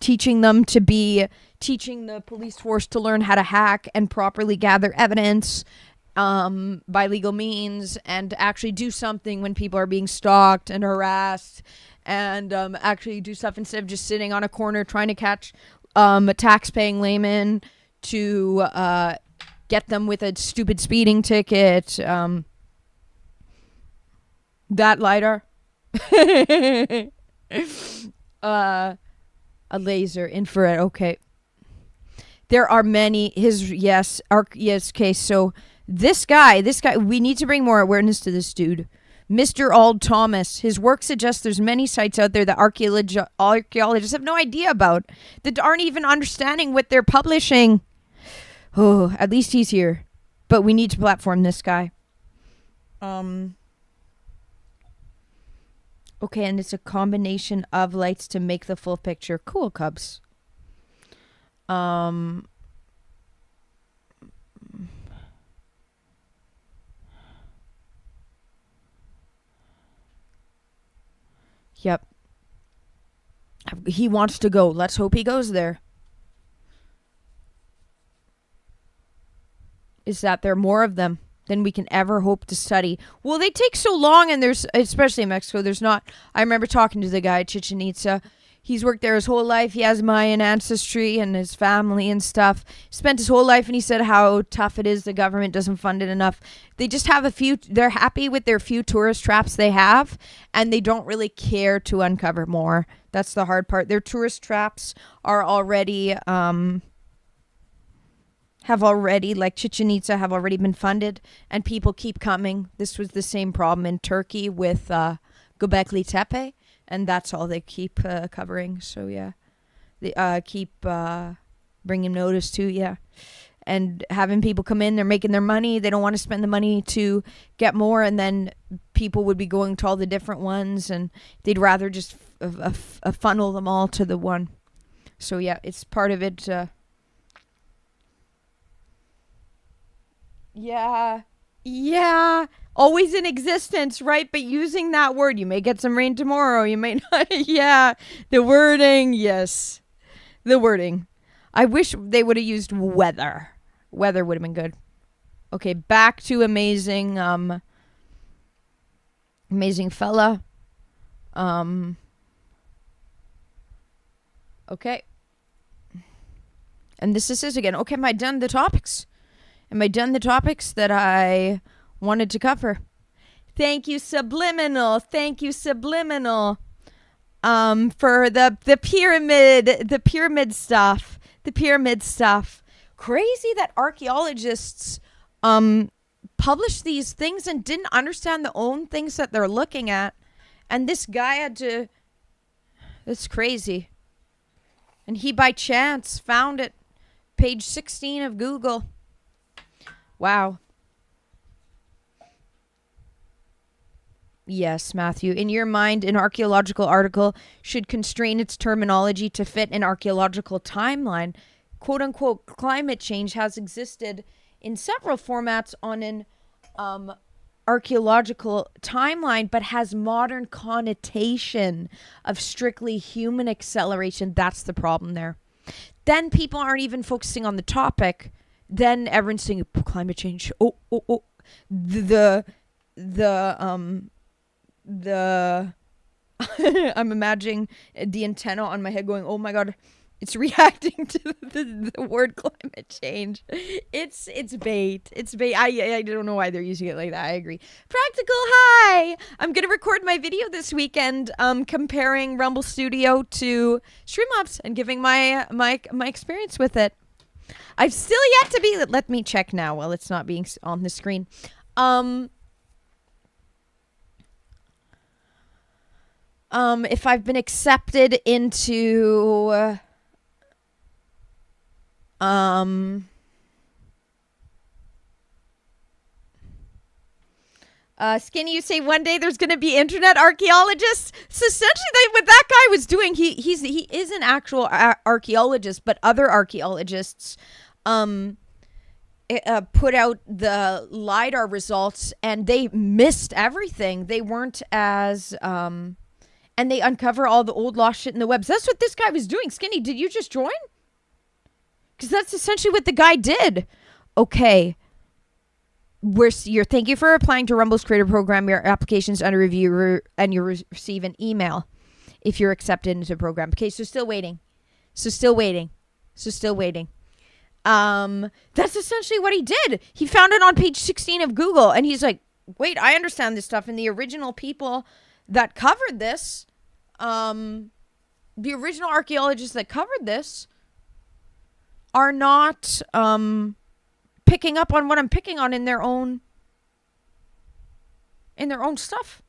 teaching the police force to learn how to hack and properly gather evidence by legal means and actually do something when people are being stalked and harassed and actually do stuff instead of just sitting on a corner trying to catch tax-paying laymen to get them with a stupid speeding ticket. That LiDAR. A laser, infrared, okay. There are many, yes, okay, so this guy, we need to bring more awareness to this dude. Mr. Ald Thomas, his work suggests there's many sites out there that archaeologists have no idea about, that aren't even understanding what they're publishing. Oh, at least he's here. But we need to platform this guy. Okay, and it's a combination of lights to make the full picture. Cool, Cubs. Yep. He wants to go. Let's hope he goes there. Is that there are more of them than we can ever hope to study. Well, they take so long, and there's, especially in Mexico, there's not, I remember talking to the guy at Chichen Itza. He's worked there his whole life. He has Mayan ancestry and his family and stuff. Spent his whole life, and he said how tough it is. The government doesn't fund it enough. They just have they're happy with their few tourist traps they have, and they don't really care to uncover more. That's the hard part. Their tourist traps are already, like Chichen Itza, have already been funded, and people keep coming. This was the same problem in Turkey with Göbekli Tepe, and that's all they keep covering. So yeah, they keep bringing notice to, yeah, and having people come in. They're making their money. They don't want to spend the money to get more, and then people would be going to all the different ones, and they'd rather just funnel them all to the one. So yeah, it's part of it. Yeah. Always in existence, right? But using that word, you may get some rain tomorrow. You may not. Yeah. The wording. Yes. The wording. I wish they would have used weather. Weather would have been good. Okay. Back to amazing fella. Okay. And this is again. Okay. Am I done the topics? Am I done the topics that I wanted to cover? Thank you, Subliminal. Thank you, Subliminal. For the pyramid stuff. The pyramid stuff. Crazy that archaeologists publish these things and didn't understand the own things that they're looking at. And this guy had to. It's crazy. And he by chance found it. Page 16 of Google. Wow. Yes, Matthew. In your mind, an archaeological article should constrain its terminology to fit an archaeological timeline. Quote unquote, climate change has existed in several formats on an archaeological timeline, but has modern connotation of strictly human acceleration. That's the problem there. Then people aren't even focusing on the topic. Then everyone's saying climate change. The I'm imagining the antenna on my head going, oh my god, it's reacting to the word climate change. It's bait. It's bait. I don't know why they're using it like that. I agree. Practical, hi. I'm gonna record my video this weekend, comparing Rumble Studio to Streamlabs and giving my experience with it. I've still yet to be. Let me check now while it's not being on the screen. If I've been accepted into Skinny, you say one day there's going to be internet archaeologists. So essentially, what that guy was doing, he is an actual archaeologist, but other archaeologists put out the LiDAR results, and they missed everything. They weren't as and they uncover all the old lost shit in the webs. That's what this guy was doing. Skinny, did you just join? Because that's essentially what the guy did. Okay. Thank you for applying to Rumble's creator program. Your application is under review, and you receive an email if you're accepted into the program. Okay, so still waiting. That's essentially what he did. He found it on page 16 of Google, and he's like, wait, I understand this stuff. And the original people that covered this, the original archaeologists that covered this are not picking up on what I'm picking on in their own stuff.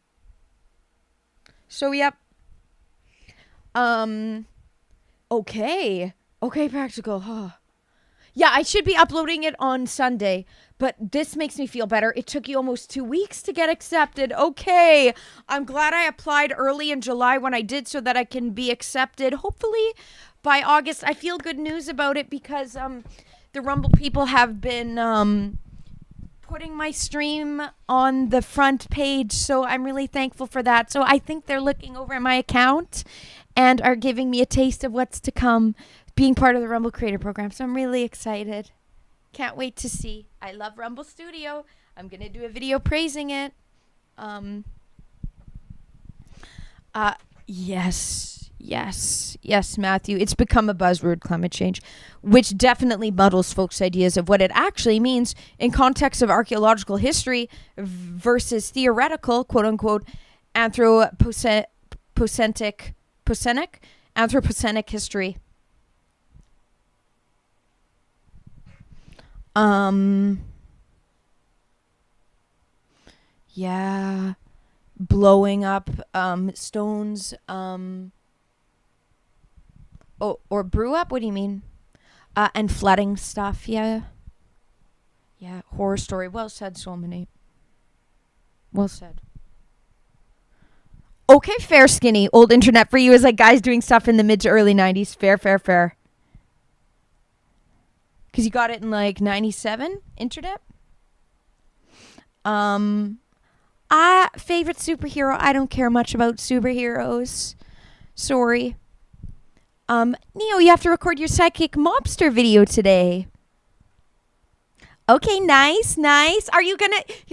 So yep. Okay, Practical. Huh. Yeah, I should be uploading it on Sunday, but this makes me feel better. It took you almost 2 weeks to get accepted. Okay, I'm glad I applied early in July when I did, so that I can be accepted hopefully by August. I feel good news about it because the Rumble people have been putting my stream on the front page, so I'm really thankful for that. So I think they're looking over at my account and are giving me a taste of what's to come, being part of the Rumble Creator Program. So I'm really excited. Can't wait to see. I love Rumble Studio. I'm going to do a video praising it. Yes, Matthew. It's become a buzzword, climate change, which definitely muddles folks' ideas of what it actually means in context of archaeological history versus theoretical, quote unquote, anthropocenic history. Yeah, blowing up stones, or brew up. What do you mean? And flooding stuff. Yeah, horror story. Well said, Solminate. Well said. Okay, fair, skinny. Old internet for you is like guys doing stuff in the mid to early 90s. Fair. Because you got it in like 97 internet. Favorite superhero. I don't care much about superheroes. Sorry. Neo, you have to record your psychic mobster video today. Okay, nice. You're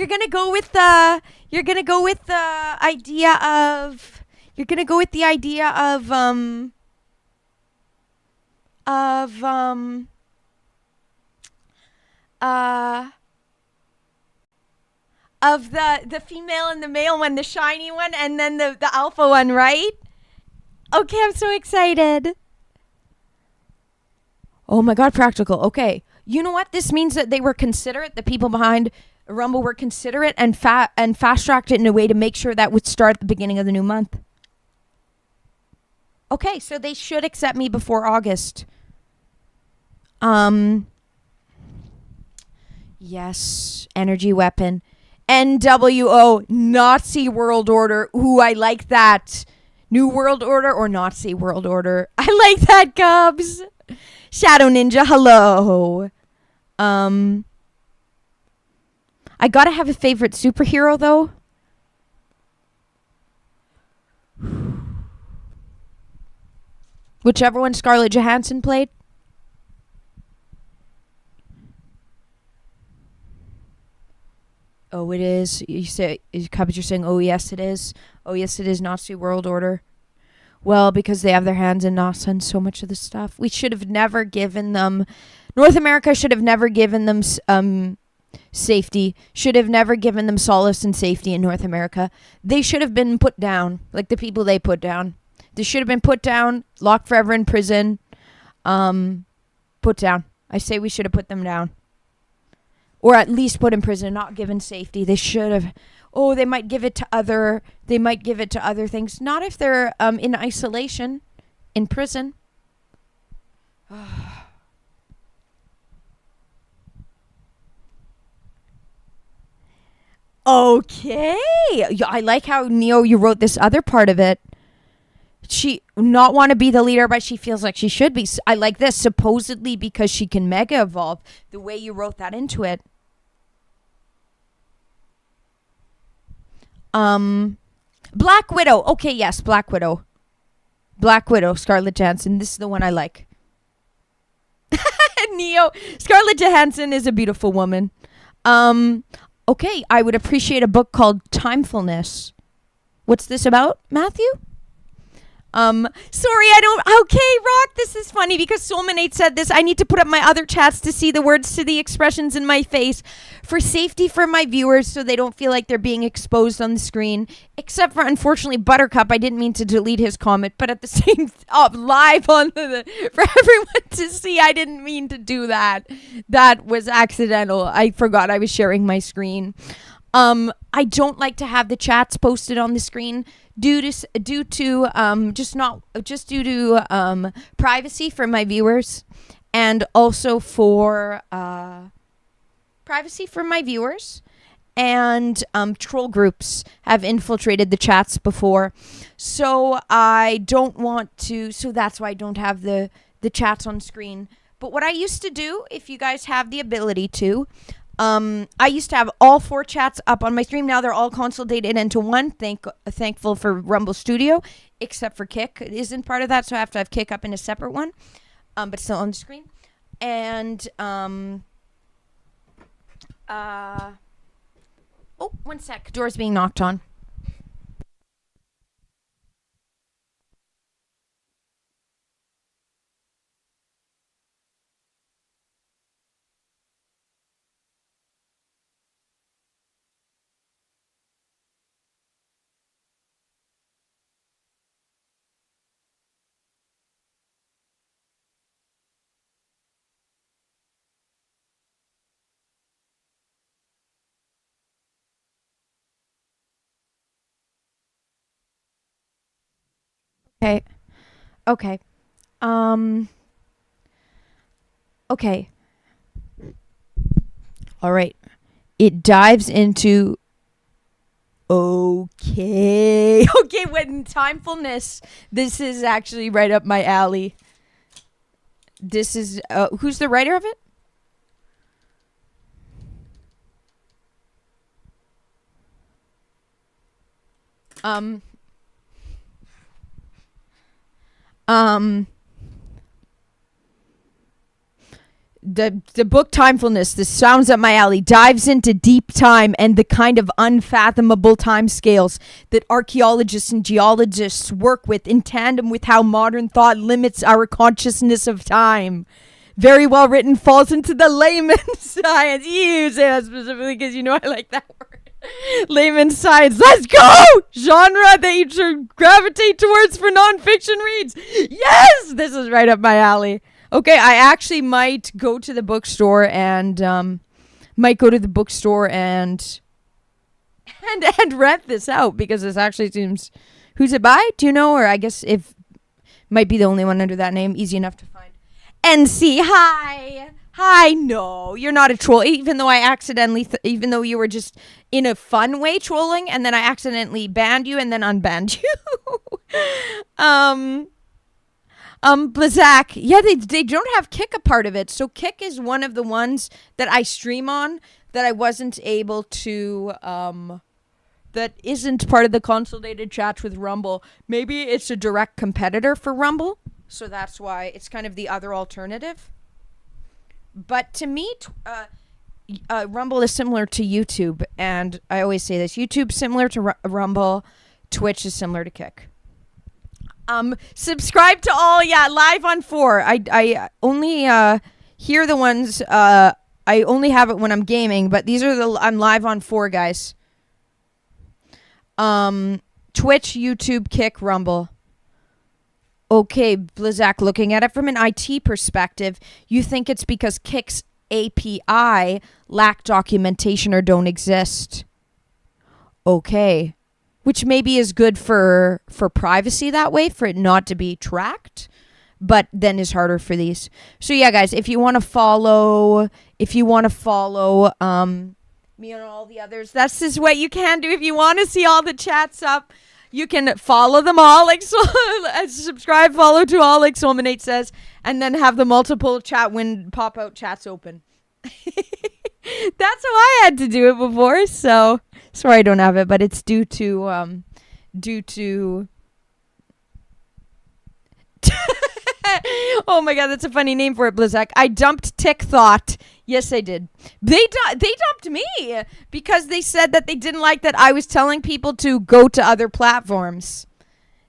gonna go with the idea of the female and the male one, the shiny one, and then the alpha one, right? Okay, I'm so excited. Oh my God, practical. Okay. You know what? This means that they were considerate. The people behind Rumble were considerate and fast-tracked it in a way to make sure that would start at the beginning of the new month. Okay, so they should accept me before August. Yes, energy weapon. NWO, Nazi World Order. Ooh, I like that. New World Order or Nazi World Order. I like that, Cubs. Shadow Ninja, hello. I gotta have a favorite superhero, though. Whichever one Scarlett Johansson played. Oh, it is. You say, Cubs, you're saying, oh, yes, it is. Oh, yes, it is Nazi World Order. Well, because they have their hands in NASA and so much of the stuff. We should have never given them... North America should have never given them safety. Should have never given them solace and safety in North America. They should have been put down, like the people they put down. They should have been put down, locked forever in prison. Put down. I say we should have put them down. Or at least put in prison, not given safety. They should have... Oh, they might give it to other things. Not if they're in isolation, in prison. Okay. Yeah, I like how, Neo, you wrote this other part of it. She not want to be the leader, but she feels like she should be. I like this, supposedly because she can mega evolve. The way you wrote that into it. Black Widow. Okay, yes, Black Widow. Scarlett Johansson. This is the one I like. Neo. Scarlett Johansson is a beautiful woman. Okay, I would appreciate a book called Timefulness. What's this about, Matthew? Sorry, I don't... Okay, Rock, this is funny because Soulmanate said this. I need to put up my other chats to see the words to the expressions in my face for safety for my viewers so they don't feel like they're being exposed on the screen. Except for, unfortunately, Buttercup. I didn't mean to delete his comment, but at the same... live on for everyone to see, I didn't mean to do that. That was accidental. I forgot I was sharing my screen. I don't like to have the chats posted on the screen due to privacy for my viewers, and also for troll groups have infiltrated the chats before, so I don't want to. So that's why I don't have the chats on screen. But what I used to do, if you guys have the ability to, I used to have all 4 chats up on my stream. Now they're all consolidated into one. Thankful for Rumble Studio, except for Kick. It isn't part of that, so I have to have Kick up in a separate one, but still on the screen. And oh, one sec. Door's being knocked on. Okay. Okay. Okay. All right. It dives into. Okay. Okay, when timefulness. This is actually right up my alley. This is. Who's the writer of it? Um. The book Timefulness, this sounds up my alley, dives into deep time and the kind of unfathomable time scales that archaeologists and geologists work with in tandem with how modern thought limits our consciousness of time. Very well written, falls into the layman's science. You say that specifically because you know I like that word. Layman's science. Let's go! Genre that you should gravitate towards for nonfiction reads. Yes! This is right up my alley. Okay, I actually might go to the bookstore and and rent this out because this actually seems. Who's it by? Do you know? Or I guess if might be the only one under that name. Easy enough to find. NC, hi. Hi, no, you're not a troll. Even though I accidentally, even though you were just in a fun way trolling, and then I accidentally banned you and then unbanned you. Blazak, yeah, they don't have Kick a part of it. So Kick is one of the ones that I stream on that I wasn't able to, that isn't part of the consolidated chats with Rumble. Maybe it's a direct competitor for Rumble, so that's why it's kind of the other alternative. But to me, Rumble is similar to YouTube, and I always say this: YouTube's similar to Rumble, Twitch is similar to Kick. Subscribe to all, yeah, live on 4. I only hear the ones I only have it when I'm gaming, but these are I'm live on 4, guys. Twitch, YouTube, Kick, Rumble. Okay, Blizak, looking at it from an IT perspective, you think it's because Kick's API lack documentation or don't exist. Okay. Which maybe is good for privacy that way, for it not to be tracked, but then is harder for these. So yeah, guys, if you want to follow me and all the others, that's just what you can do. If you want to see all the chats up, you can follow them all, like subscribe, follow to all, like Solminate says, and then have the multiple pop out chats open. That's how I had to do it before, so sorry I don't have it, but it's due to oh my god, that's a funny name for it, Blizak. I dumped Tick Thought. Yes, I did. They dumped me because they said that they didn't like that I was telling people to go to other platforms.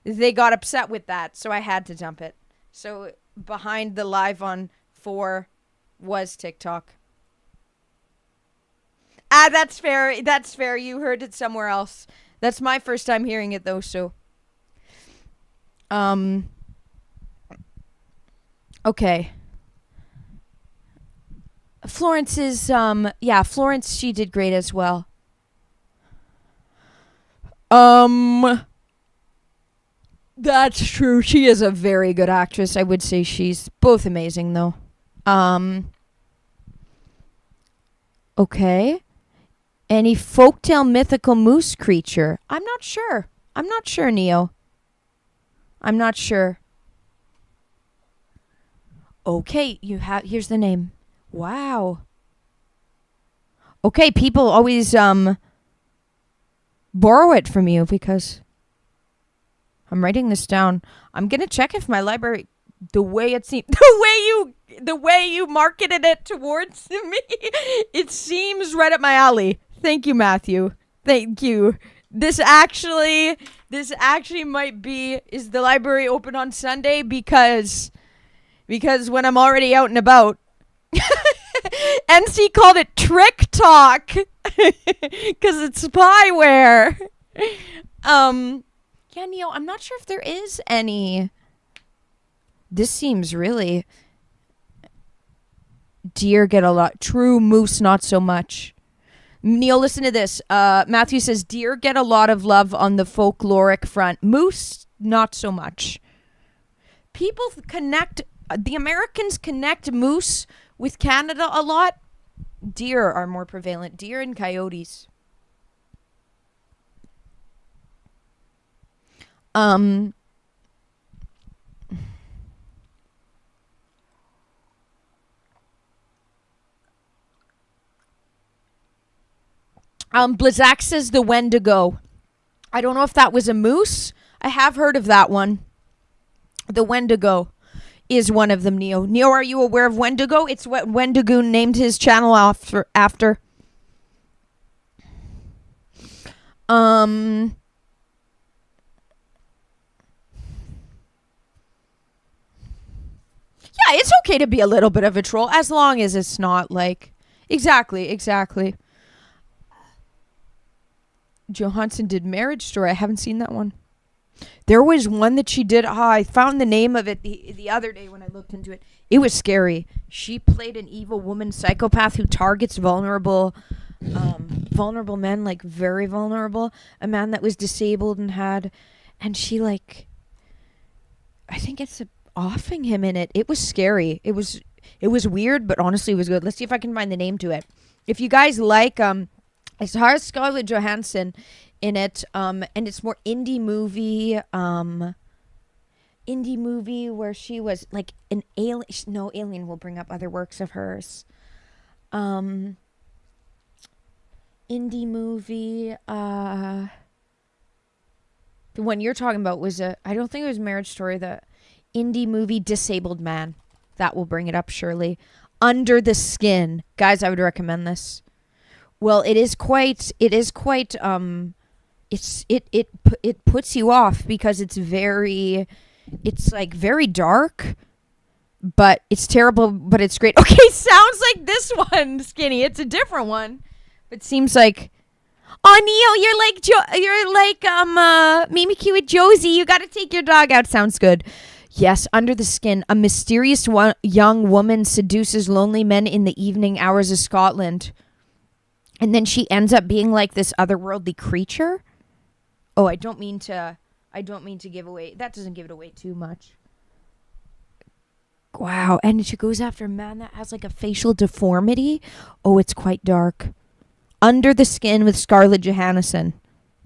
They got upset with that, so I had to dump it. So behind the live on 4 was TikTok. Ah, that's fair. That's fair. You heard it somewhere else. That's my first time hearing it though, so okay. Florence is Florence, she did great as well. That's true. She is a very good actress. I would say she's both amazing though. Okay. Any folktale mythical moose creature? I'm not sure. Neo. I'm not sure. Okay, here's the name. Wow. Okay, people always borrow it from you because I'm writing this down. I'm gonna check if my library, the way it seems, the way you marketed it towards me, it seems right up my alley. Thank you, Matthew. Thank you. This actually might be, is the library open on Sunday? Because when I'm already out and about, NC called it trick talk because it's spyware. Yeah, Neil, I'm not sure if there is any. This seems really. Deer get a lot. True, moose not so much. Neil, listen to this. Matthew says deer get a lot of love on the folkloric front. Moose, not so much. People connect. The Americans connect moose with Canada a lot. Deer are more prevalent. Deer and coyotes. Blizak says the Wendigo. I don't know if that was a moose. I have heard of that one. The Wendigo is one of them, Neo. Neo, are you aware of Wendigo? It's what Wendigo named his channel after. Yeah, it's okay to be a little bit of a troll as long as it's not like... Exactly. Johansson did Marriage Story. I haven't seen that one. There was one that she did. I found the name of it the other day when I looked into it. It was scary. She played an evil woman psychopath who targets vulnerable men, like very vulnerable. A man that was disabled and she like, I think it's offing him in it. It was scary. It was weird, but honestly it was good. Let's see if I can find the name to it. If you guys like, it has Scarlett Johansson in it, and it's more indie movie where she was like an alien. No, Alien will bring up other works of hers. Indie movie. The one you're talking about was I don't think it was Marriage Story. The indie movie Disabled Man. That will bring it up surely. Under the Skin, guys. I would recommend this. Well, it puts you off because it's like very dark, but it's terrible, but it's great. Okay, sounds like this one, Skinny. It's a different one. It seems like, oh, Neil, you're like Mimi Q with Josie. You got to take your dog out. Sounds good. Yes, Under the Skin. A mysterious young woman seduces lonely men in the evening hours of Scotland. And then she ends up being like this otherworldly creature. Oh, I don't mean to give away. That doesn't give it away too much. Wow. And she goes after a man that has like a facial deformity. Oh, it's quite dark. Under the Skin with Scarlett Johansson.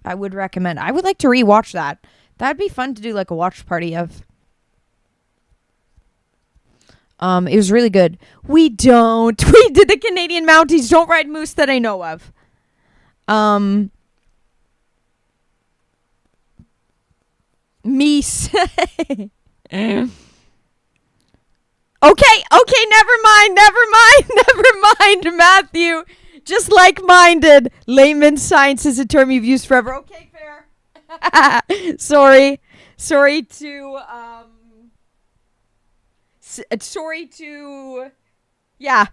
I would recommend. I would like to rewatch that. That'd be fun to do like a watch party of. It was really good. We did the Canadian Mounties don't ride moose that I know of. Meese. Okay, never mind, Matthew. Just like-minded. Layman's science is a term you've used forever. Okay, fair. Sorry to yeah.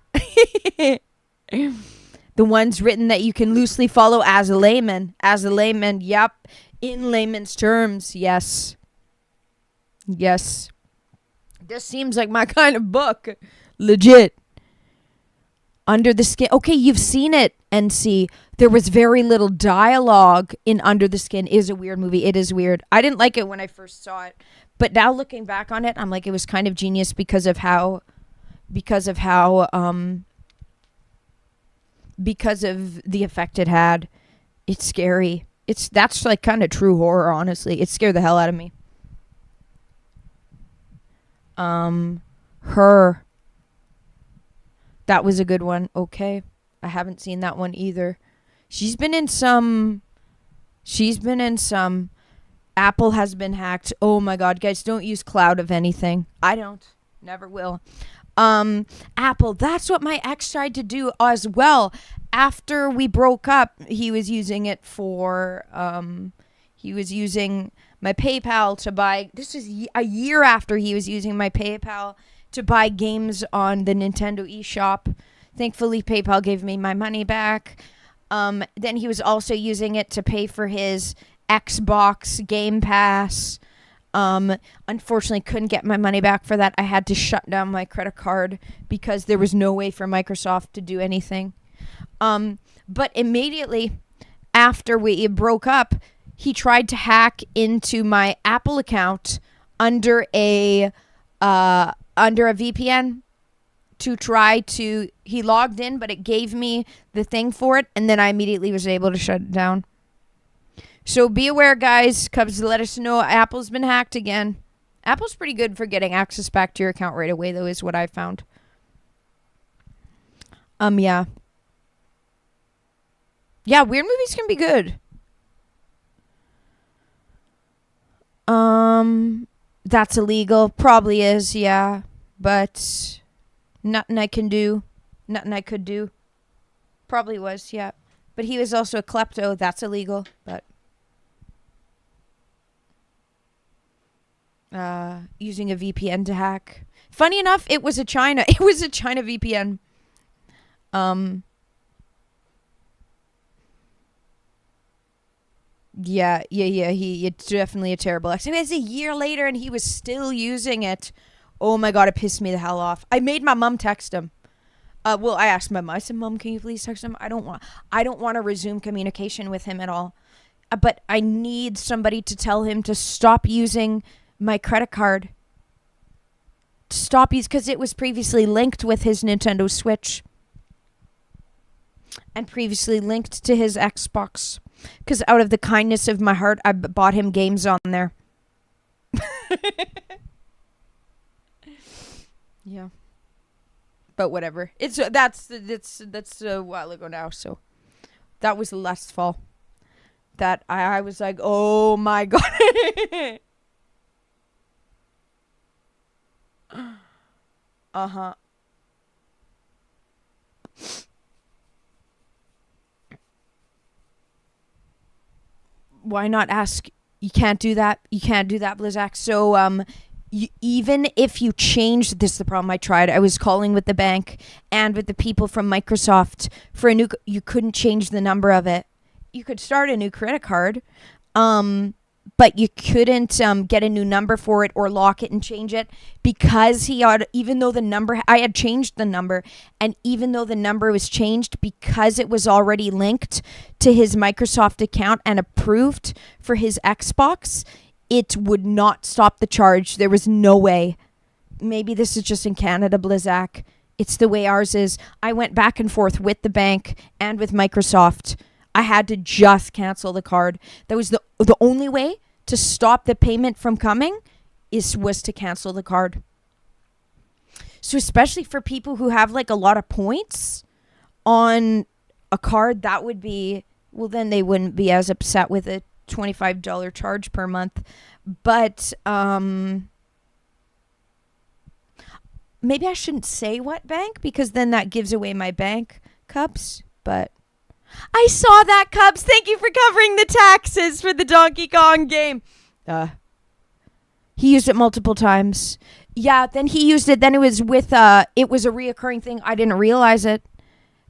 The ones written that you can loosely follow as a layman, yep, in layman's terms. Yes, this seems like my kind of book. Legit. Under the Skin. Okay, you've seen it, NC. There was very little dialogue in Under the Skin. It is a weird movie. It is weird. I didn't like it when I first saw it. But now looking back on it, I'm like, it was kind of genius because of the effect it had. It's scary. That's like kind of true horror, honestly. It scared the hell out of me. Her. That was a good one. Okay. I haven't seen that one either. She's been in some. Apple has been hacked. Oh my god, guys, don't use cloud of anything. I don't. Never will. Apple, that's what my ex tried to do as well. After we broke up, he was using it for he was using my PayPal to buy, this is a year after he was using my PayPal to buy games on the Nintendo eShop. Thankfully, PayPal gave me my money back. Then he was also using it to pay for his Xbox Game Pass. Unfortunately, couldn't get my money back for that. I had to shut down my credit card because there was no way for Microsoft to do anything. But immediately after we broke up, he tried to hack into my Apple account under a VPN to try to. He logged in, but it gave me the thing for it, and then I immediately was able to shut it down. So be aware, guys. Cubs, let us know Apple's been hacked again. Apple's pretty good for getting access back to your account right away, though, is what I found. Yeah. Yeah, weird movies can be good. That's illegal. Probably is, yeah. But nothing I can do. Nothing I could do. Probably was, yeah. But he was also a klepto. That's illegal, but using a VPN to hack. Funny enough, it was a China VPN. Yeah, it's definitely a terrible accident. It was a year later and he was still using it. Oh my god, it pissed me the hell off. I made my mom text him. I asked my mom. I said, "Mom, can you please text him? I don't want to resume communication with him at all. But I need somebody to tell him to stop using my credit card. Stop use because it was previously linked with his Nintendo Switch and previously linked to his Xbox. Because out of the kindness of my heart, I bought him games on there." Yeah. But whatever. That's a while ago now, so that was last fall. That I was like, oh my god. Uh-huh. Why not ask? You can't do that. You can't do that, Blizzak. So, even if you change, this is the problem I tried. I was calling with the bank and with the people from Microsoft for a new, you couldn't change the number of it. You could start a new credit card, but you couldn't get a new number for it or lock it and change it because even though I had changed the number, and even though the number was changed because it was already linked to his Microsoft account and approved for his Xbox, it would not stop the charge. There was no way. Maybe this is just in Canada, Blizzak. It's the way ours is. I went back and forth with the bank and with Microsoft. I had to just cancel the card. That was the only way to stop the payment from coming was to cancel the card. So especially for people who have like a lot of points on a card, that would be, well, then they wouldn't be as upset with a $25 charge per month. But maybe I shouldn't say what bank because then that gives away my bank, Cubs. But I saw that, Cubs. Thank you for covering the taxes for the Donkey Kong game. He used it multiple times. Yeah, then he used it. Then it was with it was a reoccurring thing. I didn't realize it,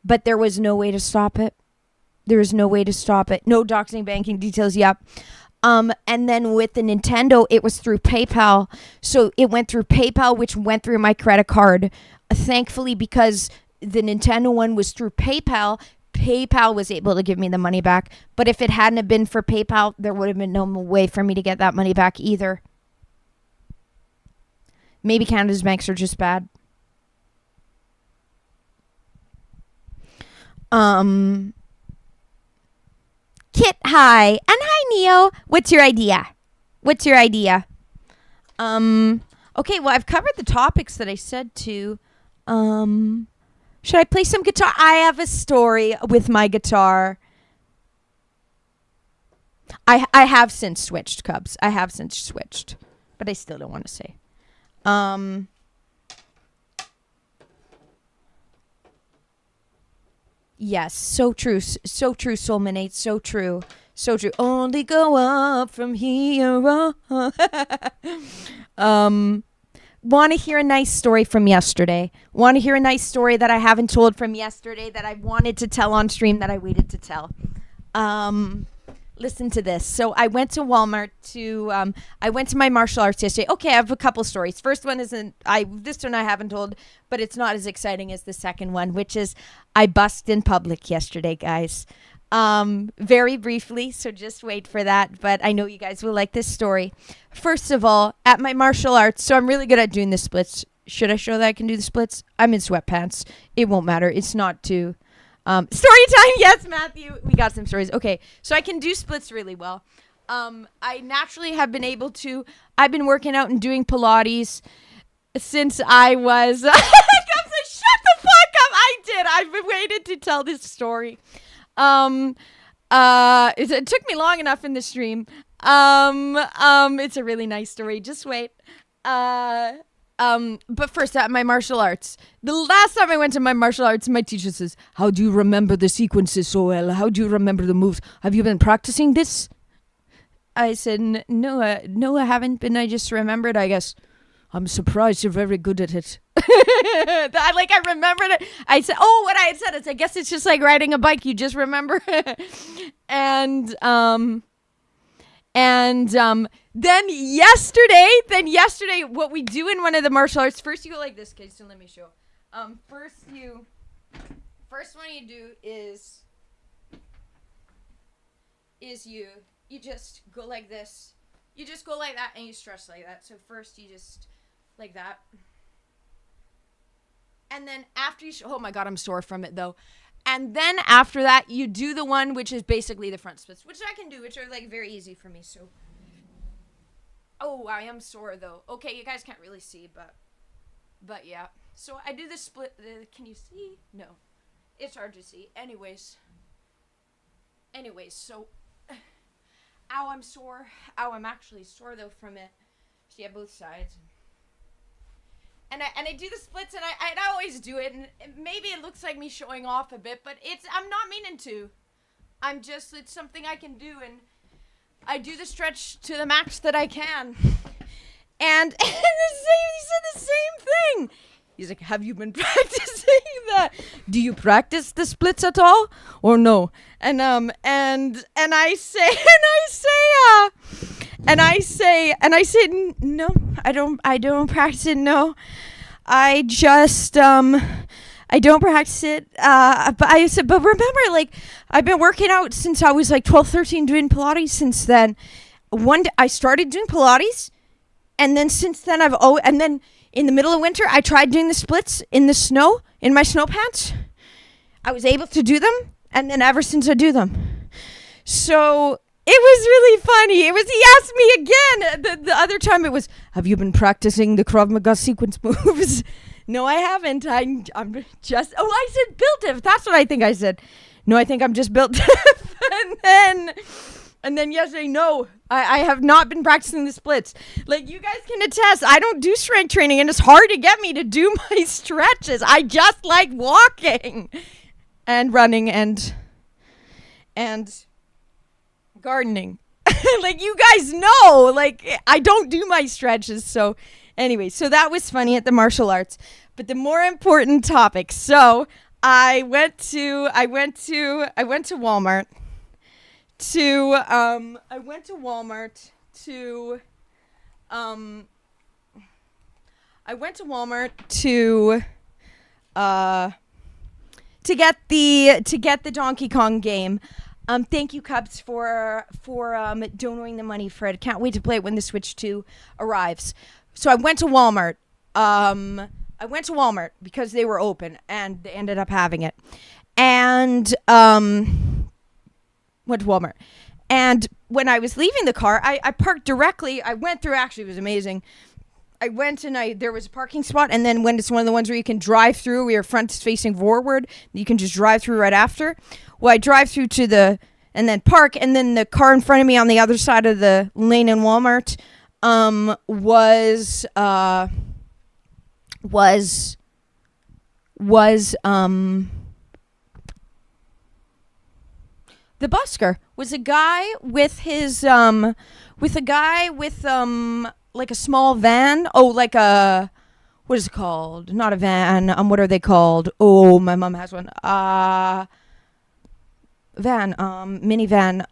but there was no way to stop it. There is no way to stop it. No doxing banking details. Yep. And then with the Nintendo, it was through PayPal. So it went through PayPal, which went through my credit card. Thankfully, because the Nintendo one was through PayPal, PayPal was able to give me the money back. But if it hadn't have been for PayPal, there would have been no way for me to get that money back either. Maybe Canada's banks are just bad. Kit, hi. And hi, Neo. What's your idea? Okay, well, I've covered the topics that I said to. Should I play some guitar? I have a story with my guitar. I have since switched, Cubs. I have since switched. But I still don't want to say. Yes, so true. So true, Soulmanate. So true. So true. Only go up from here. Want to hear a nice story from yesterday. Want to hear a nice story that I haven't told from yesterday that I wanted to tell on stream that I waited to tell. Listen to this. So I went to Walmart I went to my martial arts yesterday. Okay, I have a couple stories. First one this one I haven't told, but it's not as exciting as the second one, which is I busked in public yesterday, guys. Very briefly, so just wait for that, but I know you guys will like this story. First of all, at my martial arts, so I'm really good at doing the splits. Should I show that I can do the splits? I'm in sweatpants. It won't matter. It's not too... story time, yes, Matthew. We got some stories. Okay, so I can do splits really well. I naturally have been able to. I've been working out and doing Pilates since I was. Shut the fuck up! I did. I've been waiting to tell this story. It took me long enough in the stream. It's a really nice story. Just wait. But first, at my martial arts. The last time I went to my martial arts, my teacher says, "How do you remember the sequences so well? How do you remember the moves? Have you been practicing this?" I said, no, I haven't been. I just remembered, I guess. I'm surprised you're very good at it. I remembered it. I said, what I had said is, I guess it's just like riding a bike. You just remember. And then yesterday, what we do in one of the martial arts, first you go like this, okay, so let me show. First one you do is you just go like this. You just go like that and you stretch like that. So first you just like that. And then after oh my God, I'm sore from it though. And then after that, you do the one which is basically the front splits, which I can do, which are like very easy for me. So, I am sore though. Okay, you guys can't really see, but yeah. So I do the split. Can you see? No, it's hard to see. Anyways, so, ow, I'm sore. Ow, I'm actually sore though from it. So yeah, both sides. And I do the splits, and I always do it, and maybe it looks like me showing off a bit, but I'm not meaning to. It's something I can do, and I do the stretch to the max that I can. And he said the same thing. He's like, "Have you been practicing that? Do you practice the splits at all, or no?" And I say, "No, I don't practice it. No, I just I don't practice it. But I said, but remember, like, I've been working out since I was like 12, 13, doing Pilates since then. I started doing Pilates, and then since then and then in the middle of winter, I tried doing the splits in the snow, in my snow pants. I was able to do them, and then ever since I do them. So it was really funny. He asked me again. The other time it was, "Have you been practicing the Krav Maga sequence moves?" No, I haven't. I'm just, I said built it. That's what I think I said. No, I think I'm just built. And then yesterday, no, I have not been practicing the splits. Like, you guys can attest, I don't do strength training, and it's hard to get me to do my stretches. I just like walking and running and gardening. Like, you guys know, like, I don't do my stretches. So anyway, so that was funny at the martial arts. But the more important topic. So I went to Walmart to get the Donkey Kong game. Thank you, Cubs, for donating the money for it. Can't wait to play it when the Switch 2 arrives. So I went to Walmart. Because they were open, and they ended up having it. And went to Walmart. And when I was leaving the car, I parked directly. I went through, actually, it was amazing. I went and there was a parking spot, and then when it's one of the ones where you can drive through, where your front is facing forward, you can just drive through right after. Well, I drive through and then park, and then the car in front of me on the other side of the lane in Walmart was the busker was a guy with his like a small van. Oh, like a, what is it called? Not a van. What are they called? Oh, my mom has one. Van. Minivan.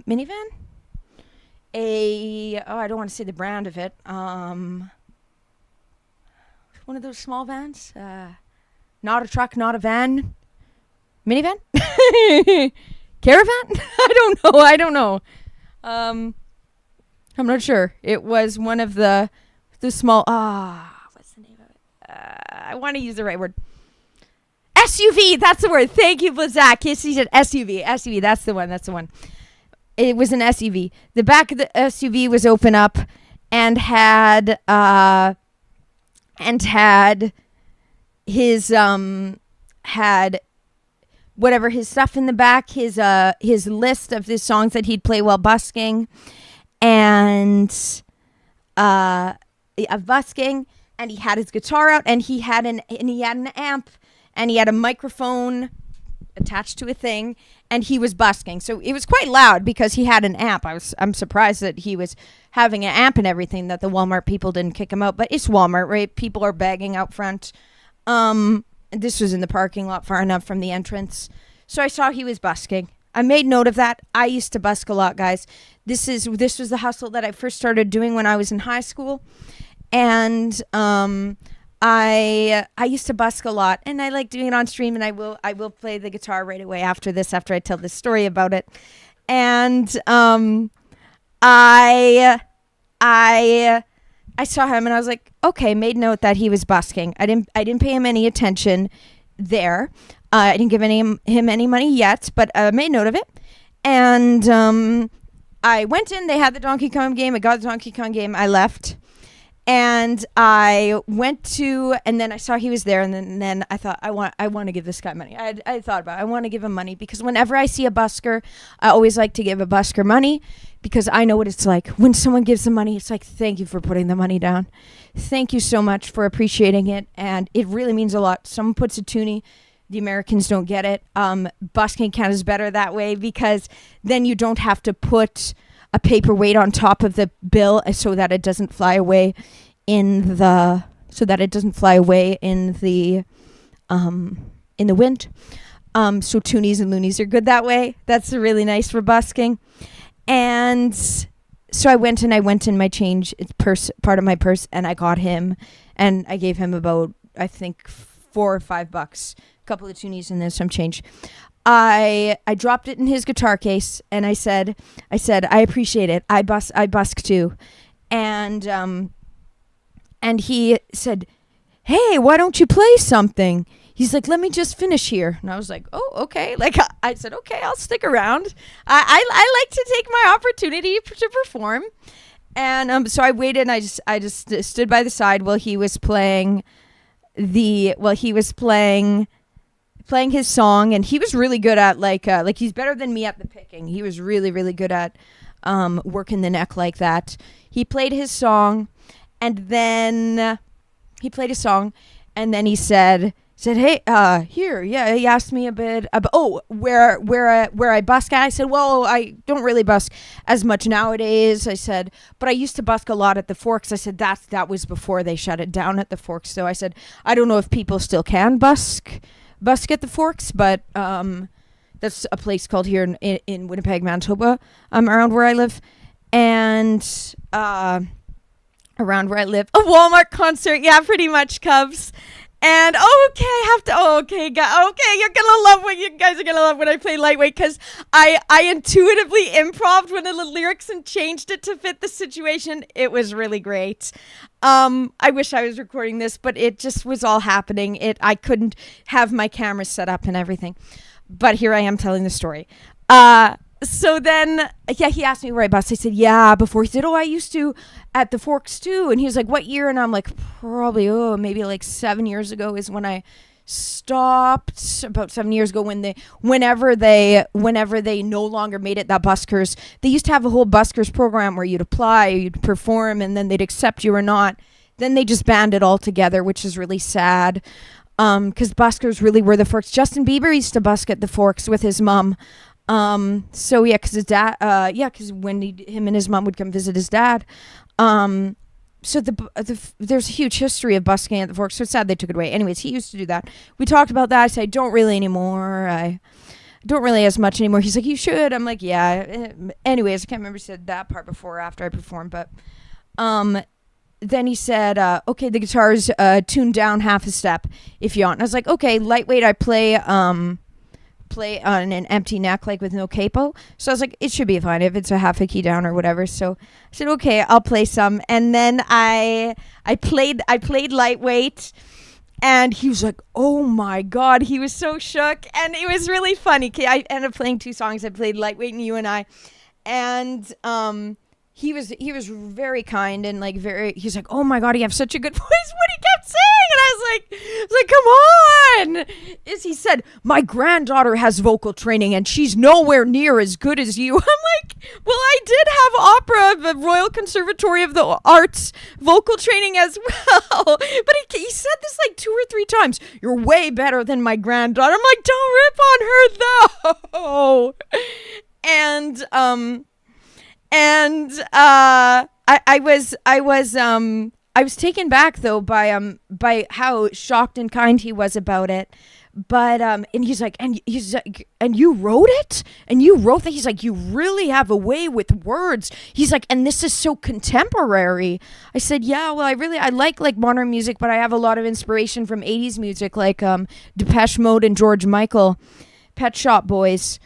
Minivan. I don't want to say the brand of it. One of those small vans. Not a truck, not a van. Minivan. Caravan. I don't know. I'm not sure. It was one of the small. What's the name of it? I want to use the right word. SUV. That's the word. Thank you, Blazak. Yes, he said SUV. SUV. That's the one. It was an SUV. The back of the SUV was open up and had his had whatever, his stuff in the back, his list of the songs that he'd play while busking, and busking, and he had his guitar out, and he had an amp, and he had a microphone attached to a thing, and he was busking. So it was quite loud because he had an amp. I'm surprised that he was having an amp and everything, that the Walmart people didn't kick him out. But it's Walmart, right? People are begging out front. This was in the parking lot, far enough from the entrance. So I saw he was busking. I made note of that. I used to busk a lot, guys. This was the hustle that I first started doing when I was in high school. And I used to busk a lot, and I like doing it on stream, and I will play the guitar right away after I tell this story about it. And I saw him, and I was like, okay, made note that he was busking. I didn't pay him any attention there. I didn't give him any money yet, but I made note of it. And I went in. They had the Donkey Kong game. I got the Donkey Kong game. I left. And I went to, and then I saw he was there, and then I thought, I want to give this guy money. I thought about it. I want to give him money, because whenever I see a busker, I always like to give a busker money, because I know what it's like. When someone gives them money, it's like, thank you for putting the money down. Thank you so much for appreciating it, and it really means a lot. Someone puts a toonie. The Americans don't get it. Busking Canada is better that way, because then you don't have to put a paperweight on top of the bill so that it doesn't fly away in the wind. So toonies and loonies are good that way. That's really nice for busking. And so I went in my change part of my purse, and I got him, and I gave him about, I think, $4 or $5, a couple of toonies and then some change. I dropped it in his guitar case, and I said, I appreciate it. I busk too. And he said, hey, why don't you play something? He's like, let me just finish here. And I was like, oh, okay. Like, I said, okay, I'll stick around. I like to take my opportunity to perform. And so I waited, and I just stood by the side while he was playing his song, and he was really good at like he's better than me at the picking. He was really, really good at working the neck like that. He played his song, and then he said, hey, here, yeah. He asked me a bit about where I busk at. I said, well, I don't really busk as much nowadays. I said, but I used to busk a lot at the Forks. I said that was before they shut it down at the Forks. So I said, I don't know if people still can busk at the Forks, but that's a place called here in Winnipeg, Manitoba, around where I live. And around where I live, a Walmart concert, yeah, pretty much, Cubs. And you're gonna love what you guys are gonna love when I play lightweight, because I intuitively improv'd one of the lyrics and changed it to fit the situation. It was really great. I wish I was recording this, but it just was all happening. I couldn't have my camera set up and everything, but here I am telling the story. So then, yeah, he asked me where I busked. I said, yeah, before. He said, oh, I used to at the Forks too. And he was like, what year? And I'm like, probably, maybe like 7 years ago is when I stopped. About 7 years ago, whenever they no longer made it that buskers, they used to have a whole buskers program where you'd apply, you'd perform, and then they'd accept you or not. Then they just banned it altogether, which is really sad. Because buskers really were the Forks. Justin Bieber used to busk at the Forks with his mom. So yeah, because his dad, because when him and his mom would come visit his dad. So there's a huge history of busking at the Forks. So it's sad they took it away. Anyways, he used to do that. We talked about that. I said, I don't really anymore. I don't really as much anymore. He's like, you should. I'm like, yeah. Anyways, I can't remember if he said that part before or after I performed, but then he said, okay, the guitar's tuned down half a step if you want. And I was like, okay, lightweight, I play on an empty neck, like with no capo. So I was like, it should be fine if it's a half a key down or whatever. So I said, okay, I'll play some. And then I played lightweight, and he was like, oh my God, he was so shook. And it was really funny. I ended up playing 2 songs. I played lightweight and You and I. And he was very kind and like he's like, oh my God, you have such a good voice, what he kept saying. And I was like, come on. He said, my granddaughter has vocal training and she's nowhere near as good as you. I'm like, well, I did have opera, the Royal Conservatory of the Arts vocal training as well. But he said this like 2 or 3 times. You're way better than my granddaughter. I'm like, don't rip on her though. I was taken back though by how shocked and kind he was about it. But and he's like, and you wrote it? And you wrote that? He's like, you really have a way with words. He's like, and this is so contemporary. I said, yeah, well, I like modern music, but I have a lot of inspiration from 80s music, like Depeche Mode and George Michael, Pet Shop Boys.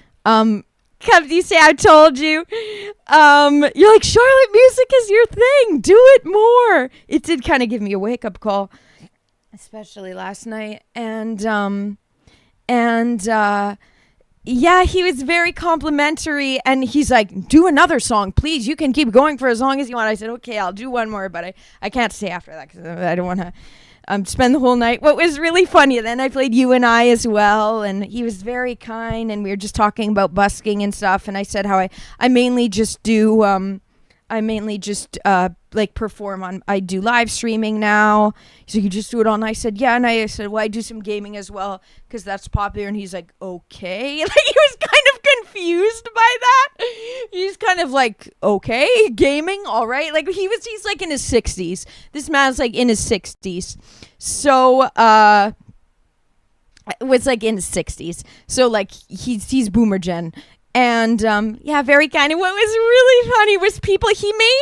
Come, you say I told you. You're like, Charlotte, music is your thing. Do it more. It did kind of give me a wake-up call, especially last night. And yeah, he was very complimentary. And he's like, do another song, please. You can keep going for as long as you want. I said, okay, I'll do one more, but I can't stay after that because I don't want to spend the whole night. What was really funny, then I played You and I as well, and he was very kind, and we were just talking about busking and stuff, and I said how I mainly just do like perform on, I do live streaming now. He's like, you just do it on? I said, yeah. And I said, well, I do some gaming as well because that's popular. And he's like, okay. Like, he was kind of confused by that. He's kind of like, okay, gaming, all right. Like, he's like in his 60s. This man's like in his 60s. So it was like in his 60s. So like he's boomer gen. And yeah, very kind. And what was really funny was people he made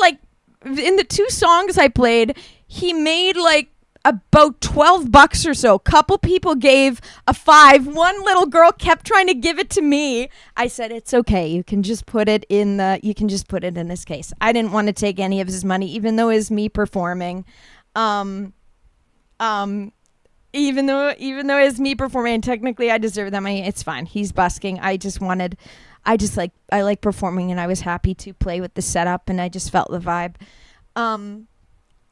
like in the 2 songs I played, he made like about $12 or so. Couple people gave a 5. One little girl kept trying to give it to me. I said, it's okay. You can just put it in this case. I didn't want to take any of his money, even though it was me performing. Even though it's me performing, and technically I deserve that money, it's fine. He's busking. I like performing, and I was happy to play with the setup, and I just felt the vibe. But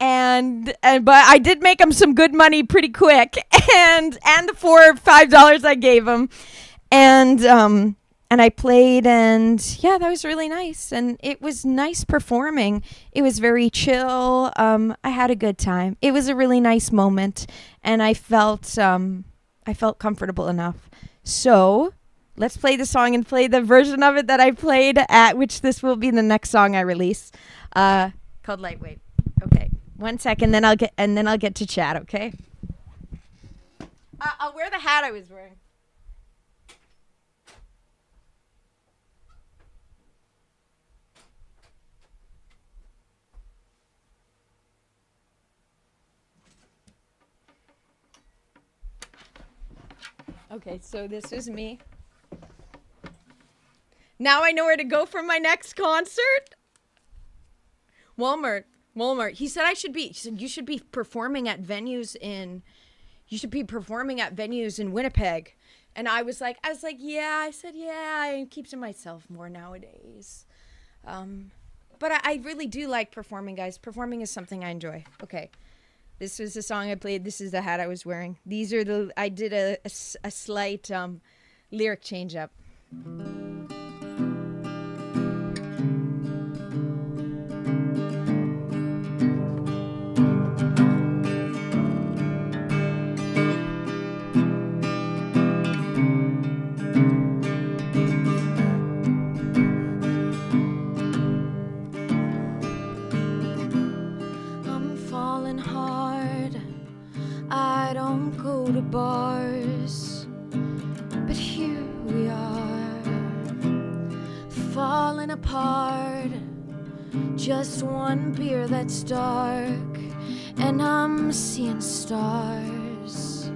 I did make him some good money pretty quick, and the $4 or $5 I gave him, and I played, and yeah, that was really nice, and it was nice performing. It was very chill. I had a good time. It was a really nice moment, and I felt comfortable enough. So let's play the song and play the version of it that I played at, which this will be the next song I release, called Lightweight. Okay, 1 second, then I'll get to chat. Okay. I'll wear the hat I was wearing. Okay, so this is me. Now I know where to go for my next concert. Walmart. He said you should be performing at venues in Winnipeg. And I was like, yeah. I said, yeah. I keep to myself more nowadays. But I really do like performing, guys. Performing is something I enjoy. Okay. This was the song I played. This is the hat I was wearing. I did a slight lyric change up. I don't go to bars, but here we are, falling apart. Just one beer that's dark, and I'm seeing stars.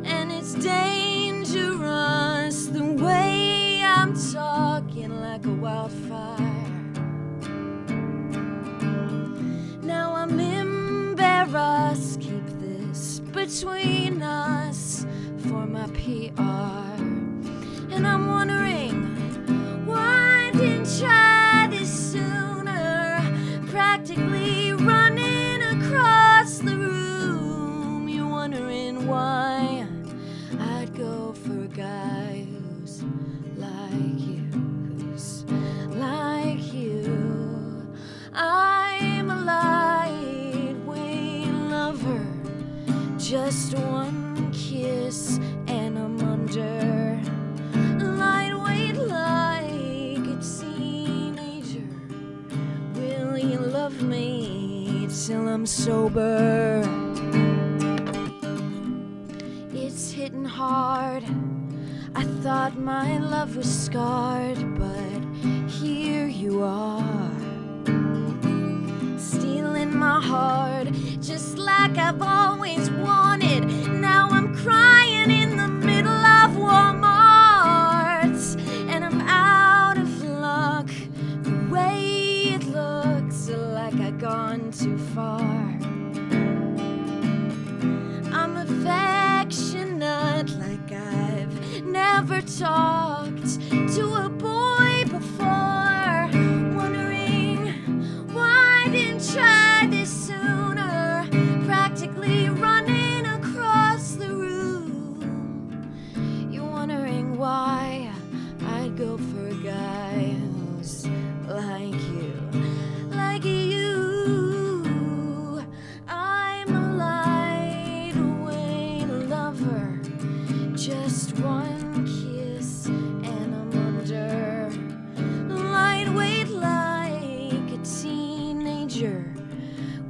And it's dangerous the way I'm talking like a wildfire. Now I'm embarrassed, keep this between us for my PR. And I'm wondering, why didn't try this sooner? Practically running across the room. You're wondering why I'd go for a guy who's like you, who's like you. I'm a lightweight lover, just one kiss and I'm under. Lightweight like a teenager. Will you love me till I'm sober? It's hitting hard. I thought my love was scarred, but here you are, stealing my heart, just like I've always wanted. Now I'm crying in the middle of Walmart, and I'm out of luck. The way it looks like I've gone too far. I'm affectionate like I've never talked to a boy before. Wondering why didn't try this sooner? Practically running across the room. You're wondering why I'd go for a guy who's like you, like you. I'm a lightweight lover, just one kiss and I'm under. Lightweight like a teenager.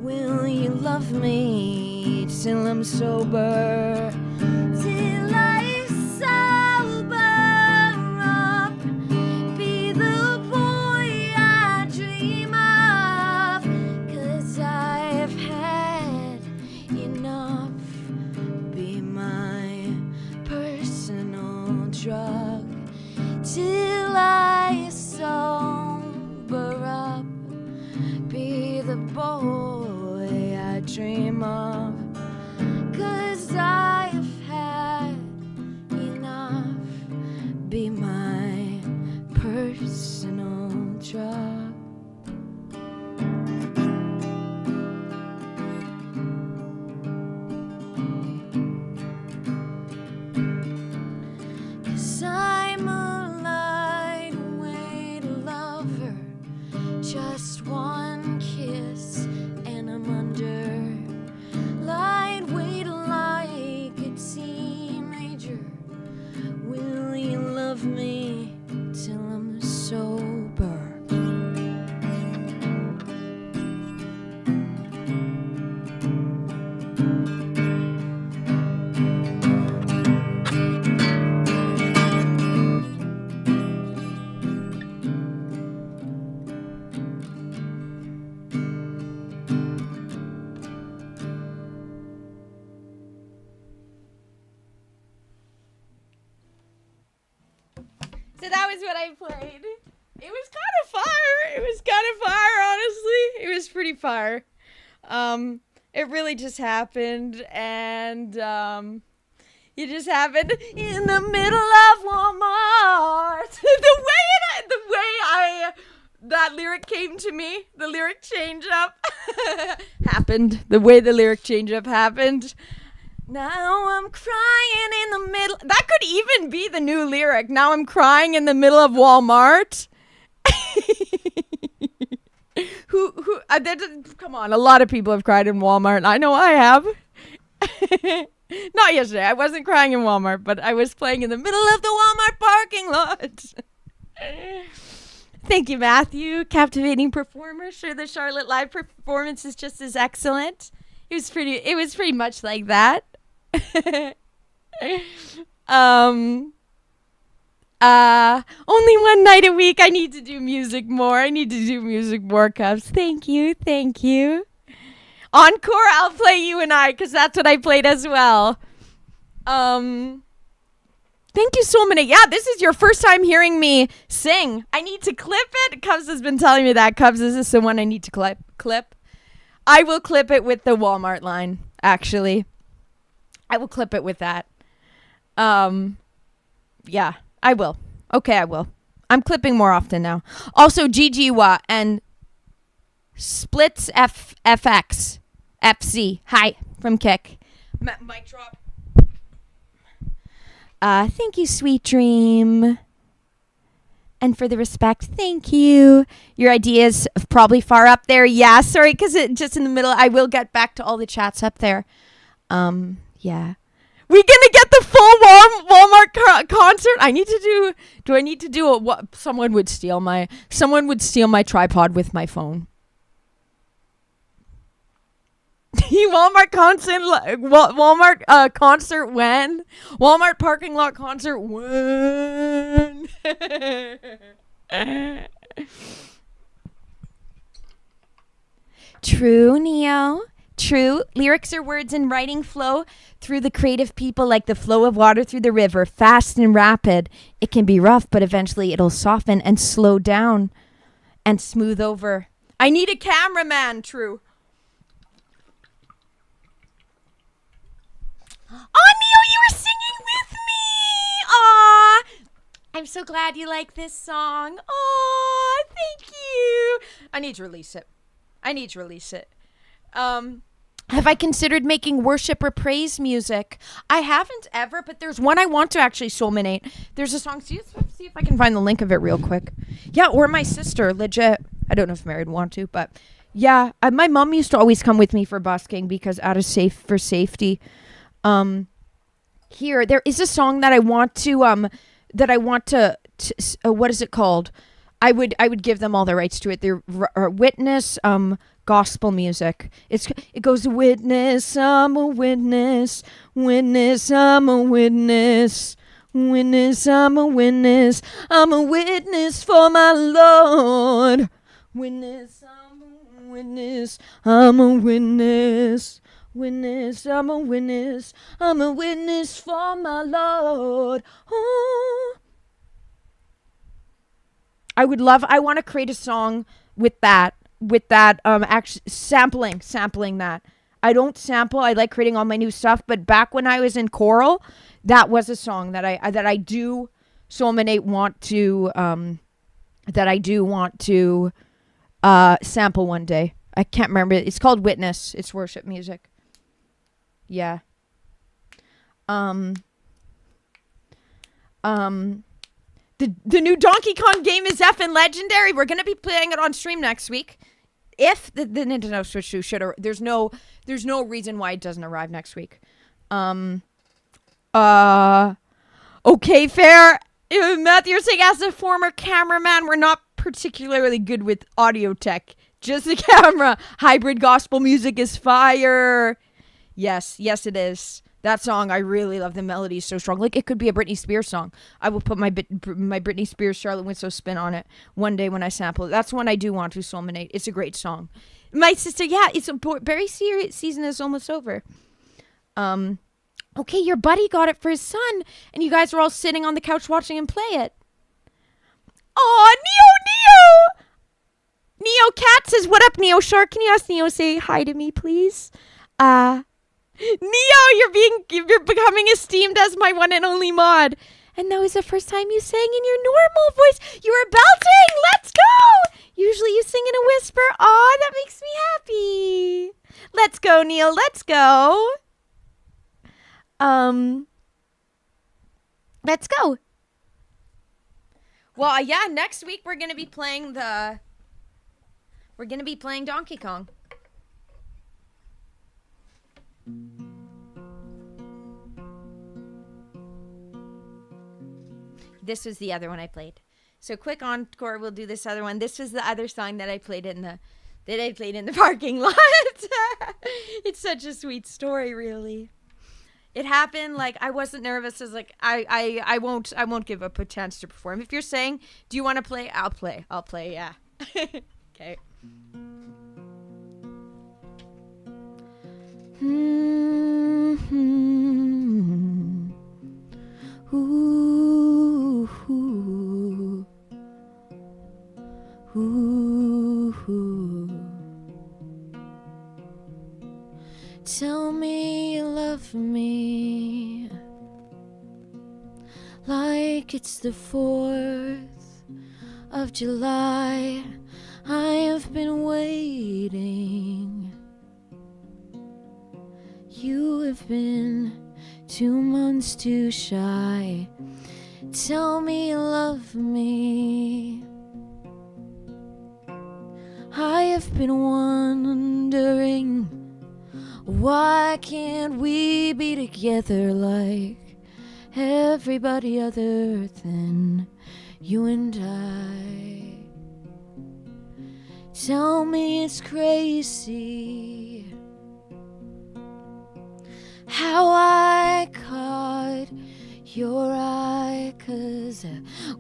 Will you love me till I'm sober? Till I sober up, be the boy I dream of. 'Cause I've had enough. Be my personal drug till I sober up. Be the boy I dream of. 'Cause I've had enough. Be my personal drug. I'm a lightweight lover, just one kiss and I'm under. Lightweight like a teenager. Will you love me till I'm sober? So that was what I played. It was kind of fire. Honestly. It was pretty fire. It really just happened, and It just happened in the middle of Walmart. That lyric came to me, the lyric change up happened. The way the lyric change up happened. Now I'm crying in the middle. That could even be the new lyric. Now I'm crying in the middle of Walmart. Come on, a lot of people have cried in Walmart. I know I have. Not yesterday. I wasn't crying in Walmart, but I was playing in the middle of the Walmart parking lot. Thank you, Matthew. Captivating performer. Sure, the Charlotte live performance is just as excellent. It was pretty much like that. Only one night a week. I need to do music more. Cubs. Thank you. Encore, I'll play You and I, because that's what I played as well. Thank you so many. Yeah, this is your first time hearing me sing. I need to clip it. Cubs has been telling me that. Cubs, is this the one I need to clip? I will clip it with the Walmart line, actually. I will clip it with that. Yeah, I will. Okay, I will. I'm clipping more often now. Also, GGWA and Splits FX FC. Hi, from Kick. Mic drop. Thank you, Sweet Dream. And for the respect, thank you. Your idea is probably far up there. Yeah, sorry, because it just in the middle. I will get back to all the chats up there. Yeah. We gonna get the full Walmart concert? I need to do. Do I need to do a what? Someone would steal my tripod with my phone. Walmart concert. Walmart concert when? Walmart parking lot concert when? True, Neo. True. Lyrics are words and writing flow through the creative people like the flow of water through the river, fast and rapid. It can be rough, but eventually it'll soften and slow down and smooth over. I need a cameraman, True. Oh, Neo, you were singing with me. Aw. I'm so glad you like this song. Aw, thank you. I need to release it. Have I considered making worship or praise music? I haven't ever, but there's one I want to actually soulminate. There's a song. See if I can find the link of it real quick. Yeah, or my sister, legit. I don't know if married want to, but yeah, my mom used to always come with me for busking because for safety. Here there is a song that I want to what is it called? I would give them all the rights to it. They're witness gospel music. It goes witness, I'm a witness, witness, I'm a witness, witness, I'm a witness, I'm a witness for my Lord. Witness, I'm a witness, I'm a witness. Witness, I'm a witness, I'm a witness for my Lord. Oh. I want to create a song with that, actually sampling that. I don't sample, I like creating all my new stuff, but back when I was in choral, that was a song that I do soulminate want to sample one day. I can't remember. It's called Witness. It's worship music. Yeah. The new Donkey Kong game is effing legendary. We're gonna be playing it on stream next week. If the Nintendo Switch 2 should, there's no reason why it doesn't arrive next week. Okay, fair. Matthew, you're saying as a former cameraman, we're not particularly good with audio tech. Just the camera. Hybrid gospel music is fire. Yes, it is. That song, I really love the melody so strong. Like, it could be a Britney Spears song. I will put my Britney Spears Charlotte Winslow spin on it one day when I sample it. That's one I do want to soulminate. It's a great song. My sister, yeah, it's a very serious season is almost over. Okay, your buddy got it for his son, and you guys were all sitting on the couch watching him play it. Aw, Neo! Neo Cat says, what up, Neo Shark? Can you ask Neo say hi to me, please? you're becoming esteemed as my one and only mod. And that was the first time you sang in your normal voice. You were belting. Let's go. Usually you sing in a whisper. Aw, that makes me happy. Let's go, Neil. Let's go. Let's go. Well, yeah, next week we're going to be playing Donkey Kong. This was the other one I played. So quick encore, we'll do this other one. This was the other song that I played in the parking lot. It's such a sweet story, really. It happened like I wasn't nervous. I was like, I won't give up a chance to perform. If you're saying, do you want to play? I'll play. Yeah. Okay. Ooh, ooh, ooh. Tell me you love me like it's the 4th of July. I have been waiting. You have been 2 months too shy. Tell me you love me. I have been wondering, why can't we be together like everybody other than you and I? Tell me it's crazy how I caught your eye, 'cause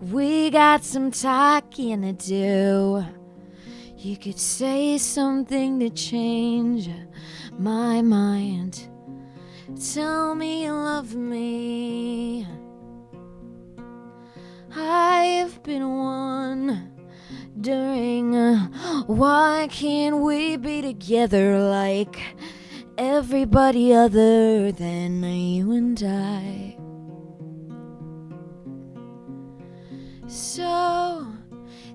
we got some talking to do. You could say something to change my mind. Tell me you love me. I've been wondering, why can't we be together like everybody other than you and I? So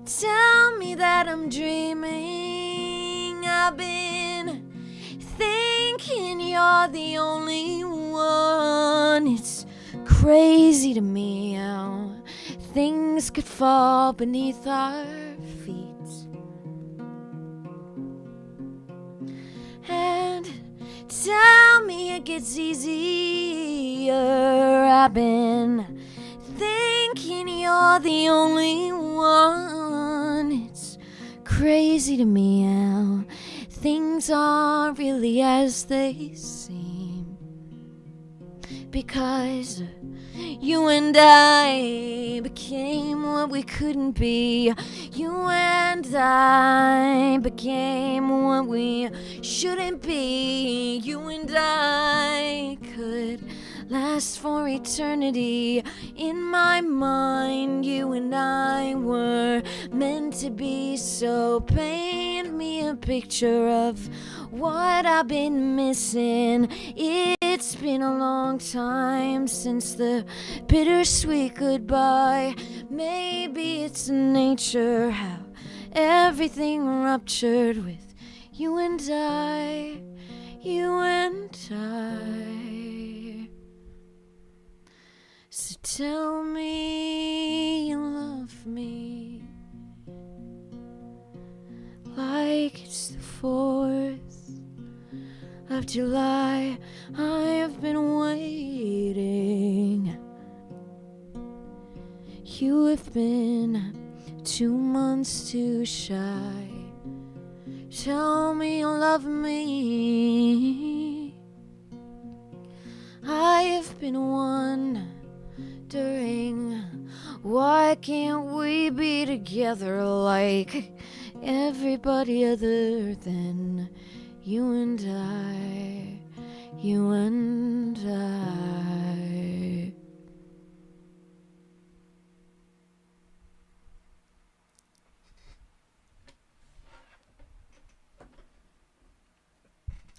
tell me that I'm dreaming. I've been thinking you're the only one. It's crazy to me how things could fall beneath our feet. And tell me it gets easier. I've been thinking you're the only one. It's crazy to me how things aren't really as they seem, because you and I became what we couldn't be. You and I became what we shouldn't be. You and I could last for eternity. In my mind, you and I were meant to be. So paint me a picture of what I've been missing. It's been a long time since the bittersweet goodbye. Maybe it's nature how everything ruptured with you and I. You and I. So tell me you love me like it's the 4th of July. I have been waiting. You have been 2 months too shy. Tell me you love me. I have been wondering, why can't we be together like everybody other than you and I? You and I.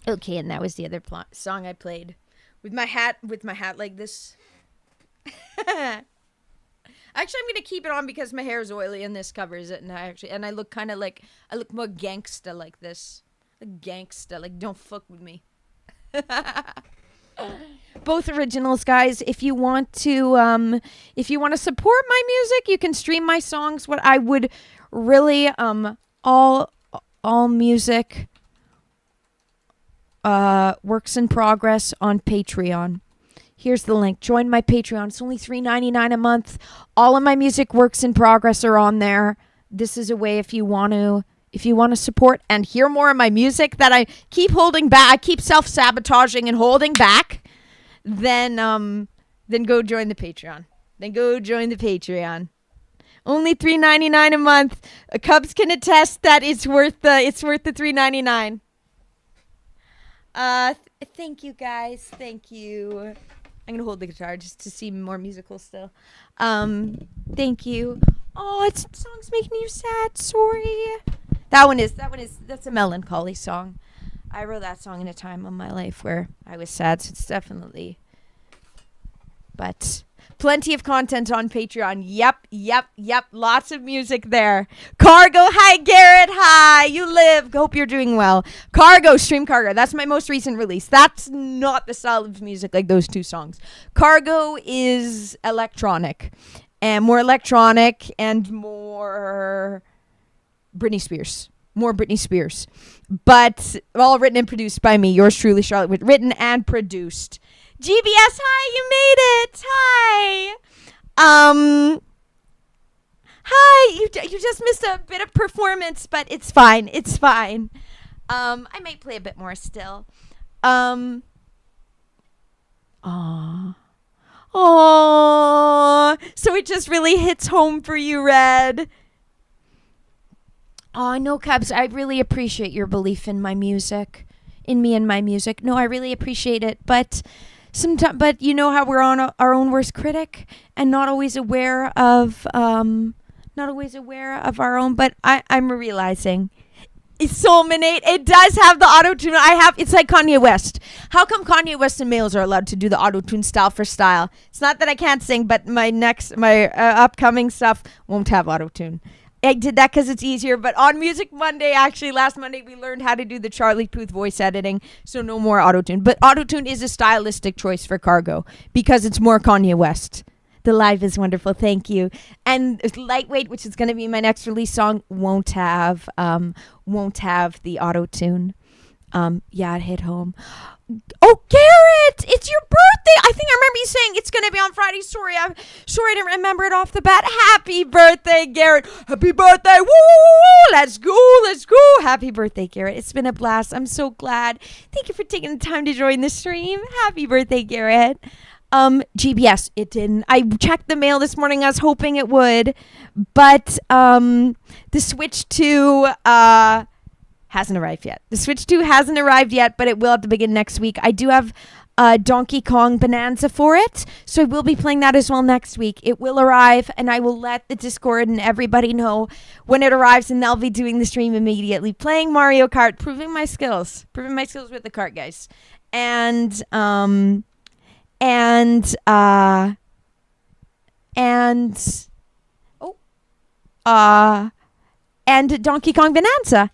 Okay, and that was the other song I played with my hat like this. Actually, I'm gonna keep it on because my hair is oily and this covers it, and I look kind of like I look more gangsta like this, like don't fuck with me. Both originals, guys. If you want to support my music, you can stream my songs. What I would really all music works in progress on Patreon. Here's the link. Join my Patreon. It's only $3.99 a month. All of my music works in progress are on there. This is a way if you want to support and hear more of my music that I keep holding back, I keep self-sabotaging and holding back, then go join the Patreon. Only $3.99 a month. Cubs can attest that it's worth the $3.99. Thank you guys. Thank you. I'm gonna hold the guitar just to see more musical still. Thank you. Oh, songs making you sad. Sorry. That's a melancholy song. I wrote that song in a time of my life where I was sad, so it's definitely. But plenty of content on Patreon. Yep. Lots of music there. Cargo, hi Garrett, hi. You live. Hope you're doing well. Cargo, stream Cargo. That's my most recent release. That's not the style of music like those two songs. Cargo is electronic. And more electronic and more Britney Spears. But all written and produced by me. Yours truly, Charlotte. Written and produced. GBS, hi, you made it. Hi, you just missed a bit of performance, but it's fine. I might play a bit more still. So it just really hits home for you, Red. Oh, no, Cubs, I really appreciate your belief in my music, in me and my music. No, I really appreciate it, but but you know how we're on our own worst critic and not always aware of our own. But I'm realizing it's Soulmanate. It does have the auto tune. It's like Kanye West. How come Kanye West and males are allowed to do the auto tune style for style? It's not that I can't sing, but my upcoming stuff won't have auto tune. I did that because it's easier, but on Music Monday, actually, last Monday, we learned how to do the Charlie Puth voice editing, so no more autotune. But autotune is a stylistic choice for Cargo because it's more Kanye West. The live is wonderful, thank you. And Lightweight, which is going to be my next release song, won't have the autotune. It hit home. Oh, Garrett, it's your birthday. I think I remember you saying it's going to be on Friday. Sorry, I didn't remember it off the bat. Happy birthday, Garrett. Happy birthday. Woo! Let's go. Happy birthday, Garrett. It's been a blast. I'm so glad. Thank you for taking the time to join the stream. Happy birthday, Garrett. GBS, it didn't. I checked the mail this morning. I was hoping it would, but the Switch 2 hasn't arrived yet. The Switch 2 hasn't arrived yet, but it will at the beginning next week. I do have Donkey Kong Bonanza for it, so I will be playing that as well next week. It will arrive, and I will let the Discord and everybody know when it arrives, and they'll be doing the stream immediately. Playing Mario Kart, proving my skills with the kart, guys. And Donkey Kong Bonanza.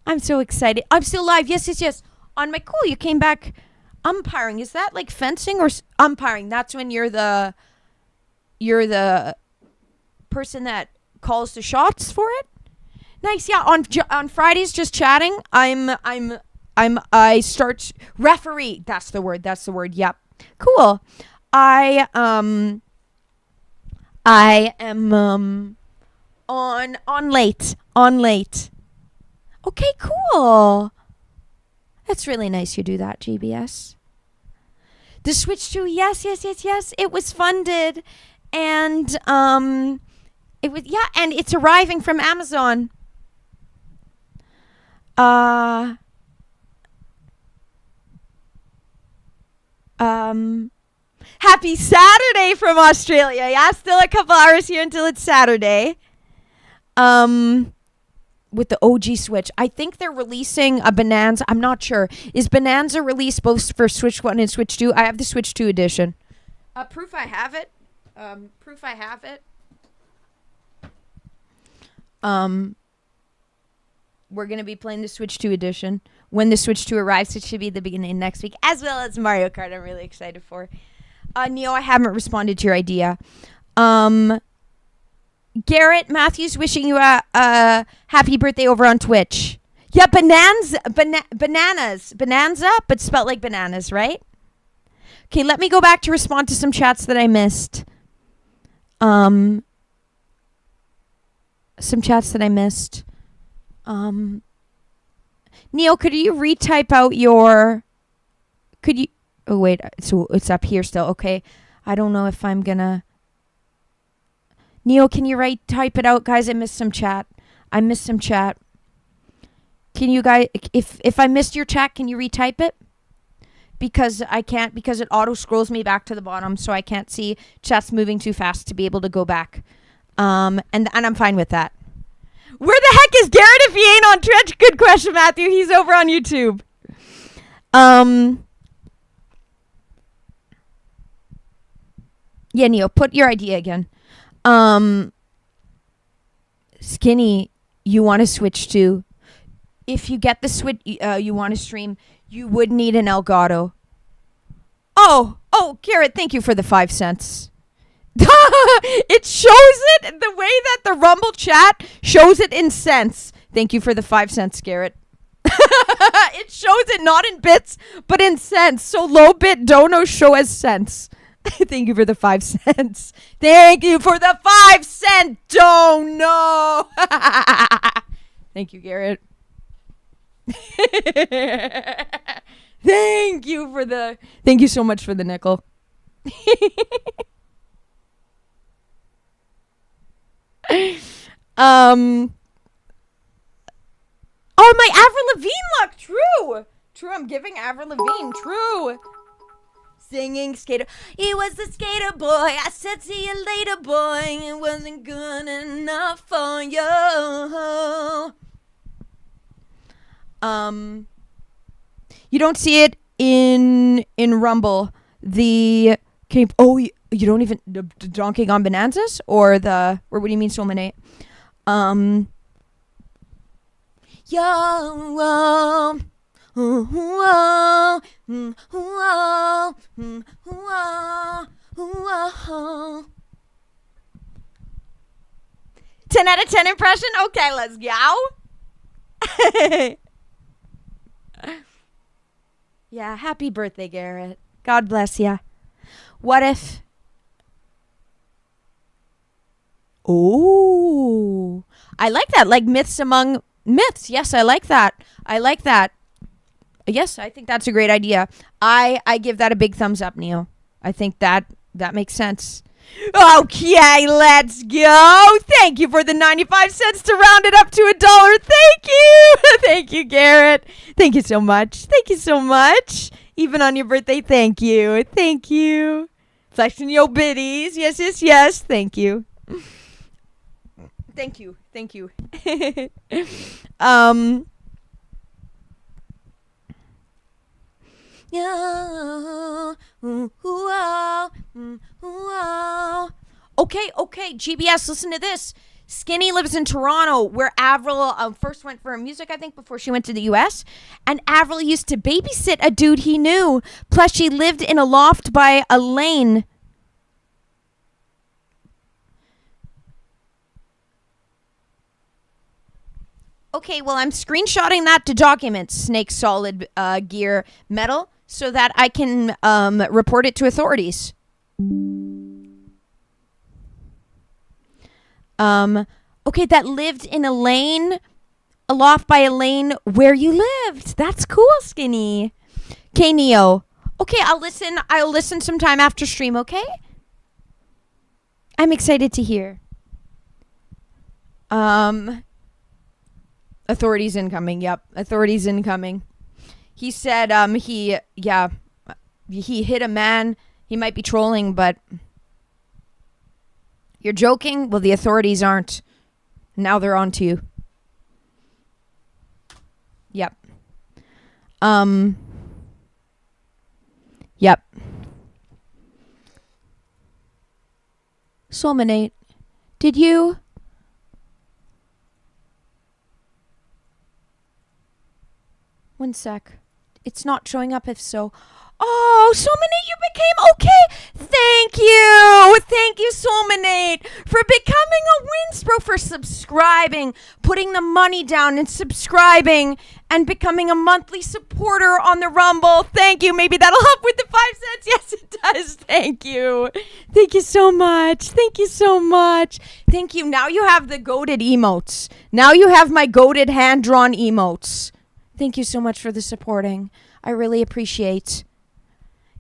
I'm so excited. I'm still live. Yes. On my cool, you came back umpiring. Is that like fencing or umpiring? That's when you're the person that calls the shots for it. Nice. Yeah. On Fridays, just chatting. I start referee. That's the word. Yep. Cool. I am on late. Okay, cool. That's really nice you do that, GBS. The Switch 2, yes. It was funded, and it was and it's arriving from Amazon. Happy Saturday from Australia. Yeah, still a couple hours here until it's Saturday. with the OG Switch. I think they're releasing a Bonanza. I'm not sure. Is Bonanza released both for Switch 1 and Switch 2? I have the Switch 2 edition. Proof I have it. Proof I have it. We're going to be playing the Switch 2 edition. When the Switch 2 arrives, it should be the beginning next week, as well as Mario Kart. I'm really excited for. Neo, I haven't responded to your idea. Garrett Matthews wishing you a happy birthday over on Twitch. Yeah, bananas, but spelled like bananas, right? Okay, let me go back to respond to some chats that I missed. Some chats that I missed. Neil, could you retype out your... Could you... Oh, wait. So it's up here still. Okay. I don't know if I'm gonna... Neil, can you type it out? Guys, I missed some chat. Can you guys... If I missed your chat, can you retype it? Because I can't... Because it auto-scrolls me back to the bottom, so I can't see chats moving too fast to be able to go back. And I'm fine with that. Where the heck is Garrett if he ain't on Twitch? Good question, Matthew. He's over on YouTube. Yeah, Neil, put your idea again. Skinny, you want to switch to... If you get the Switch, you want to stream, you would need an Elgato. Oh, Garrett, thank you for the 5 cents. It shows it the way that the Rumble chat shows it in cents. Thank you for the 5 cents, Garrett. It shows it not in bits, but in cents. So low bit donos show as cents. Thank you for the 5 cents. Thank you for the 5-cent dono. Thank you, Garrett. Thank you so much for the nickel. Oh, my Avril Lavigne luck. True, I'm giving Avril Lavigne. True. Singing skater. He was the skater boy. I said, see you later, boy. It wasn't good enough for you. You don't see it in Rumble. You don't even the Donkey Kong Bonanzas or what do you mean, Solminate? Yo. 10 out of 10 impression? Okay, let's go. Yeah, happy birthday, Garrett. God bless ya. What if... Oh, I like that. Like myths among myths. Yes, I like that. Yes, I think that's a great idea. I give that a big thumbs up, Neil. I think that makes sense. Okay, let's go. Thank you for the 95 cents to round it up to $1. Thank you. Thank you, Garrett. Thank you so much. Even on your birthday, thank you. Flexing your biddies. Yes. Thank you. Okay, GBS, listen to this. Skinny lives in Toronto, where Avril first went for her music, I think, before she went to the US. And Avril used to babysit a dude he knew. Plus, she lived in a loft by a lane. Okay, well, I'm screenshotting that to document Snake Solid Gear Metal so that I can report it to authorities. Okay, that lived in a loft by a lane where you lived. That's cool, Skinny. Okay, Neo. Okay, I'll listen sometime after stream, okay? I'm excited to hear. Authorities incoming. Yep, authorities incoming. He said he hit a man. He might be trolling, but you're joking? Well, the authorities aren't. Now they're on to you. Yep. Soulmanate, did you? One sec. It's not showing up if so. Oh, Soulmanate, you became okay. Thank you. Thank you, Soulmanate, for becoming a Winspro, for subscribing, putting the money down and subscribing and becoming a monthly supporter on the Rumble. Thank you. Maybe that'll help with the 5 cents. Yes, it does. Thank you. Thank you so much. Thank you so much. Thank you. Now you have the goated emotes. Now you have my goated hand-drawn emotes. Thank you so much for the supporting. I really appreciate.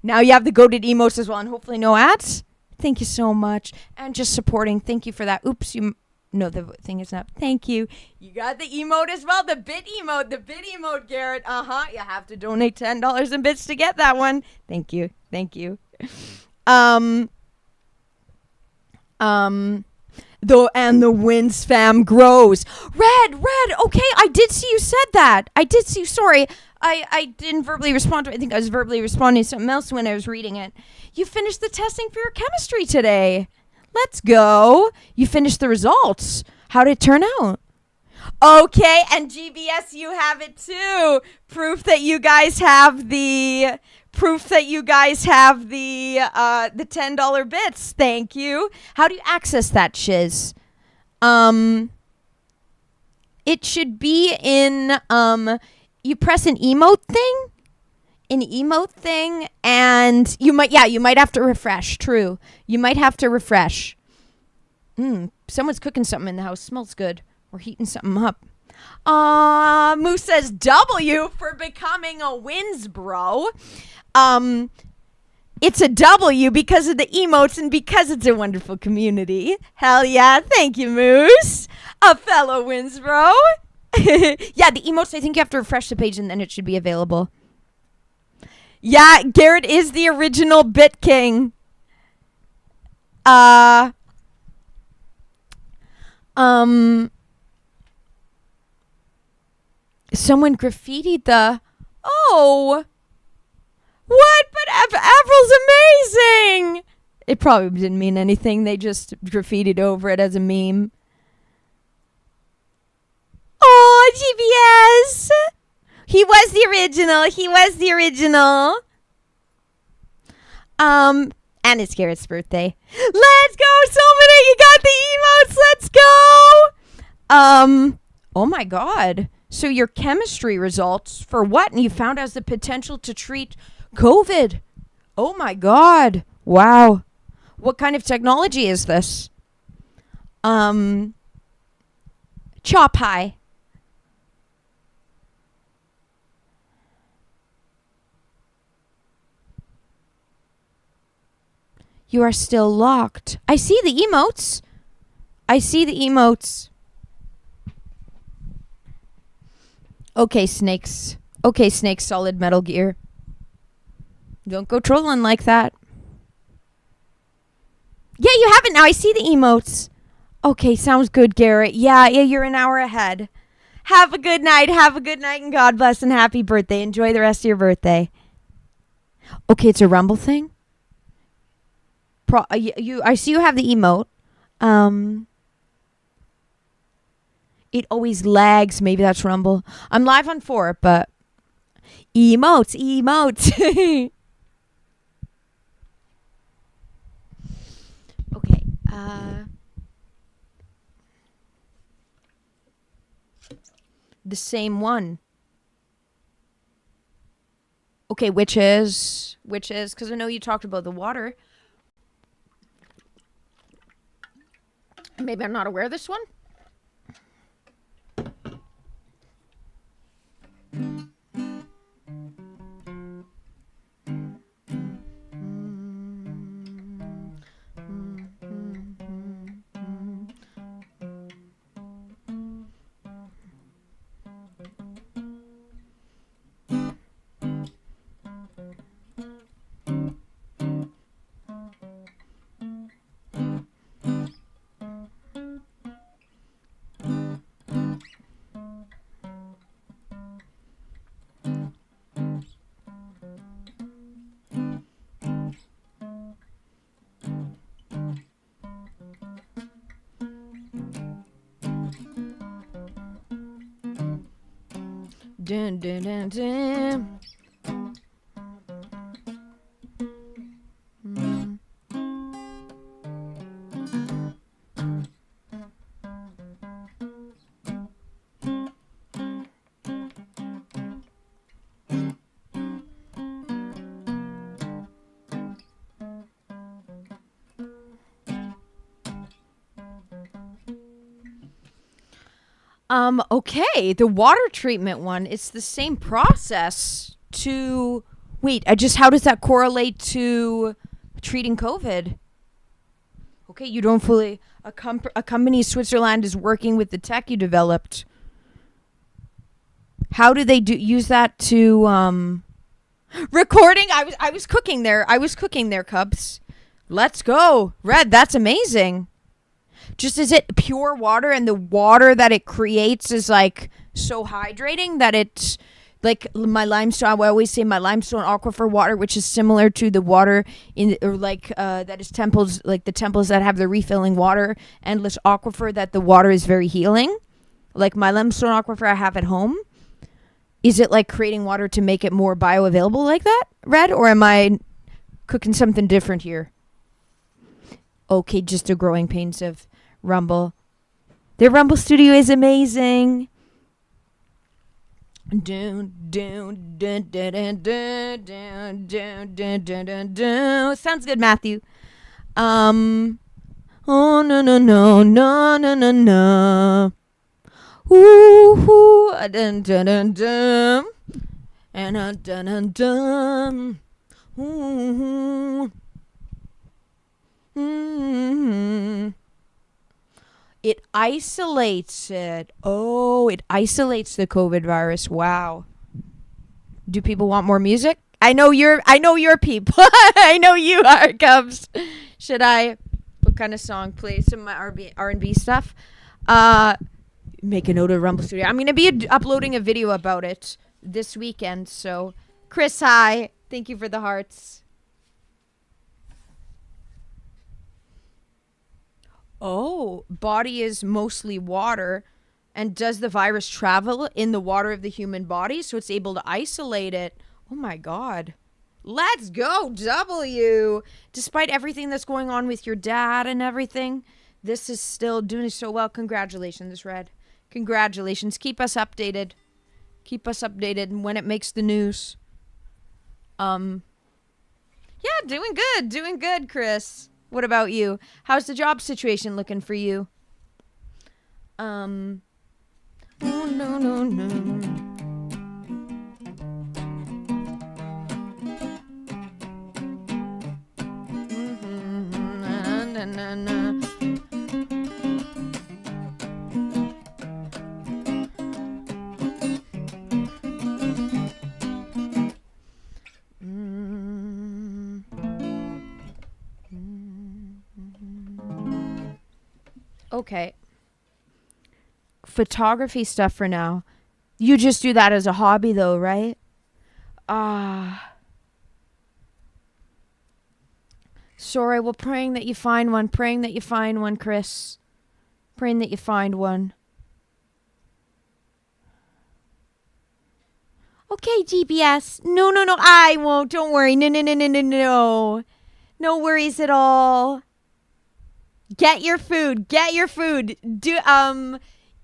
Now you have the goated emotes as well, and hopefully no ads. Thank you so much. And just supporting. Thank you for that. Oops, no, the thing is not. Thank you. You got the emote as well. The bit emote. The bit emote, Garrett. You have to donate $10 in bits to get that one. Thank you. Thank you. The Wins fam grows. Red. Okay, I did see you said that. Sorry. I didn't verbally respond to it. I think I was verbally responding to something else when I was reading it. You finished the testing for your chemistry today. Let's go. You finished the results. How did it turn out? Okay, and GBS, you have it too. Proof that you guys have the $10 bits. Thank you. How do you access that, Shiz? It should be in you press an emote thing, and you might have to refresh. True. You might have to refresh. Someone's cooking something in the house. Smells good. We're heating something up. Moose says W for becoming a Wins bro. It's a W because of the emotes and because it's a wonderful community. Hell yeah. Thank you, Moose. A fellow Wins bro. Yeah, the emotes, I think you have to refresh the page and then it should be available. Yeah, Garrett is the original Bit King. Someone graffitied the... Oh! What? But April's amazing! It probably didn't mean anything. They just graffitied over it as a meme. Oh, GBS! He was the original. And it's Garrett's birthday. Let's go, Somebody! You got the emotes! Let's go! Oh my god. So your chemistry results for what? And you found has the potential to treat COVID. Oh my god. Wow. What kind of technology is this? Chop high. You are still locked. I see the emotes. Okay, snakes. Solid Metal Gear. Don't go trolling like that. Yeah, you have it now. I see the emotes. Okay, sounds good, Garrett. Yeah, you're an hour ahead. Have a good night, and God bless, and happy birthday. Enjoy the rest of your birthday. Okay, it's a Rumble thing? I see you have the emote. It always lags. Maybe that's Rumble. I'm live on 4, but emotes. Okay. The same one. Okay, which is because I know you talked about the water. Maybe I'm not aware of this one. Dun, dun, dun, dun. Okay, the water treatment one, it's the same process to wait, how does that correlate to treating COVID? Okay, you don't fully a company in Switzerland is working with the tech you developed. How do they use that to recording? I was cooking there. I was cooking there, Cubs. Let's go. Red, that's amazing. Just is it pure water, and the water that it creates is like so hydrating that it's like my limestone. I always say my limestone aquifer water, which is similar to the water in or like that is temples, like the temples that have the refilling water, endless aquifer, that the water is very healing. Like my limestone aquifer I have at home. Is it like creating water to make it more bioavailable like that, Red? Or am I cooking something different here? Okay, just the growing pains of Rumble. Their Rumble studio is amazing. Dun, dun, dun, dun, dun, dun, dun, dun, dun, dun, dun. Sounds good, Matthew. Oh no no no no no no no. Ooh, dun dun dun dun, and dun dun dun. Ooh. Mm-hmm. It isolates it. Oh, it isolates the COVID virus. Wow. Do people want more music? I know you're people. I know you are, Cubs. Should I? What kind of song? Play some of my R&B stuff. Make a note of Rumble Studio. I'm gonna be uploading a video about it this weekend. So, Chris, hi. Thank you for the hearts. Oh, body is mostly water. And does the virus travel in the water of the human body so it's able to isolate it? Oh my God. Let's go, W. Despite everything that's going on with your dad and everything, this is still doing so well. Congratulations, Red. Congratulations. Keep us updated. Keep us updated when it makes the news. Yeah, doing good. Doing good, Chris. What about you? How's the job situation looking for you? Oh, no, no, no. Na, na, na. Okay. Photography stuff for now. You just do that as a hobby though, right? Sorry, well, praying that you find one. Praying that you find one, Chris. Praying that you find one. Okay, GPS. No, no, no, I won't. Don't worry. No, no, no, no, no, no. No worries at all. Get your food. Get your food.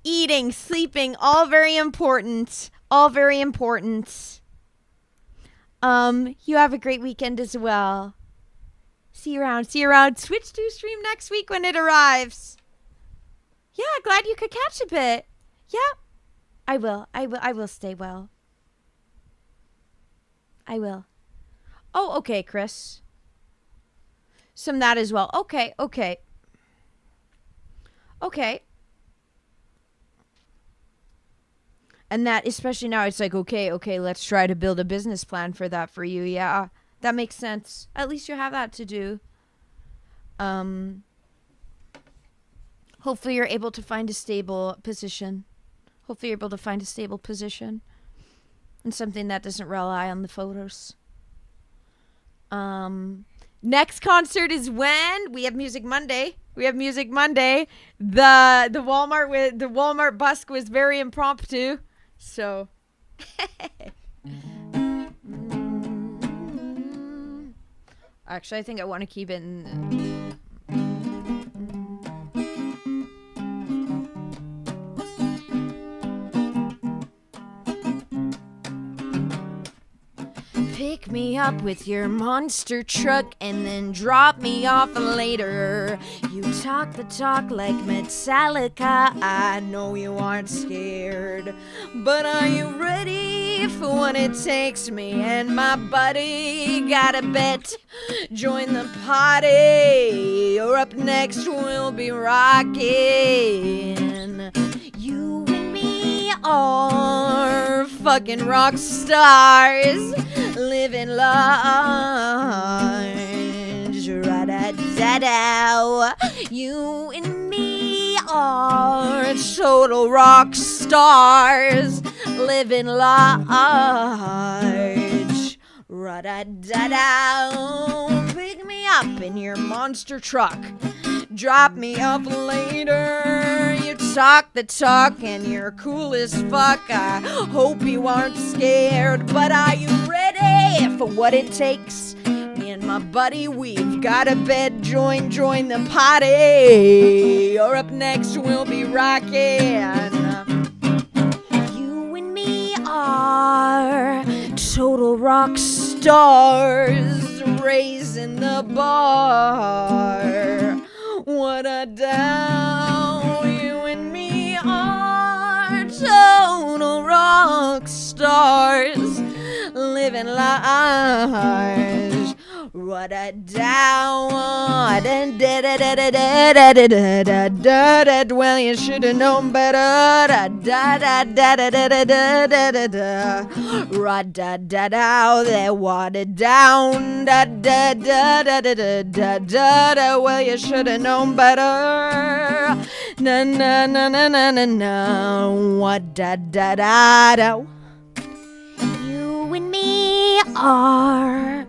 Eating, sleeping, all very important. All very important. You have a great weekend as well. See you around. See you around. Switch to stream next week when it arrives. Yeah, glad you could catch a bit. Yeah. I will stay well. I will. Oh, okay, Chris. Some that as well. Okay, okay. Okay. And that, especially now, it's like, okay, let's try to build a business plan for that for you. Yeah, that makes sense. At least you have that to do. Hopefully you're able to find a stable position. Hopefully you're able to find a stable position. And something that doesn't rely on the photos. Next concert is when? We have Music Monday. We have Music Monday. The Walmart busk was very impromptu. So Actually, I think I want to keep it in. Pick me up with your monster truck and then drop me off later. You talk the talk like Metallica. I know you aren't scared, but are you ready for what it takes? Me and my buddy got a bet. Join the party, or up next we'll be rocking. You and me are fucking rock stars, living large. Ra-da-da-da. You and me are total rock stars, living large. Ra-da-da-da. Pick me up in your monster truck, drop me off later. You talk the talk and you're cool as fuck. I hope you aren't scared, but are you ready for what it takes? Me and my buddy, we've got a bed. Join the party, or up next we'll be rocking. You and me are total rock stars, raising the bar. What a down. You and me are total rock stars, living large. What a down. Well, you should have known better. They watered down. Well, you should have known better. Na na na na na na na. What da da da da. You and me are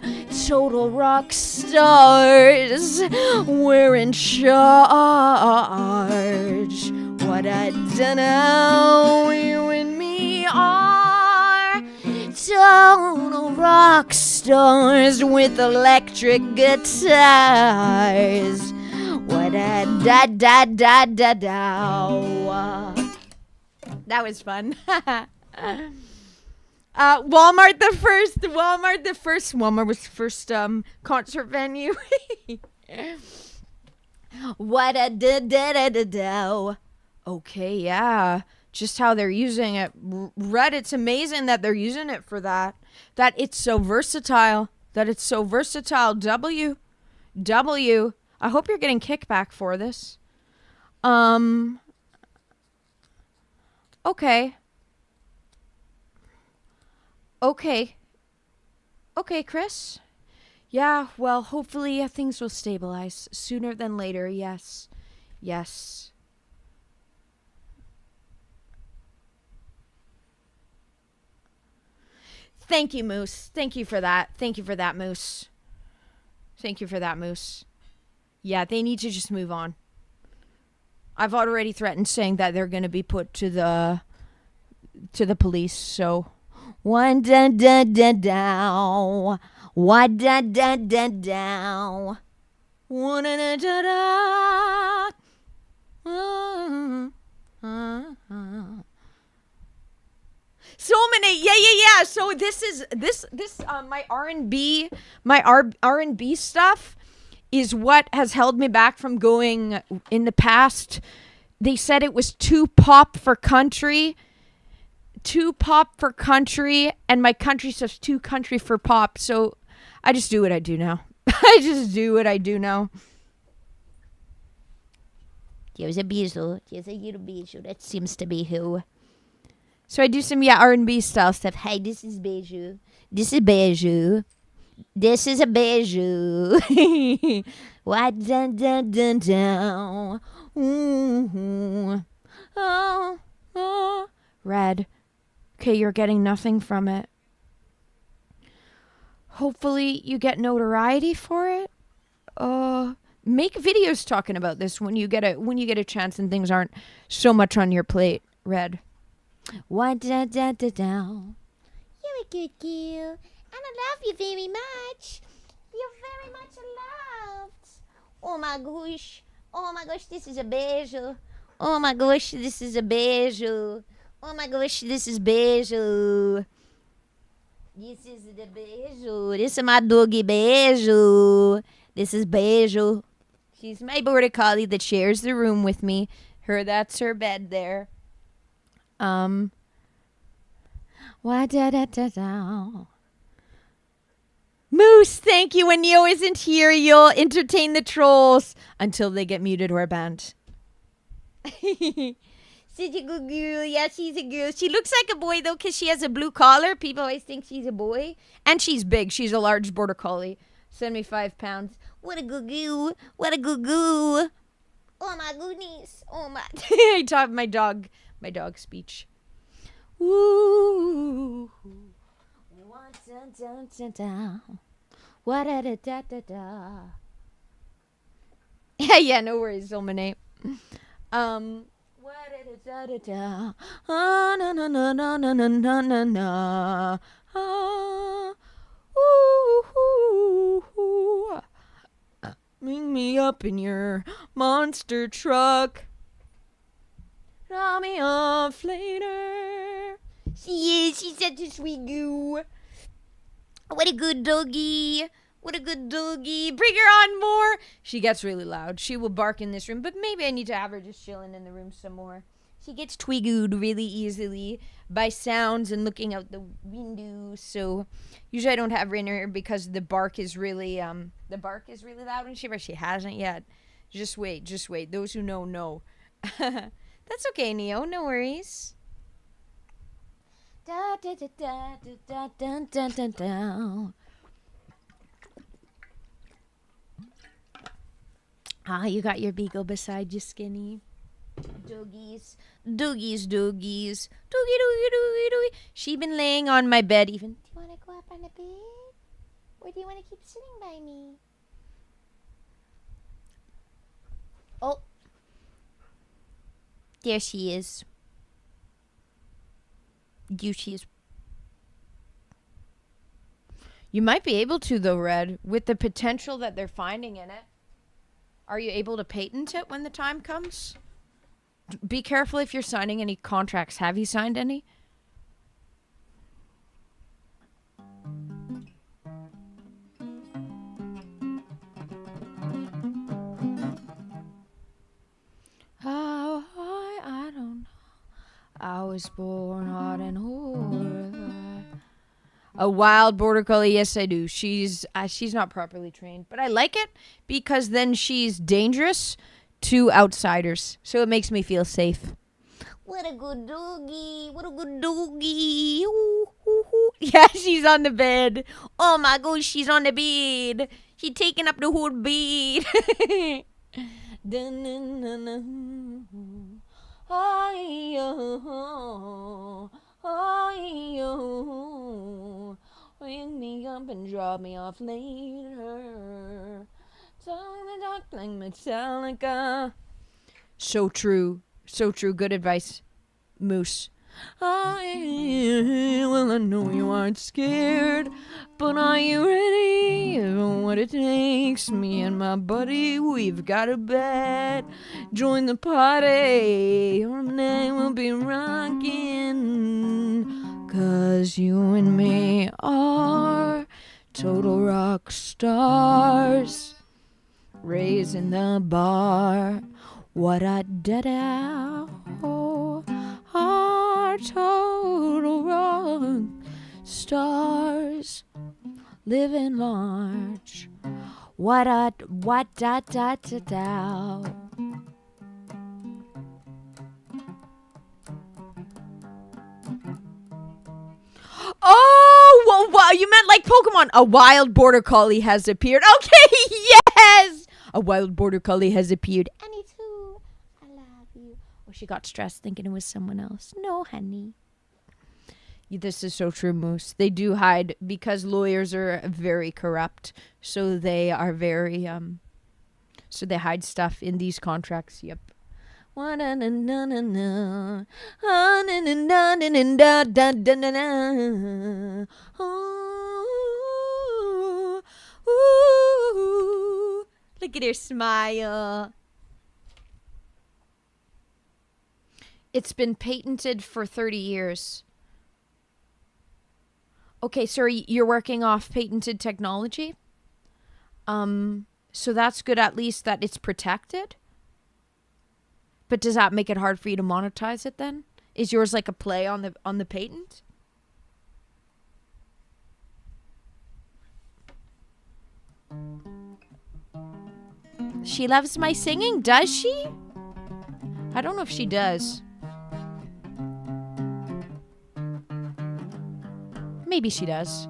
total rock stars. We're in charge. What I don't know. You and me are total rock stars with electric guitars. What a da da da da da. That was fun. Walmart was the first concert venue. What a da da da da da. Okay, yeah. Just how they're using it. Red, it's amazing that they're using it for that. That it's so versatile. W. I hope you're getting kickback for this. Okay. Okay, Chris. Yeah, well, hopefully things will stabilize sooner than later. Yes. Thank you, Moose. Thank you for that, Moose. Yeah, they need to just move on. I've already threatened saying that they're going to be put to the police, so... One da da da down. One da da da down. One da da da. So many, yeah. So this my R&B stuff is what has held me back from going in the past. They said it was too pop for country, and my country says too country for pop. So I just do what I do now. Here's a little bijou. That seems to be who. So I do some R&B style stuff. Hey, this is bijou. This is bijou. This is a bijou. Why dun dun dun down? Oh. Red. Okay, you're getting nothing from it. Hopefully you get notoriety for it. Make videos talking about this when you get a chance and things aren't so much on your plate, Red. Why da da da down? a good girl. And I love you very much. You're very much loved. Oh my gosh. Oh my gosh, this is a beijo. Oh my gosh, this is a beijo. Oh my gosh, this is beijo. This is the beijo. This is my doggy beijo. This is beijo. She's my border collie that shares the room with me. That's her bed there. Why da da da da. Moose, thank you. When Neo isn't here, you'll entertain the trolls until they get muted or banned. Such a good girl. Yeah, she's a girl. She looks like a boy, though, because she has a blue collar. People always think she's a boy. And she's big. She's a large border collie. 75 pounds. What a good girl. What a good girl. Oh, my goodness. Oh, my. I taught my dog speech. Woo. What da da da da da. Yeah, no worries, Illuminate. What da da da. Oh, no no no no no no no no no. Bring me up in your monster truck. Draw me off later. She's such a sweet goo. What a good doggy. What a good doggy. Bring her on more. She gets really loud. She will bark in this room, but maybe I need to have her just chilling in the room some more. She gets twiggled really easily by sounds and looking out the window. So usually I don't have her in here because the bark is really loud and she hasn't yet. Just wait. Those who know. That's okay, Neo. No worries. Da da da da da da da da da. Ah, you got your beagle beside you, Skinny. Doogies. Doogie. She been laying on my bed even. Do you want to go up on the bed? Or do you want to keep sitting by me? Oh. There she is. She is. You might be able to, though, Red, with the potential that they're finding in it. Are you able to patent it when the time comes? Be careful if you're signing any contracts. Have you signed any? Oh, I don't know. I was born hot and horrified. A wild border collie, yes I do. She's not properly trained, but I like it because then she's dangerous to outsiders, so it makes me feel safe. What a good doggy! What a good doggy! Ooh, ooh, ooh. Yeah, she's on the bed. Oh my gosh, she's on the bed. She's taking up the whole bed. Ring me up and drop me off later. Telling the dark like Metallica. So true. Good advice, Moose. I know you aren't scared, but are you ready for what it takes? Me and my buddy, we've got a bet. Join the party, your name will be rocking. 'Cause you and me are total rock stars. Raising the bar. What a da-da. Our total rock stars. Living large. What da da da da. Oh, well, wow, you meant like Pokemon. A wild border collie has appeared. Okay, yes! A wild border collie has appeared. And it's who? I love you. Oh, she got stressed thinking it was someone else. No, honey. This is so true, Moose. They do hide because lawyers are very corrupt. So they are very, so they hide stuff in these contracts. Yep. Look at her smile. It's been patented for 30 years. Okay, so you're working off patented technology? So that's good, at least that it's protected. But does that make it hard for you to monetize it then? Is yours like a play on the patent? She loves my singing, does she? I don't know if she does. Maybe she does.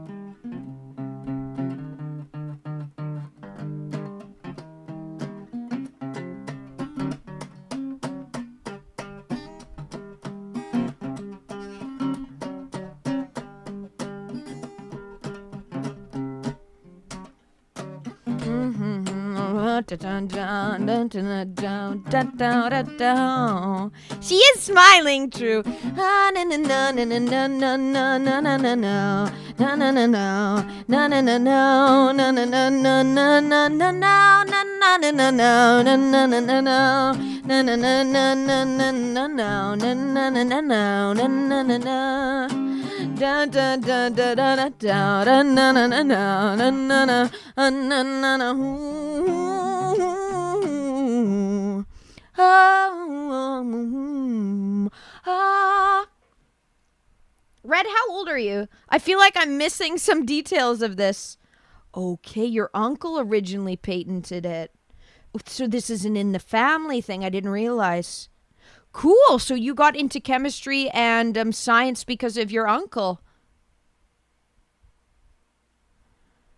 She is smiling, true. Red, how old are you? I feel like I'm missing some details of this. Okay, your uncle originally patented it. So this isn't in the family thing. I didn't realize. Cool. So you got into chemistry and science because of your uncle.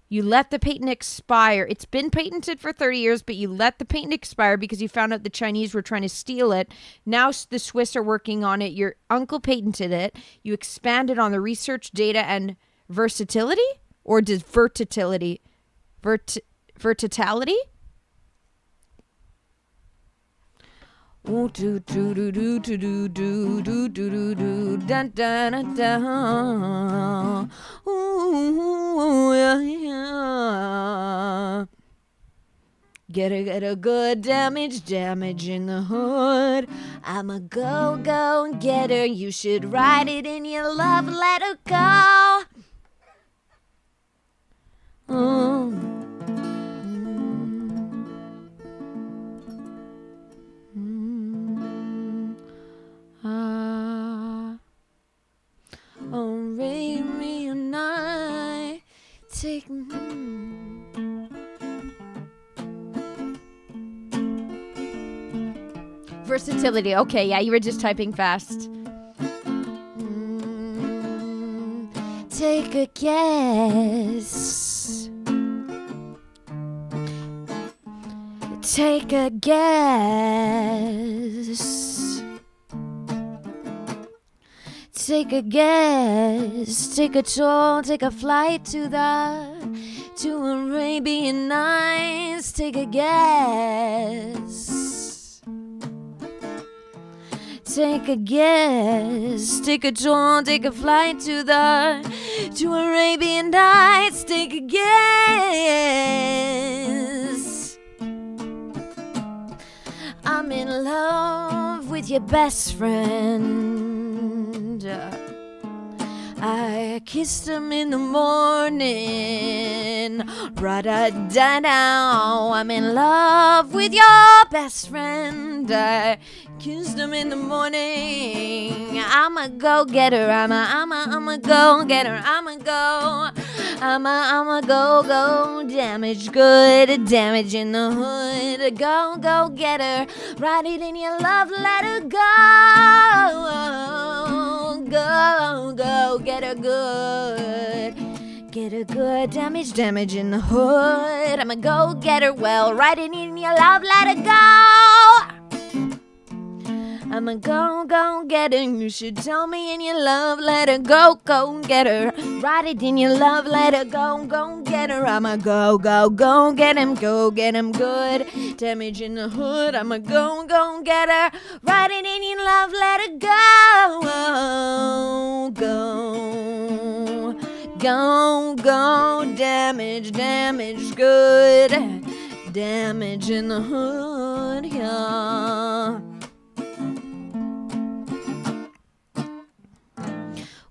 You let the patent expire. It's been patented for 30 years, but you let the patent expire because you found out the Chinese were trying to steal it. Now the Swiss are working on it. Your uncle patented it. You expanded on the research, data, and versatility? Or does versatility? Versatility? Ooh, do do do do do do do do do do da da da da. Ooh, yeah, yeah. Get a good damage in the hood. I'm a go getter. You should write it in your love letter. Go. Reunite, take versatility. Okay, yeah, you were just typing fast. Take a guess. Take a guess. Take a guess, take a tour, take a flight to Arabian Nights. Take a guess. Take a guess, take a tour, take a flight to Arabian Nights. Take a guess. I'm in love with your best friend. I kissed him in the morning. Ra-da-da-da. I'm in love with your best friend. I kissed him in the morning. I'm a go-getter. I'm a go-getter. I'm a go damage good. Damage in the hood. Go-getter. Write it in your love letter. Go, get a good damage in the hood. I'm a go-getter, well, write it in your love letter. Go. I'm I'm a go get her. You should tell me in your love letter, go get her. Write it in your love letter, go get her. I'm a go get him good. Damage in the hood, I'm a go get her. Write it in your love letter, go. Damage good. Damage in the hood, yeah.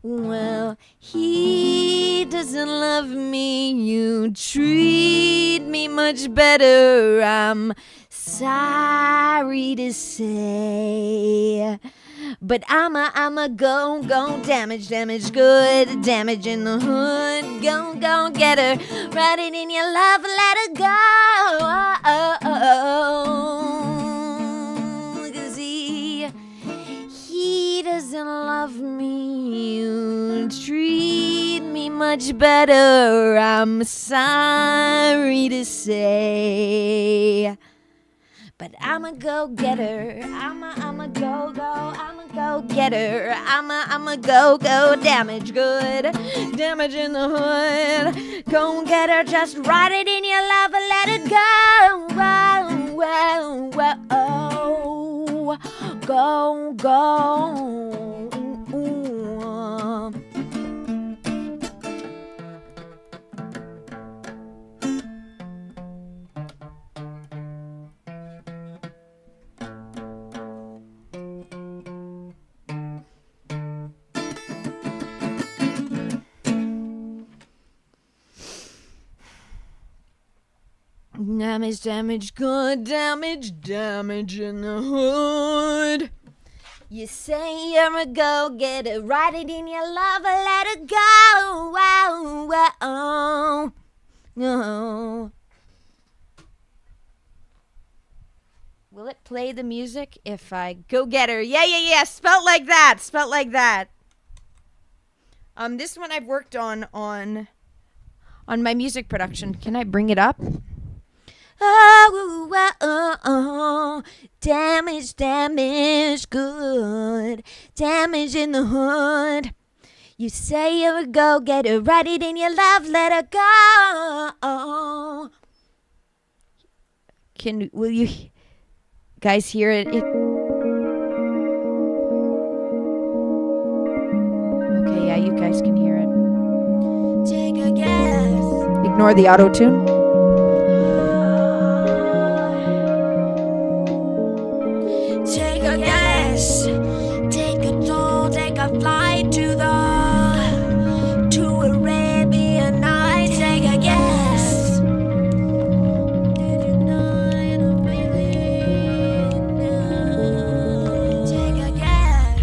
Well, he doesn't love me. You treat me much better. I'm sorry to say. But I'm a go damage good. Damage in the hood, go get her. Write it in your love letter, go. 'Cause he doesn't love me. You treat me much better. I'm sorry to say. But I'm a go-getter. I'm a go-getter. I'm a go damage good. Damage in the hood. Go get her, just write it in your love and let it go. Go. Damage good, damage in the hood. You say you're a go-getter, write it in your love and let it go. Will it play the music if I go-getter? Yeah, spelt like that. This one I've worked on my music production. Can I bring it up? Damage good. Damage in the hood. You say you're a go-getter, write it in your love letter, go. Will you guys hear it? Okay, yeah, you guys can hear it. Take a guess. Ignore the auto-tune. Take a guess. Take a toll, take a flight to Arabian Nights. Take a guess. Did you know it'll take a guess.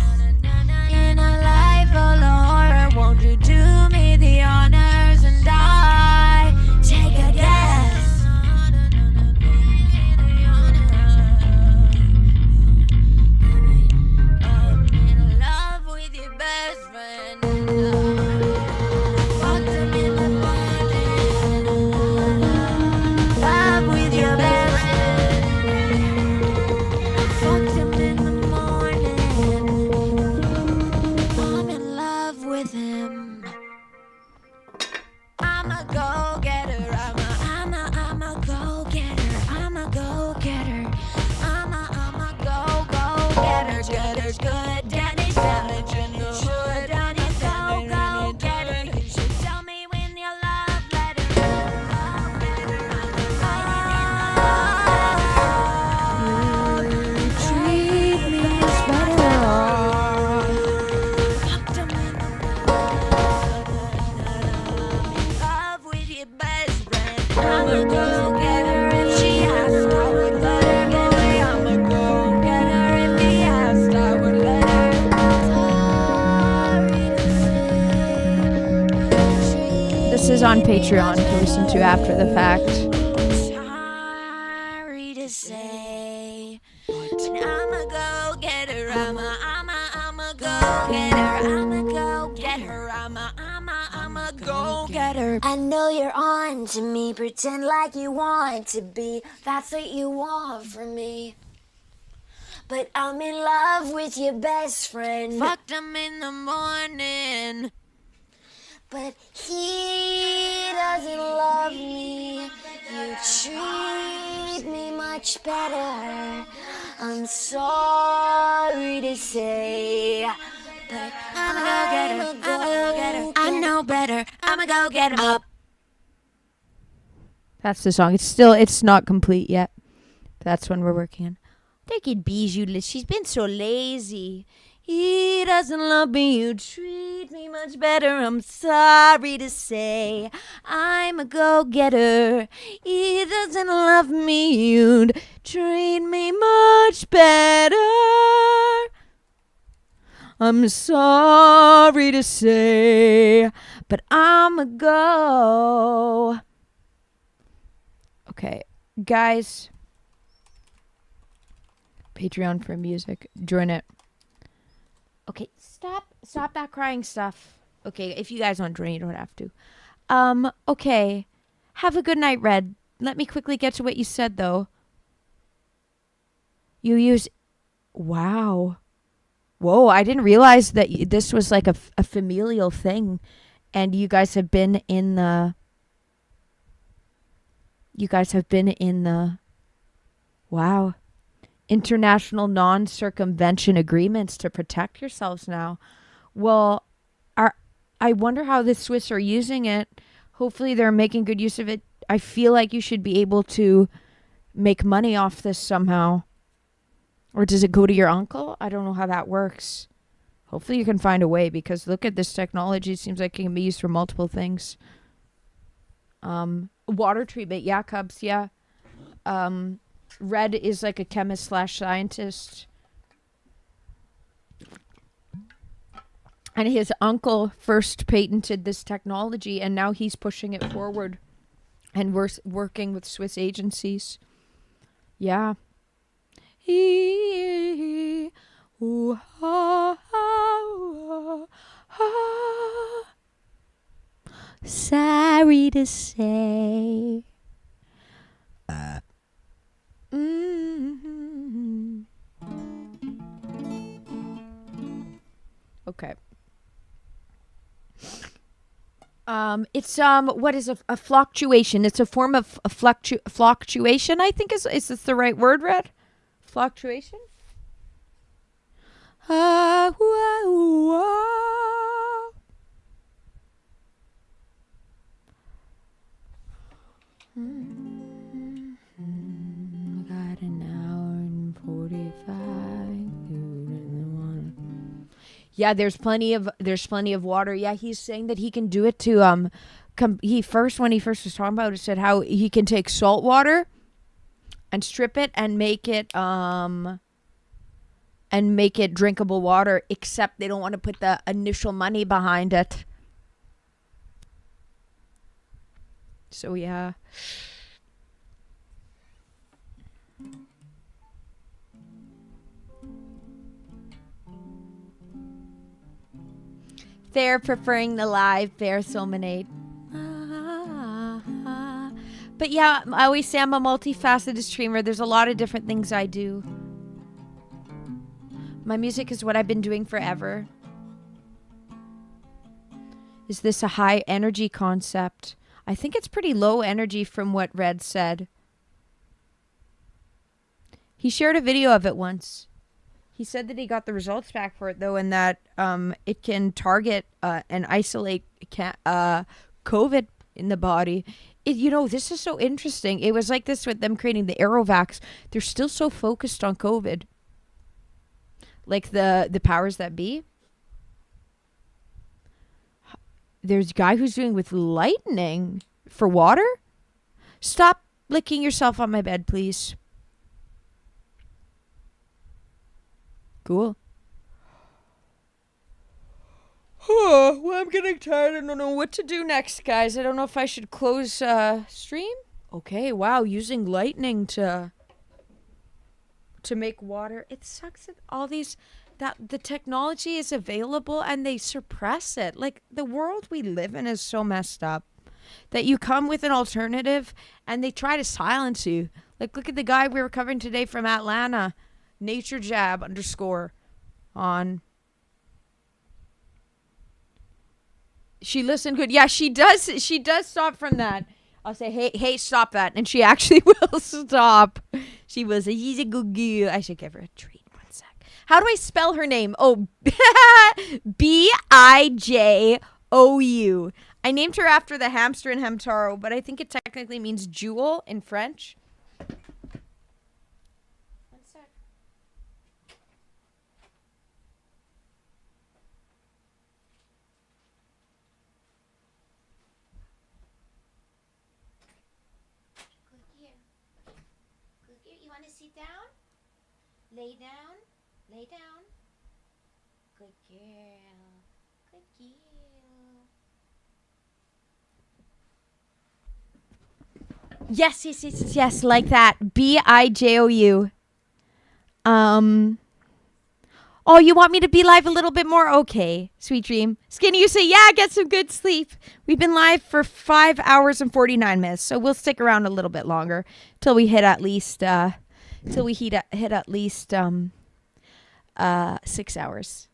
In a life full of horror, won't you do me the honors and die? Take a guess. I'm in love with your best friend. Fucked him in the morning. Love with your best friend. Fucked him in the morning. I'm in love with him. I'm a go-getter. I'm a go-getter. I'm a go-getter. I'm a go-getter. Good. Damage in the hood. Go-getter. You should tell me when your love letter. You treat me better. Love with your best friend. I'm a go-getter. If she asked, I would let her get her. I'm a go-getter. If he asked, I would let her. This is on Patreon to listen to after the fact. Sorry to say, but I'm a go-getter. I'm a go-getter. I'm a go-getter. I'm a go-getter. I know you're on to me. Pretend like you want to be. That's what you want from me. but I'm in love with your best friend. Fucked him in the morning. But he doesn't love me. You treat me much better. I'm sorry to say, but I'm a go-getter. I know better. I'm a go get him up. That's the song. It's not complete yet. That's when we're working on. Take it, Bijou. She's been so lazy. He doesn't love me. You treat me much better. I'm sorry to say. I'm a go-getter. He doesn't love me. You'd treat me much better. I'm sorry to say, but I'm a go. Okay, guys. Patreon for music. Join it. Okay, stop that crying stuff. Okay, if you guys want to join, you don't have to. Okay. Have a good night, Red. Let me quickly get to what you said, though. You use... Wow. Whoa, I didn't realize that this was like a familial thing. And you guys have been in the... Wow. International non-circumvention agreements to protect yourselves now. Well, I wonder how the Swiss are using it. Hopefully they're making good use of it. I feel like you should be able to make money off this somehow. Or does it go to your uncle? I don't know how that works. Hopefully you can find a way, because look at this technology. It seems like it can be used for multiple things. Water treatment. Yeah, Cubs. Yeah. Red is like a chemist / scientist. And his uncle first patented this technology, and now he's pushing it forward. And we're working with Swiss agencies. Yeah. Sorry to say. Okay. It's what is a fluctuation? It's a form of a fluctuation, I think is this the right word, Red? Fluctuation? Got an hour and 45. Yeah, there's plenty of water. Yeah, he's saying that he can do it to when he first was talking about it, said how he can take salt water and strip it and make it drinkable water, except they don't want to put the initial money behind it. So yeah. They're preferring the live Bear Soulmanate. But yeah, I always say I'm a multifaceted streamer. There's a lot of different things I do. My music is what I've been doing forever. Is this a high energy concept? I think it's pretty low energy from what Red said. He shared a video of it once. He said that he got the results back for it, though, and that it can target and isolate COVID in the body. This is so interesting. It was like this with them creating the Aerovax. They're still so focused on COVID. Like the powers that be. There's a guy who's doing with lightning for water. Stop licking yourself on my bed, please. Cool. Well, I'm getting tired. I don't know what to do next, guys. I don't know if I should close stream. Okay, wow, using lightning to make water. It sucks that all these that the technology is available and they suppress it. Like, the world we live in is so messed up that you come with an alternative and they try to silence you. Like, look at the guy we were covering today from Atlanta. Nature Jab _ on. She listened good. Yeah, she does. She does stop from that. I'll say, hey, stop that. And she actually will stop. She was he's a good girl. I should give her a treat. One sec. How do I spell her name? Oh, Bijou. I named her after the hamster in Hamtaro, but I think it technically means jewel in French. One sec. Good girl. You want to sit down? Lay down. Lay down. Good girl. Good girl. Yes, like that. Bijou. Oh, you want me to be live a little bit more? Okay, sweet dream. Skinny, you say, yeah, get some good sleep. We've been live for 5 hours and 49 minutes, so we'll stick around a little bit longer till we hit at least, hit at least 6 hours.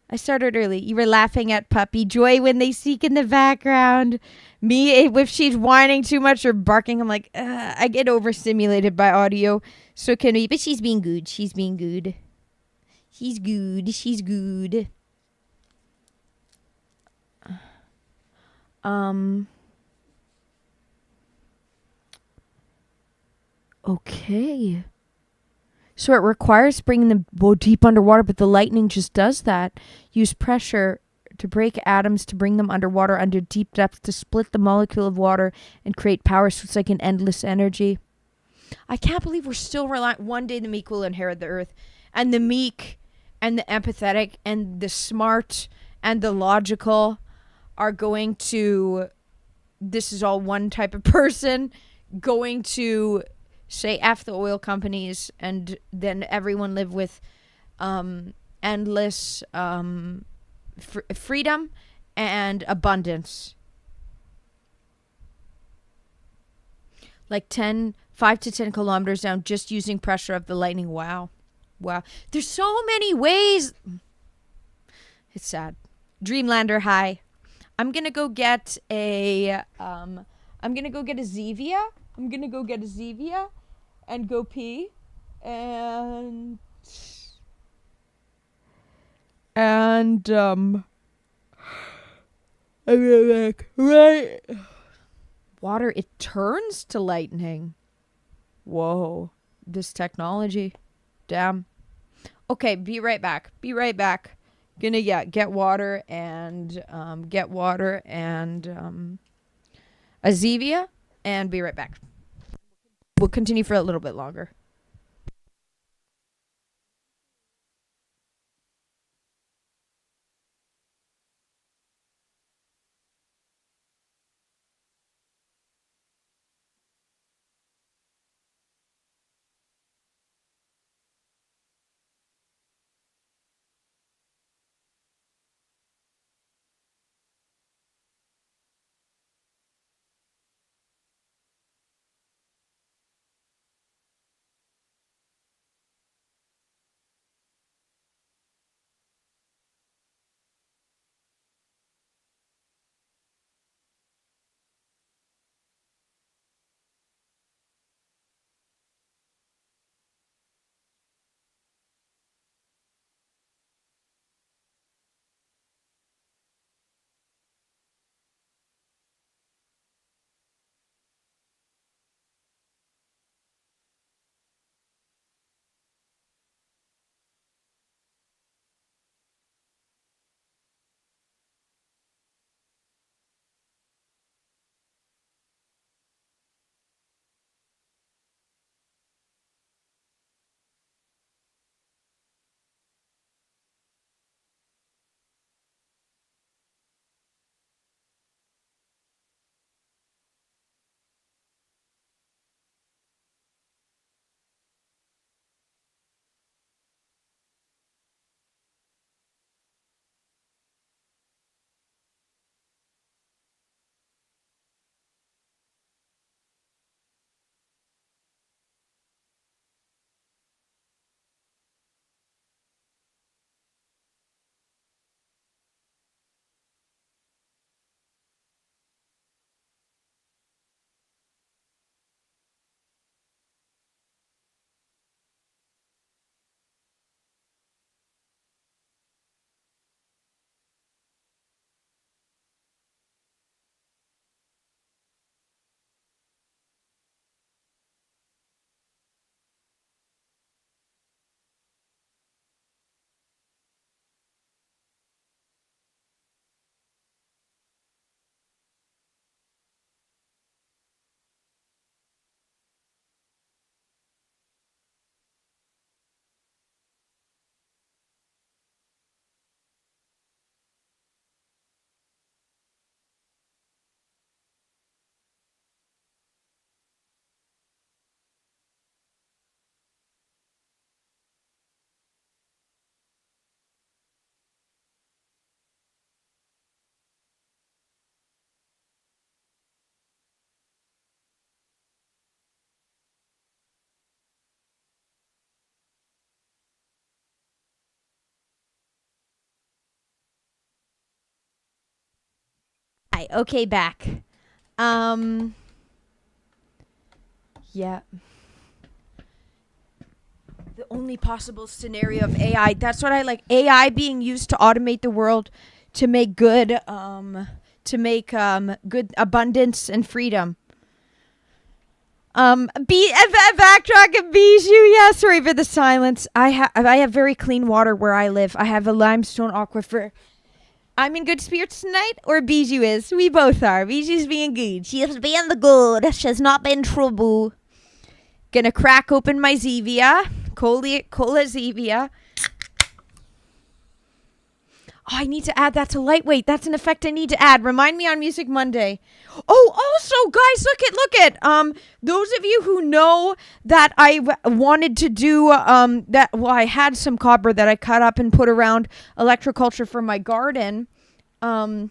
I started early. You were laughing at Puppy Joy when they seek in the background. Me, if she's whining too much or barking, I'm like, I get overstimulated by audio. So can we? But she's being good. She's being good. She's good. She's good. Okay. So it requires bringing them deep underwater, but the lightning just does that. Use pressure to break atoms to bring them underwater under deep depth to split the molecule of water and create power. So it's like an endless energy. I can't believe we're still reliant. One day the meek will inherit the earth. And the meek and the empathetic and the smart and the logical are going to, this is all one type of person, going to say F the oil companies, and then everyone live with endless freedom and abundance. Like 5 to 10 kilometers down, just using pressure of the lightning. Wow. There's so many ways. It's sad. Dreamlander, hi. I'm gonna go get a Zevia. I'm gonna go get a Zevia and go pee. And I'll be back. Right. Water, it turns to lightning. Whoa. This technology. Damn. Okay, be right back. Gonna get water and a Zevia and be right back. We'll continue for a little bit longer. Okay, back. Yeah. The only possible scenario of AI. That's what I like. AI being used to automate the world to make good good abundance and freedom. Backtrack and Bijou. Yeah, sorry for the silence. I have very clean water where I live. I have a limestone aquifer. I'm in good spirits tonight, or Bijou is. We both are. Bijou's being good. She has been the good. She has not been trouble. Gonna crack open my Zevia. Cola Zevia. Oh, I need to add that to lightweight. That's an effect I need to add. Remind me on Music Monday. Oh, also, guys, look at. Those of you who know that I wanted to do I had some copper that I cut up and put around electroculture for my garden. Both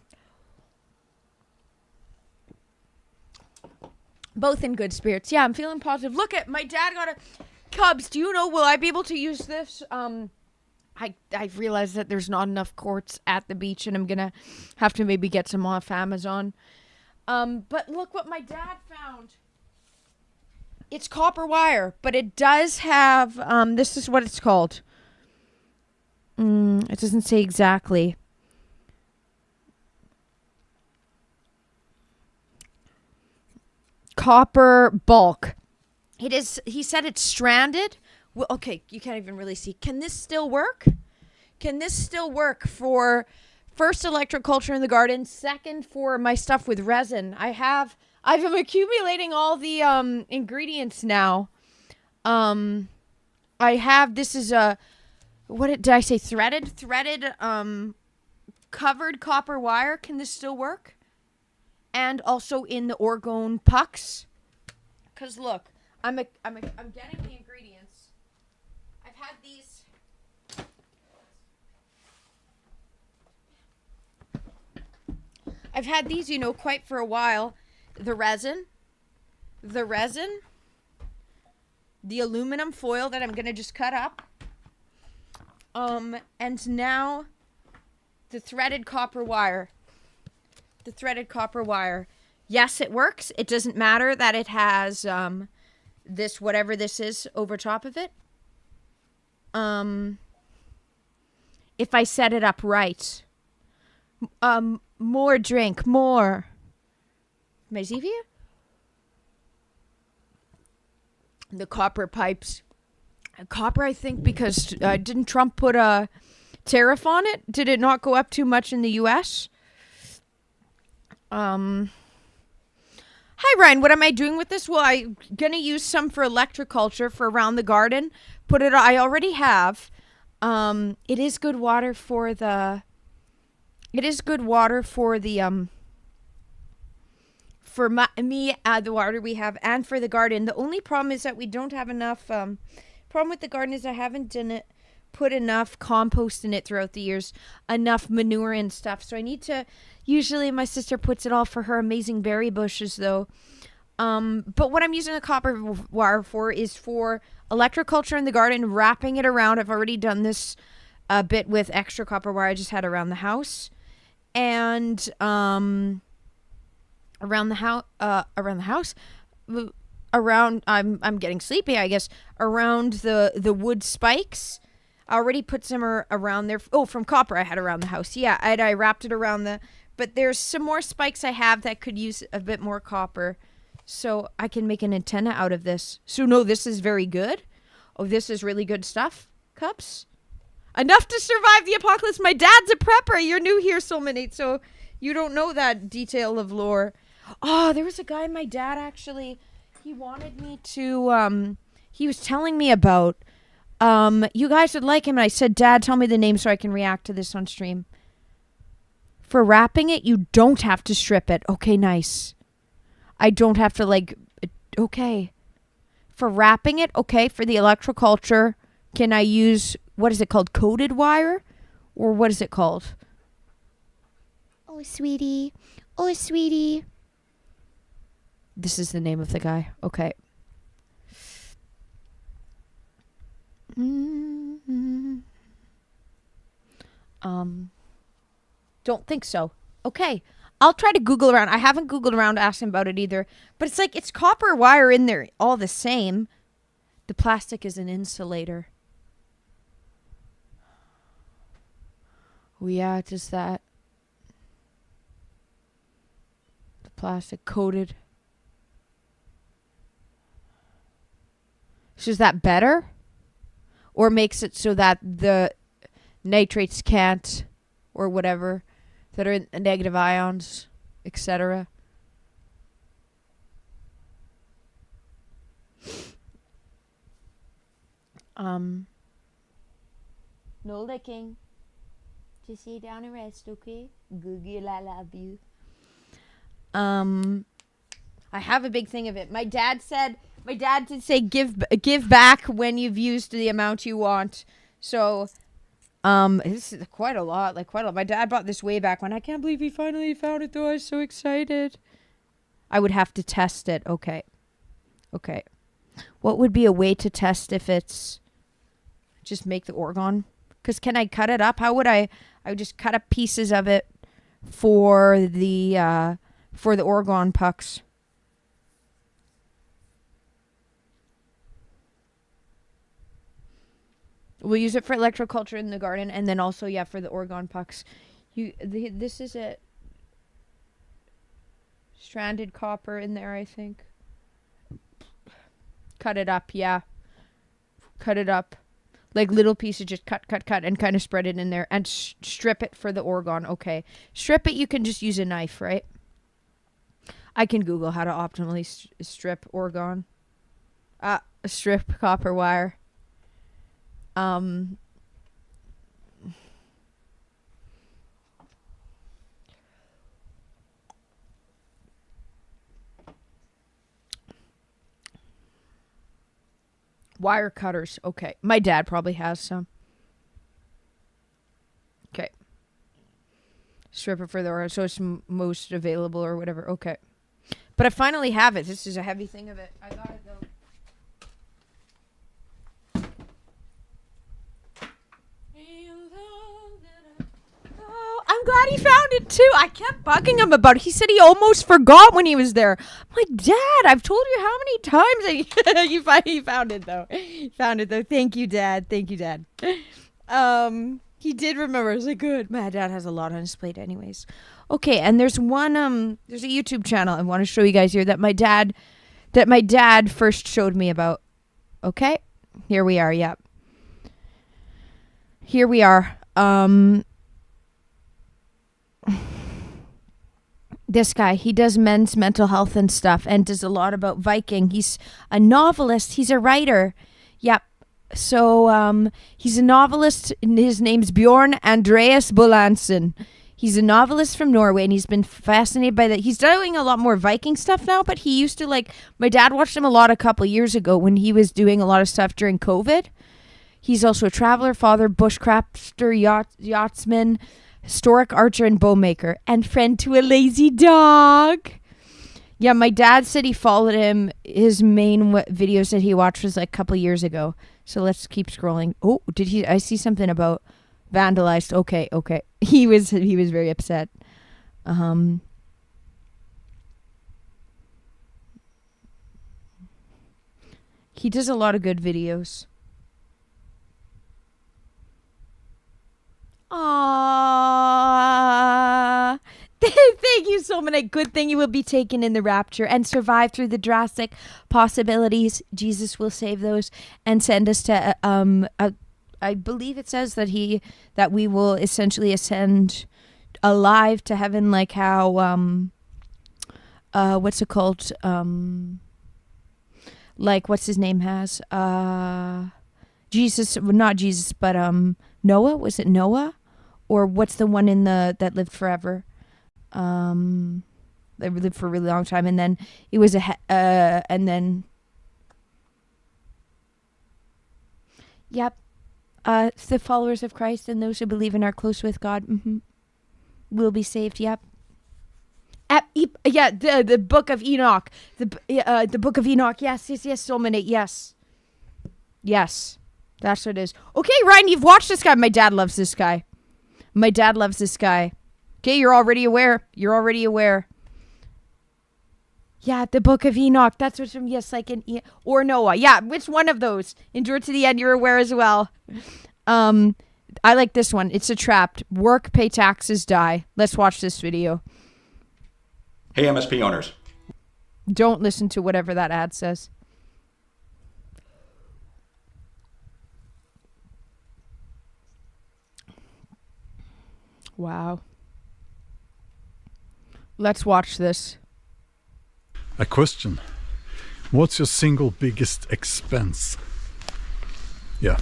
in good spirits. Yeah, I'm feeling positive. Look at my dad got a Cubs. Do you know? Will I be able to use this? I realized that there's not enough quartz at the beach, and I'm gonna have to maybe get some off Amazon. But look what my dad found. It's copper wire, but it does have this is what it's called. It doesn't say exactly. Copper bulk. It is. He said it's stranded. Well, okay, you can't even really see. Can this still work? Can this still work for first electroculture in the garden, second for my stuff with resin? I've been accumulating all the ingredients now. I have this is a did I say threaded covered copper wire. Can this still work? And also in the orgone pucks. Cuz look, I'm getting the ingredients. I've had these. I've had these, quite for a while. The resin, the aluminum foil that I'm going to just cut up. And now the threaded copper wire. The threaded copper wire. Yes, it works. It doesn't matter that it has this, whatever this is, over top of it. If I set it up right. More drink, more. My Zevia? The copper pipes. Copper, I think, because didn't Trump put a tariff on it? Did it not go up too much in the U.S.? Hi, Ryan. What am I doing with this? Well, I'm going to use some for electroculture for around the garden. I already have. It is good water for the... for the water we have and for the garden. The only problem is that we don't have enough, problem with the garden is I haven't put enough compost in it throughout the years, enough manure and stuff. So I need to, usually my sister puts it all for her amazing berry bushes though. But what I'm using the copper wire for is for electroculture in the garden, wrapping it around. I've already done this a bit with extra copper wire I just had around the house. And around the house, I'm getting sleepy, I guess. Around the wood spikes, I already put some around there. Oh, from copper I had around the house. Yeah, I wrapped it around but there's some more spikes I have that could use a bit more copper, so I can make an antenna out of this. So no, this is very good. Oh, this is really good stuff. Cups. Enough to survive the apocalypse. My dad's a prepper. You're new here, Soulmate, so you don't know that detail of lore. Oh, there was a guy my dad actually, he wanted me to, he was telling me about, you guys would like him, and I said, Dad, tell me the name so I can react to this on stream. For wrapping it, you don't have to strip it. Okay, nice. I don't have to, okay. For wrapping it, okay, for the electroculture, can I use... What is it called? Coated wire? Or what is it called? Oh, sweetie. Oh, sweetie. This is the name of the guy. Okay. Don't think so. Okay. I'll try to Google around. I haven't Googled around to ask him about it either. But it's like, it's copper wire in there all the same. The plastic is an insulator. Oh, yeah, it's just that. The plastic coated. So is that better? Or makes it so that the nitrates can't, or whatever, that are in negative ions, etc. No licking. Just sit down and rest, okay? Google, I love you. I have a big thing of it. My dad did say give back when you've used the amount you want. So, this is quite a lot. My dad bought this way back when. I can't believe he finally found it, though. I was so excited. I would have to test it. Okay. What would be a way to test if it's just make the orgone? Because can I cut it up? How would I would just cut up pieces of it for the orgone pucks. We'll use it for electroculture in the garden, and then also, for the orgone pucks. This is it. Stranded copper in there, I think. Cut it up, Cut it up. Like little pieces, just cut, and kind of spread it in there. And strip it for the orgone. Okay. Strip it, you can just use a knife, right? I can Google how to optimally strip orgone. Strip copper wire. Wire cutters. Okay. My dad probably has some. Okay. Strip it for the orgone, so it's most available or whatever. Okay. But I finally have it. This is a heavy thing of it. I got it, though. I'm glad he found it too. I kept bugging him about it. He said he almost forgot when he was there. I'm like, Dad, I've told you how many times he found it though. Thank you, Dad. He did remember. I was like, good. My dad has a lot on his plate anyways. Okay, and there's there's a YouTube channel I want to show you guys here that my dad first showed me about. Okay? Here we are, yep. Here we are. This guy, he does men's mental health and stuff and does a lot about Viking. He's a novelist. He's a writer. Yep. So he's a novelist. His name's Bjorn Andreas Bolansen. He's a novelist from Norway, and he's been fascinated by that. He's doing a lot more Viking stuff now, but he used to my dad watched him a lot a couple years ago when he was doing a lot of stuff during COVID. He's also a traveler, father, bushcrafter, yachtsman, historic archer and bowmaker, and friend to a lazy dog. Yeah, my dad said he followed him. His main videos that he watched was a couple years ago. So let's keep scrolling. Oh, I see something about vandalized. Okay. He was very upset. He does a lot of good videos. Aww. Thank you so much. Good thing you will be taken in the rapture and survive through the drastic possibilities. Jesus will save those and send us to I believe it says that we will essentially ascend alive to heaven, like how what's it called? Like what's his name has? Jesus, not Jesus, but Noah. Was it Noah? Or what's the one that lived forever? They lived for a really long time, and then it was and then yep, the followers of Christ and those who believe and are close with God will be saved. Yep. The book of Enoch, the book of Enoch. Yes, so many. Yes, that's what it is. Okay, Ryan, you've watched this guy. My dad loves this guy. Okay, you're already aware. You're already aware. Yeah, the Book of Enoch. That's what's from, yes, like or Noah. Yeah, which one of those? Endure to the end. You're aware as well. I like this one. It's a trap. Work, pay taxes, die. Let's watch this video. Hey, MSP owners. Don't listen to whatever that ad says. Wow. Let's watch this. A question. What's your single biggest expense? Yeah.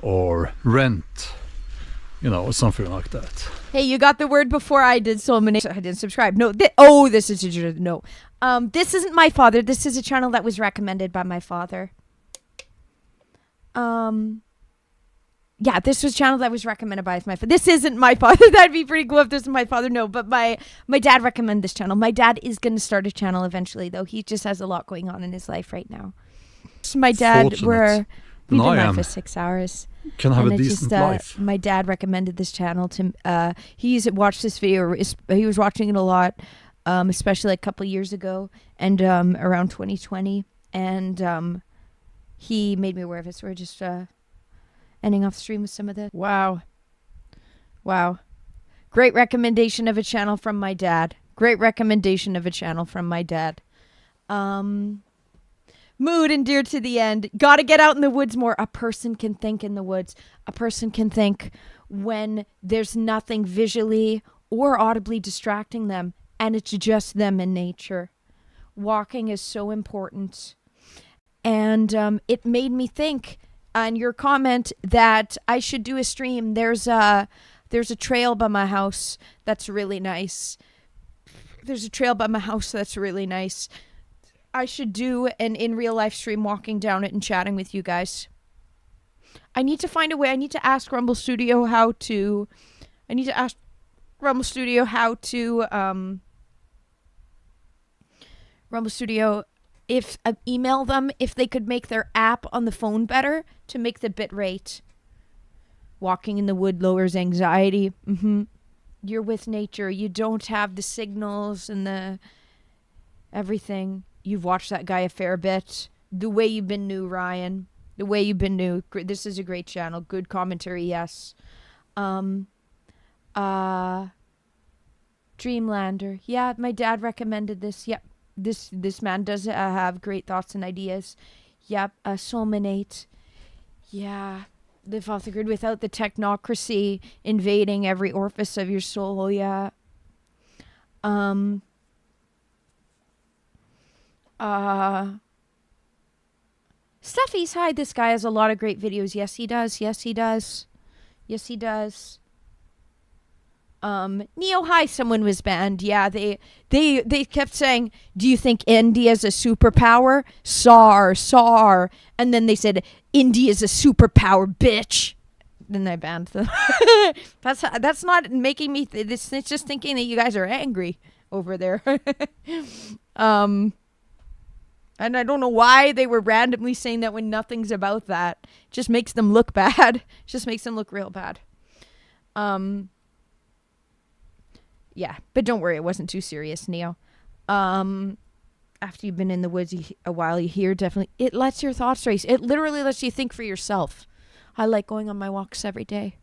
Or rent. You know, something like that. Hey, you got the word before I did, so I didn't subscribe. No, this is no. This isn't my father. This is a channel that was recommended by my father. Yeah, this was a channel that was recommended by my father. This isn't my father. That'd be pretty cool if this is my father. No, but my dad recommended this channel. My dad is going to start a channel eventually, though. He just has a lot going on in his life right now. So my dad, we've been live for 6 hours. Can have a decent life. My dad recommended this channel to he's watched this video. He was watching it a lot, especially like a couple years ago and around 2020. And he made me aware of it. So we're just ending off the stream with some of the wow. Great recommendation of a channel from my dad. Mood endured to the end. Gotta get out in the woods more. A person can think in the woods. A person can think when there's nothing visually or audibly distracting them, and it's just them in nature. Walking is so important. And it made me think on your comment that I should do a stream. There's a trail by my house that's really nice. I should do an in real life stream walking down it and chatting with you guys. I need to find a way. I need to ask Rumble Studio how to email them if they could make their app on the phone better to make the bit rate. Walking in the wood lowers anxiety. You're with nature. You don't have the signals and the everything. You've watched that guy a fair bit. The Way You've Been New, Ryan. The Way You've Been New. This is a great channel. Good commentary, yes. Dreamlander. Yeah, my dad recommended this. Yep. This man does have great thoughts and ideas. Yep. Soulmanate. Yeah. Live off the grid without the technocracy invading every orifice of your soul. Yeah. Steffi's hi. This guy has a lot of great videos. Yes, he does. Neo High, someone was banned. Yeah, they kept saying, do you think India's a superpower? SAR. And then they said, India's a superpower, bitch. Then they banned them. That's not making me, it's just thinking that you guys are angry over there. And I don't know why they were randomly saying that when nothing's about that. It just makes them look bad. It just makes them look real bad. Yeah, but don't worry, it wasn't too serious, Neo. After you've been in the woods a while, you hear definitely, it lets your thoughts race. It literally lets you think for yourself. I like going on my walks every day.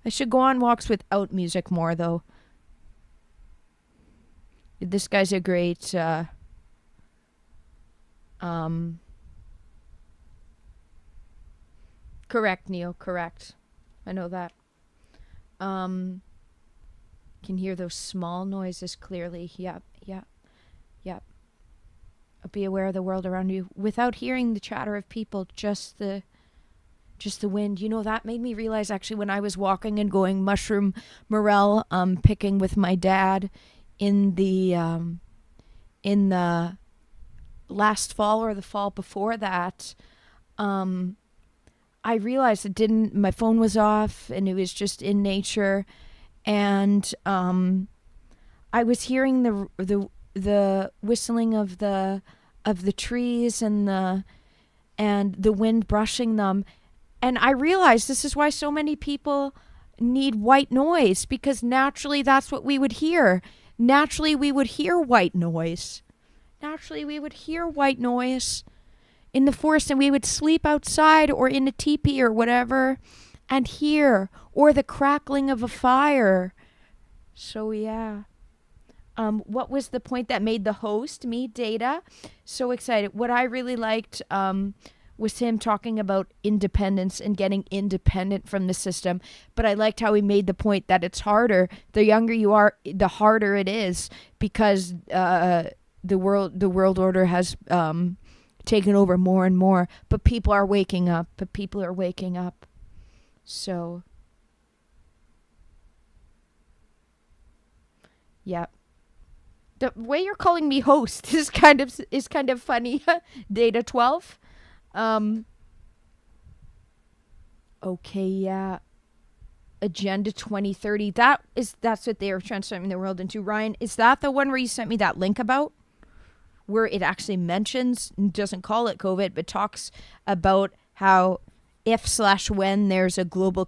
I should go on walks without music more, though. This guy's a great, correct, Neo, correct. I know that. Can hear those small noises clearly. Yep. Be aware of the world around you without hearing the chatter of people, just the wind. You know, that made me realize actually when I was walking and going mushroom morel picking with my dad in the last fall or the fall before that, I realized my phone was off and it was just in nature. And I was hearing the whistling of the trees and the wind brushing them, and I realized this is why so many people need white noise because naturally that's what we would hear. Naturally we would hear white noise. Naturally we would hear white noise in the forest, and we would sleep outside or in a teepee or whatever and hear, or the crackling of a fire. So yeah. What was the point that made the host, me, Data, so excited? What I really liked was him talking about independence and getting independent from the system. But I liked how he made the point that it's harder. The younger you are, the harder it is, because the world order has taken over more and more. But people are waking up. So, yeah. The way you're calling me host is kind of funny. Data 12. Okay, yeah. Agenda 2030. That's what they are transforming the world into. Ryan, is that the one where you sent me that link about? Where it actually mentions, doesn't call it COVID, but talks about how if/when there's a global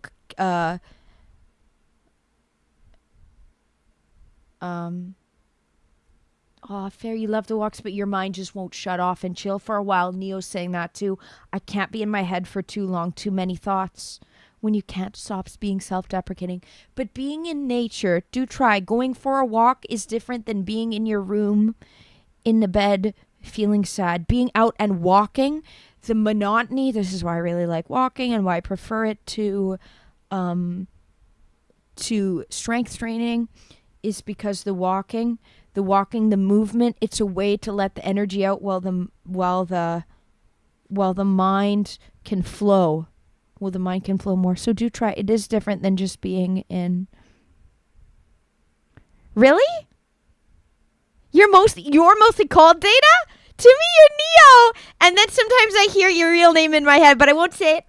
fair, you love the walks, but your mind just won't shut off and chill for a while. Neo's saying that too. I can't be in my head for too long, too many thoughts. When you can't stop being self-deprecating. But being in nature, do try. Going for a walk is different than being in your room, in the bed, feeling sad. Being out and walking, the monotony, this is why I really like walking and why I prefer it to strength training, is because the walking, the movement, it's a way to let the energy out while the mind can flow. Well, the mind can flow more. So do try. It is different than just being in. Really? You're mostly called Data? To me, you're Neo. And then sometimes I hear your real name in my head, but I won't say it.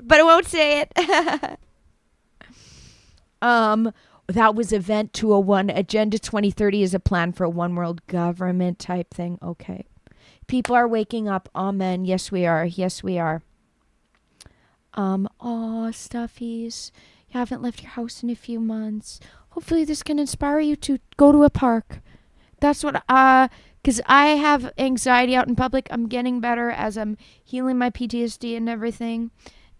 That was Event 201. Agenda 2030 is a plan for a one world government type thing. Okay. People are waking up. Amen. Yes, we are. Stuffies. You haven't left your house in a few months. Hopefully this can inspire you to go to a park. That's what, because I have anxiety out in public. I'm getting better as I'm healing my PTSD and everything,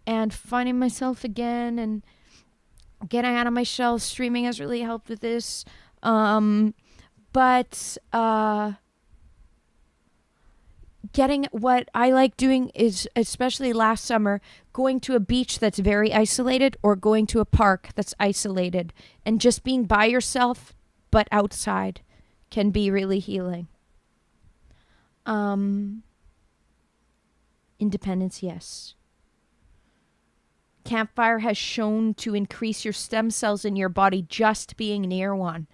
and finding myself again and getting out of my shell. Streaming has really helped with this. Getting what I like doing is, especially last summer, going to a beach that's very isolated or going to a park that's isolated, and just being by yourself but outside can be really healing. Independence, yes. Campfire has shown to increase your stem cells in your body just being near one.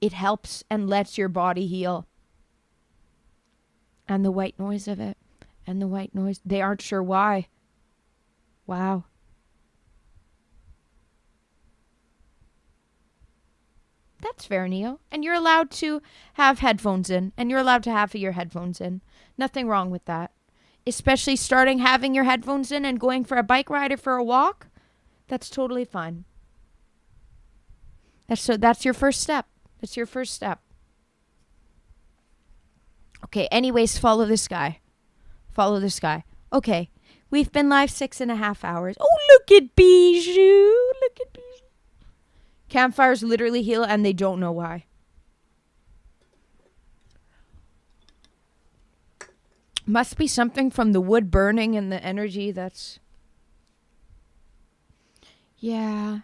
It helps and lets your body heal. And the white noise of it. They aren't sure why. Wow. That's fair, Neo. And you're allowed to have headphones in. And you're allowed to have your headphones in. Nothing wrong with that. Especially starting having your headphones in and going for a bike ride or for a walk. That's totally fine. That's your first step. Okay, anyways, follow this guy. Okay, we've been live 6.5 hours. Oh, look at Bijou. Campfires literally heal and they don't know why. Must be something from the wood burning and the energy that's... Yeah.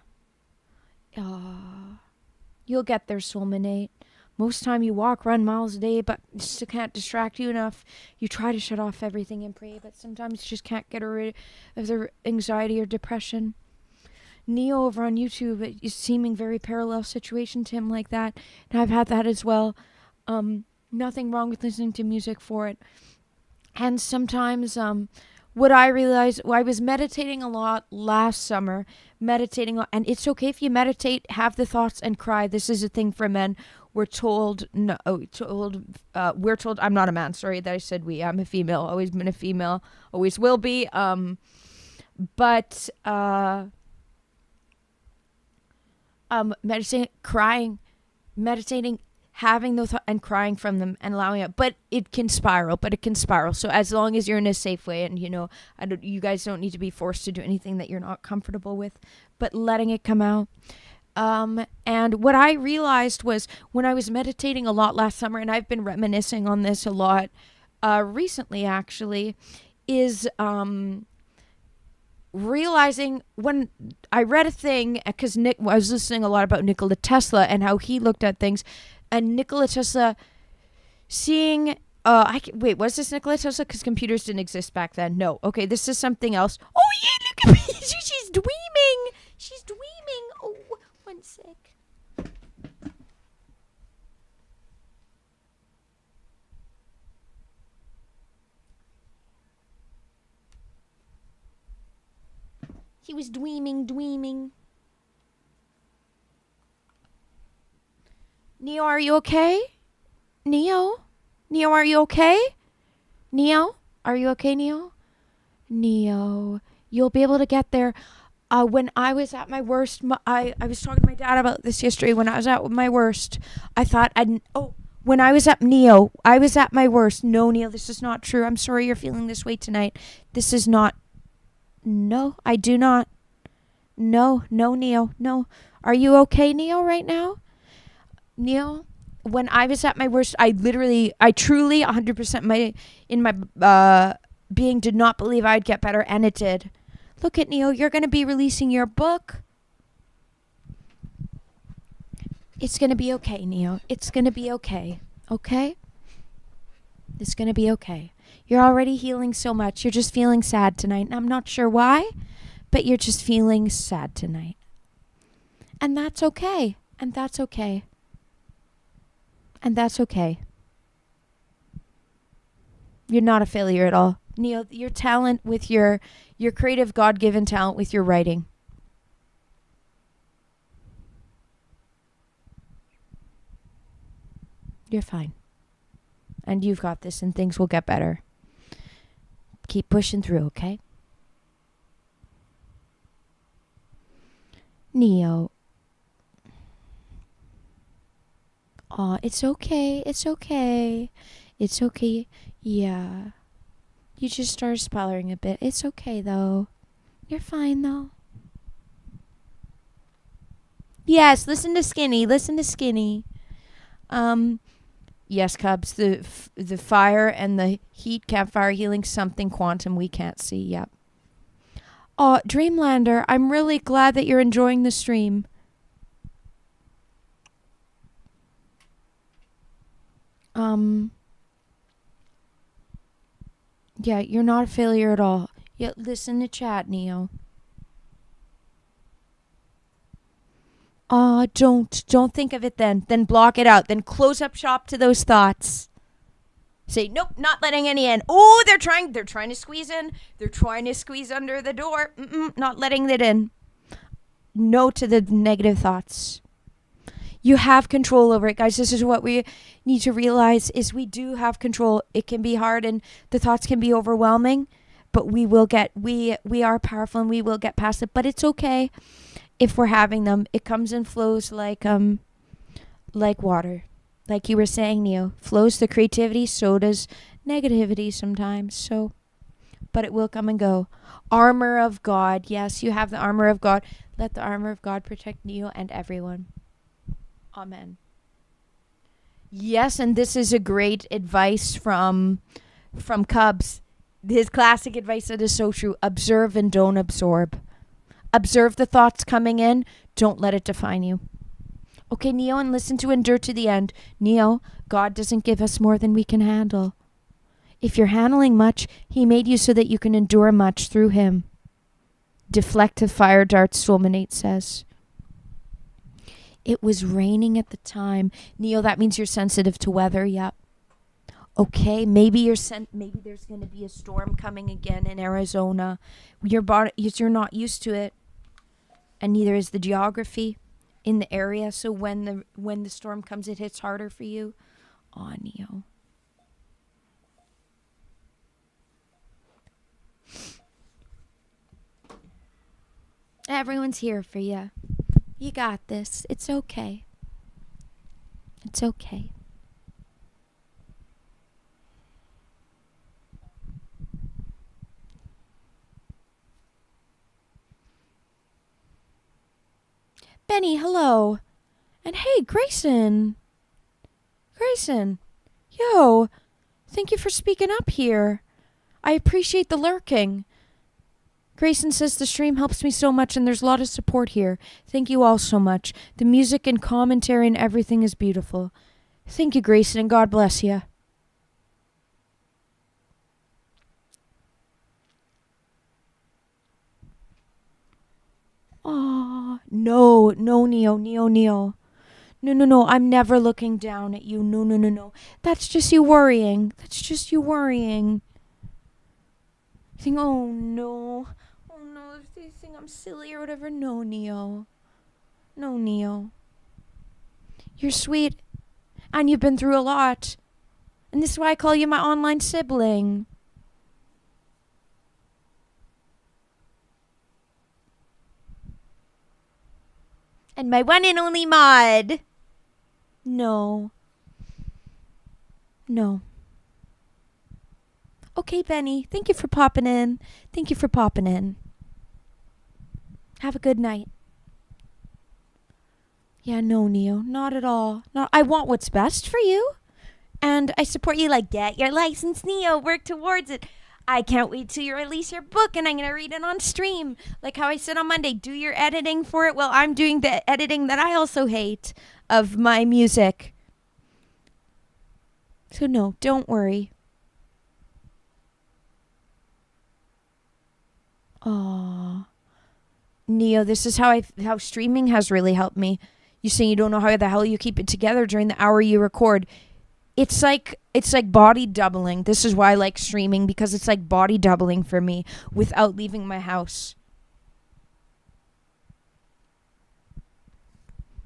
You'll get there, Soulmanate. Most time you walk, run miles a day, but it still can't distract you enough. You try to shut off everything and pray, but sometimes you just can't get rid of the anxiety or depression. Neo over on YouTube is seeming very parallel situation to him like that. And I've had that as well. Nothing wrong with listening to music for it. And sometimes what I realized, I was meditating a lot last summer, and it's okay if you meditate, have the thoughts and cry. This is a thing for men. We're told, I'm not a man. Sorry that I said we. I'm a female. Always been a female. Always will be. meditating, crying, meditating, having those and crying from them and allowing it. But it can spiral. So as long as you're in a safe way, and you guys don't need to be forced to do anything that you're not comfortable with, but letting it come out. And what I realized was when I was meditating a lot last summer, and I've been reminiscing on this a lot recently actually, is realizing when I read a thing, because I was listening a lot about Nikola Tesla and how he looked at things, and Nikola Tesla seeing wait, was this Nikola Tesla? Because computers didn't exist back then. No. Okay, this is something else. Oh yeah, look at me. She's dreaming. She's dreaming. Oh, one sec. He was dreaming. Neo, are you okay? Neo, are you okay? Neo, are you okay, Neo? Neo, you'll be able to get there. When I was at my worst, I was talking to my dad about this yesterday. When I was at my worst, I thought when I was at Neo, I was at my worst. No, Neo, this is not true. I'm sorry you're feeling this way tonight. This is not. No, I do not. No, Neo, no. Are you okay, Neo, right now? Neo, when I was at my worst, I truly 100% in my being did not believe I'd get better, and it did. Look at Neo, you're going to be releasing your book. It's going to be okay, Neo. It's going to be okay. Okay? It's going to be okay. You're already healing so much. You're just feeling sad tonight. And I'm not sure why, but you're just feeling sad tonight. And that's okay. And that's okay. And that's okay. You're not a failure at all. Neo, your talent with your creative God-given talent with your writing. You're fine. And you've got this, and things will get better. Keep pushing through, okay? Neo. Aw, it's okay. It's okay. It's okay. Yeah. You just started spluttering a bit. It's okay, though. You're fine, though. Yes, listen to Skinny. Listen to Skinny. Yes, Cubs. The fire and the heat, campfire healing, something quantum we can't see. Yep. Oh, Dreamlander, I'm really glad that you're enjoying the stream. Yeah, you're not a failure at all. Yeah, listen to chat, Neo. Don't think of it then. Then block it out. Then close up shop to those thoughts. Say, nope, not letting any in. Oh, they're trying to squeeze in. They're trying to squeeze under the door. Not letting it in. No to the negative thoughts. You have control over it, guys. This is what we need to realize is we do have control. It can be hard and the thoughts can be overwhelming, but we are powerful and we will get past it. But it's okay if we're having them. It comes and flows like water. Like you were saying, Neo, flows the creativity, so does negativity sometimes. So, but it will come and go. Armor of God. Yes, you have the armor of God. Let the armor of God protect Neo and everyone. Amen. Yes, and this is a great advice from Cubs. His classic advice that is so true. Observe and don't absorb. Observe the thoughts coming in. Don't let it define you. Okay, Neo, and listen to endure to the end. Neo, God doesn't give us more than we can handle. If you're handling much, he made you so that you can endure much through him. Deflect the fire darts, Fulminate says. It was raining at the time. Neo, that means you're sensitive to weather. Yep. Okay, maybe maybe there's going to be a storm coming again in Arizona. Your body, you're not used to it, and neither is the geography in the area. So when the storm comes, it hits harder for you. Aw, Neo. Everyone's here for you. You got this. It's okay. It's okay. Benny, hello. And hey, Grayson. Grayson. Yo. Thank you for speaking up here. I appreciate the lurking. Grayson says the stream helps me so much and there's a lot of support here. Thank you all so much. The music and commentary and everything is beautiful. Thank you, Grayson, and God bless you. Oh, no, Neo. No, I'm never looking down at you. No. That's just you worrying. Think, oh no, if they think I'm silly or whatever. No, Neo. You're sweet, and you've been through a lot. And this is why I call you my online sibling. And my one and only mod. No. Okay, Benny. Thank you for popping in. Have a good night. Yeah, no, Neo. Not at all. No, I want what's best for you. And I support you like, get your license, Neo. Work towards it. I can't wait till you release your book and I'm going to read it on stream. Like how I said on Monday, do your editing for it. Well, I'm doing the editing that I also hate of my music. So no, don't worry. Aww. Neo, this is how streaming has really helped me. You say you don't know how the hell you keep it together during the hour you record. It's like body doubling. This is why I like streaming, because it's like body doubling for me without leaving my house.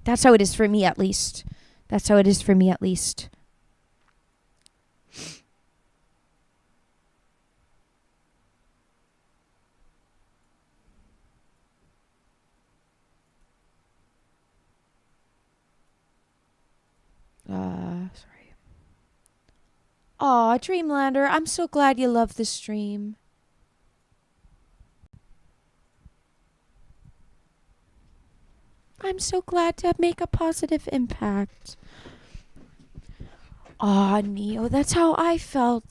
That's how it is for me, at least. Sorry. Aw, Dreamlander, I'm so glad you love the stream. I'm so glad to make a positive impact. Aw, Neo, that's how I felt.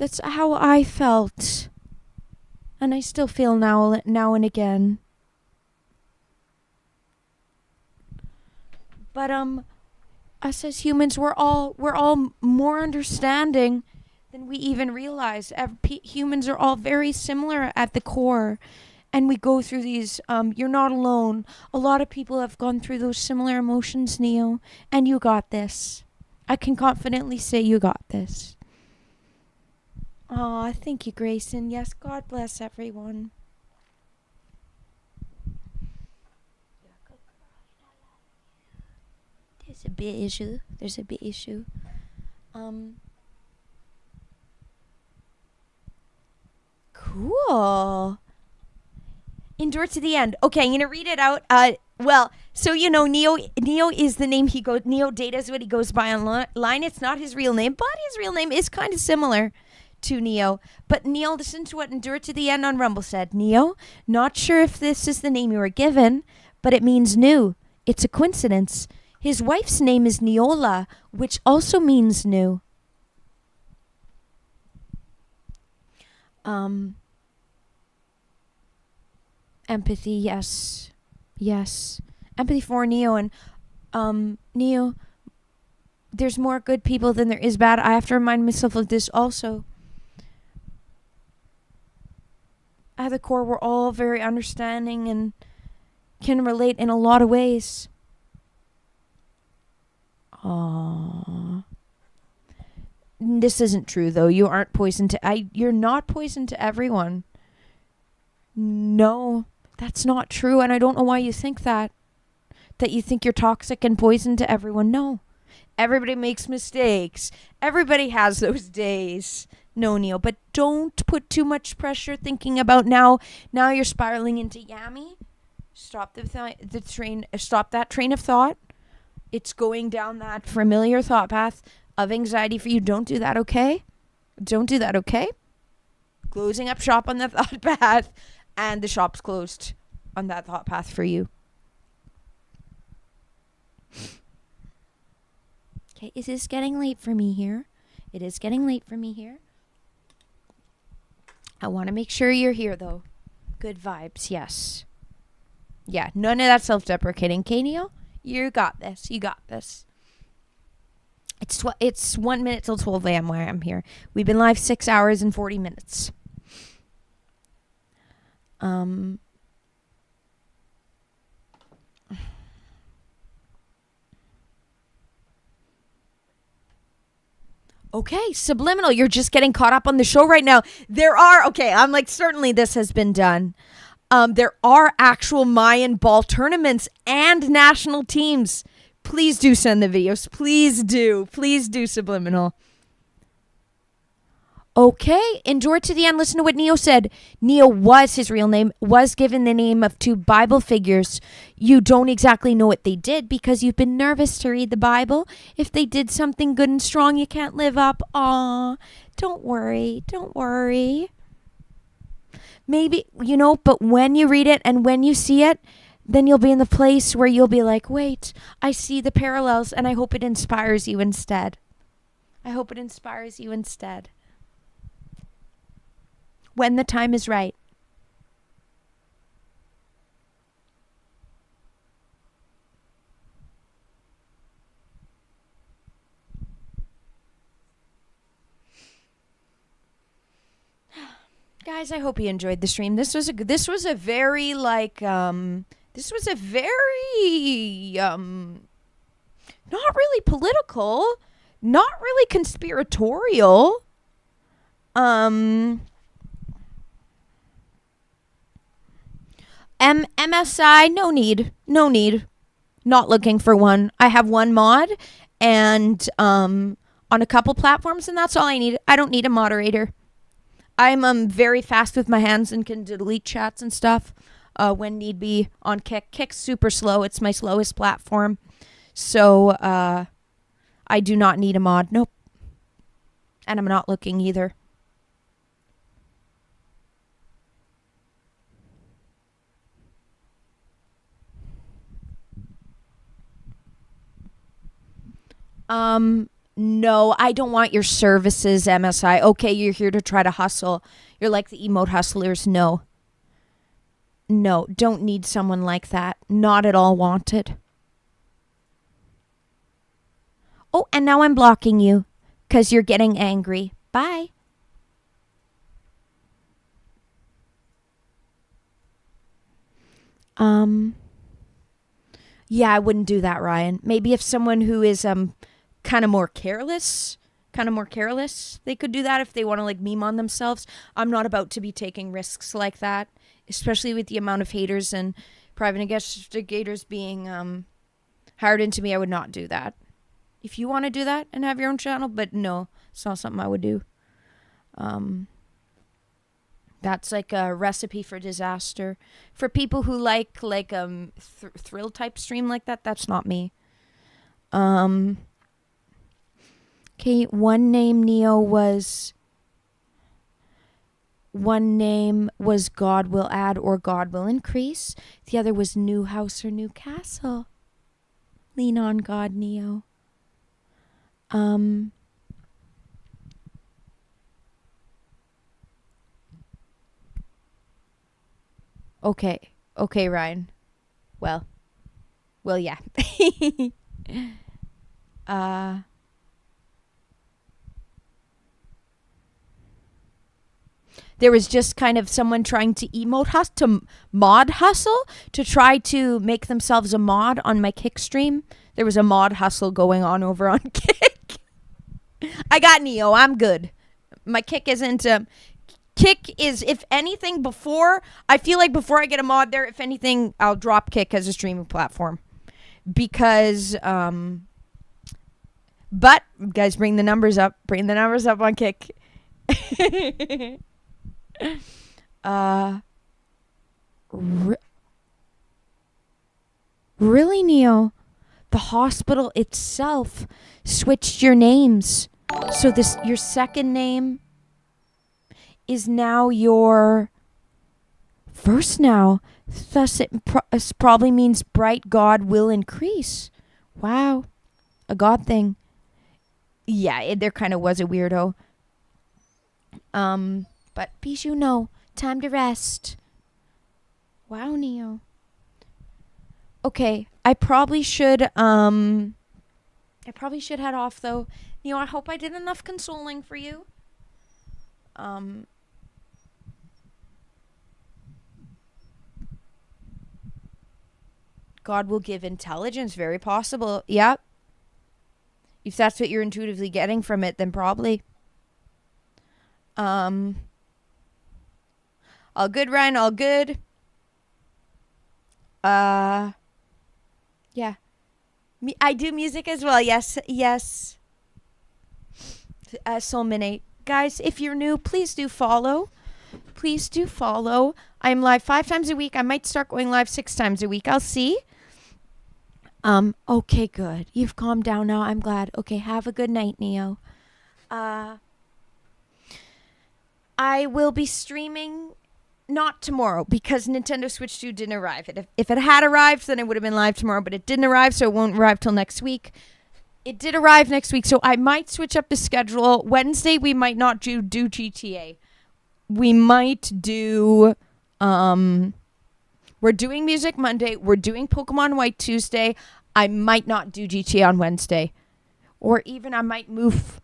And I still feel now and again. But us as humans, we're all more understanding than we even realize. Humans are all very similar at the core, and we go through these. You're not alone. A lot of people have gone through those similar emotions, Neo, and you got this. I can confidently say you got this. Aw, thank you, Grayson. Yes, God bless everyone. There's a bit issue. Cool. Endure to the end. Okay, I'm gonna read it out. Well, so you know, Neo is the name he goes. Neo Data is what he goes by online. It's not his real name, but his real name is kind of similar to Neo. But Neo, listen to what Endure to the End on Rumble said. Neo, not sure if this is the name you were given, but it means new. It's a coincidence. His wife's name is Neola, which also means new. Empathy, yes. Empathy for Neo, and Neo, there's more good people than there is bad. I have to remind myself of this also. At the core, we're all very understanding and can relate in a lot of ways. Aww. This isn't true, though. You aren't poison to... You're not poison to everyone. No, that's not true, and I don't know why you think that. That you think you're toxic and poison to everyone. No. Everybody makes mistakes. Everybody has those days. No, Neo, but don't put too much pressure thinking about now you're spiraling into Yami. Stop the train. Stop that train of thought. It's going down that familiar thought path of anxiety for you. Don't do that, okay? Don't do that, okay? Closing up shop on the thought path, and the shop's closed on that thought path for you. Okay, is this getting late for me here? It is getting late for me here. I want to make sure you're here, though. Good vibes, yes. Yeah, none of that self-deprecating. Okay, Neil? You got this. You got this. It's 1 minute till 12 a.m. where I'm here. We've been live 6 hours and 40 minutes. Okay, subliminal. You're just getting caught up on the show right now. I'm like, certainly this has been done. There are actual Mayan ball tournaments and national teams. Please do send the videos. Please do. Please do, subliminal. Okay, endure to the end. Listen to what Neo said. Neo was his real name, was given the name of two Bible figures. You don't exactly know what they did because you've been nervous to read the Bible. If they did something good and strong you can't live up, don't worry, don't worry. Maybe, but when you read it and when you see it, then you'll be in the place where you'll be like, wait, I see the parallels, and I hope it inspires you instead. I hope it inspires you instead. When the time is right. Guys, I hope you enjoyed the stream. This was a very not really political, not really conspiratorial. MSI, no need. Not looking for one. I have one mod and on a couple platforms, and that's all I need. I don't need a moderator. I'm very fast with my hands and can delete chats and stuff when need be on Kick. Kick's super slow. It's my slowest platform. So I do not need a mod. Nope. And I'm not looking either. No, I don't want your services, MSI. Okay, you're here to try to hustle. You're like the emote hustlers. No, don't need someone like that. Not at all wanted. Oh, and now I'm blocking you because you're getting angry. Bye. Yeah, I wouldn't do that, Ryan. Maybe if someone who is kind of more careless, they could do that if they want to like meme on themselves. I'm not about to be taking risks like that, especially with the amount of haters and private investigators being hired into me. I would not do that. If you want to do that and have your own channel, but no, it's not something I would do. That's like a recipe for disaster. For people who like thrill type stream like that, that's not me. Okay, one name was God will add or God will increase. The other was new house or new castle. Lean on God, Neo. Okay, Ryan. Well, yeah. There was just kind of someone trying to mod hustle to try to make themselves a mod on my Kick stream. There was a mod hustle going on over on Kick. I got Neo. I'm good. My Kick isn't... Kick is, if anything, I feel like before I get a mod there, if anything, I'll drop Kick as a streaming platform. Because, but, guys, bring the numbers up. Bring the numbers up on Kick. Really, Neo? The hospital itself switched your names. So your second name is now your first now. Thus, it probably means bright God will increase. Wow. A God thing. Yeah, there kind of was a weirdo. But Bijou, no. Time to rest. Wow, Neo. Okay, I probably should head off though. Neo, I hope I did enough consoling for you. God will give intelligence, very possible. Yep. If that's what you're intuitively getting from it, then probably. All good, Ryan, all good. Yeah. I do music as well. Yes. Soulminate. Guys, if you're new, please do follow. I'm live 5 times a week. I might start going live 6 times a week. I'll see. Okay, good. You've calmed down now. I'm glad. Okay, have a good night, Neo. I will be streaming not tomorrow because Nintendo Switch 2 didn't arrive. If it had arrived, then it would have been live tomorrow, but it didn't arrive, so it won't arrive till next week. It did arrive next week, so I might switch up the schedule. Wednesday, we might not do GTA. We might do... We're doing Music Monday. We're doing Pokemon White Tuesday. I might not do GTA on Wednesday. Or even I might move...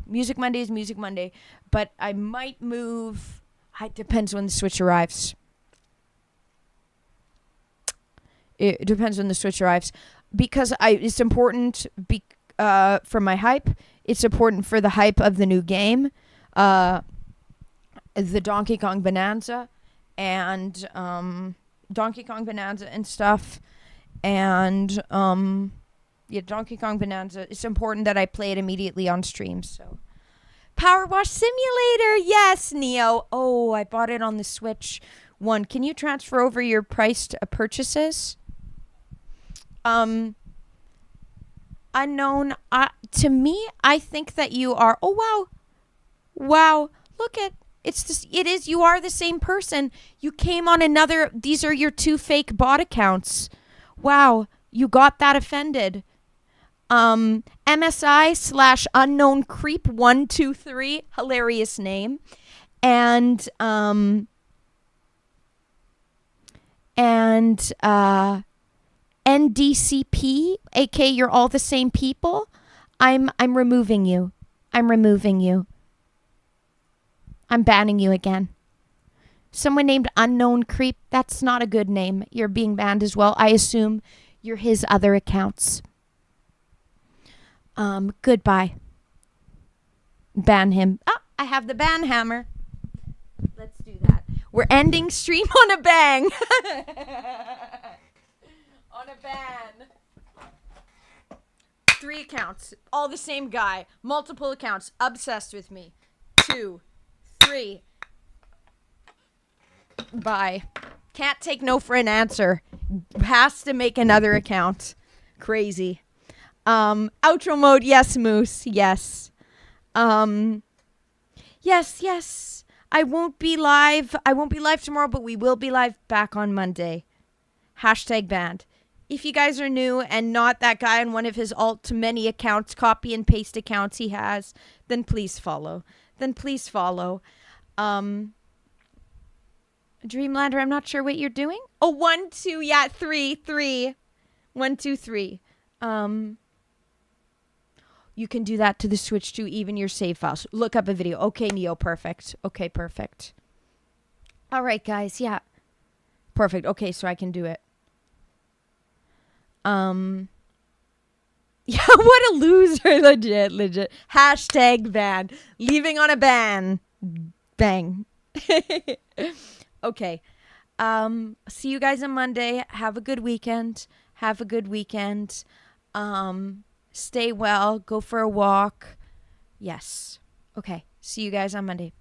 Music Monday is Music Monday. But I might move... It depends when the Switch arrives. It depends when the Switch arrives. Because it's important for my hype. It's important for the hype of the new game. The Donkey Kong Bonanza. And Donkey Kong Bonanza and stuff. And Donkey Kong Bonanza. It's important that I play it immediately on stream. So, Power Wash Simulator. Yes, Neo. Oh, I bought it on the Switch 1. Can you transfer over your priced purchases? Unknown. To me, I think that you are. Oh wow. Look at. You are the same person. You came on another, these are your 2 fake bot accounts. Wow, you got that offended. MSI/unknown creep 123, hilarious name. And NDCP, aka you're all the same people. I'm removing you. I'm banning you again. Someone named Unknown Creep, that's not a good name. You're being banned as well. I assume you're his other accounts. Goodbye. Ban him. Oh, I have the ban hammer. Let's do that. We're ending stream on a bang. On a ban. 3 accounts. All the same guy. Multiple accounts. Obsessed with me. 2, 3. Bye. Can't take no for an answer. Has to make another account. Crazy. Outro mode. Yes, Moose. Yes. Yes. I won't be live tomorrow, but we will be live back on Monday. #banned. If you guys are new and not that guy on one of his alt-many accounts, copy and paste accounts he has, then please follow. Dreamlander, I'm not sure what you're doing. Oh, 1, 2, 3. 1, 2, 3. You can do that to the Switch too, even your save files. Look up a video. Okay, Neo, perfect. Okay, perfect. All right, guys, yeah. Perfect. Okay, so I can do it. Yeah, what a loser. Legit. #ban. Leaving on a ban. Bang. Okay. See you guys on Monday. Have a good weekend. Stay well. Go for a walk. Yes. Okay. See you guys on Monday.